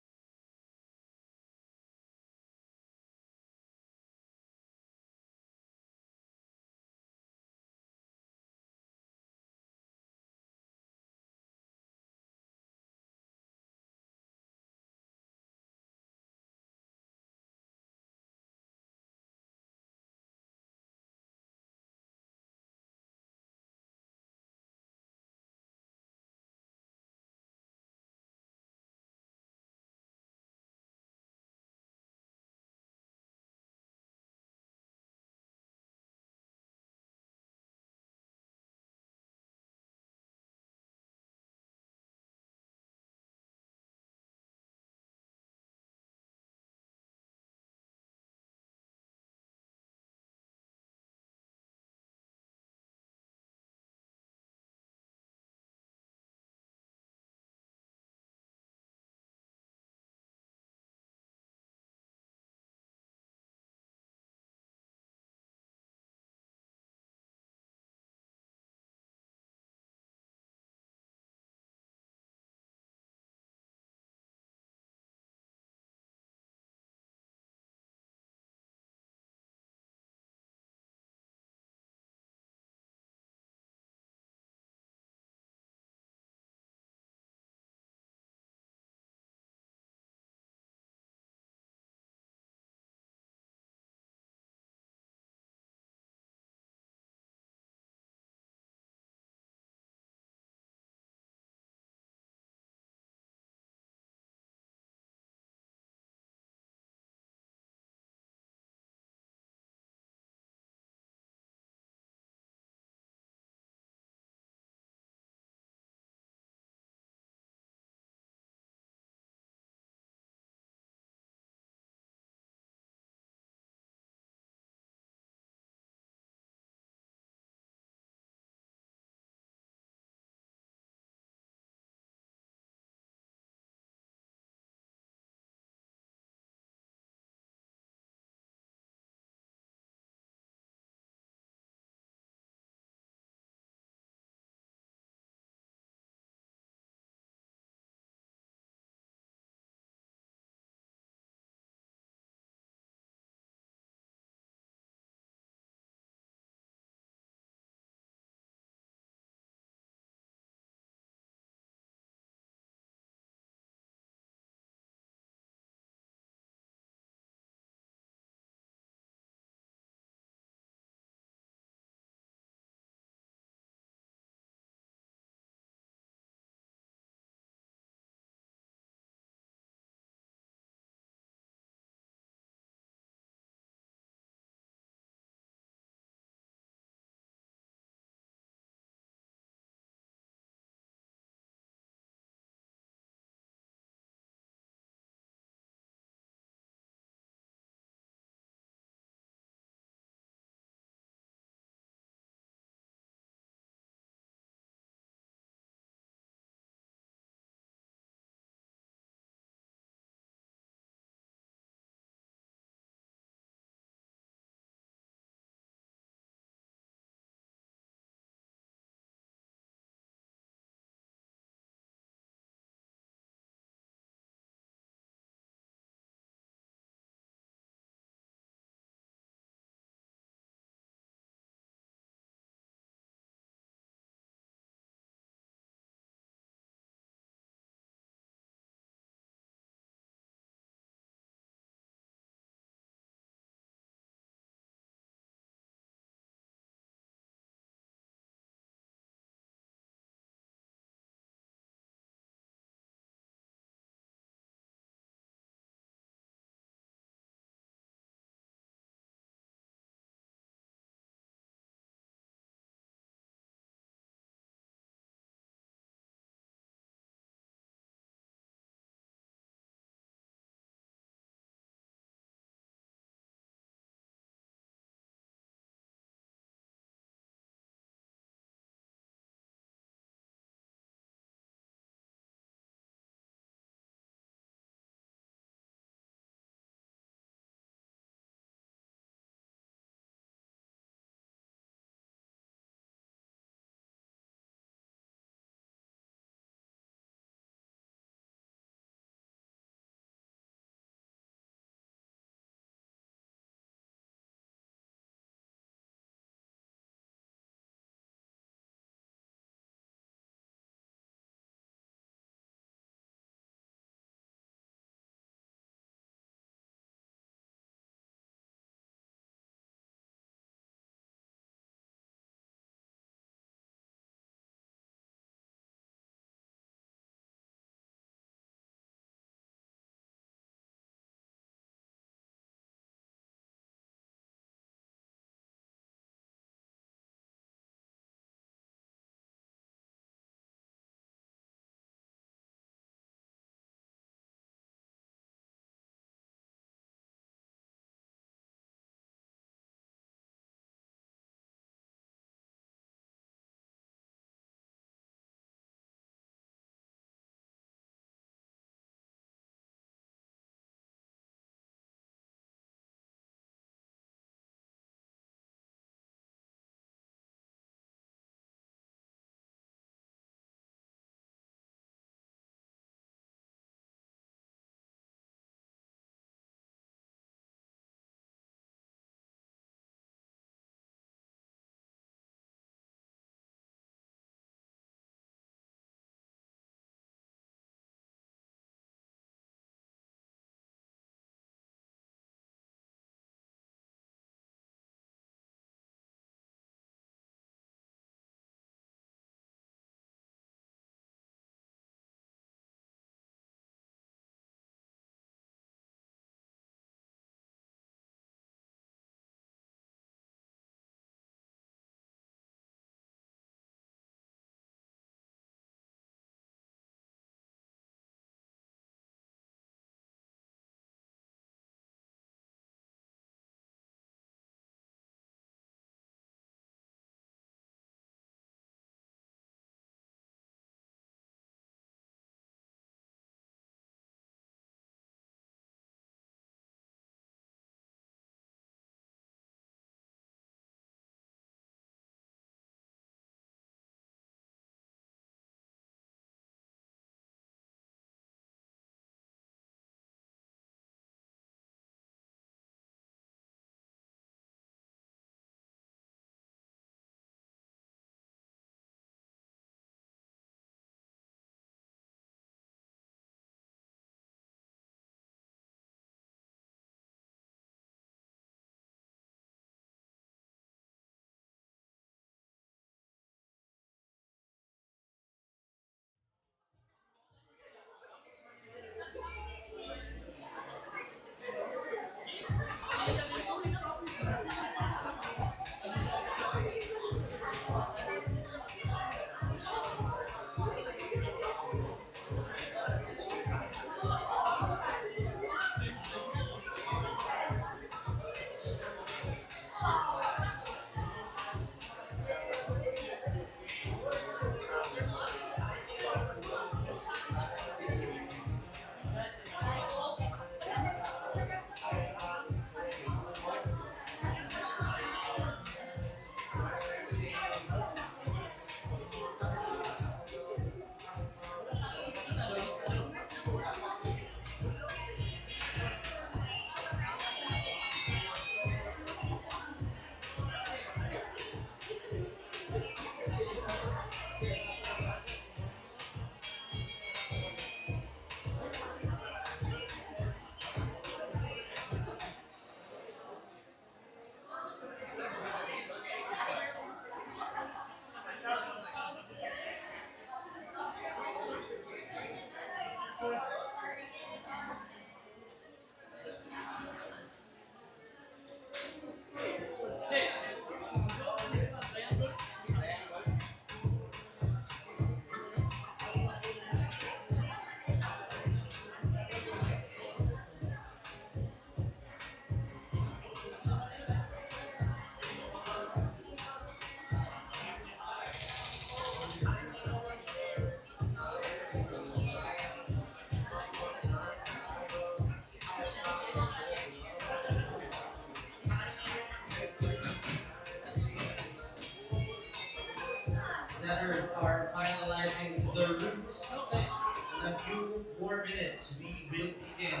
the Roots. In a few more minutes, we will begin.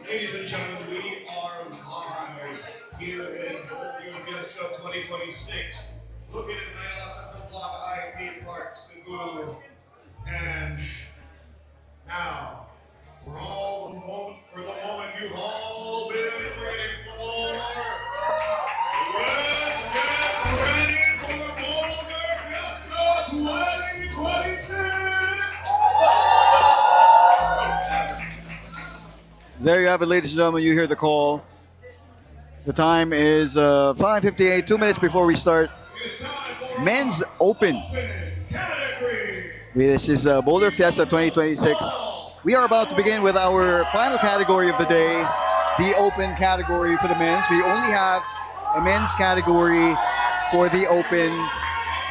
Ladies and gentlemen, we are live here in Boulder Fiesta 2026. Located in Ayala Central Block IT Park, Cebu. And now, for the moment you've all been waiting for. Let's get ready for Boulder Fiesta 2026! There you have it, ladies and gentlemen. You hear the call. The time is 5:58, 2 minutes before we start. Men's Open. This is Boulder Fiesta 2026. We are about to begin with our final category of the day, the Open category for the men's. We only have a men's category for the Open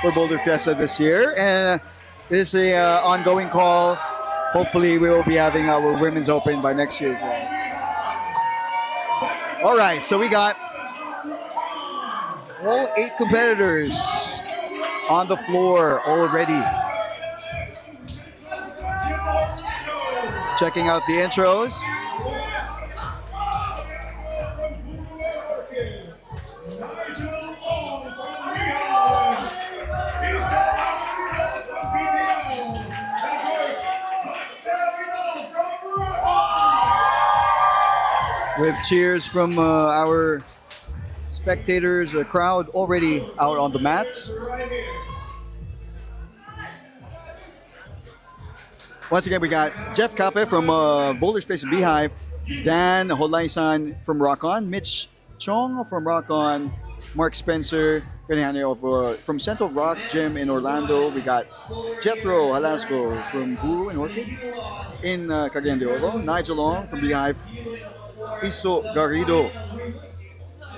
for Boulder Fiesta this year. And this is an ongoing call. Hopefully, we will be having our Women's Open by next year as well. All right, so we got all 8 competitors on the floor already. Checking out the intros. With cheers from our spectators, the crowd already out on the mats. Once again, we got Jeff Cape from Boulder Space and Beehive, Dan Holaisan from Rock On, Mitch Chong from Rock On, Mark Spencer from Central Rock Gym in Orlando. We got Jethro Halasco from Guru and Orchid in Cagayan de Oro, Nigel Long from Beehive, Iso Garrido,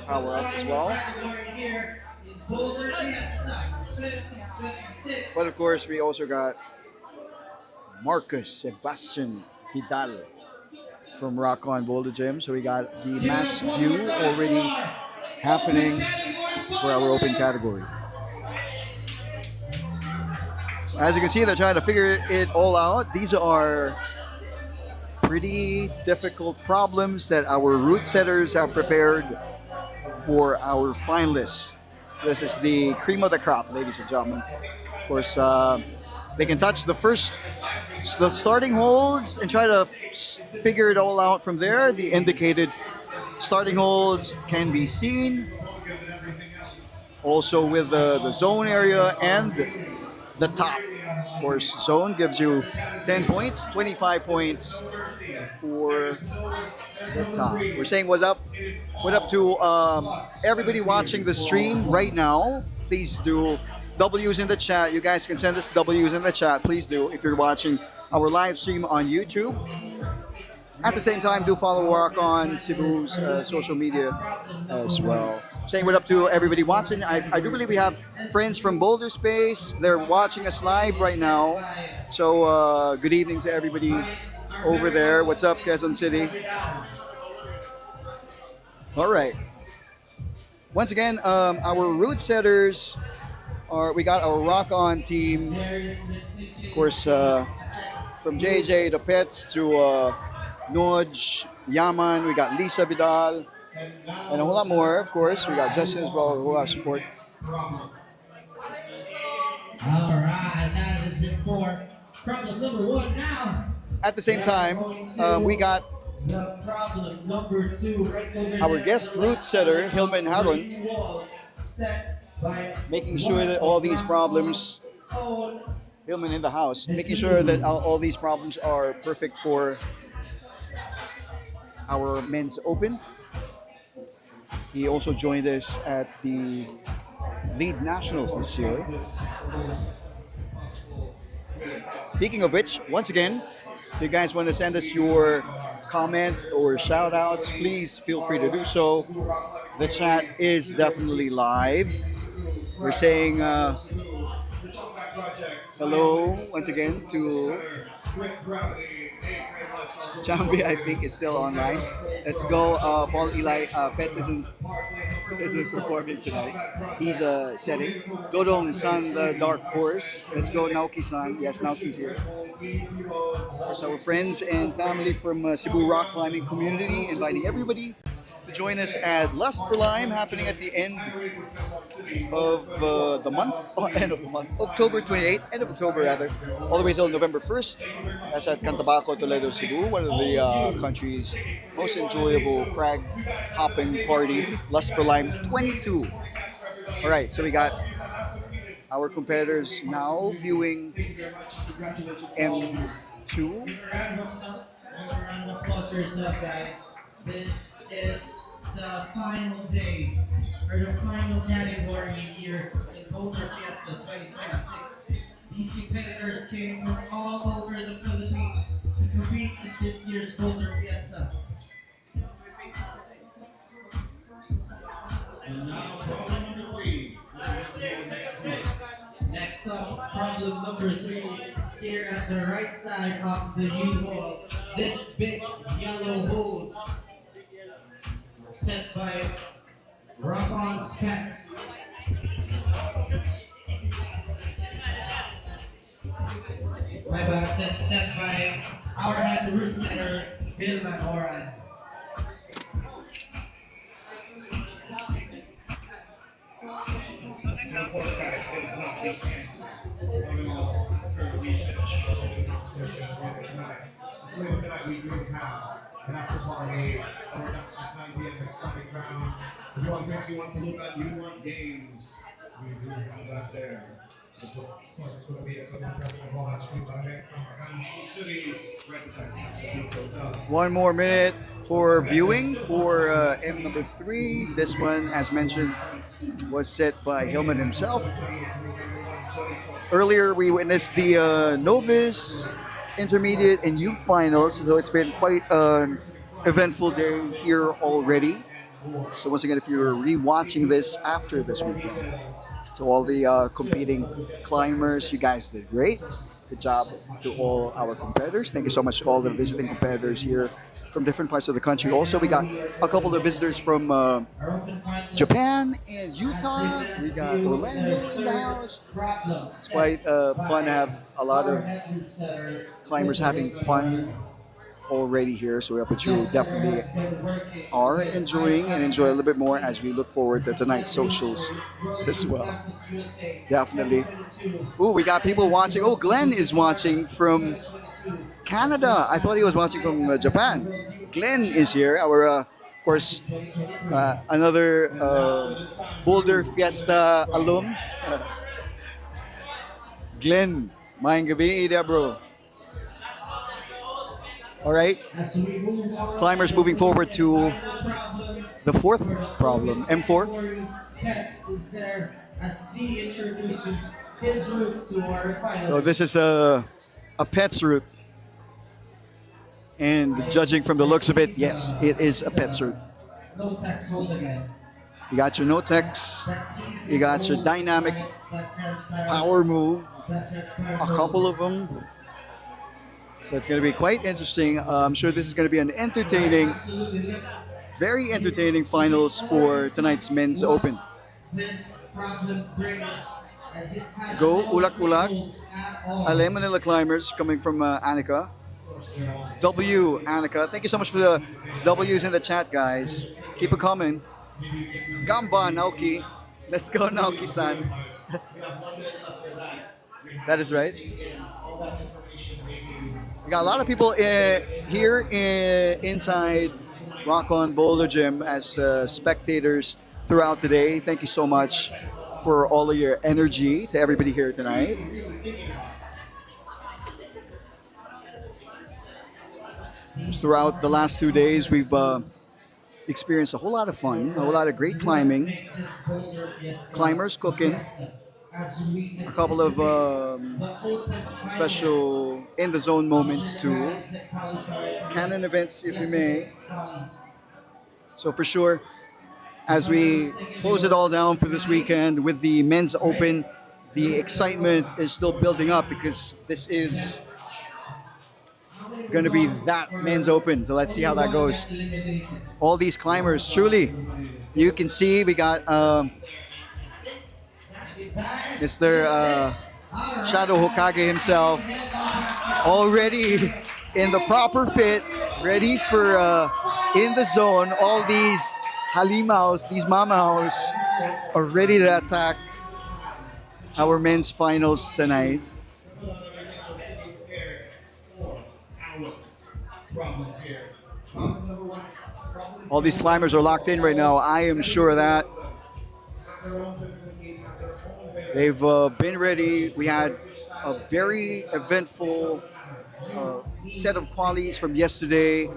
power up as well. But of course, we also got Marcus Sebastian Vidal from Rock On Boulder Gym. So we got the mass view already happening for our open category. As you can see, they're trying to figure it all out. These are pretty difficult problems that our route setters have prepared for our finalists. This is the cream of the crop, ladies and gentlemen. Of course, they can touch the starting holds and try to figure it all out from there. The indicated starting holds can be seen. Also with the zone area and the top. Of course, zone gives you 10 points, 25 points for the top. We're saying what up to everybody watching the stream right now. Please do W's in the chat. You guys can send us W's in the chat. Please do if you're watching our live stream on YouTube. At the same time, do follow Rock On Cebu's social media as well. Saying what up to everybody watching. I do believe we have friends from Boulder Space. They're watching us live right now. So good evening to everybody over there. What's up, Quezon City? All right. Once again, our route setters we got our Rock On team. Of course, from JJ to Pets to Noj, Yaman, we got Lisa Vidal, and a whole lot more, of course. We got Justin as well, a whole lot of support. All right, that is it for problem number 1 now. At the same time, we got The problem number 2, right over our there. guest route setter, Hilman Haron, making sure that all these problems, Hilman in the house, making sure that all these problems are perfect for our men's open. He also joined us at the Lead Nationals this year. Speaking of which, once again, if you guys want to send us your comments or shout outs, please feel free to do so. The chat is definitely live. We're saying hello once again to Chambi, I think, is still online. Let's go. Paul Eli Pets isn't performing tonight. He's setting. Dodong San the Dark Horse. Let's go Naoki San. Yes, Naoki's here. There's our friends and family from Cebu rock climbing community, inviting everybody to join us at Lust for Lime, happening at the end of the month, end of the month, October 28th, end of October rather, all the way till November 1st. That's at Cantabaco, Toledo, Cebu, one of the country's most enjoyable crag hopping party, Lust for Lime 22. All right, so we got our competitors now viewing M2. Round of applause for yourself, guys. This is the final day, or the final category here in Boulder Fiesta 2026. These competitors came from all over the Philippines to compete in this year's Boulder Fiesta. And now, problem number 3. Next up, problem number 3. Here at the right side of the U-Wall, this big yellow holds set by Rock On Spets. My bad, that's set by our head root center, Bill McOran. Of course, guys, it is not weekend. So tonight we will have an after party at 9 p.m. at Stomping Grounds. If you want drinks, you want pulutan, you want games, we do have that there. Of course, it's going to be a couple of President Hall Street Ballet, Samacan City, right beside the Hotel. One more minute for viewing for M number 3. This one, as mentioned, was set by Hillman himself. Earlier, we witnessed the novice, intermediate, and youth finals, so it's been quite an eventful day here already. So once again, if you're re-watching this after this weekend, to all the competing climbers, you guys did great. Good job to all our competitors. Thank you so much to all the visiting competitors here from different parts of the country. Also, we got a couple of visitors from Japan and Utah. We got Orlando in the house. It's quite fun to have a lot of climbers having fun already here. So we hope that you definitely are enjoying and enjoy a little bit more as we look forward to tonight's socials as well. Definitely. Ooh, we got people watching. Oh, Glenn is watching from Canada. I thought he was watching from Japan. Glenn is here. Our, of course, another Boulder Fiesta alum. Glenn, maayong gabi, Ida bro. All right. Climbers moving forward to the fourth problem, M4. So this is a pet's route. And judging from the looks of it, yes, it is a pet's route. You got your no-tex, you got your dynamic power move, a couple of them. So it's going to be quite interesting. I'm sure this is going to be an entertaining, very entertaining finals for tonight's men's open. Go Ulak Ulak, Ale Manila Climbers coming from Anika. W Anika, thank you so much for the W's in the chat, guys. Keep it coming. Gamba Naoki, let's go Naoki-san. That is right. We got a lot of people here inside Rock On Boulder Gym as spectators throughout the day. Thank you so much for all of your energy to everybody here tonight. Throughout the last 2 days, we've experienced a whole lot of fun, a whole lot of great climbing, climbers cooking, a couple of special in-the-zone moments too, canon events if you may. So for sure, as we close it all down for this weekend with the men's open. The excitement is still building up because this is going to be that men's open. So let's see how that goes. All these climbers, truly, you can see we got Mr. Shadow Hokage himself already in the proper fit, ready for in the zone. All these halimaos, these mamaos are ready to attack our men's finals tonight. All these climbers are locked in right now. I am sure of that. They've been ready. We had a very eventful set of qualies from yesterday.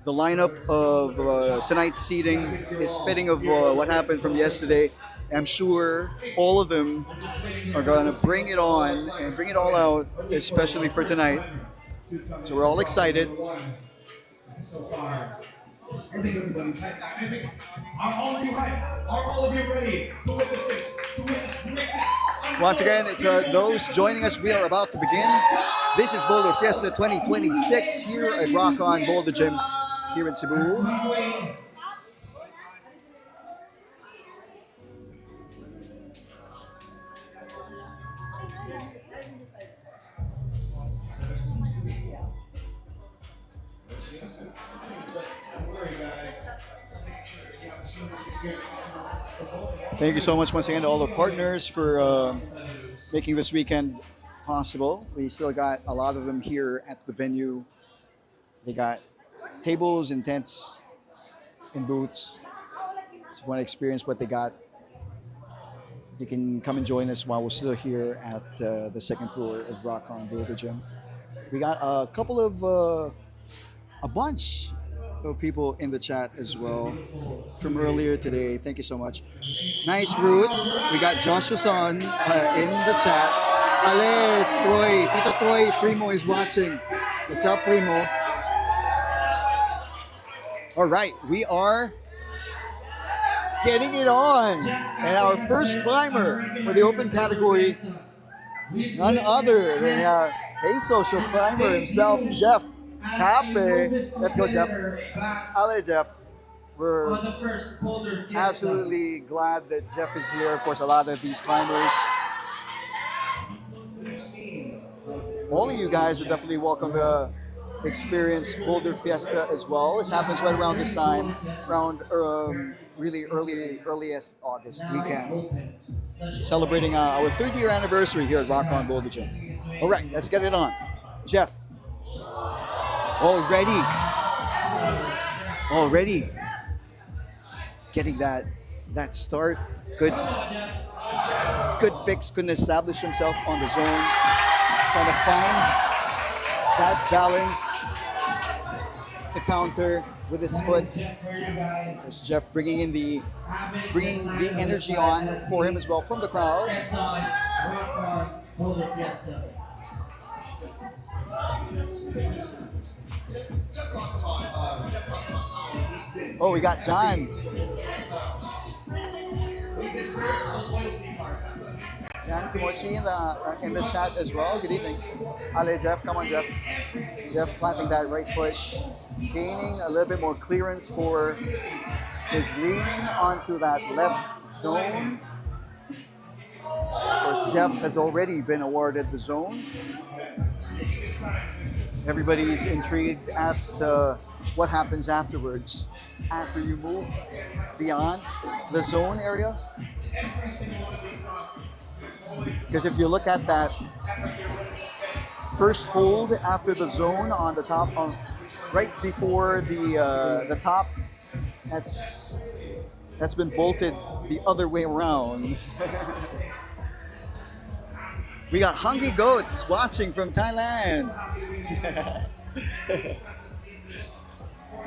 The lineup of tonight's seating is fitting of what happened from yesterday. I'm sure all of them are going to bring it on and bring it all out, especially for tonight. So we're all excited. So far, I think everybody's hyped. I think, are all of you hyped? Are all of you ready to witness this? To witness this? Once again, to those joining us, we are about to begin. This is Boulder Fiesta 2026 here at Rock On Boulder Gym here in Cebu. Thank you so much once again to all the partners for making this weekend possible. We still got a lot of them here at the venue. They got tables and tents and booths. So if you want to experience what they got, you can come and join us while we're still here at the second floor of Rock On Boulder Gym. We got a couple of, a bunch of people in the chat as well from earlier today. Thank you so much. Nice route. We got Joshua Son in the chat. Ale, Troy, Tito Troy, Primo is watching. What's up, Primo? All right, we are getting it on. And our first climber for the open category, none other than our Hey Social climber himself, Jeff Cape. Let's go, Jeff. Ale, Jeff. We're absolutely glad that Jeff is here. Of course, a lot of these climbers. All of you guys are definitely welcome to experience Boulder Fiesta as well. This happens right around this time, around really earliest August weekend. Celebrating our 3rd year anniversary here at Rock On Boulder Gym. All right, let's get it on. Jeff. Already getting that start. Good fix. Couldn't establish himself on the zone. Trying to find that balance, the counter with his foot. There's Jeff bringing the energy on for him as well from the crowd. Oh, we got John. John Kimochi in the chat as well. Good evening. Ale, Jeff. Come on, Jeff. Jeff planting that right foot. Gaining a little bit more clearance for his lean onto that left zone. Of course, Jeff has already been awarded the zone. Everybody's intrigued at what happens afterwards, after you move beyond the zone area. Because if you look at that first hold after the zone on the top, right before the top, that's been bolted the other way around. We got hungry goats watching from Thailand.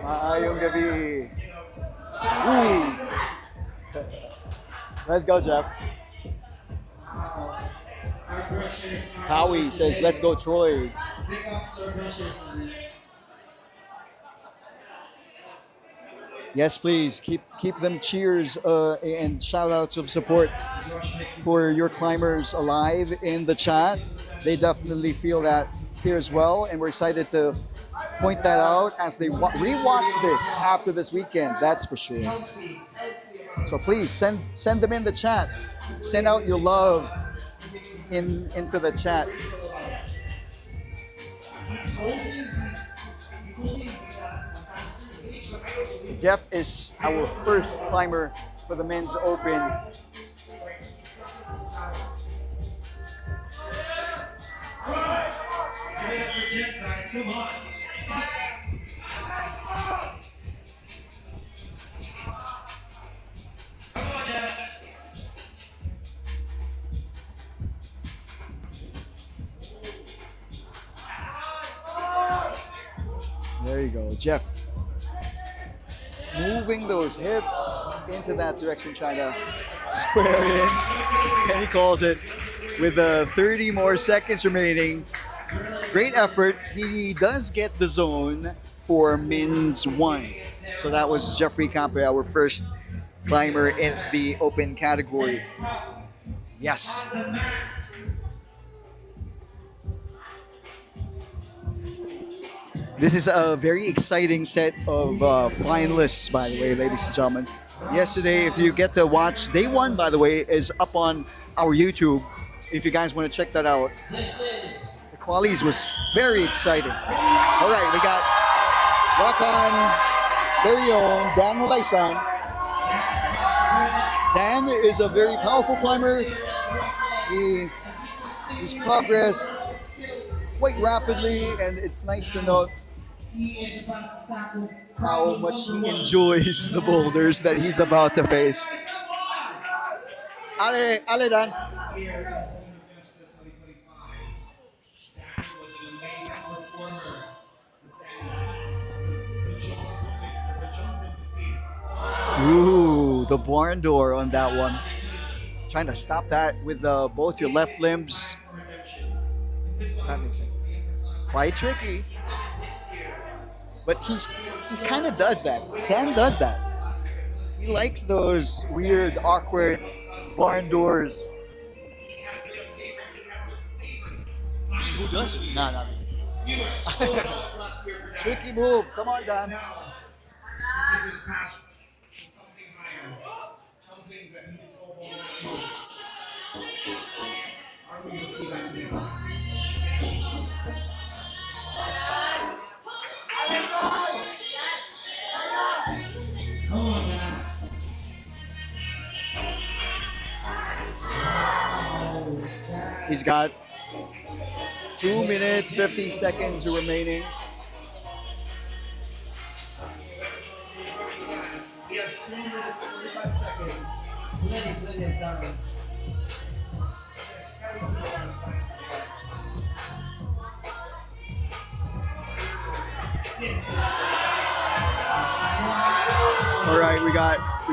Maayong gabi. Let's go, Jeff. Howie says, let's go, Troy. Yes, please keep them cheers and shout outs of support for your climbers alive in the chat. They definitely feel that here as well, and we're excited to point that out as they rewatch this after this weekend. That's for sure. So please send them in the chat. Send out your love into the chat. Jeff is our first climber for the men's open. Give it up for Jeff, guys. Come on. Come on, Jeff. There you go, Jeff. Moving those hips into that direction, trying to square in. And he calls it with 30 more seconds remaining. Great effort. He does get the zone for men's one. So that was Jeffrey Campe, our first climber in the open category. Yes. This is a very exciting set of finalists, by the way, ladies and gentlemen. Yesterday, if you get to watch, day one, by the way, is up on our YouTube. If you guys want to check that out. The qualies was very exciting. All right, we got Rock On's very own Dan Malaysan. Dan is a very powerful climber. He's progressed quite rapidly, and it's nice to know how much he enjoys the boulders that he's about to face. Ale Dan. Fiesta 2025. Dan was an amazing performer. The jaws in defeat. Ooh, the barn door on that one. Trying to stop that with both your left limbs. That makes sense. Quite tricky. But he kind of does that. Dan does that. He likes those weird, awkward barn doors. Who doesn't? No. You were so up last year for Dan. Tricky move. Come on, Dan. Now, this is his passion. Something higher. Something that he can go home and do. Are we going to see that today? Come on, man. He's got 2 minutes, 15 seconds remaining. He has 2 minutes, 45 seconds. Plenty of time. All right, we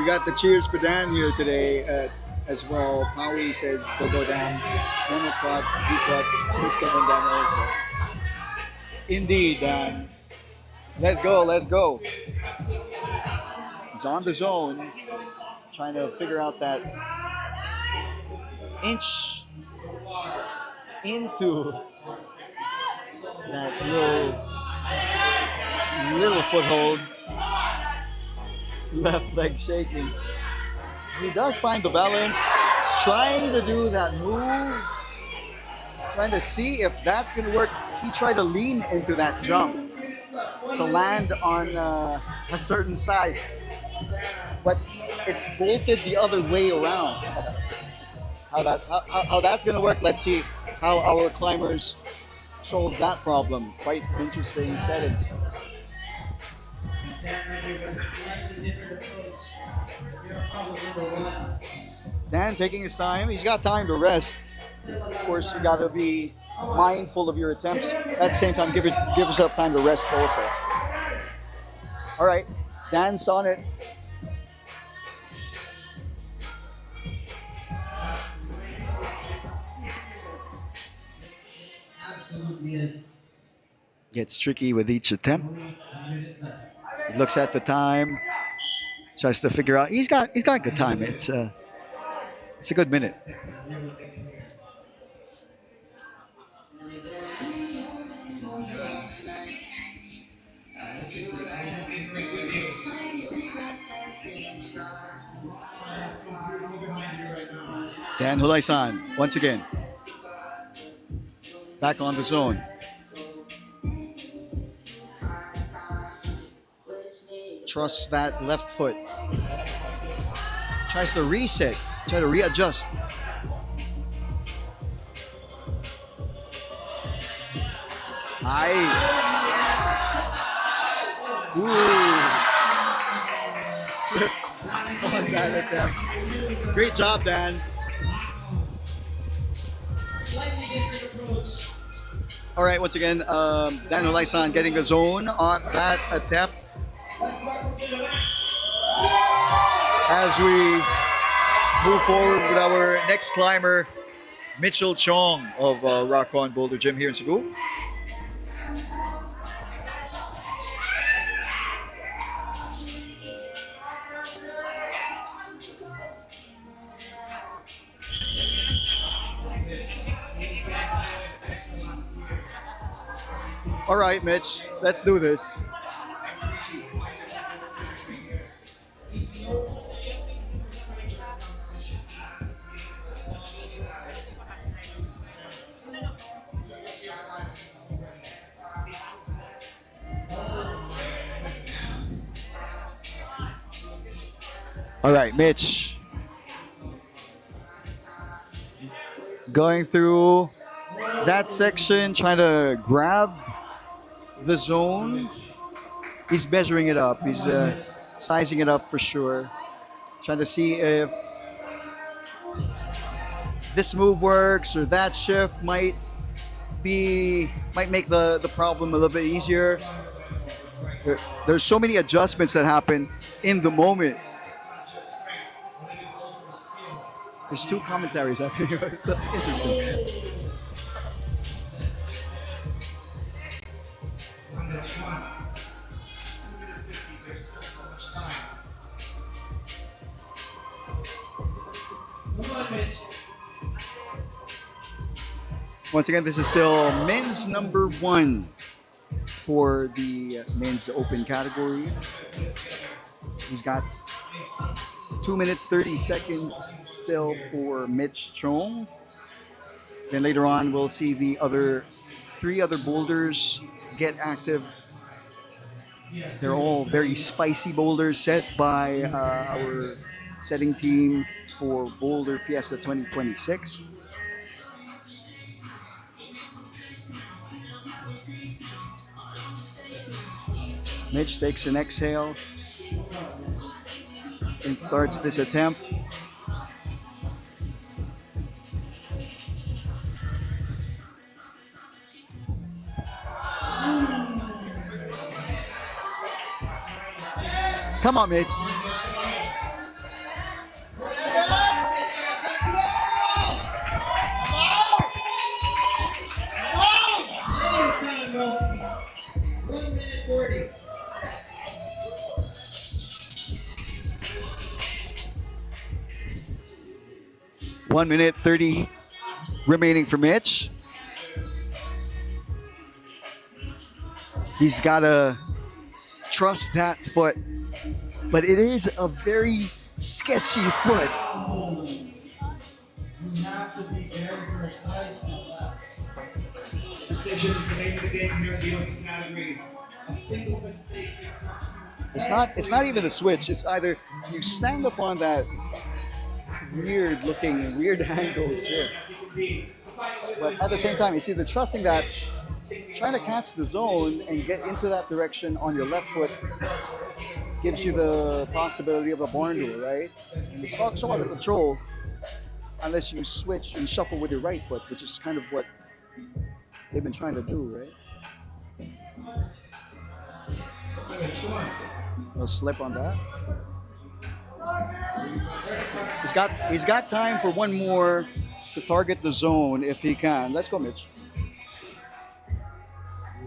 got the cheers for Dan here today as well. Paui says go Dan. Dan thought he thought since Kevin Dan also. Indeed, Dan. Let's go. He's on the zone, trying to figure out that inch into that little foothold. Left leg shaking. He does find the balance. He's trying to do that move. Trying to see if that's going to work. He tried to lean into that jump to land on a certain side. But it's bolted the other way around. How that's going to work, let's see how our climbers solve that problem. Quite interesting setting. Dan taking his time. He's got time to rest. Of course, you got to be mindful of your attempts. At the same time, give yourself time to rest also. All right, Dan's on it. Absolutely is. Gets tricky with each attempt. He looks at the time. Tries to figure out. He's got good time. It's a good minute. Dan Hulaisan once again back on the zone. Trusts that left foot. Tries to reset. Try to readjust. Aye. Ooh. Slipped on that attempt. Great job, Dan. All right, once again, Dan Hulaisan getting the zone on that attempt. As we move forward with our next climber, Mitchell Chong of Rock On Boulder Gym here in Cebu. All right, Mitch, let's do this. All right, Mitch. Going through that section, trying to grab the zone. He's measuring it up. He's sizing it up for sure. Trying to see if this move works or that shift might make the problem a little bit easier. There's so many adjustments that happen in the moment. There's two commentaries. I think it's interesting. Once again, this is still men's number 1 for the men's open category. He's got 2 minutes 30 seconds still for Mitch Chong. Then later on, we'll see the three other boulders get active. They're all very spicy boulders set by our setting team for Boulder Fiesta 2026. Mitch takes an exhale and starts this attempt. Come on, Mitch. One minute 30 remaining for Mitch. He's got to trust that foot, but it is a very sketchy foot. You have to be very precise with that. Precision is the name of the game here in the open category. A single mistake is It's not even a switch. It's either you stand up on that weird angle here, but at the same time, it's either trusting that, trying to catch the zone and get into that direction on your left foot gives you the possibility of a barn door, right? And it's not so out of control unless you switch and shuffle with your right foot, which is kind of what they've been trying to do, right? A slip on that. He's got time for one more to target the zone if he can. Let's go, Mitch.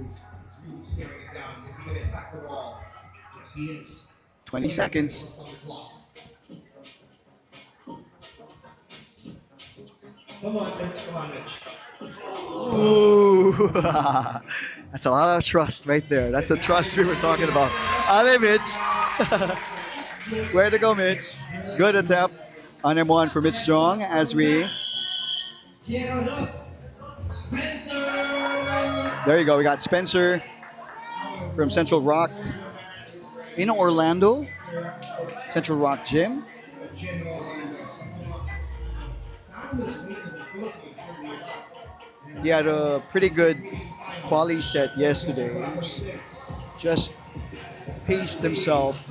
He's really staring it down. Is he going to attack the wall? Yes, he is. 20 seconds. Come on, Mitch. Come on, Mitch. Ooh, that's a lot of trust right there. That's the trust we were talking about. Ale, Mitch. Way to go, Mitch. Good attempt on M1 for Mitch Strong as we. Get on up. Spencer. There you go. We got Spencer from Central Rock in Orlando. Central Rock Gym. He had a pretty good quali set yesterday. Just paced himself.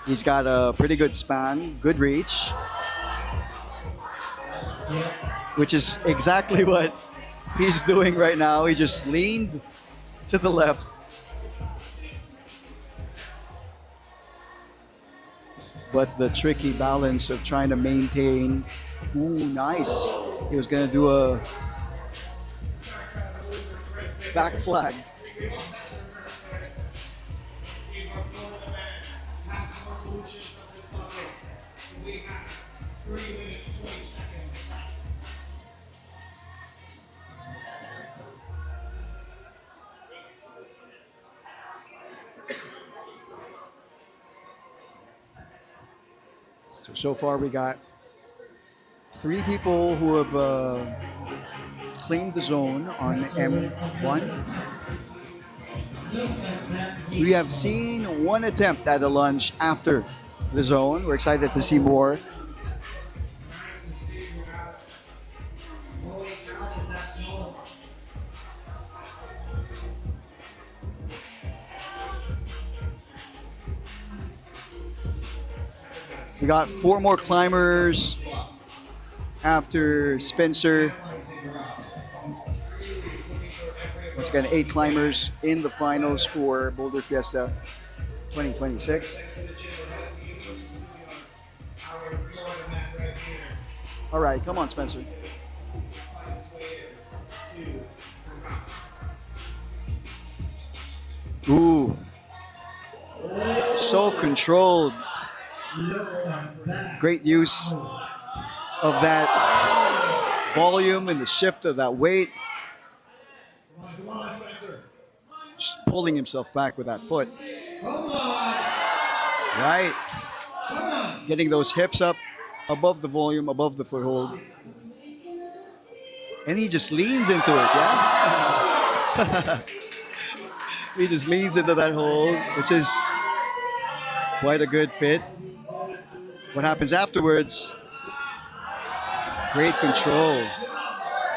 He's got a pretty good span, good reach, which is exactly what he's doing right now. He just leaned to the left. But the tricky balance of trying to maintain, ooh, nice. He was gonna do a back flag. So far we got 3 people who have claimed the zone on M1. We have seen 1 attempt at a lunge after the zone. We're excited to see more. We got 4 more climbers after Spencer. Once again, 8 climbers in the finals for Boulder Fiesta 2026. All right, come on, Spencer. Ooh, so controlled. Great use of that volume and the shift of that weight. Just pulling himself back with that foot. Right. Getting those hips up above the volume, above the foothold. And he just leans into it, yeah? He just leans into that hold, which is quite a good fit. What happens afterwards? Great control.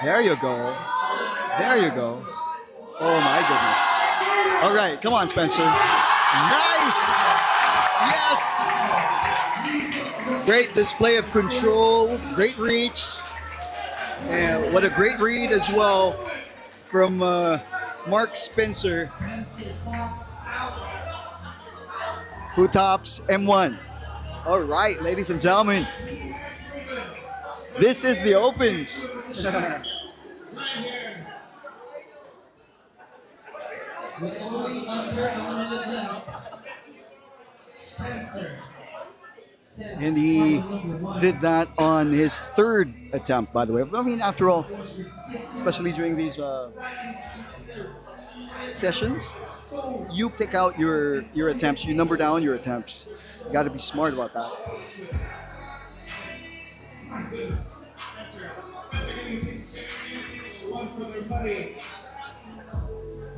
There you go. There you go. Oh my goodness. All right, come on, Spencer. Nice! Yes! Great display of control, great reach. And what a great read as well from Mark Spencer, who tops M1. All right, ladies and gentlemen, this is the opens. And he did that on his 3rd attempt, by the way. I mean, after all, especially during these sessions, you pick out your attempts, you number down your attempts. You got to be smart about that.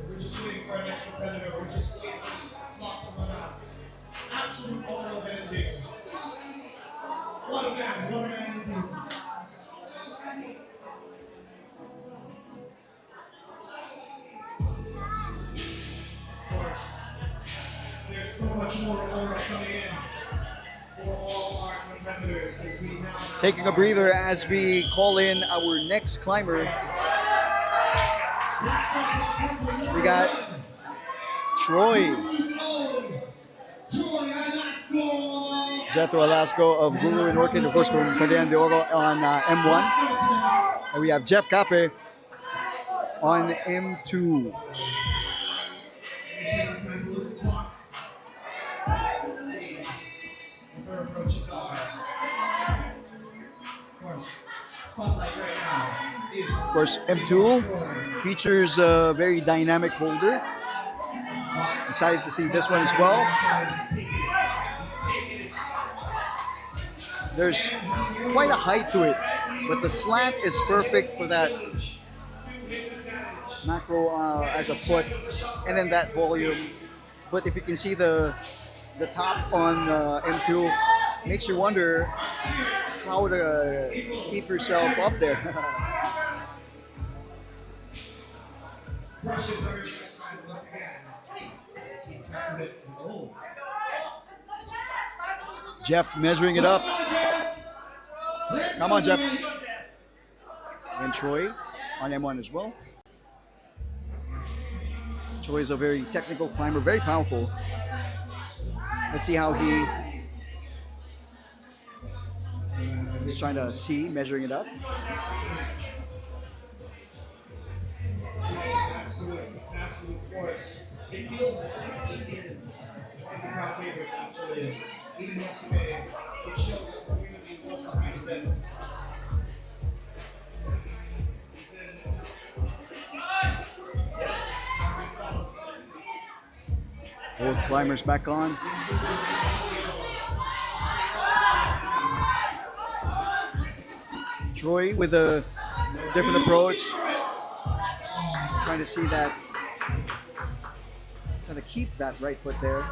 We're just waiting for our next competitor. We're just waiting for the clock to run out. Absolute overall advantage. What a man indeed. Of course, there's so much more aura coming in for all our competitors as we now have Taking a breather as we call in our next climber. We got Troy. Jethro Alasco of Guru and Orchid, of course, from Cagayan de Oro on M1. And we have Jeff Cape on M2. Sometimes a little clock. Let's see what their approaches are. Of course, spotlight right now is Of course, M2 features a very dynamic boulder. Excited to see this one as well. There's quite a height to it, but the slant is perfect for that macro as a foot, and then that volume. But if you can see the top on M2, makes you wonder how to keep yourself up there. brushes are once again. Keep track of it. Oh. Jeff measuring it up. Come on, Jeff. And Troy on M1 as well. Troy is a very technical climber, very powerful. Let's see how he's trying to see, measuring it up. Absolute force. It feels like it is. And the crowd favorites actually. Even yesterday, it showed that we're going to be well behind them. Both climbers back on. Troy with a different approach. Trying to see that, trying to keep that right foot there.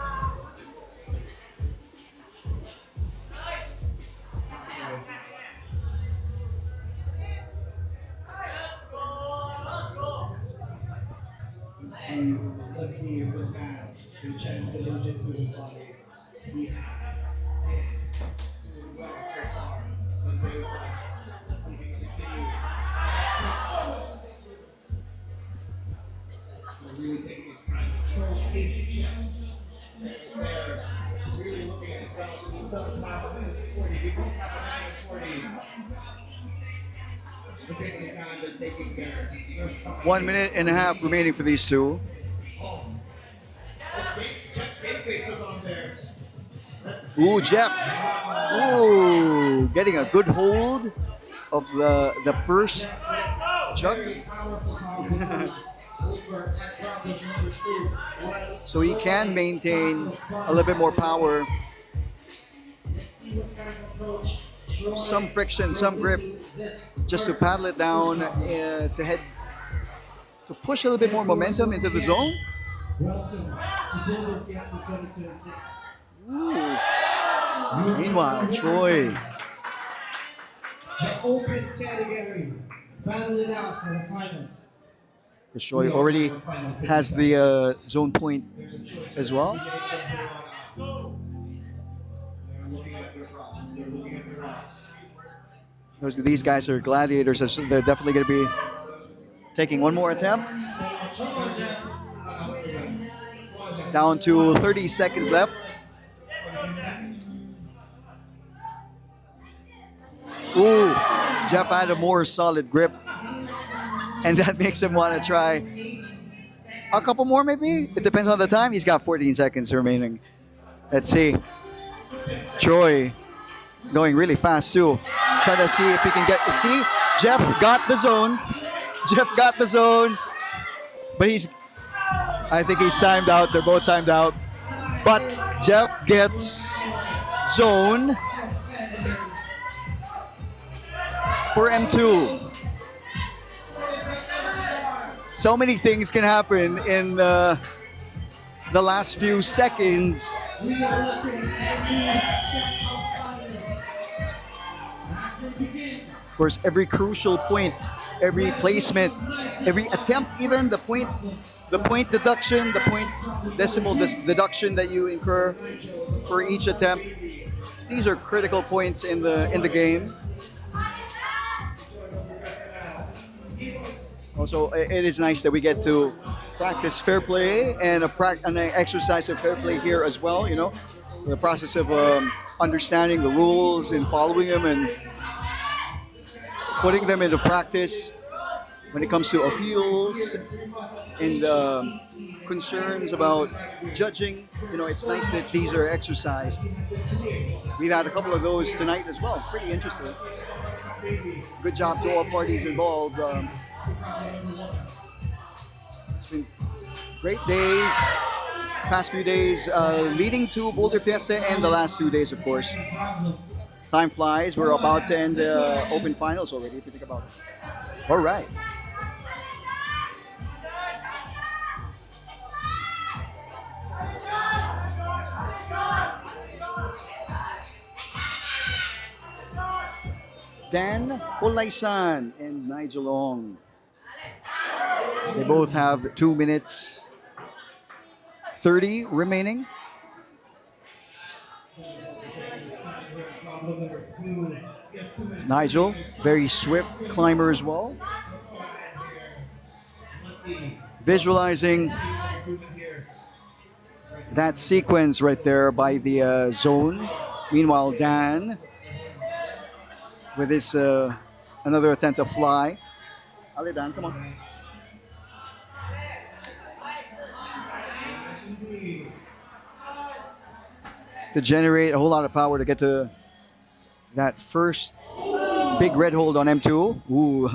Let's see if this man can check the jiu-jitsu in his body. He has. And well so far. But there's let's see if he can continue. Really taking his time. So patient, Jeff. They're really looking at his balance. He does have a minute 40. We both have a minute 40. They're taking time. They're taking care. 1 minute and a half remaining for these two. Jeff's game face was on there. Ooh, Jeff. Ooh, getting a good hold of the first jump. So he can maintain a little bit more power. Some friction, some grip, just to paddle it down to head, to push a little bit more momentum into the zone. Welcome to Boulder Fiesta 2026. Ooh. Meanwhile, Troy. The open category. Battle it out for the finals. Because Troy already has the zone point as well. They're looking at their problems. They're looking at their rocks. These guys are gladiators, so they're definitely going to be taking one more attempt. Down to 30 seconds left. Ooh, Jeff had a more solid grip. And that makes him want to try a couple more maybe? It depends on the time. He's got 14 seconds remaining. Let's see. Troy going really fast too. Trying to see if he can get, see, Jeff got the zone. Jeff got the zone. But I think he's timed out. They're both timed out. But Jeff gets zone for M2. So many things can happen in the last few seconds. Of course, every crucial point, every placement, every attempt, even the point deduction, the point decimal deduction that you incur for each attempt. These are critical points in the game. Also, it is nice that we get to practice fair play and an exercise of fair play here as well. You know, the process of understanding the rules and following them and putting them into practice. when it comes to appeals and concerns about judging. You know, it's nice that these are exercised. We've had a couple of those tonight as well. Pretty interesting. Good job to all parties involved. It's been great days, past few days, leading to Boulder Fiesta and the last 2 days, of course. Time flies. We're about to end the open finals already, if you think about it. All right. Dan Olaisan and Nigel Ong. They both have 2 minutes 30 remaining. Nigel, very swift climber as well. Visualizing that sequence right there by the zone. Meanwhile, Dan with his another attempt to fly. Ali Dan, come on. To generate a whole lot of power to get to that first big red hold on M2. Ooh,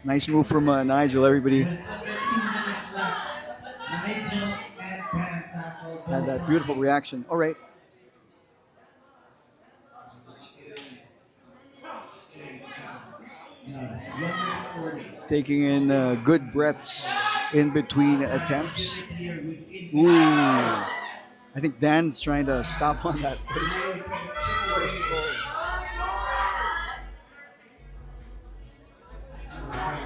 nice move from Nigel, everybody. Had that beautiful reaction. All right. Taking in good breaths in between attempts. Ooh. I think Dan's trying to stop on that first.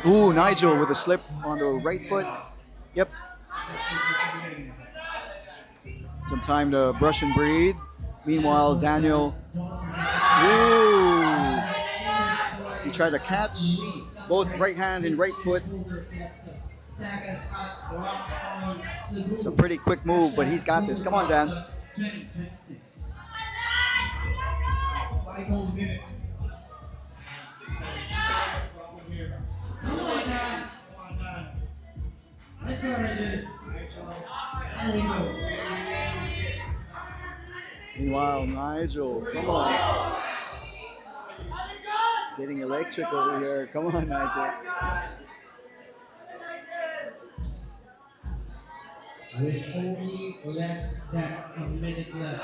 Ooh, Nigel with a slip on the right foot. Yep. Some time to brush and breathe. Meanwhile, Daniel. Ooh. He tried to catch both right hand and right foot. It's a pretty quick move, but he's got this. Come on, Dan. Meanwhile, Nigel, come on. Getting electric over here. Come on, Nigel. With only less than a minute left,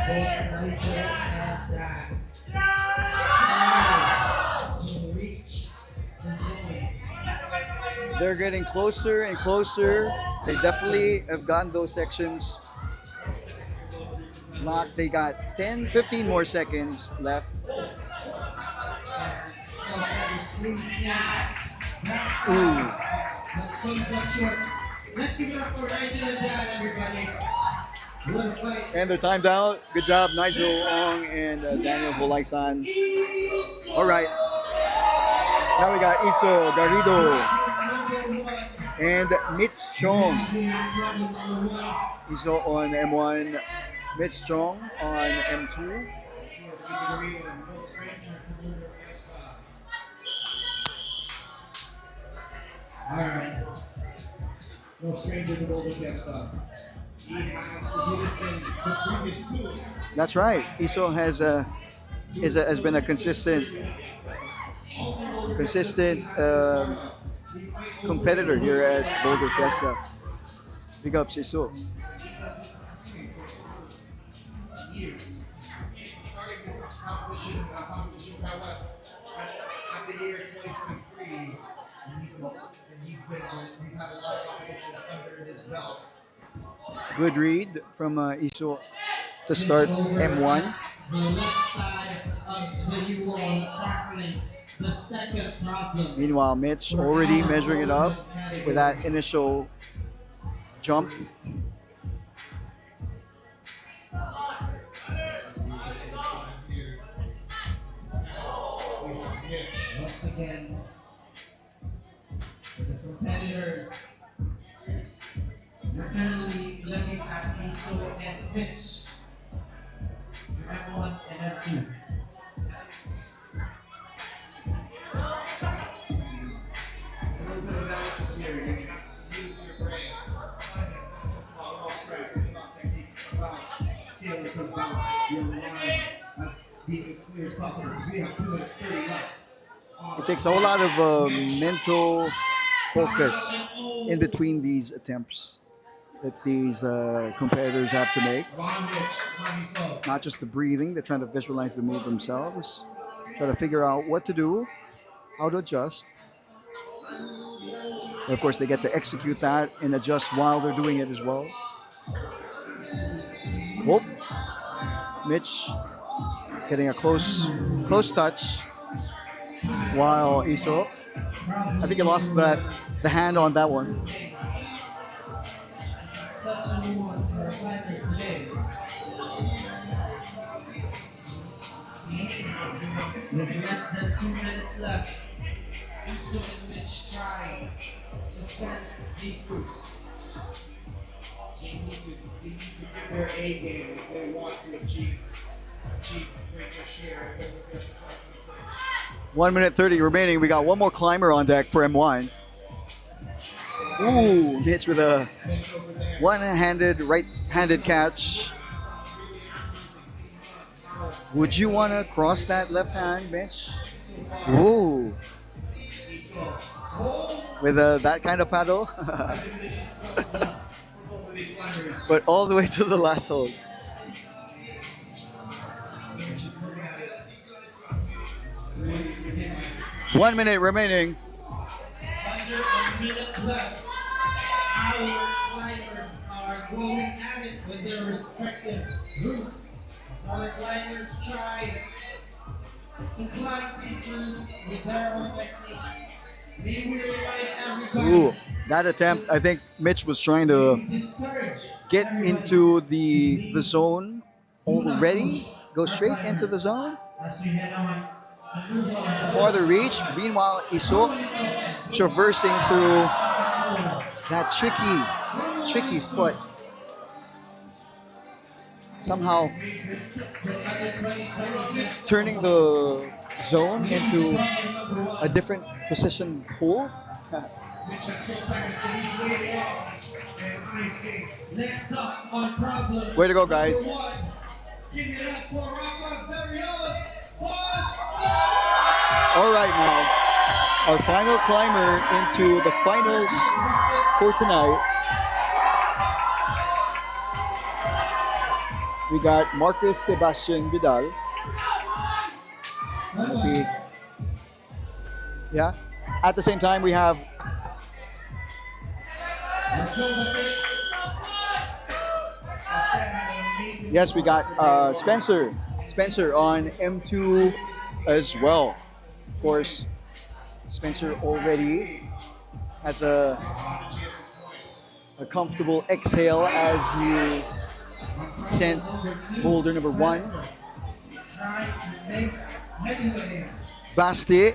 both Nigel and Dan to reach the zone. They're getting closer and closer. They definitely have gotten those sections locked. They got 10, 15 more seconds left. Ooh. Let's give it up for Nigel and Dan, everybody. What a fight. And they're timed out. Good job, Nigel Ong and Daniel Bolaisan. All right. Now we got Iso Garrido and Mitch Chong. Iso on M1, Mitch Chong on M2. All right. No stranger to Boulder Fiesta. He has competed in the previous two. That's right. Iso has been a consistent competitor here at Boulder Fiesta. Big ups, Iso. Years. Starting this competition out west at the year 2023. He's had a lot of competitions under his belt. Good read from Iso to start M1. The left side of the U1 tackling the second problem. Meanwhile, Mitch already measuring it up with that initial jump. Once again, the competitors are currently looking at Iso and Mitch. M1 and M2. here. You have to use your brain. It's not all strength. It's about technique. It's about skill. It's about your mind as being as clear as possible. Because we have 2 minutes 30 left. It takes a whole lot of mental focus in between these attempts that these competitors have to make. Not just the breathing, they're trying to visualize the move themselves, try to figure out what to do, how to adjust. And of course, they get to execute that and adjust while they're doing it as well. Whoop. Mitch getting a close touch, while Iso, I think he lost the hand on that one. Such a nuance for our climbers today. With less than 2 minutes left, Iso and Mitch trying to send these groups. They need to get their A game if they want to achieve greater share of the best 1 minute 30 remaining. We got one more climber on deck for M1. Ooh, Mitch with a right-handed catch. Would you want to cross that left hand, Mitch? Ooh. With that kind of paddle. But all the way to the last hold. One minute remaining. Under a minute left. Our climbers are going at it with their respective routes. Our climbers try to climb these routes with their own technique. May we remind everybody. Ooh, that attempt, I think Mitch was trying to get into the zone already. Go straight into the zone. As we head on and move on. Farther reach. Meanwhile, Iso traversing through that tricky foot. Somehow turning the zone into a different position pool. Next up on problem. Way to go, guys. Number 1. Give it up for Rock On's very own Boss. All right, now, our final climber into the finals for tonight. We got Marcus Sebastian Vidal. Yeah. At the same time, we have yes, we got Spencer on M2 as well. Of course, Spencer already has a comfortable exhale as he sent boulder number 1. Basti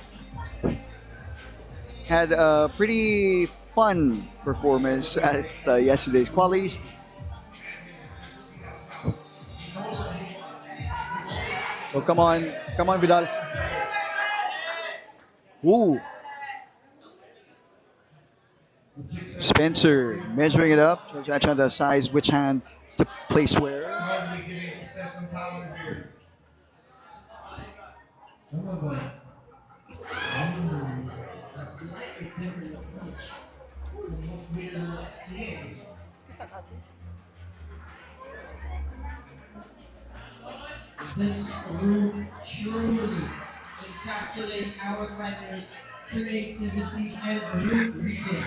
had a pretty fun performance at yesterday's qualies. So come on Vidal. Ooh. Spencer measuring it up, trying to decide which hand to place where. Probably giving Steph some power here. A slightly different approach from what we are seeing. This room truly encapsulates our climbers' creativity and route reading.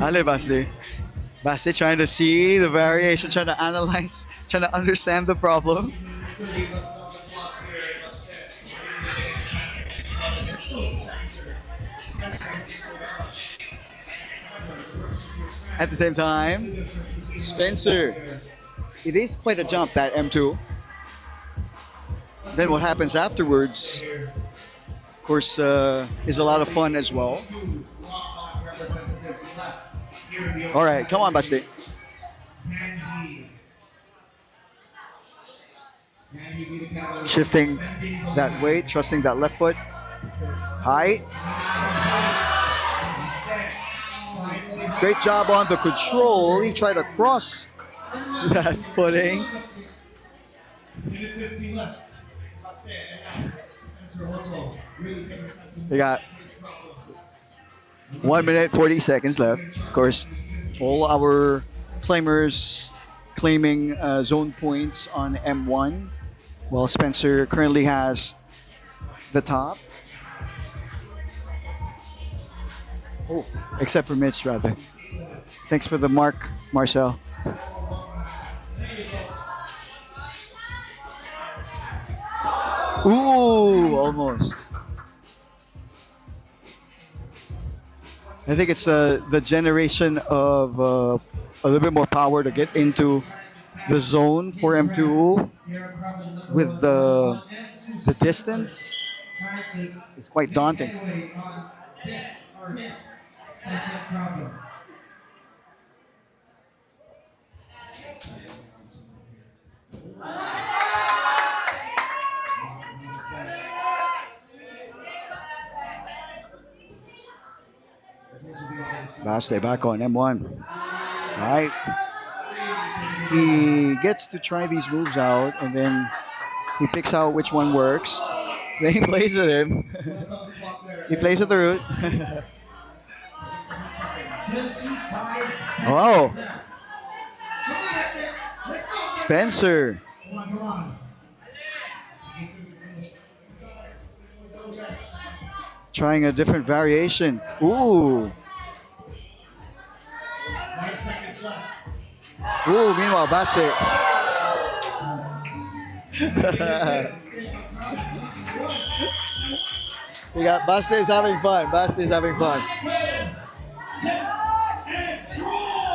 Ale Basti. Basti trying to see the variation, trying to analyze, trying to understand the problem. At the same time, Spencer. It is quite a jump, that M2. Then what happens afterwards, of course, is a lot of fun as well. All right, come on, Basti. Can Shifting that weight, trusting that left foot. High. Great job on the control. He tried to cross that footing. Minute 50 left. They got 1 minute 40 seconds left. Of course, all our claimers claiming zone points on M1, while Spencer currently has the top. Oh, except for Mitch, rather. Thanks for the mark, Marcel. Ooh, almost. I think it's the generation of a little bit more power to get into the zone for M2 with the distance. It's quite daunting. Last day back on M1. All right. He gets to try these moves out and then he picks out which one works. Then he plays with him. He plays with the root. Oh. Spencer. Trying a different variation. Ooh. 5 seconds left. Ooh, meanwhile, Baste. We got Baste is having fun. Baste is having fun.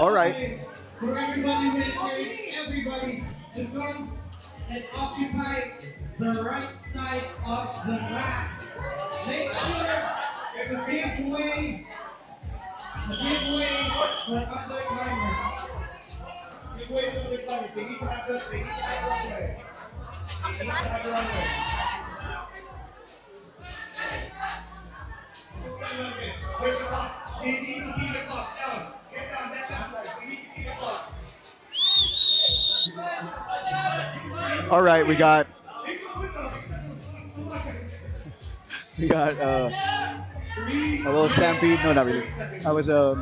All right. For everybody, we encourage everybody to come and occupy the right side of the mat. Make sure to give way for other climbers. Give way to the climbers. They need to have the runway. They need to have the runway. Where's the clock? They need to see the clock. Down. Get down. Get down. They need to see the clock. All right, we got a little stampede. No, not really. I was our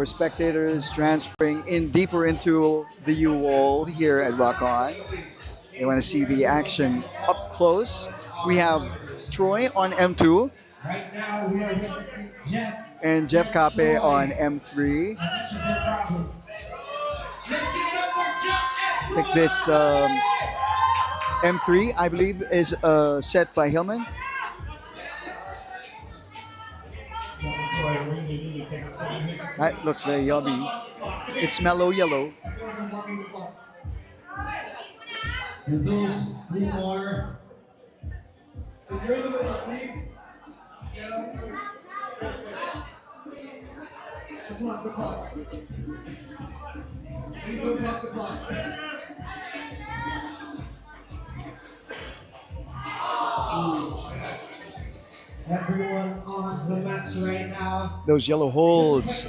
spectators transferring in deeper into the U wall here at Rock On. They want to see the action up close. We have Troy on M2 Right now, we are witnessing Jeff. and Jeff Cape on M3. I think this M3, I believe, is set by Hillman. That looks very yummy. It's mellow yellow. And those who are If you're in the middle, please. Get up. Come on, the clock. Please don't block the clock. everyone on the mats right now. Those yellow holds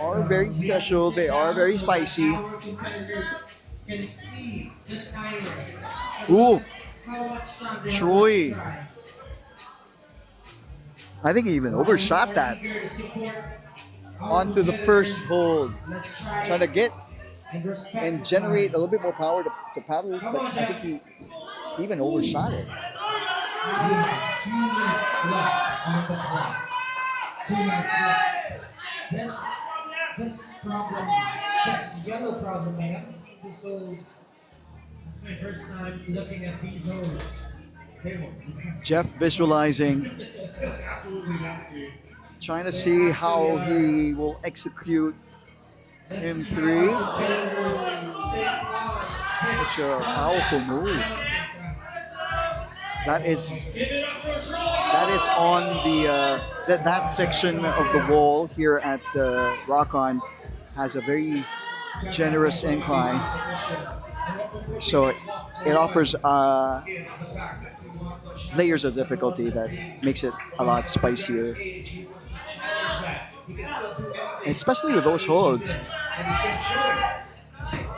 are very special. They are very spicy. Our competitors can see the timer. Ooh, How much time they Troy. have to try. I think he even overshot that Here to support our onto the first competitors. hold. Let's try Trying to get and respect and the generate a time. little bit more power to paddle, but I think he even overshot it. We have 2 minutes left on the clock. 2 minutes left. This problem, this yellow problem, I haven't seen these holds. This is my first time looking at these holds. Jeff visualizing, Absolutely nasty. trying to see how he will execute M3. Such a powerful move. That is on the that section of the wall here at Rock On has a very generous incline. So it offers layers of difficulty that makes it a lot spicier, especially with those holds.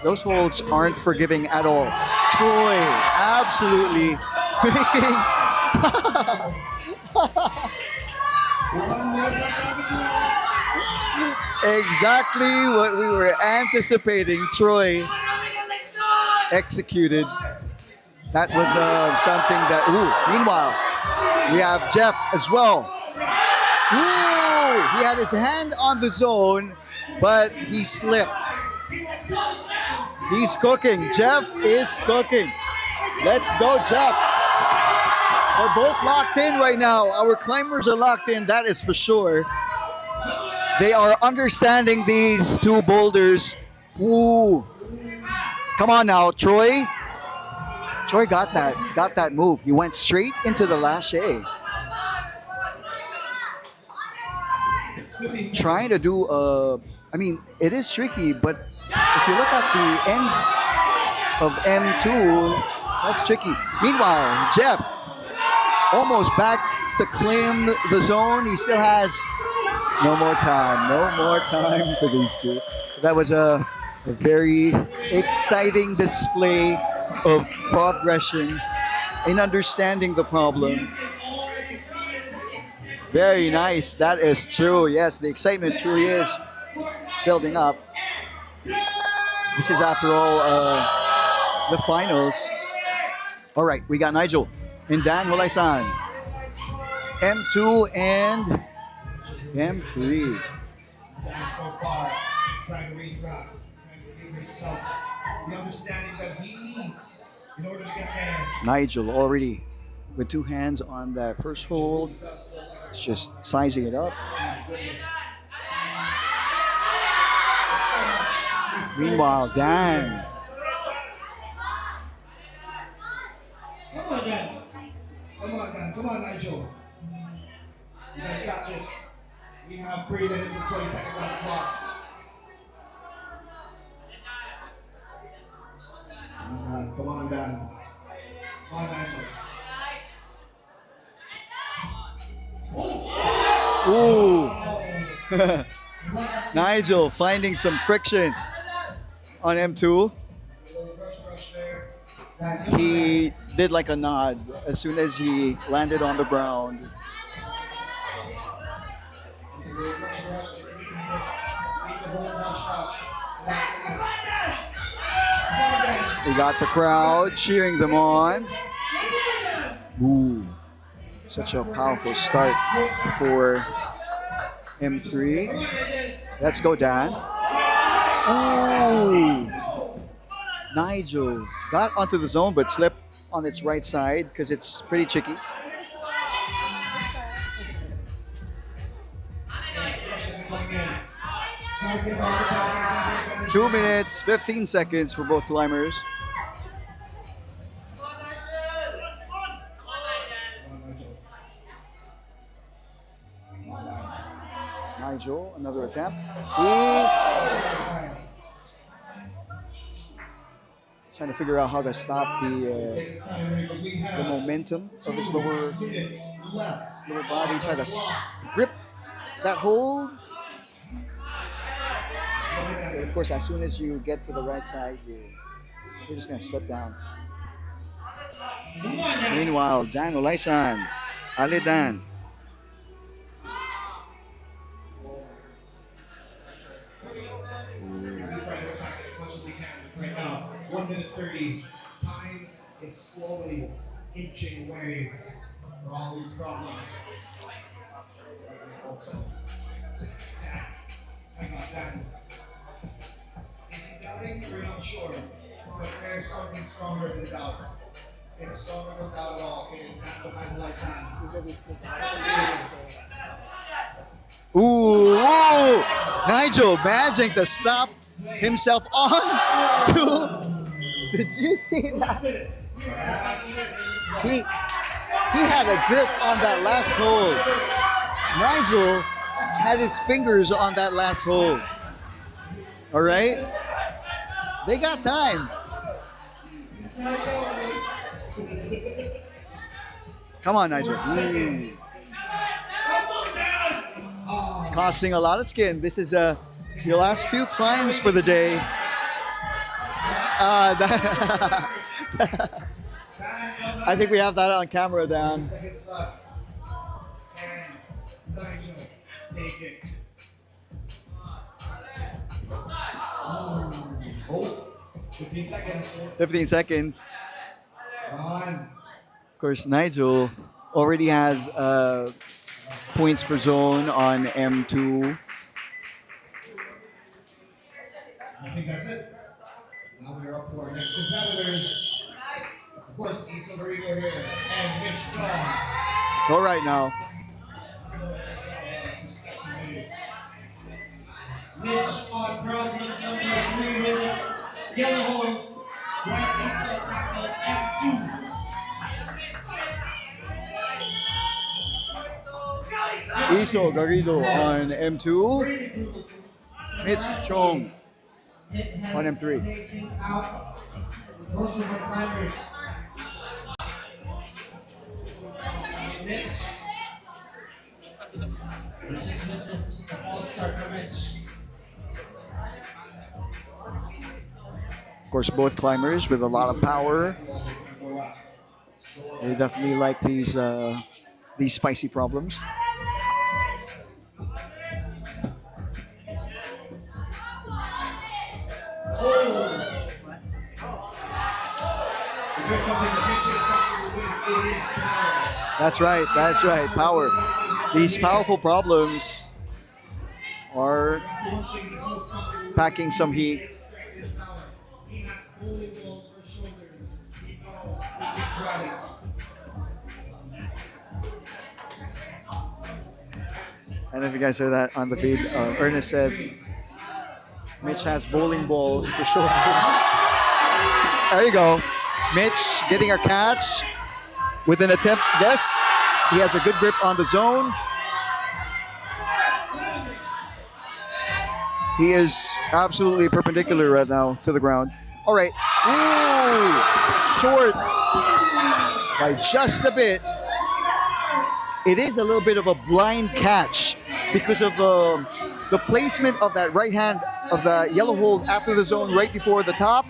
Those holds aren't forgiving at all. Troy absolutely making exactly what we were anticipating. Troy executed. That was something that. Ooh, meanwhile, we have Jeff as well. Ooh, he had his hand on the zone, but he slipped. He's cooking. Jeff is cooking. Let's go, Jeff. We're both locked in right now. Our climbers are locked in, that is for sure. They are understanding these two boulders. Ooh. Come on now, Troy. Troy got that move. He went straight into the lache. Trying to do I mean, it is tricky, but if you look at the end of M2, that's tricky. Meanwhile, Jeff almost back to claim the zone. He still has no more time for these two. That was a very exciting display of progression in understanding the problem. Very nice. That is true. Yes, the excitement truly is building up. This is, after all, the finals. All right, we got Nigel and Dan Holaisan. M2 and M3. So far, trying to raise up, trying to give himself the understanding that he needs in order to get there. Nigel already with two hands on that first hold. It's just sizing it up. Meanwhile, Dan. Come on, Dan. Come on, Dan. Come on, Nigel. You guys got this. We have 3 minutes and 20 seconds on the clock. Come on, Dan. Come on, Nigel. Ooh. Nigel finding some friction on M2. He did like a nod as soon as he landed on the ground. We got the crowd cheering them on. Ooh, such a powerful start for M3. Let's go, Dan. Ooh. Nigel got onto the zone but slipped on its right side because it's pretty tricky. Two minutes, 15 seconds for both climbers. Nigel, another attempt. Trying to figure out how to stop the momentum of his lower body. Try to grip that hold. But of course, as soon as you get to the right side, you're just going to slip down. Meanwhile, Dan Olaisan, Ale Dan. Right now, 1 minute 30. Time is slowly inching away for all these problems. Also, I got that. Is he doubting? We're not sure. But there's something stronger than doubt. It's stronger than doubt at all. It is not behind the lights on. Ooh, Nigel managing to stop himself on to. Did you see that? He had a grip on that last hold. Nigel had his fingers on that last hold. All right, they got time. Come on, Nigel. It's costing a lot of skin. This is your last few climbs for the day. I think we have that on camera, Dan. Seconds left. And Nigel, take it. Oh, 15 seconds. 15 seconds. On. Of course, Nigel already has points for zone on M2. I think that's it. Now we're up to our next competitors. Of course, Issa Marigo here and Mitch Dawn. Go right now. Mitch on problem number 3 with yellow holes. White Issa tackles F2. Iso Garrido on M2. Mitch Chong on M3. Taking out most of our climbers. Mitch. We just witnessed the all-star coverage. Of course, both climbers with a lot of power. They definitely like these spicy problems. That's right. That's right. Power. These powerful problems are packing some heat. I don't know if you guys heard that on the feed. Ernest said Mitch has bowling balls for shoulder. There you go. Mitch getting a catch with an attempt. Yes, he has a good grip on the zone. He is absolutely perpendicular right now to the ground. All right. Ooh, short by just a bit. It is a little bit of a blind catch because of the placement of that right hand of the yellow hold after the zone right before the top.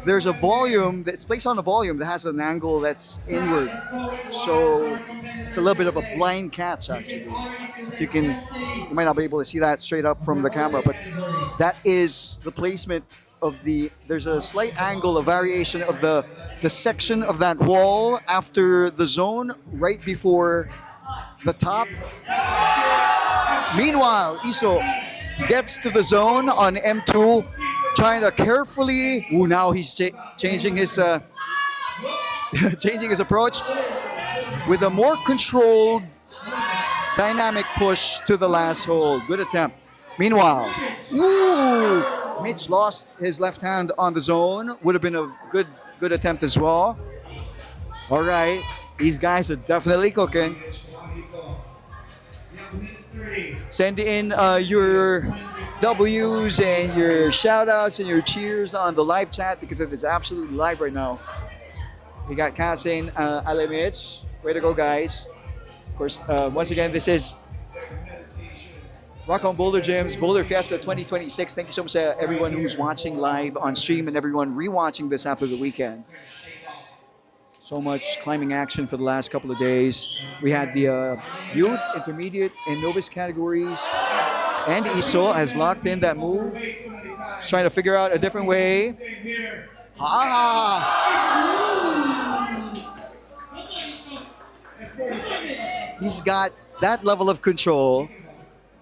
There's a volume that's placed on a volume that has an angle that's inward. So it's a little bit of a blind catch actually. You might not be able to see that straight up from the camera, but that is the placement of there's a slight angle, a variation of the section of that wall after the zone right before the top. Meanwhile, Iso gets to the zone on M2, trying to carefully. Ooh, now he's changing his changing his approach with a more controlled, dynamic push to the last hole. Good attempt. Meanwhile, ooh, Mitch lost his left hand on the zone. Would have been a good attempt as well. All right, these guys are definitely cooking. Send in your W's and your shout outs and your cheers on the live chat because it is absolutely live right now. We got Cass saying, Ale Mitch. Way to go, guys. Of course, once again, this is Rock On Boulder Gym's Boulder Fiesta 2026. Thank you so much to everyone who's watching live on stream and everyone rewatching this after the weekend. So much climbing action for the last couple of days. We had the youth, intermediate, and novice categories. And Iso has locked in that move. He's trying to figure out a different way. He's got that level of control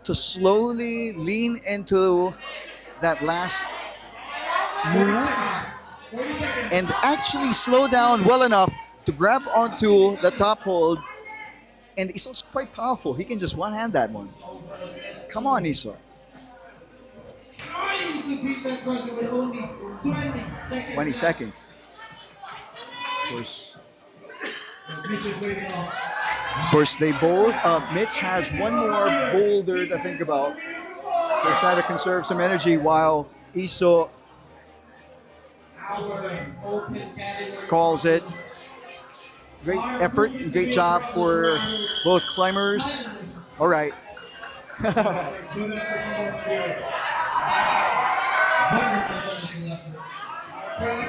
to slowly lean into that last move and actually slow down well enough to grab onto the top hold. And Iso's quite powerful. He can just one-hand that one. Come on, Iso. Trying to beat that person with only 20 seconds. 20 seconds. Of course, they both. Mitch has one more boulder to think about. They're trying to conserve some energy while Iso our open category. calls it. Great effort, and great job for both climbers. All right. Our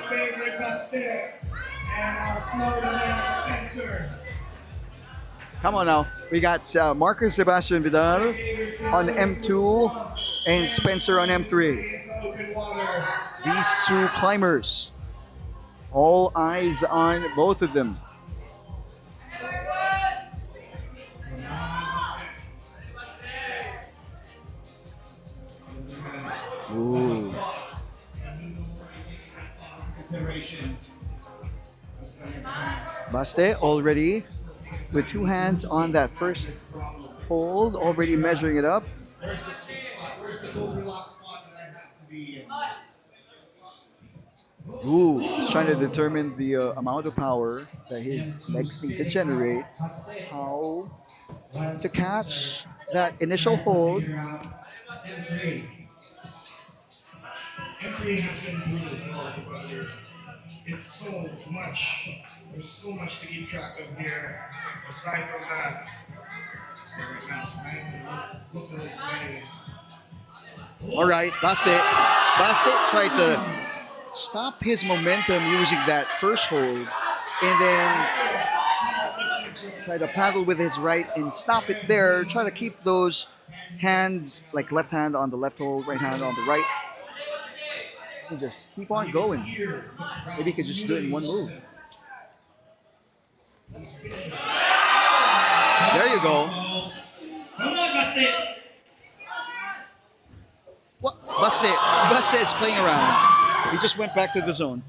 favorite Basti and our Florida man Spencer. Come on now. We got Marcus Sebastian Vidal on M2 and Spencer on M3. Open water. These two climbers. All eyes on both of them. Ooh. Consideration. Baste already with two hands on that first hold, already measuring it up. Where's the sweet spot? Where's the Goldilocks spot that I have to be in? Ooh, he's trying to determine the amount of power that his legs need to generate, how to catch that initial hold. M3. M3 has been brutal for the brothers. It's so much. There's so much to keep track of here. Aside from that, so right now, trying to look at his way. All right, Baste tried to stop his momentum using that first hold and then try to paddle with his right and stop it there. Try to keep those hands, like left hand on the left hold, right hand on the right. And just keep on going. Maybe he could just do it in one move. There you go. Come on, Basti. What? Baste is playing around. He just went back to the zone.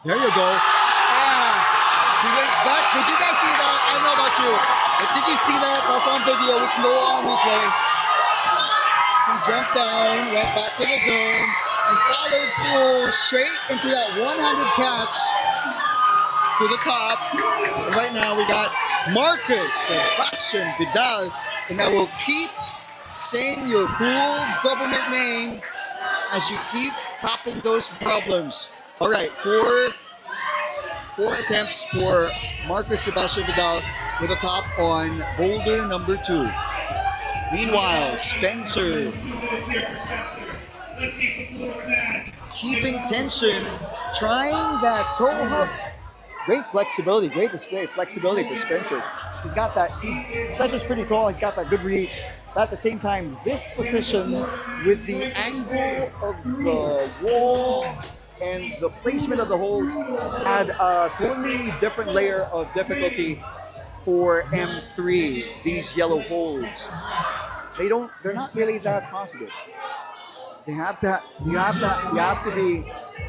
There you go. Ah, he went back. Did you guys see that? I don't know about you, but did you see that? That's on video. We can go on replay. He jumped down, went back to the zone, and followed through straight into that one-handed catch to the top. And right now we got Marcus Sebastian Vidal, and I will keep saying your full government name as you keep topping those problems. All right, four attempts for Marcus Sebastian Vidal with a top on boulder number 2. Meanwhile, Spencer keeping tension, trying that toe hook. Great flexibility, great display of flexibility for Spencer. He's got that, Spencer's pretty tall, he's got that good reach. But at the same time, this position with the angle of the wall and the placement of the holes had a totally different layer of difficulty for M3, these yellow holes. They're not really that positive. You have to be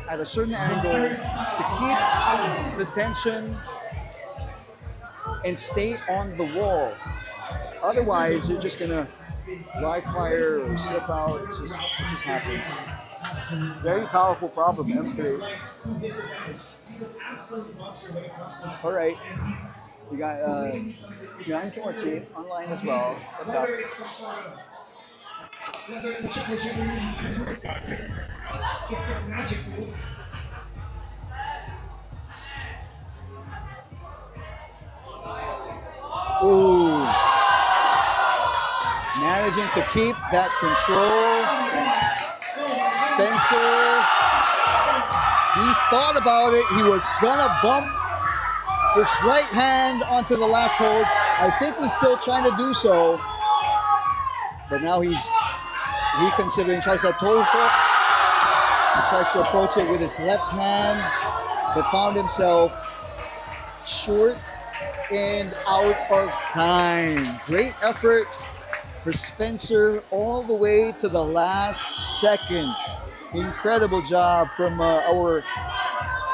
at a certain angle to keep the tension and stay on the wall. Otherwise, you're just gonna dry fire or slip out. It just happens. Very powerful problem, M3. All right, we got Jan Torchi online as well. What's up? Ooh. Managing to keep that control. Spencer, he thought about it. He was gonna bump his right hand onto the last hold. I think he's still trying to do so. But now he's reconsidering, tries to toe hook. He tries to approach it with his left hand, but found himself short and out of time. Great effort for Spencer all the way to the last second. Incredible job from our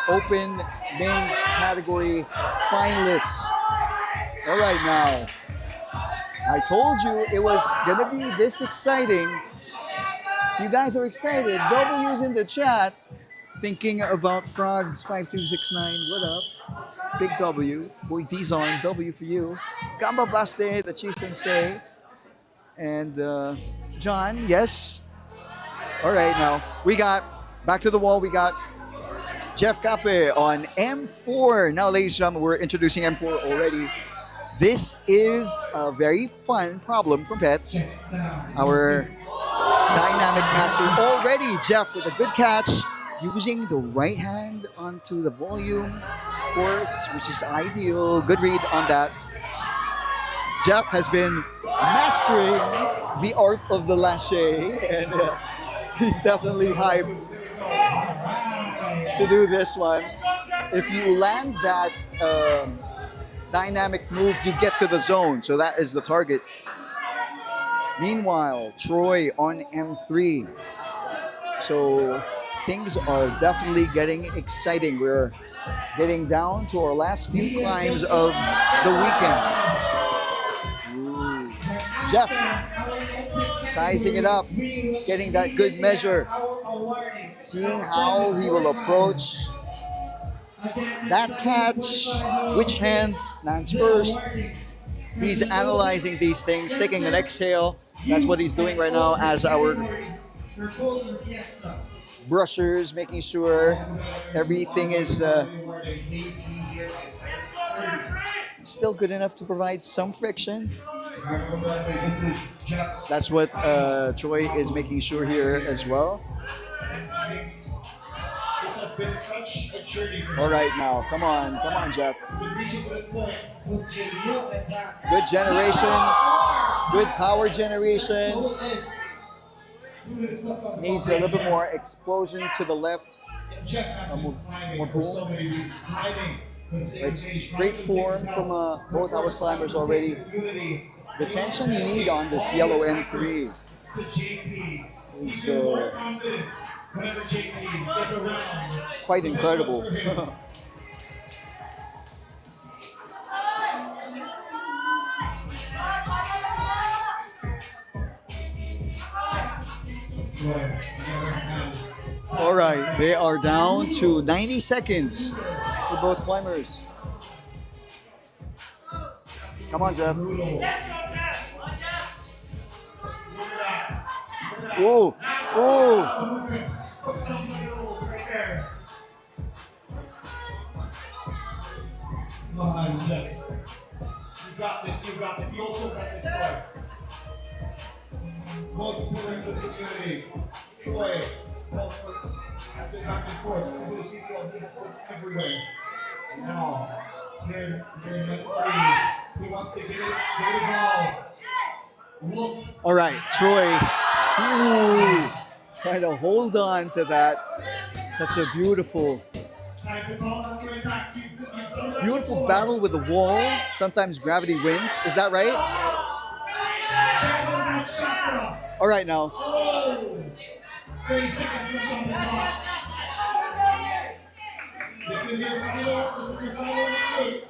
open men's category finalists. All right, now, I told you it was gonna be this exciting. If you guys are excited, W's in the chat thinking about Frogs 5269. What up? Big W. Boy D's on. W for you. Gamba Baste, the Chief Sensei. And John, yes. All right, now we got back to the wall. We got Jeff Cape on M4. Now, ladies and gentlemen, we're introducing M4 already. This is a very fun problem from Pets. Our dynamic master already, Jeff, with a good catch, using the right hand onto the volume, of course, which is ideal. Good read on that. Jeff has been mastering the art of the lache, and he's definitely hyped to do this one. If you land that dynamic move, you get to the zone, so that is the target. Meanwhile, Troy on M3. So things are definitely getting exciting. We're getting down to our last few climbs of the weekend. Ooh. Jeff sizing it up, getting that good measure, seeing how he will approach that catch, which hand lands first. He's analyzing these things, taking an exhale. That's what he's doing right now as our brushers, making sure everything is still good enough to provide some friction. That's what Troy is making sure here as well. All right, now, come on, Jeff. Good generation, good power generation. Needs a little bit more explosion to the left. More boom. It's great form from both our climbers already. The tension you need on this yellow M3 is quite incredible. All right, they are down to 90 seconds for both climbers. Come on, Jeff. Whoa, whoa. Come on, Jeff. You got this, You also got this, Troy. Both pillars of the community. Troy, has been back and forth. Cebu, he has been everywhere. Now, here's next three. He wants to get it all. Look. All right, Troy. Ooh, trying to hold on to that. Such a beautiful battle with the wall. Sometimes gravity wins. Is that right? All right, now. 30 seconds left on the clock. This is your final recruit.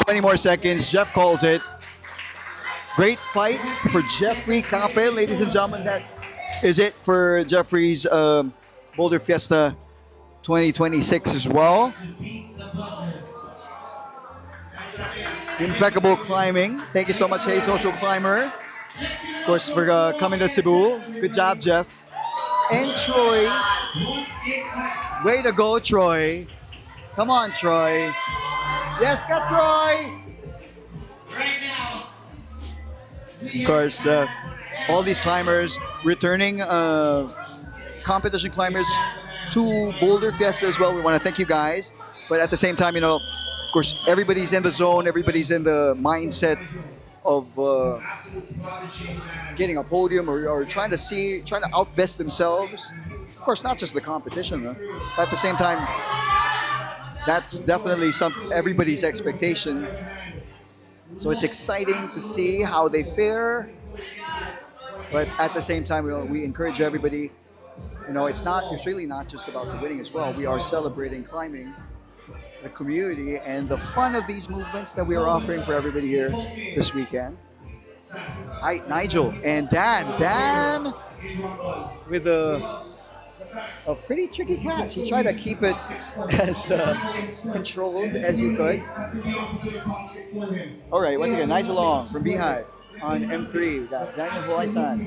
20 more seconds. Jeff calls it. Great fight for Jeffrey Cape, ladies and gentlemen. That is it for Jeffrey's Boulder Fiesta 2026 as well. Impeccable climbing. Thank you so much, Hey Social Climber. Of course, for coming to Cebu. Good job, Jeff. And Troy. Way to go, Troy. Come on, Troy. Yes, got Troy. Of course, all these climbers returning competition climbers to Boulder Fiesta as well. We want to thank you guys. But at the same time, of course, everybody's in the zone. Everybody's in the mindset of getting a podium or trying to outbest themselves. Of course, not just the competition, but at the same time, that's definitely everybody's expectation. So it's exciting to see how they fare. But at the same time, we encourage everybody. It's really not just about the winning as well. We are celebrating climbing, the community, and the fun of these movements that we are offering for everybody here this weekend. Hi, Nigel and Dan. Dan with a pretty tricky catch. He tried to keep it as controlled as he could. All right, once again, Nigel Long from Beehive on M3. We got Daniel Huaysan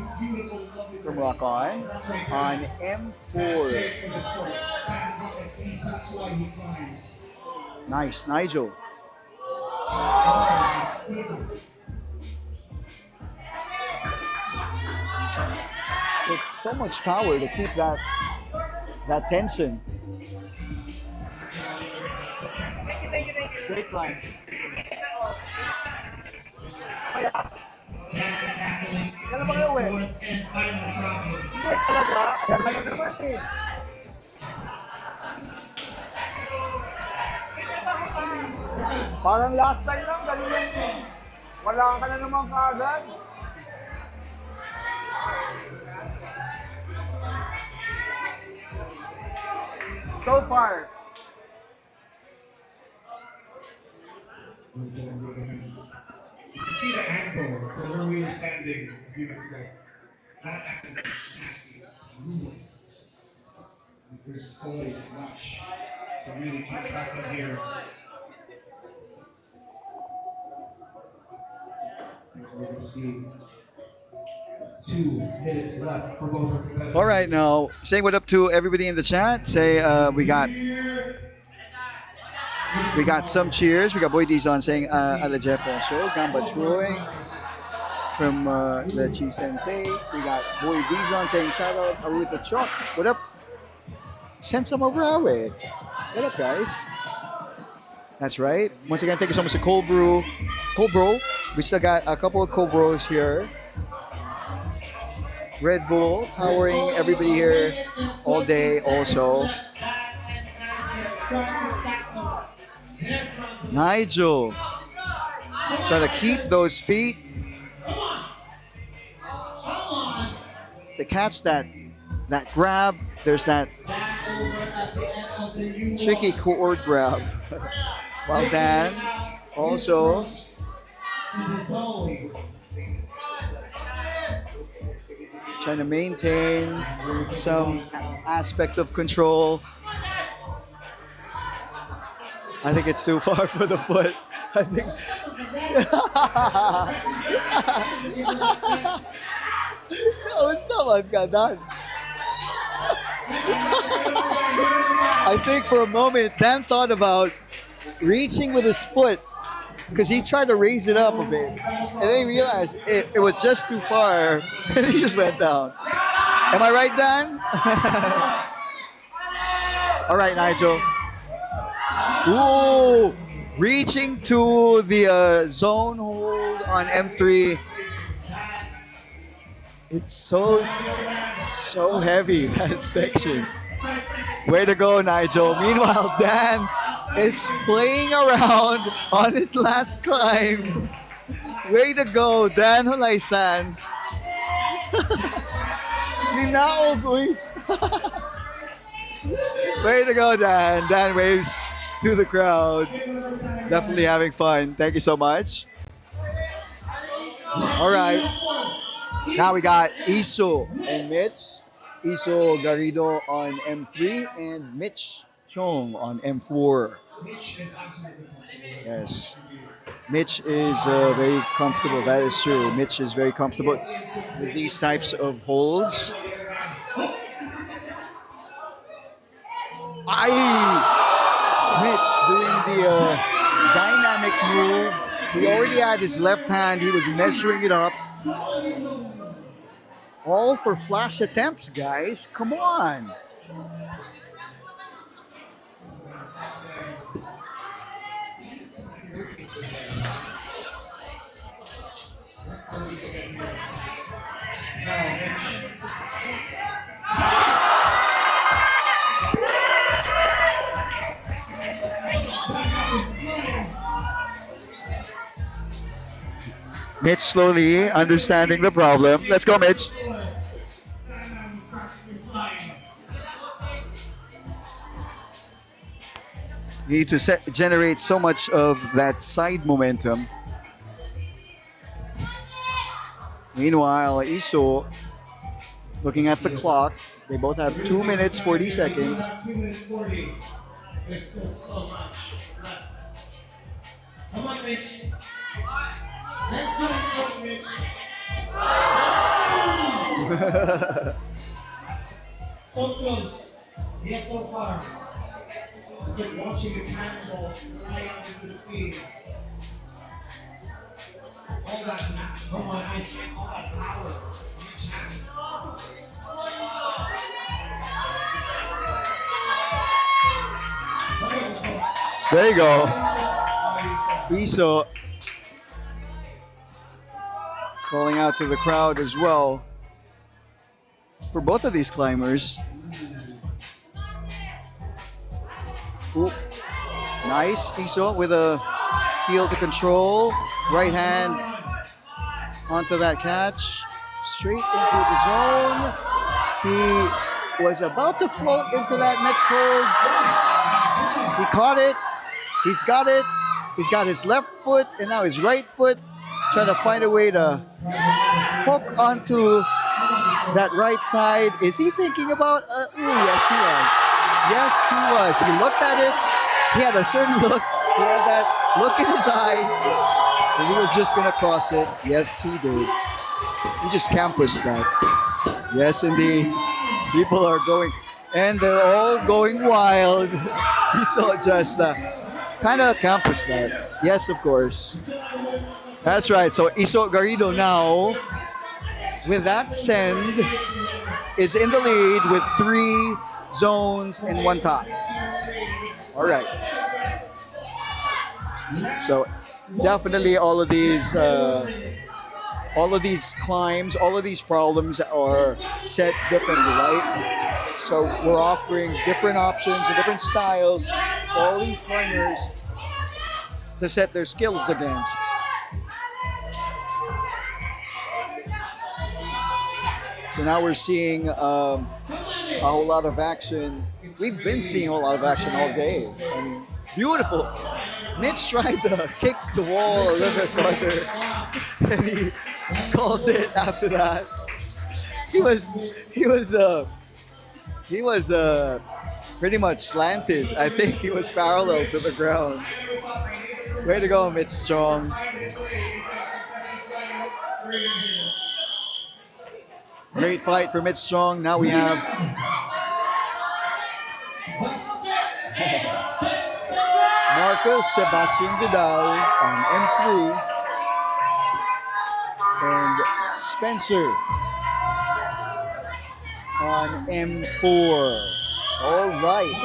from Rock On M4. That's why he climbs. Nice, Nigel. Takes so much power to keep that tension. Great climb. Fourth and final problem. Parang last time lang, ganun lang eh. Wala ka na naman kaagad. So far, You can see the angle from where we were standing a few minutes ago. That angle is nasty. It's brutal. And there's solid flash. So really keep track of here. We can see 2 minutes left for both our competitors. all right now, saying what up to everybody in the chat. Say we got some cheers. We got Boy Dizon saying Ala Jeff also. Gamba Troy from the Chi Sensei. We got Boy Dizon saying shout out Aruta Chok. What up? Send some over our way. What up, guys? That's right. Once again, thank you so much to Cold Brew. Cold Bro. We still got a couple of Cold Bros here. Red Bull powering everybody here all day also. Nigel trying to keep those feet to catch that grab. There's that tricky cord grab. While Dan also trying to maintain some aspect of control. I think it's too far for the foot. I think. Someone got done. I think for a moment Dan thought about reaching with his foot because he tried to raise it up a bit, and then he realized it was just too far, and he just went down. Am I right, Dan? All right, Nigel. Ooh, reaching to the zone hold on M3. It's so heavy, that section. Way to go, Nigel. Meanwhile, Dan is playing around on his last climb. Way to go, Dan Hulaysan. Ninao, boy. Way to go, Dan. Dan waves to the crowd. Definitely having fun. Thank you so much. All right. Now we got Iso and Mitch. Iso Garrido on M3 and Mitch Chong on M4. Mitch is absolutely comfortable. Yes. Mitch is very comfortable. That is true. Mitch is very comfortable with these types of holds. Mitch doing the dynamic move. He already had his left hand. He was measuring it up. All for flash attempts, guys. Come on. Mitch slowly understanding the problem. Let's go, Mitch. You need to generate so much of that side momentum. Meanwhile, Iso, looking at the clock, they both have 2 minutes, 40 seconds. 2 minutes 40. There's still so much left. Come on, Mitch. So close, yet so far. It's like watching a cannonball fly out into the sea. All that, come on, ice cream, all that power. There you go. Iso calling out to the crowd as well for both of these climbers. Ooh. Nice, Iso with a heel to control. Right hand onto that catch. Straight into the zone. He was about to float into that next hold. He caught it. He's got it. He's got his left foot and now his right foot. Trying to find a way to hook onto that right side. Is he thinking about? Ooh, yes, he was. Yes, he was. He looked at it. He had a certain look. He had that look in his eye. And he was just going to cross it. Yes, he did. He just campused that. Yes, indeed. People are going, and they're all going wild. He saw just kind of campused that. Yes, of course. That's right. So Iso Garrido now, with that send, is in the lead with 3 zones and 1 top. All right. So definitely all of these climbs, all of these problems are set differently, right? So we're offering different options and different styles for all these climbers to set their skills against. So now we're seeing a whole lot of action. We've been seeing a whole lot of action all day. I mean, beautiful. Mitch tried to kick the wall a little bit further, and he calls it after that. He was pretty much slanted. I think he was parallel to the ground. Way to go, Mitch Strong. Great fight for Mitch Strong. Now we have Marcos Sebastian Vidal on M3 and Spencer on M4. All right.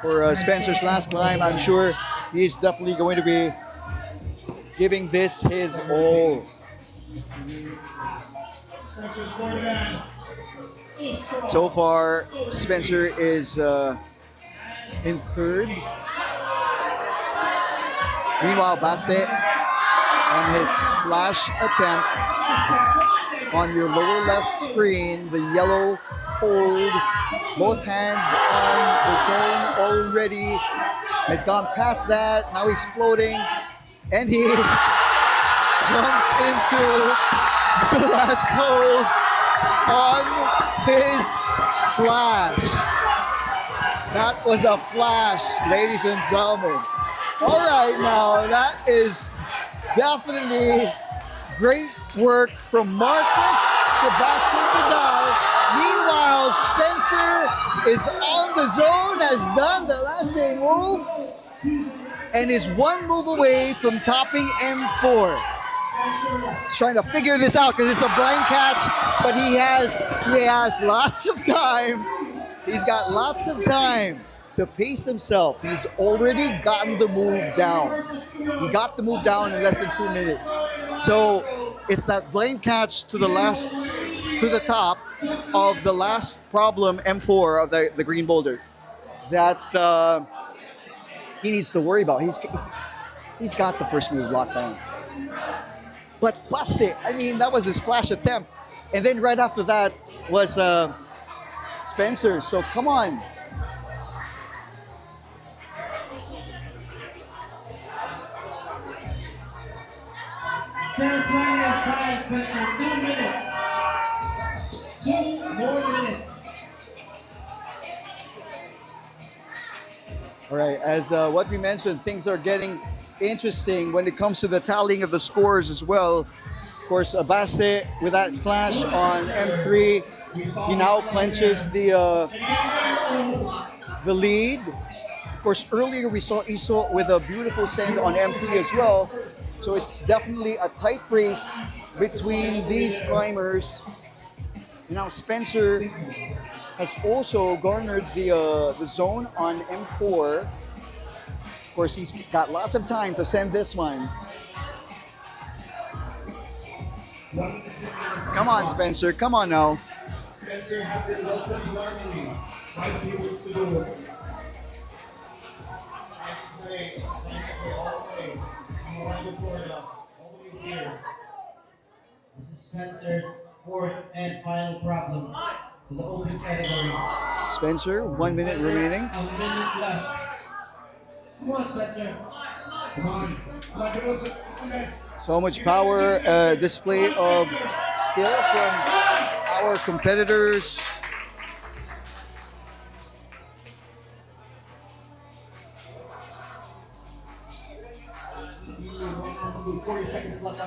For Spencer's last climb, I'm sure he's definitely going to be giving this his all. So far, Spencer is in 3rd. Meanwhile, Baste on his flash attempt on your lower left screen, the yellow hold, both hands on the zone already, has gone past that. Now he's floating, and he jumps into the last hold on his flash. That was a flash, ladies and gentlemen. All right, now that is definitely great work from Marcos Sebastian Vidal. Meanwhile, Spencer is on the zone, has done the last move, and is 1 move away from topping M4. He's trying to figure this out because it's a blind catch, but he has lots of time. He's got lots of time to pace himself. He's already gotten the move down. He got the move down in less than 2 minutes. So it's that blind catch to the top of the last problem M4 of the green boulder that he needs to worry about. He's got the first move locked down. But Baste, I mean, that was his flash attempt. And then right after that was Spencer. So come on. Stand playing outside, Spencer. 2 minutes. 2 more minutes. All right, as what we mentioned, things are getting interesting when it comes to the tallying of the scores as well. Of course, Abaste with that flash on M3, he now clenches the lead. Of course, earlier we saw Iso with a beautiful send on M3 as well. So it's definitely a tight race between these climbers. Now Spencer has also garnered the zone on M4. Of course, he's got lots of time to send this one. Come on, Spencer. Come on now. Spencer had been welcomed warmly by the people of Cebu. This is Spencer's fourth and final problem for the open category. Spencer, 1 minute remaining. A minute left. Come on, Spencer. Come on. Come on, get those guys. So much power, display of skill from our competitors.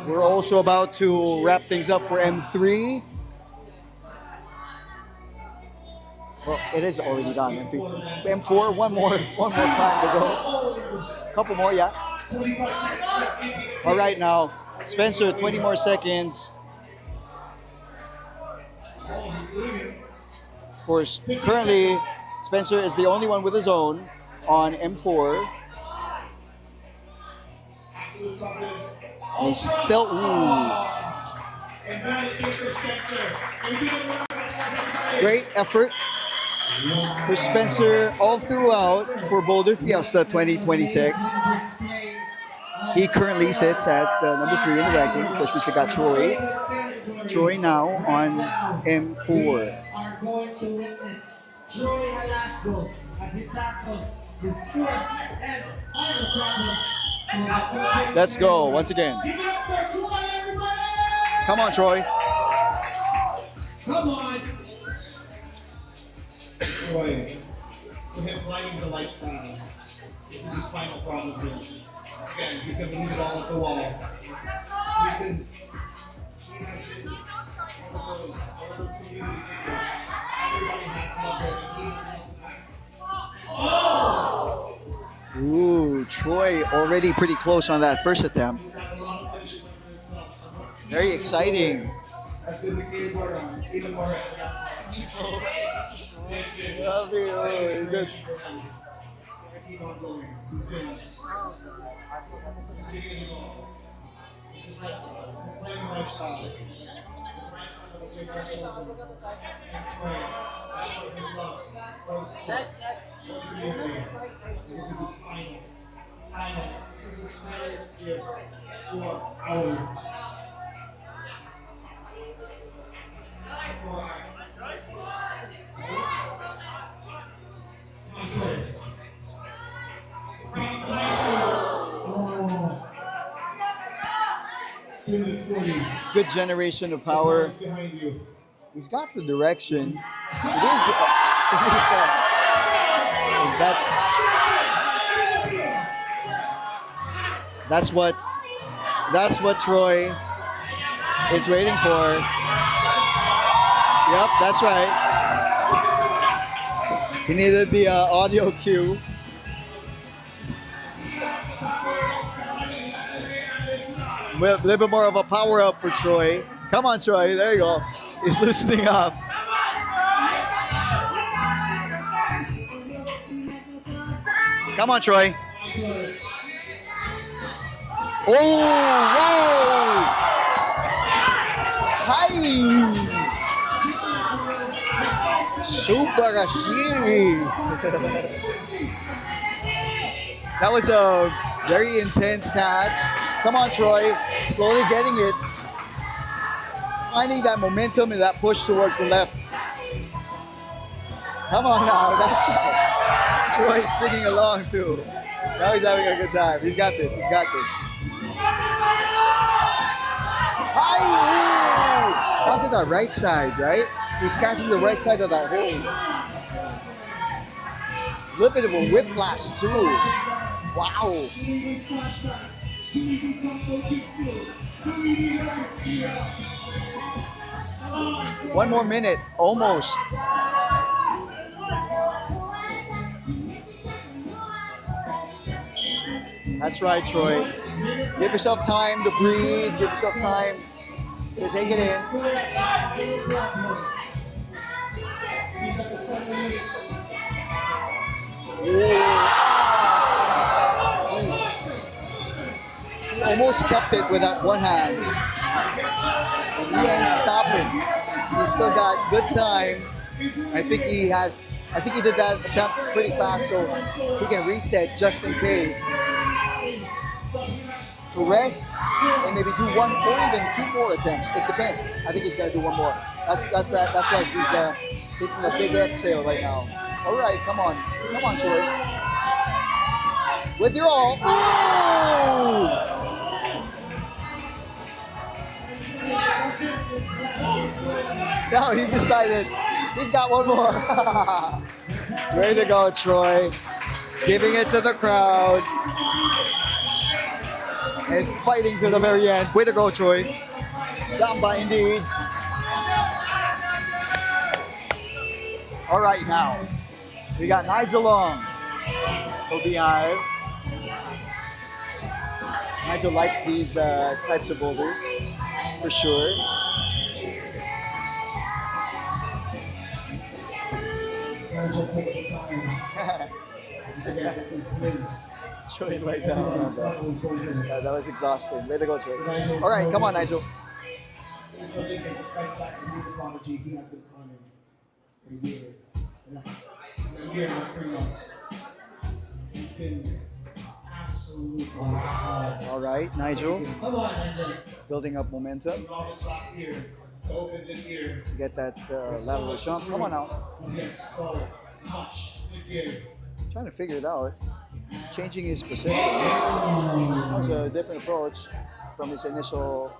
We're also about to wrap things up for M3. Well, it is already done. M3. M4, one more time to go. Couple more, yeah. All right, now Spencer, 20 more seconds. Of course, currently Spencer is the only one with his own on M4. He's still, great effort for Spencer all throughout for Boulder Fiesta 2026. He currently sits at number 3 in the ranking. Of course, we still got Troy. Troy now on M4. Are going to witness Troy Velasco as he tackles his fourth and final problem. Let's go once again. Come on, Troy. Come on. Troy, for him, climbing is a lifestyle. This is his final problem here. Again, he's going to leave it all at the wall. He's been one of those community figures. Everybody has love him, and he has love back. Ooh, Troy already pretty close on that first attempt. Very exciting. That's been the game for even more. Keep on going. He's been giving his all. It's playing lifestyle. It's a lifestyle that will take our children and pray. That's what his love. Next. This is his final. This is his final gift for our. Good generation of power. He's got the direction. That's what Troy is waiting for. Yep, that's right. He needed the audio cue. A little bit more of a power up for Troy. Come on, Troy. There you go. He's loosening up. Come on, Troy. Oh, whoa! Hi! Super Ashiri! That was a very intense catch. Come on, Troy. Slowly getting it. Finding that momentum and that push towards the left. Come on now. That's right. Troy's singing along too. Now he's having a good time. He's got this. Hi! Onto the right side, right? He's catching the right side of that hole. A little bit of a whiplash too. Wow. One more minute, almost. That's right, Troy. Give yourself time to breathe. Give yourself time to take it in. He almost kept it with that one hand. He ain't stopping. He's still got good time. I think he did that attempt pretty fast so he can reset just in case. To rest and maybe do one or even two more attempts. It depends. I think he's gonna do one more. That's right. He's taking a big exhale right now. All right, come on, Troy. With your all. Ooh! Now he decided he's got one more. Way to go, Troy. Giving it to the crowd. And fighting to the very end. Way to go, Troy. Gamba indeed. All right, now we got Nigel Long. Go behind. Nigel likes these types of boulders, for sure. Troy's like that. Yeah, that was exhausting. Way to go, Troy. All right, come on, Nigel. Despite that he's a prodigy, he has been climbing for a year and a year and 3 months. He's been absolutely All right, Nigel. Come on, Nigel. Building up momentum From August last year to open this year. to get that lateral jump. Come on now. He has so much to give. Trying to figure it out. Changing his position. That was a different approach from his initial.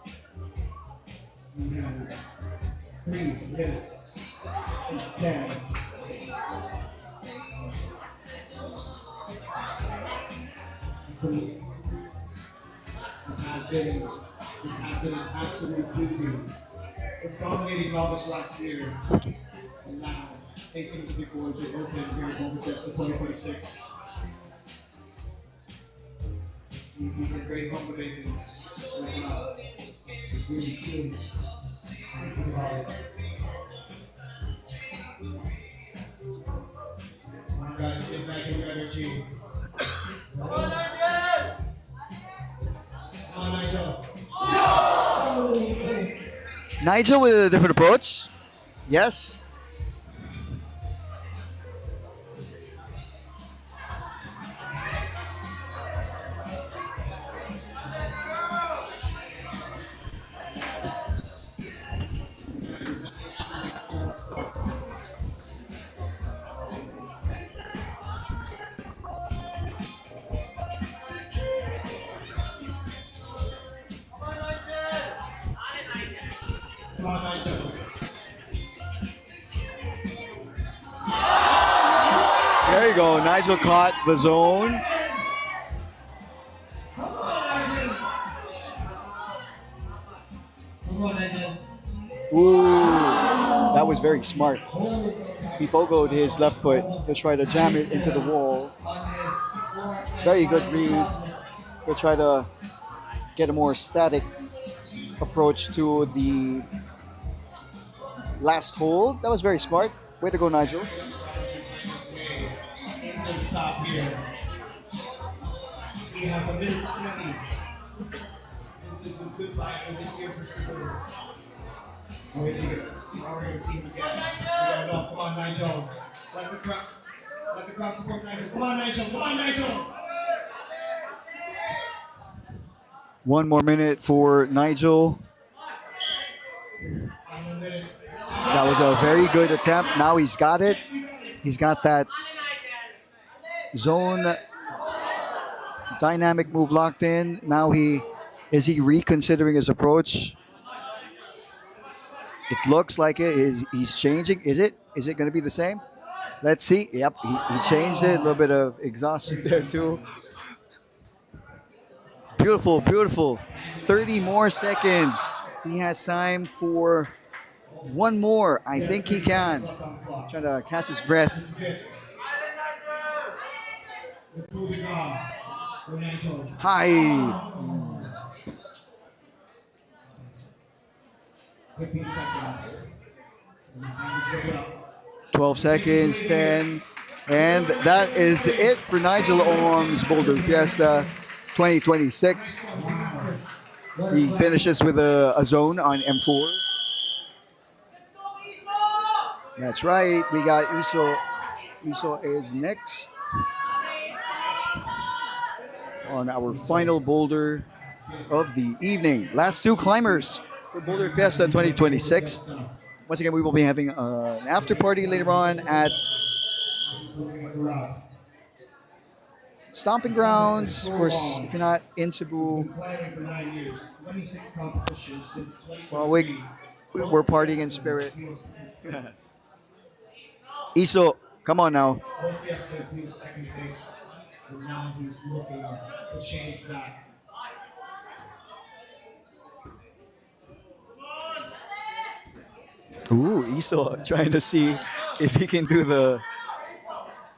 He has 3 minutes and 10 seconds. This has been an absolute doozy. We're dominating August last year, and now facing the big boys at open here at Boulder Fiesta 2026. Let's see if we can create motivated. It's really good. Thinking about it. Come on, guys, get back in your energy. Come on, Nigel. Nigel with a different approach. Yes. Come on, Nigel. There you go. Nigel caught the zone. Come on, Nigel. Ooh, that was very smart. He pogoed his left foot to try to jam it into the wall. Very good read to try to get a more static approach to the last hole. That was very smart. Way to go, Nigel. To the top here. He has a minute 20. This is his good time for this year for Cebu. Or is he going to see him again? We don't know. Come on, Nigel. Let the crowd support Nigel. Come on, Nigel. Come on, Nigel. 1 more minute for Nigel. Final minute. That was a very good attempt. Now he's got it. He's got that zone dynamic move locked in. Now is he reconsidering his approach? It looks like it. He's changing. Is it? Is it going to be the same? Let's see. Yep, he changed it. A little bit of exhaustion there too. Beautiful, beautiful. 30 more seconds. He has time for one more. I think he can. Trying to catch his breath. Moving on. Ronaldo. High. 15 seconds. And the time is way up. 12 seconds, 10. And that is it for Nigel Ong's Boulder Fiesta 2026. He finishes with a zone on M4. That's right. We got Iso. Iso is next on our final boulder of the evening. Last two climbers for Boulder Fiesta 2026. Once again, we will be having an after party later on at Stomping Grounds. Of course, if you're not in Cebu, Climbing for 9 years. 26 competitions since 2023. well, we're partying in spirit. Iso, come on now. Both Fiestas, he was second place. And now he's looking to change that. Ooh, Iso trying to see if he can do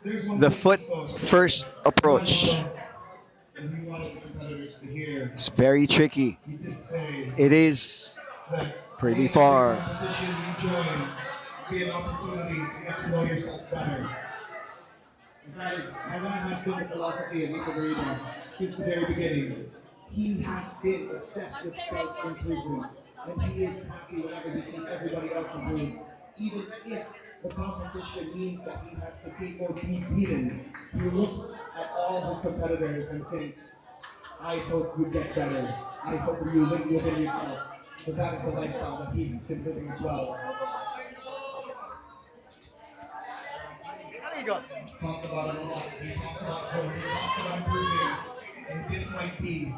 There's one the thing foot he saw. first approach. And he wanted the competitors to hear. It's very tricky. He did say It is that pretty any far. competition you join be an opportunity to get to know yourself better. And that has been the philosophy of Mr. Burrito since the very beginning. He has been obsessed with self-improvement, and he is happy whenever he sees everybody else improve, even if the competition means that he has to beat or be beaten. He looks at all his competitors and thinks, I hope you get better. I hope you live within yourself, because that is the lifestyle that he has been living as well. He's talked about it a lot. He talks about growth. He talks about improving. And this might be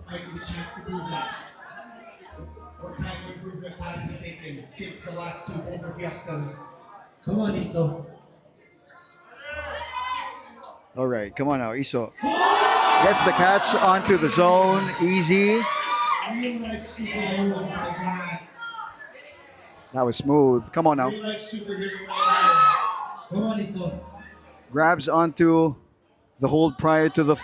the chance to prove that. What kind of improvements has he taken since the last two Boulder Fiestas? Come on, Iso. All right, come on now, Iso. Gets the catch onto the zone, easy. Real life superhero, oh my God. That was smooth. Come on now. Real life superhero. Right Come on, Iso. Grabs onto the hold prior to the.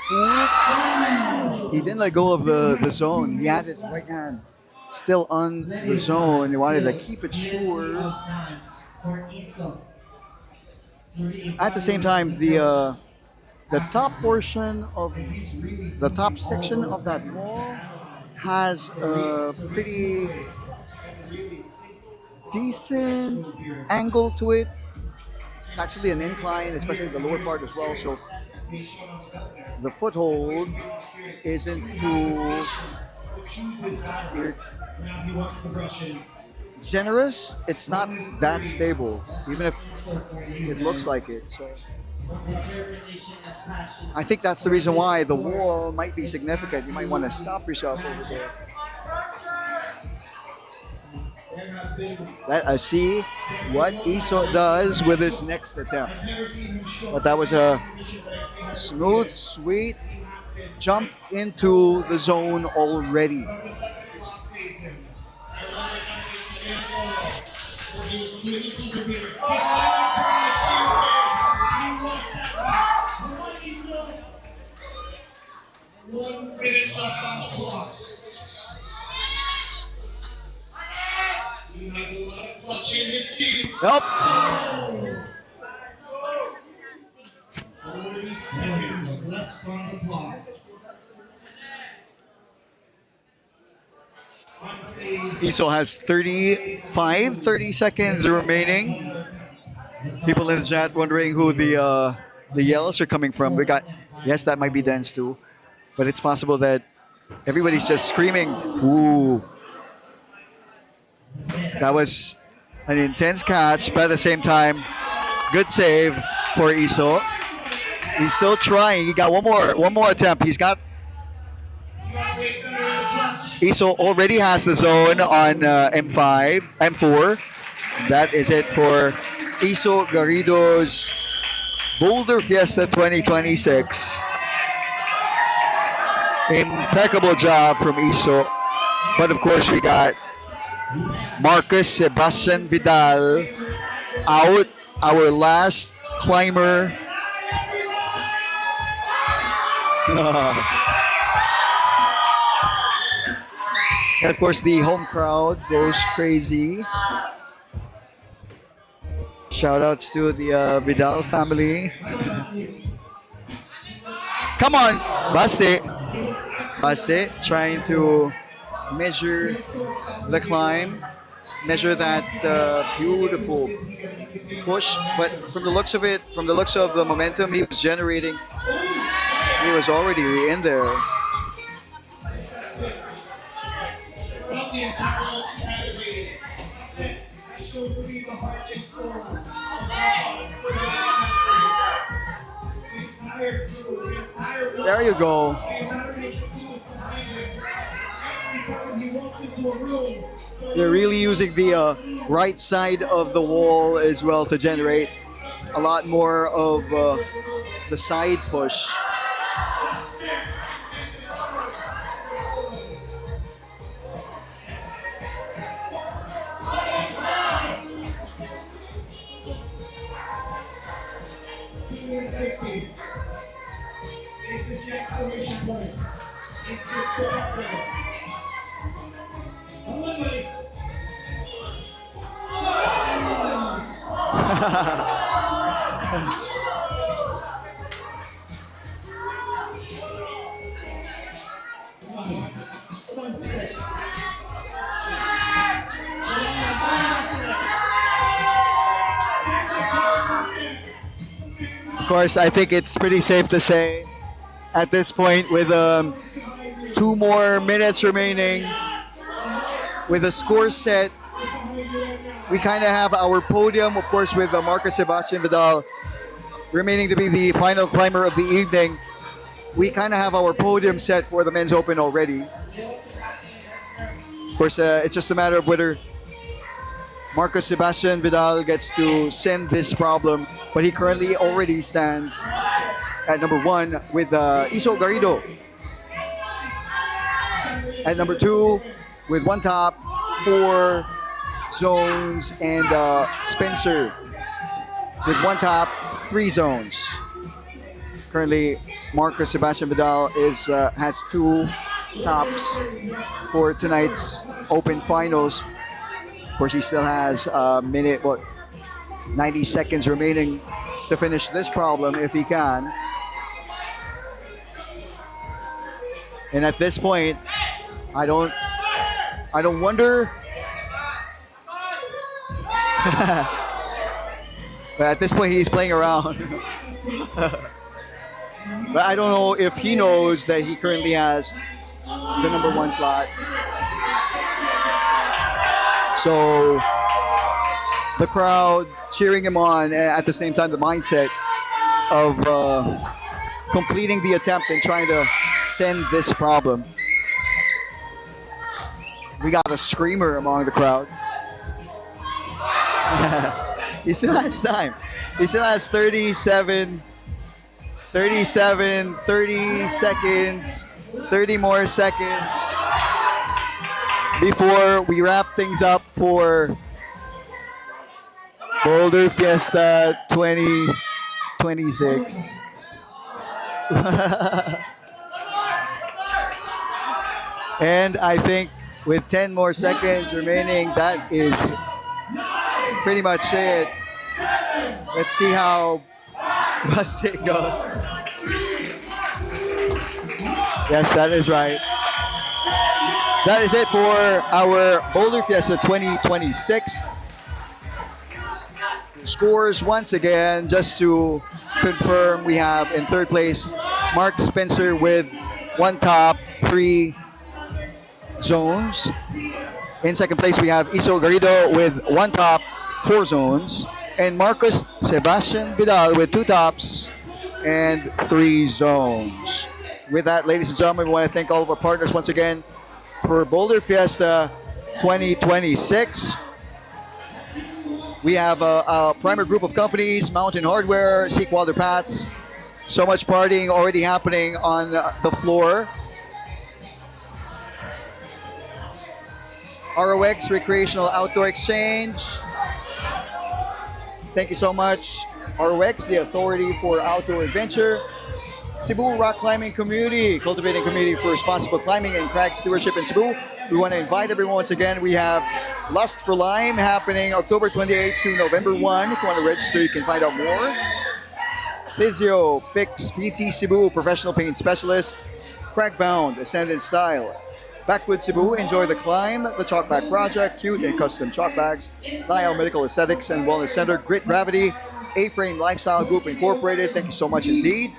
He didn't let go of the zone. He had it right hand still on the zone. He wanted to keep it sure. At the same time, the top portion of the top section of that wall has a pretty decent angle to it. It's actually an incline, especially the lower part as well. So the foothold isn't too now he wants the brushes. generous. It's not that stable, even if it looks like it. So I think that's the reason why the wall might be significant. You might want to stop yourself over there. Let us see what Iso does with his next attempt. But that was a smooth, sweet jump into the zone already. One minute left on the clock. He has a lot of clutch in his teeth. Nope. 40 seconds left on the clock. Iso has 30 seconds remaining. People in the chat wondering who the yells are coming from. We got, yes, that might be Dance too, but it's possible that everybody's just screaming, ooh. That was an intense catch, but at the same time, good save for Iso. He's still trying. He got one more attempt. He's got. Iso already has the zone on M4. That is it for Iso Garrido's Boulder Fiesta 2026. Impeccable job from Iso. But of course, we got Marcus Sebastian Vidal out, our last climber. And of course, the home crowd goes crazy. Shout outs to the Vidal family. Come on, Baste. Baste trying to measure the climb, measure that beautiful push. But from the looks of it, from the looks of the momentum he was generating, he was already in there. There you go. They're really using the right side of the wall as well to generate a lot more of the side push. Of course, I think it's pretty safe to say at this point, with 2 more minutes remaining, with a score set, we kind of have our podium, of course, with Marcus Sebastian Vidal remaining to be the final climber of the evening. We kind of have our podium set for the men's open already. Of course, it's just a matter of whether Marcus Sebastian Vidal gets to send this problem, but he currently already stands at number 1 with Iso Garrido. At number 2 with 1 top, 4 zones, and Spencer with 1 top, 3 zones. Currently, Marcus Sebastian Vidal has 2 tops for tonight's Open Finals. Of course, he still has a minute, 90 seconds remaining to finish this problem if he can. And at this point, I don't wonder. But at this point, he's playing around. But I don't know if he knows that he currently has the number 1 slot. So the crowd cheering him on, and at the same time the mindset of completing the attempt and trying to send this problem. We got a screamer among the crowd. He still has time. He still has 30 seconds, 30 more seconds before we wrap things up for Boulder Fiesta 2026. And I think with 10 more seconds remaining, that is pretty much it. Let's see how Busted goes. Yes, that is right. That is it for our Boulder Fiesta 2026. Scores once again, just to confirm, we have in 3rd place Mark Spencer with 1 top, 3 zones. In 2nd place, we have Iso Garrido with 1 top, 4 zones. And Marcus Sebastian Vidal with 2 tops and 3 zones. With that, ladies and gentlemen, we want to thank all of our partners once again for Boulder Fiesta 2026. We have a primary group of companies: Mountain Hardware, Seek Wilder Paths. So much partying already happening on the floor. ROX Recreational Outdoor Exchange. Thank you so much. ROX, the authority for outdoor adventure. Cebu Rock Climbing Community, cultivating community for responsible climbing and crag stewardship in Cebu. We want to invite everyone once again. We have Lust for Lime happening October 28th to November 1. If you want to register, you can find out more. Physio, Fix, PT Cebu, professional pain specialist. Cragbound, Ascendant Style. Backwood Cebu, enjoy the climb. The Chalkback Project, cute and custom chalk bags. Lyle Medical Aesthetics and Wellness Center, Grit Gravity. A-Frame Lifestyle Group Incorporated, thank you so much indeed.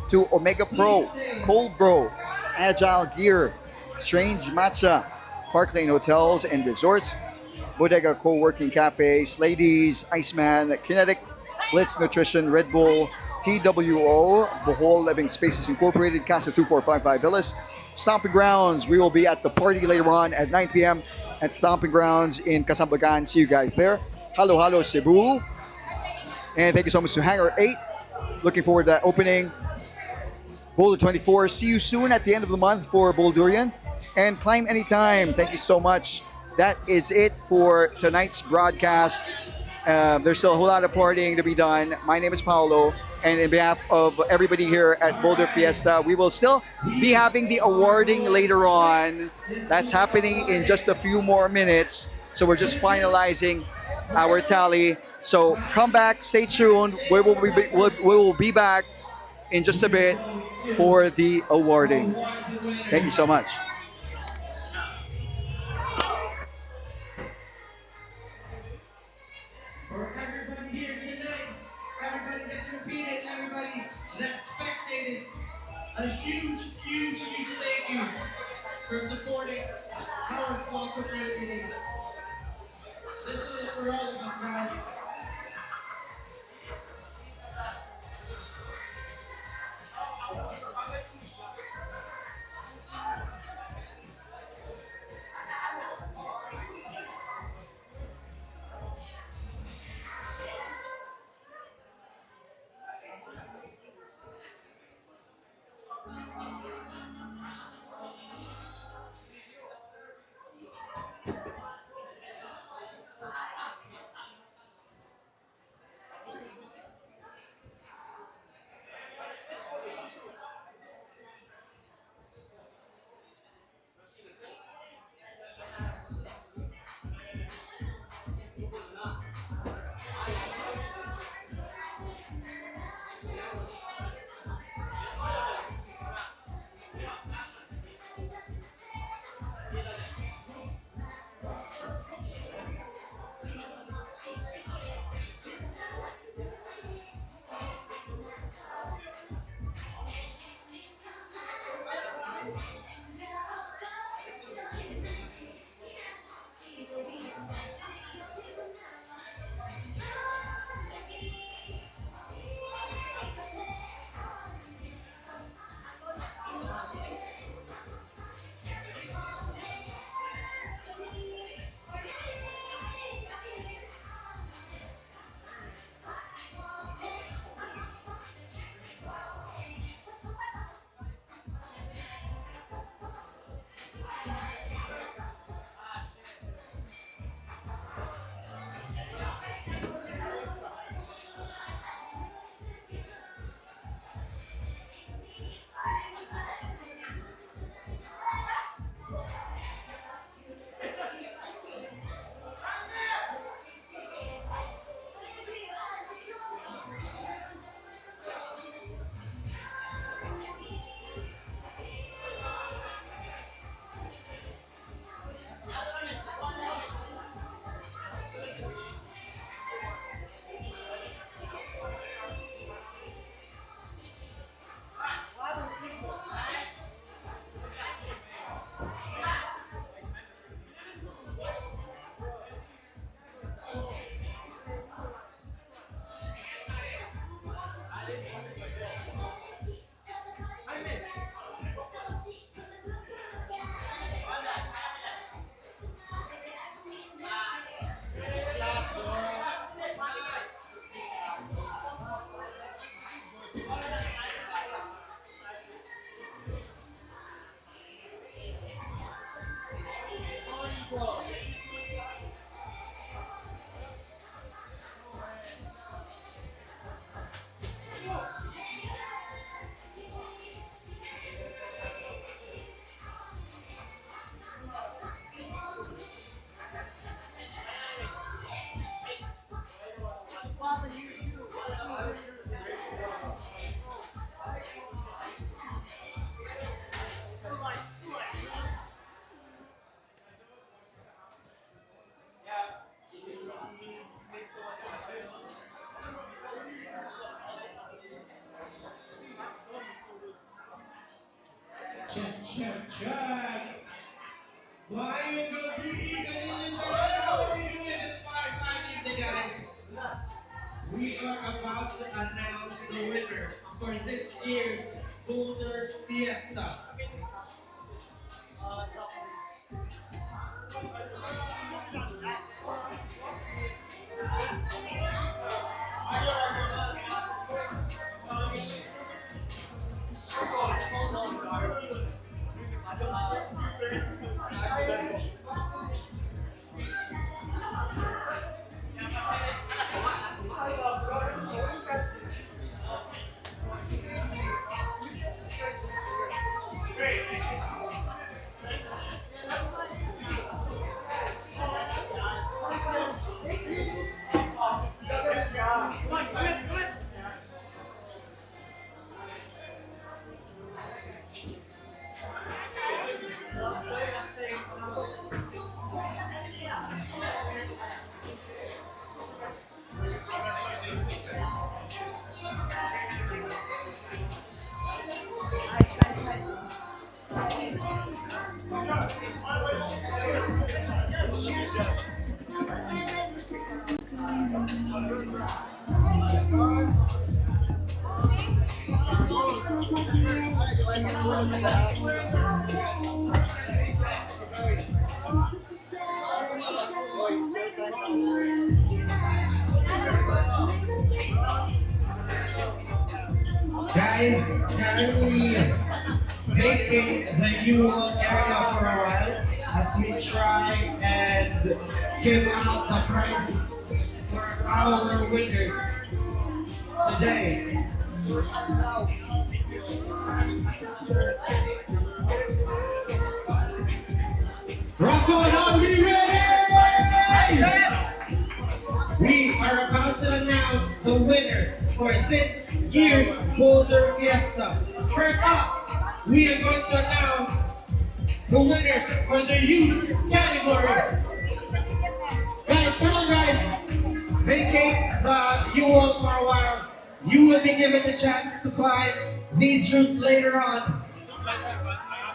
To Omega Pro, Cold Bro, Agile Gear, Strange Matcha, Park Lane Hotels and Resorts, Bodega Co-working Cafes, Ladies, Iceman, Kinetic, Blitz Nutrition, Red Bull, TWO, Bohol Living Spaces Incorporated, Casa 2455 Villas, Stomping Grounds. We will be at the party later on at 9 p.m. at Stomping Grounds in Kasambagan. See you guys there. Halo Halo Cebu. And thank you so much to Hangar 8. Looking forward to that opening. Boulder 24. See you soon at the end of the month for Boulderian. And Climb Anytime. Thank you so much. That is it for tonight's broadcast. There's still a whole lot of partying to be done. My name is Paolo. And in behalf of everybody here at Boulder Fiesta, we will still be having the awarding later on. That's happening in just a few more minutes. So we're just finalizing our tally. So come back, stay tuned. We will be back in just a bit for the awarding. Thank you so much. For everybody here tonight, everybody that competed, everybody that spectated, a huge, huge, huge thank you for supporting our small community. This is for all of us, guys. Check. Why are you gonna be eating in the What are you doing this fine evening, guys? We are about to announce the winner for this year's Boulder Fiesta. Guys, can we vacate the UO area for a while as we try and give out the prizes for our winners today? Rock On, are we ready? We are about to announce the winner for this year's Boulder Fiesta. First up, we are going to announce the winners for the youth category. Guys, come on guys. Vacate the UO for a while. You will be given the chance to supply these routes later on.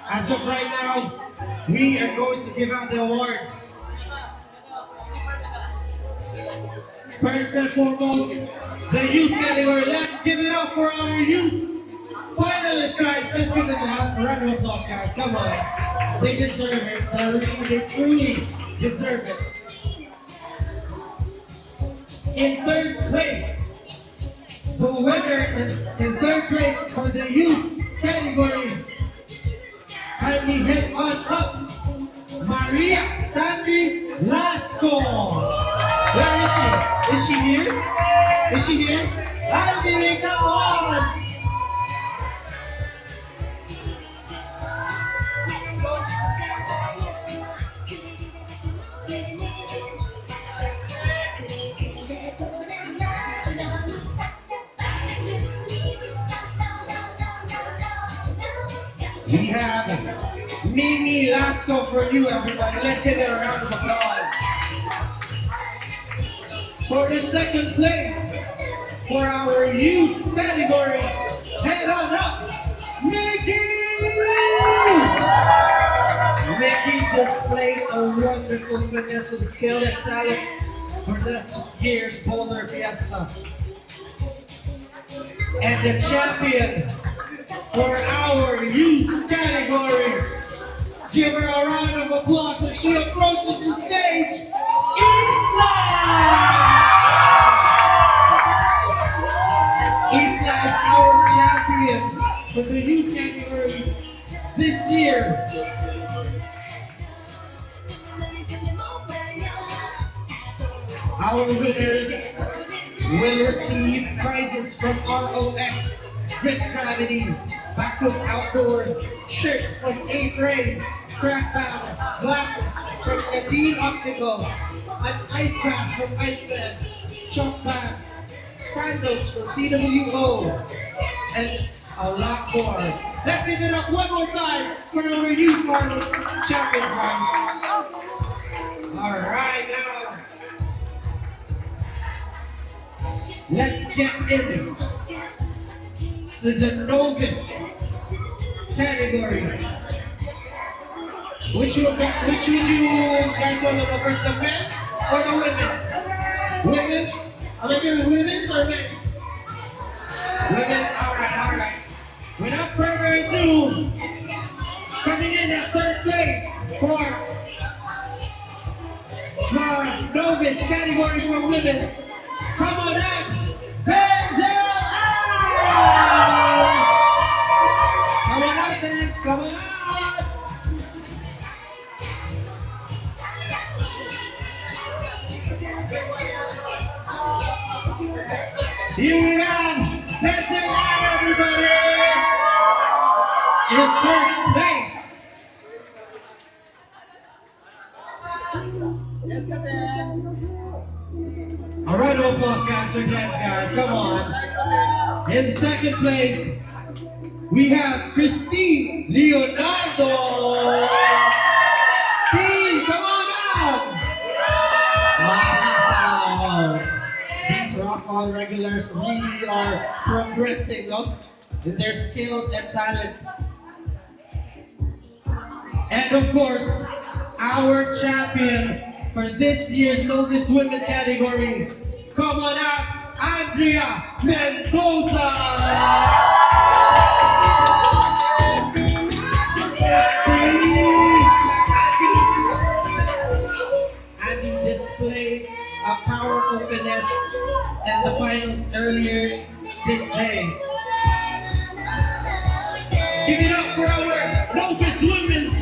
As of right now, we are going to give out the awards. First and foremost, the youth category. Let's give it up for our youth finalists, guys. Let's give them a round of applause, guys. Come on. They deserve it. They truly deserve it. In third place, the winner in third place for the youth category, kindly head on up, Maria Sandy Lasco. Where is she? Is she here? Is she here? Andy, come on! We have Mimi Lasco for you, everybody. Let's give it a round of applause. For the second place, for our youth category, head on up, Mickey! Mickey displayed a wonderful finesse of skill and talent for this year's Boulder Fiesta. And the champion for our youth category, give her a round of applause as she approaches the stage, Isla is our champion for the youth category this year. Our winners will receive prizes from ROX, Grit Gravity, Backwards Outdoors, shirts from 8 Rays, Crack Bound, glasses from Nadine Optical, an ice pack from Iceman, chalk bags, sandals from CWO, and a lot more. Let's give it up one more time for our youth finals champion prize. Alright, now let's get into the novice category. Which would you guys want to go first, the men's or the women's? Women's? Are they doing women's or men's? Women's, alright. Without further ado, coming in at third place for the novice category for women's. Come on up, Benzel! Come on up, Benz, come on up! Here we have Benzel, everybody! In third place. Yes, ka dance. A round of applause, guys, for dance, guys. Come on. In second place, we have Christine Leonardo. Team, come on up. Wow. These Rock On regulars really are progressing, no? In their skills and talent. And of course, our champion for this year's Novice Women category. Come on up, Andrea Mendoza! Andy displayed a powerful finesse in the finals earlier this day. Give it up for our Novice Women's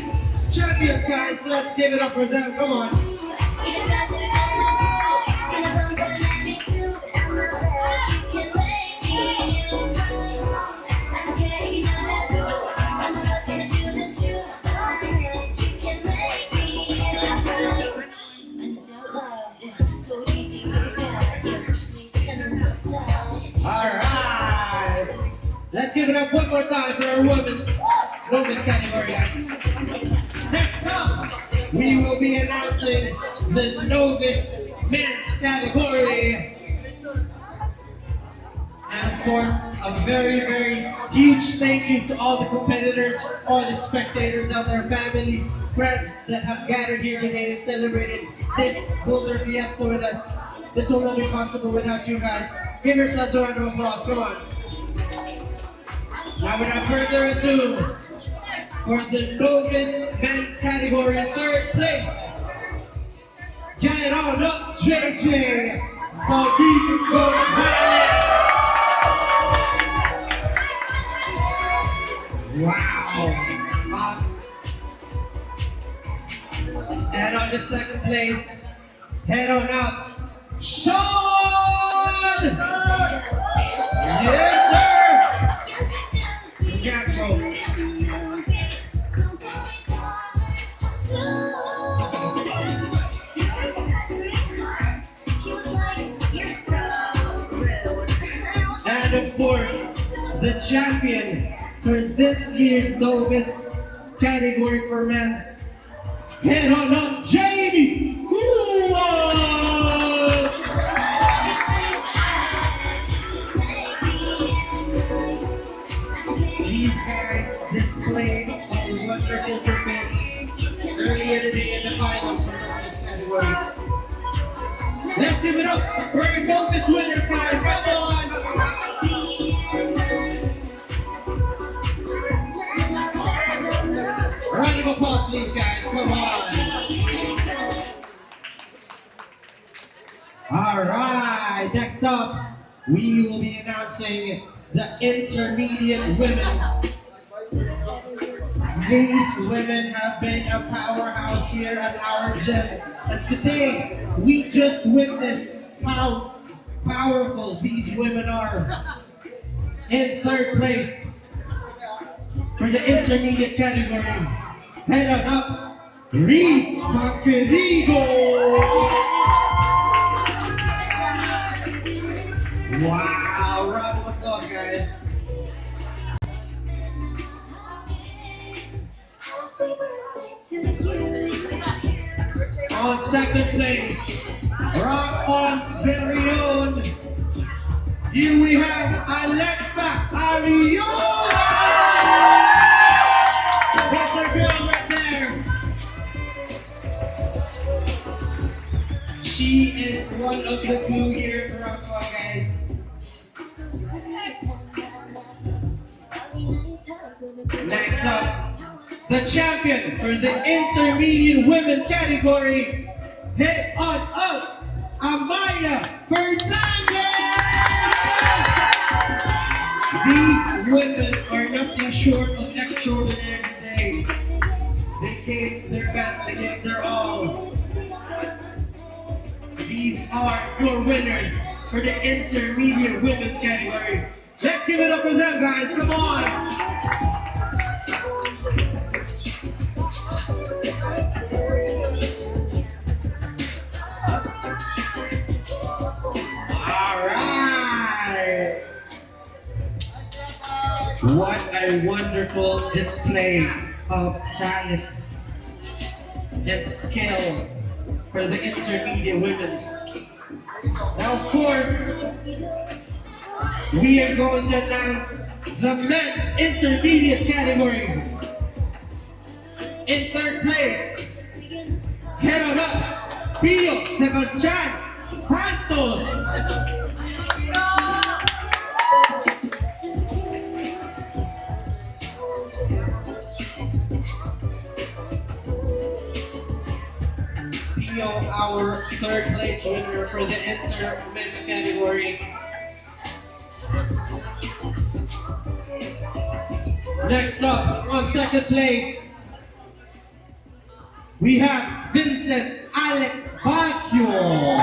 champions, guys. Let's give it up for them. Come on. Alright. Let's give it up one more time for our women's novice category, guys. Next up, we will be announcing the novice men's category. And of course, a very, very huge thank you to all the competitors, all the spectators out there, family, friends that have gathered here today and celebrated this Boulder Fiesta with us. This will not be possible without you guys. Give yourselves a round of applause, come on. Now without further ado, for the novice men category, third place. Get on up, JJ Bobby Gonzalez. Wow. And on the second place, head on up, Sean! Yes, sir! Congrats, bro. And of course, the champion for this year's novice category for men's. Head on up, Jamie! These guys displayed a wonderful performance earlier today in the finals for the novice category. Let's give it up for our novice winners, guys. Come on! Round of applause, please, guys. Come on. All right. Next up, we will be announcing the intermediate women's. These women have been a powerhouse here at our gym. And today, we just witnessed how powerful these women are. In third place, for the intermediate category, head on up, Reese Paquerigo. Wow, round of applause, guys. On second place, Rock On's very own. Here we have Alexa Ariola. That's our girl right there. She is one of the glue here at Rock On, guys. Next up, the champion for the intermediate women category. Head on up, Amaya Fernandez! These women are nothing short of extraordinary today. They gave their best, they gave their all. These are your winners for the intermediate women's category. Let's give it up for them, guys. Come on. All right. What a wonderful display of talent and skill for the intermediate women's. Now, of course, we are going to announce the men's intermediate category. In third place, head on up, Pio Sebastian Santos. Pio, our third place winner for the inter-men's category. Next up, on second place, we have Vincent Alec Baguio.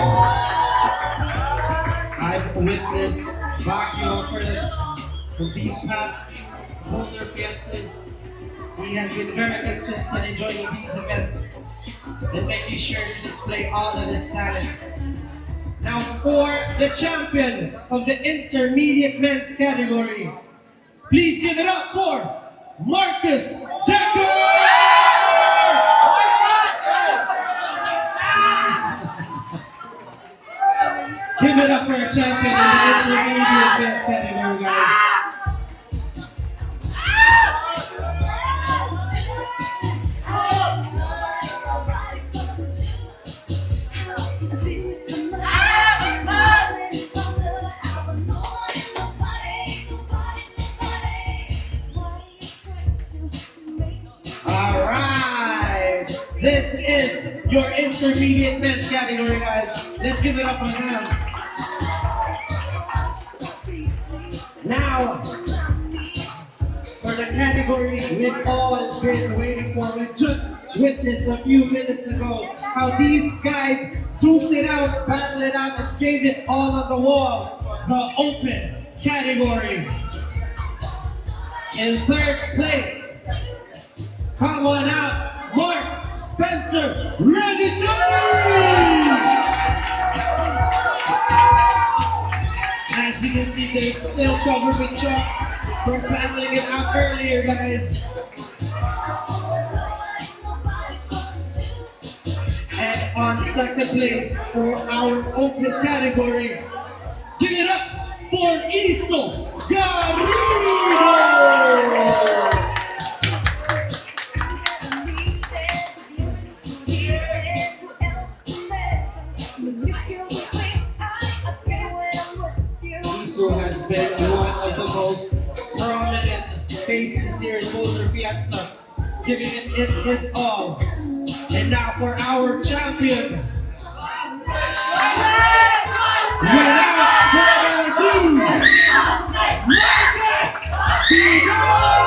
I've witnessed Baguio for these past Boulder Fiestas. He has been very consistent in joining these events and making sure to display all of his talent. Now for the champion of the intermediate men's category, please give it up for Marcus Decker! Give it up for a champion in the intermediate men's category, guys. This is your intermediate men's category, guys. Let's give it up for them. Now, for the category we've all been waiting for, we just witnessed a few minutes ago how these guys duked it out, battled it out, and gave it all on the wall. The open category. In third place, come on out, Mark Spencer Ready As you can see, they're still covered with chalk from battling it out earlier, guys. And on second place for our open category, give it up for Iso Garrido! Has been one of the most prominent faces here in Boulder Fiesta, giving it his all. And now for our champion, without further ado, Marcus Pino!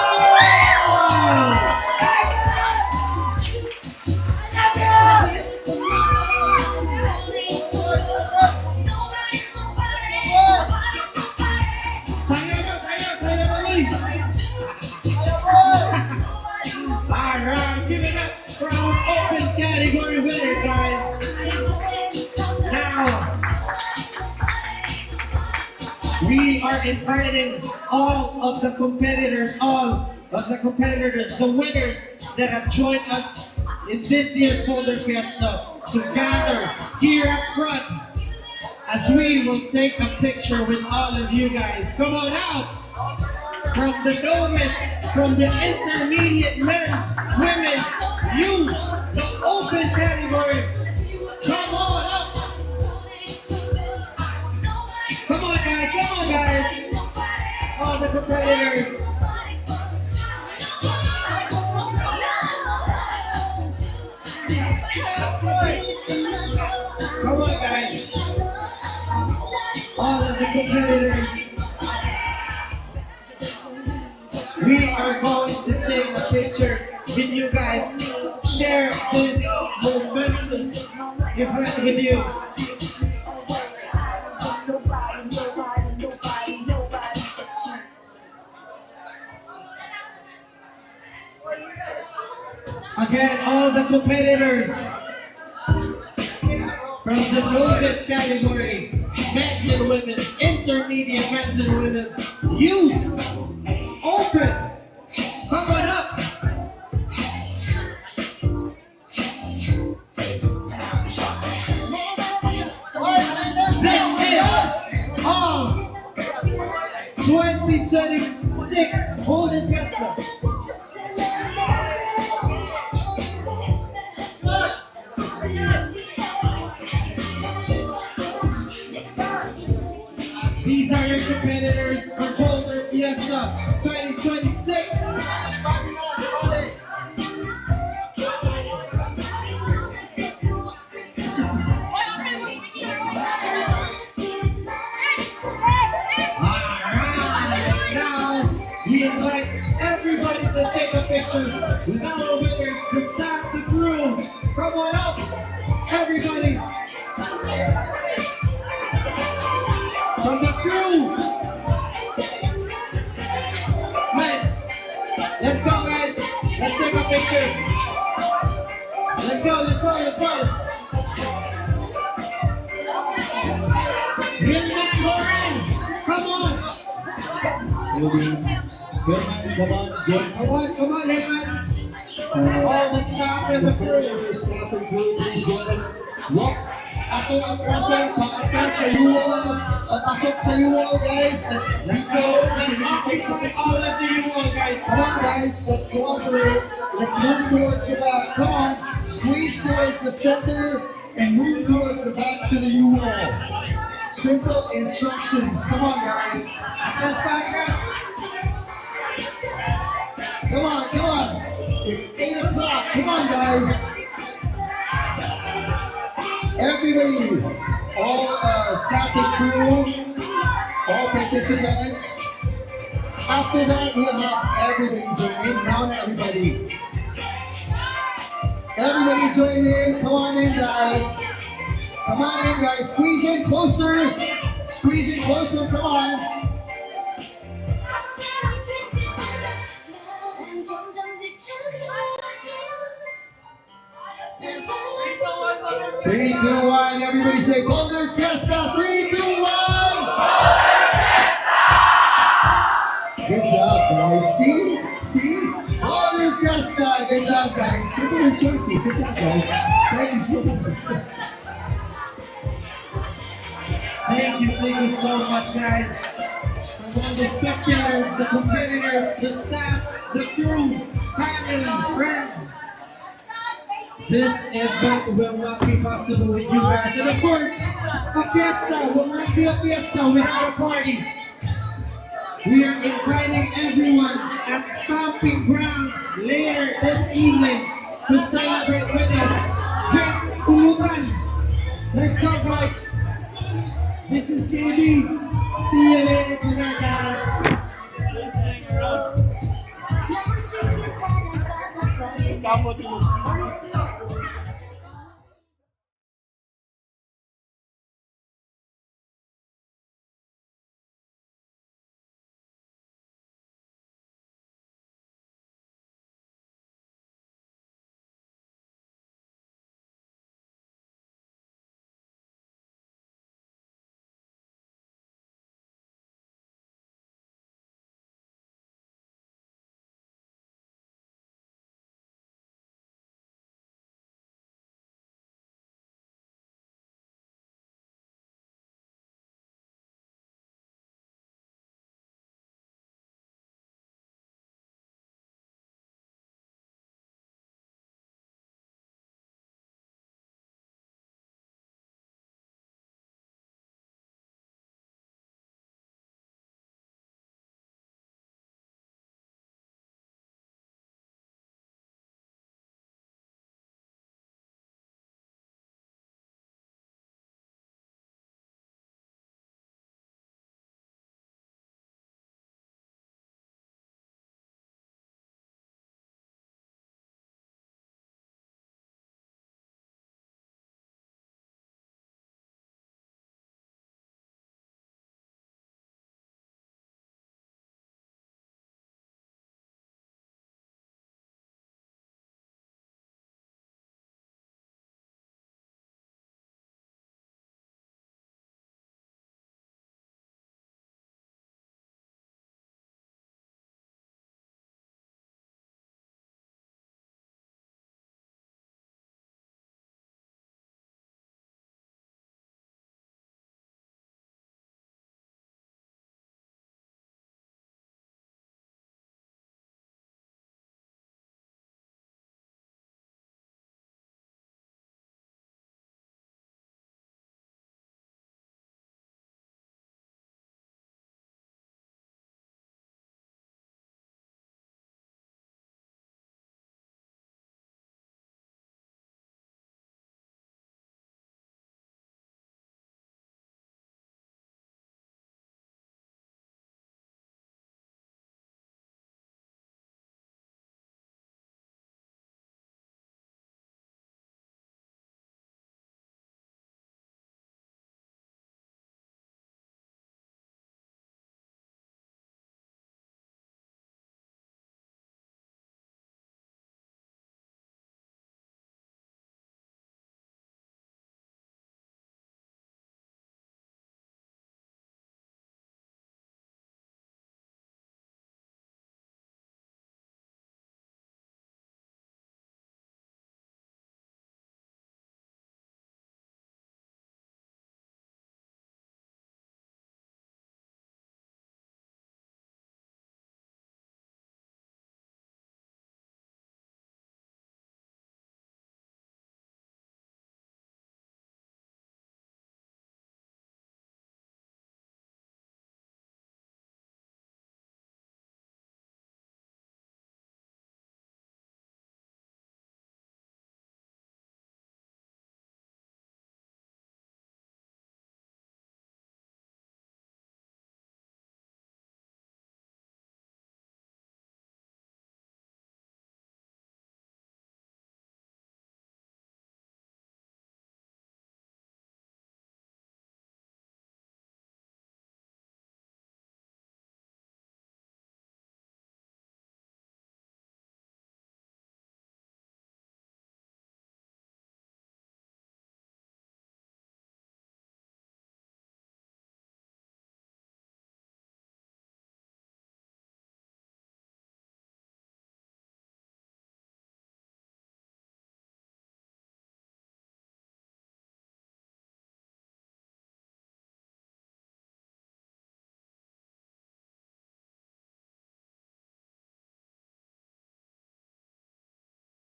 Alright, give it up for our open category winner, guys. Now, we are inviting all of the competitors, the winners that have joined us in this year's Boulder Fiesta to gather here up front as we will take a picture with all of you guys. Come on out! From the novice, from the intermediate men's, women's, youth, the open category. Come on up! competitors. Come on, guys. All of the competitors. We are going to take a picture with you guys. Share this momentous event with you. Again, all the competitors from the novice category, men's and women's, intermediate men's and women's, youth, open, come on up. This is all 2026 Boulder Fiesta. These are your competitors for Boulder Fiesta 2026. Alright, now we invite everybody to take a picture with our winners, the staff, the crew. Come on up, everybody. From the crew. Right. Let's go, guys. Let's take a picture. Let's go, let's go, let's go. Good man, Lauren. Come on. Good man, come on. Come on, everyone. All the staff and the crew. Staff and crew, please join us. Walk. Ato ang kasal, paatas sa U-wall, pasok sa U-wall, guys. Let's go. All of the U-wall, guys. Come on, guys. Let's go up through. Let's move towards the back. Come on. Squeeze towards the center and move towards the back to the U-wall. Simple instructions. Come on, guys. Press back, press. Come on, come on. It's 8 o'clock. Come on, guys. Everybody, all staff and crew, all participants. After that, we'll have everybody join in. Now, everybody. Everybody join in. Come on in, guys. Come on in, guys. Squeeze in closer. Squeeze in closer. Come on. Three, two, one. Everybody say Boulder Fiesta. 3, 2, 1. Boulder Fiesta. Good job, guys. See? Boulder Fiesta. Good job, guys. Simple instructions. Good job, guys. Thank you so much. Thank you so much, guys. From all the spectators, the competitors, the staff, the crew, family, friends. This event will not be possible with you guys. And of course, a fiesta will not be a fiesta without a party. We are inviting everyone at Stomping Grounds later this evening to celebrate with us. Drinks, ulutan. Let's go, guys. This is KB. See you later tonight, guys. Kamu dulu.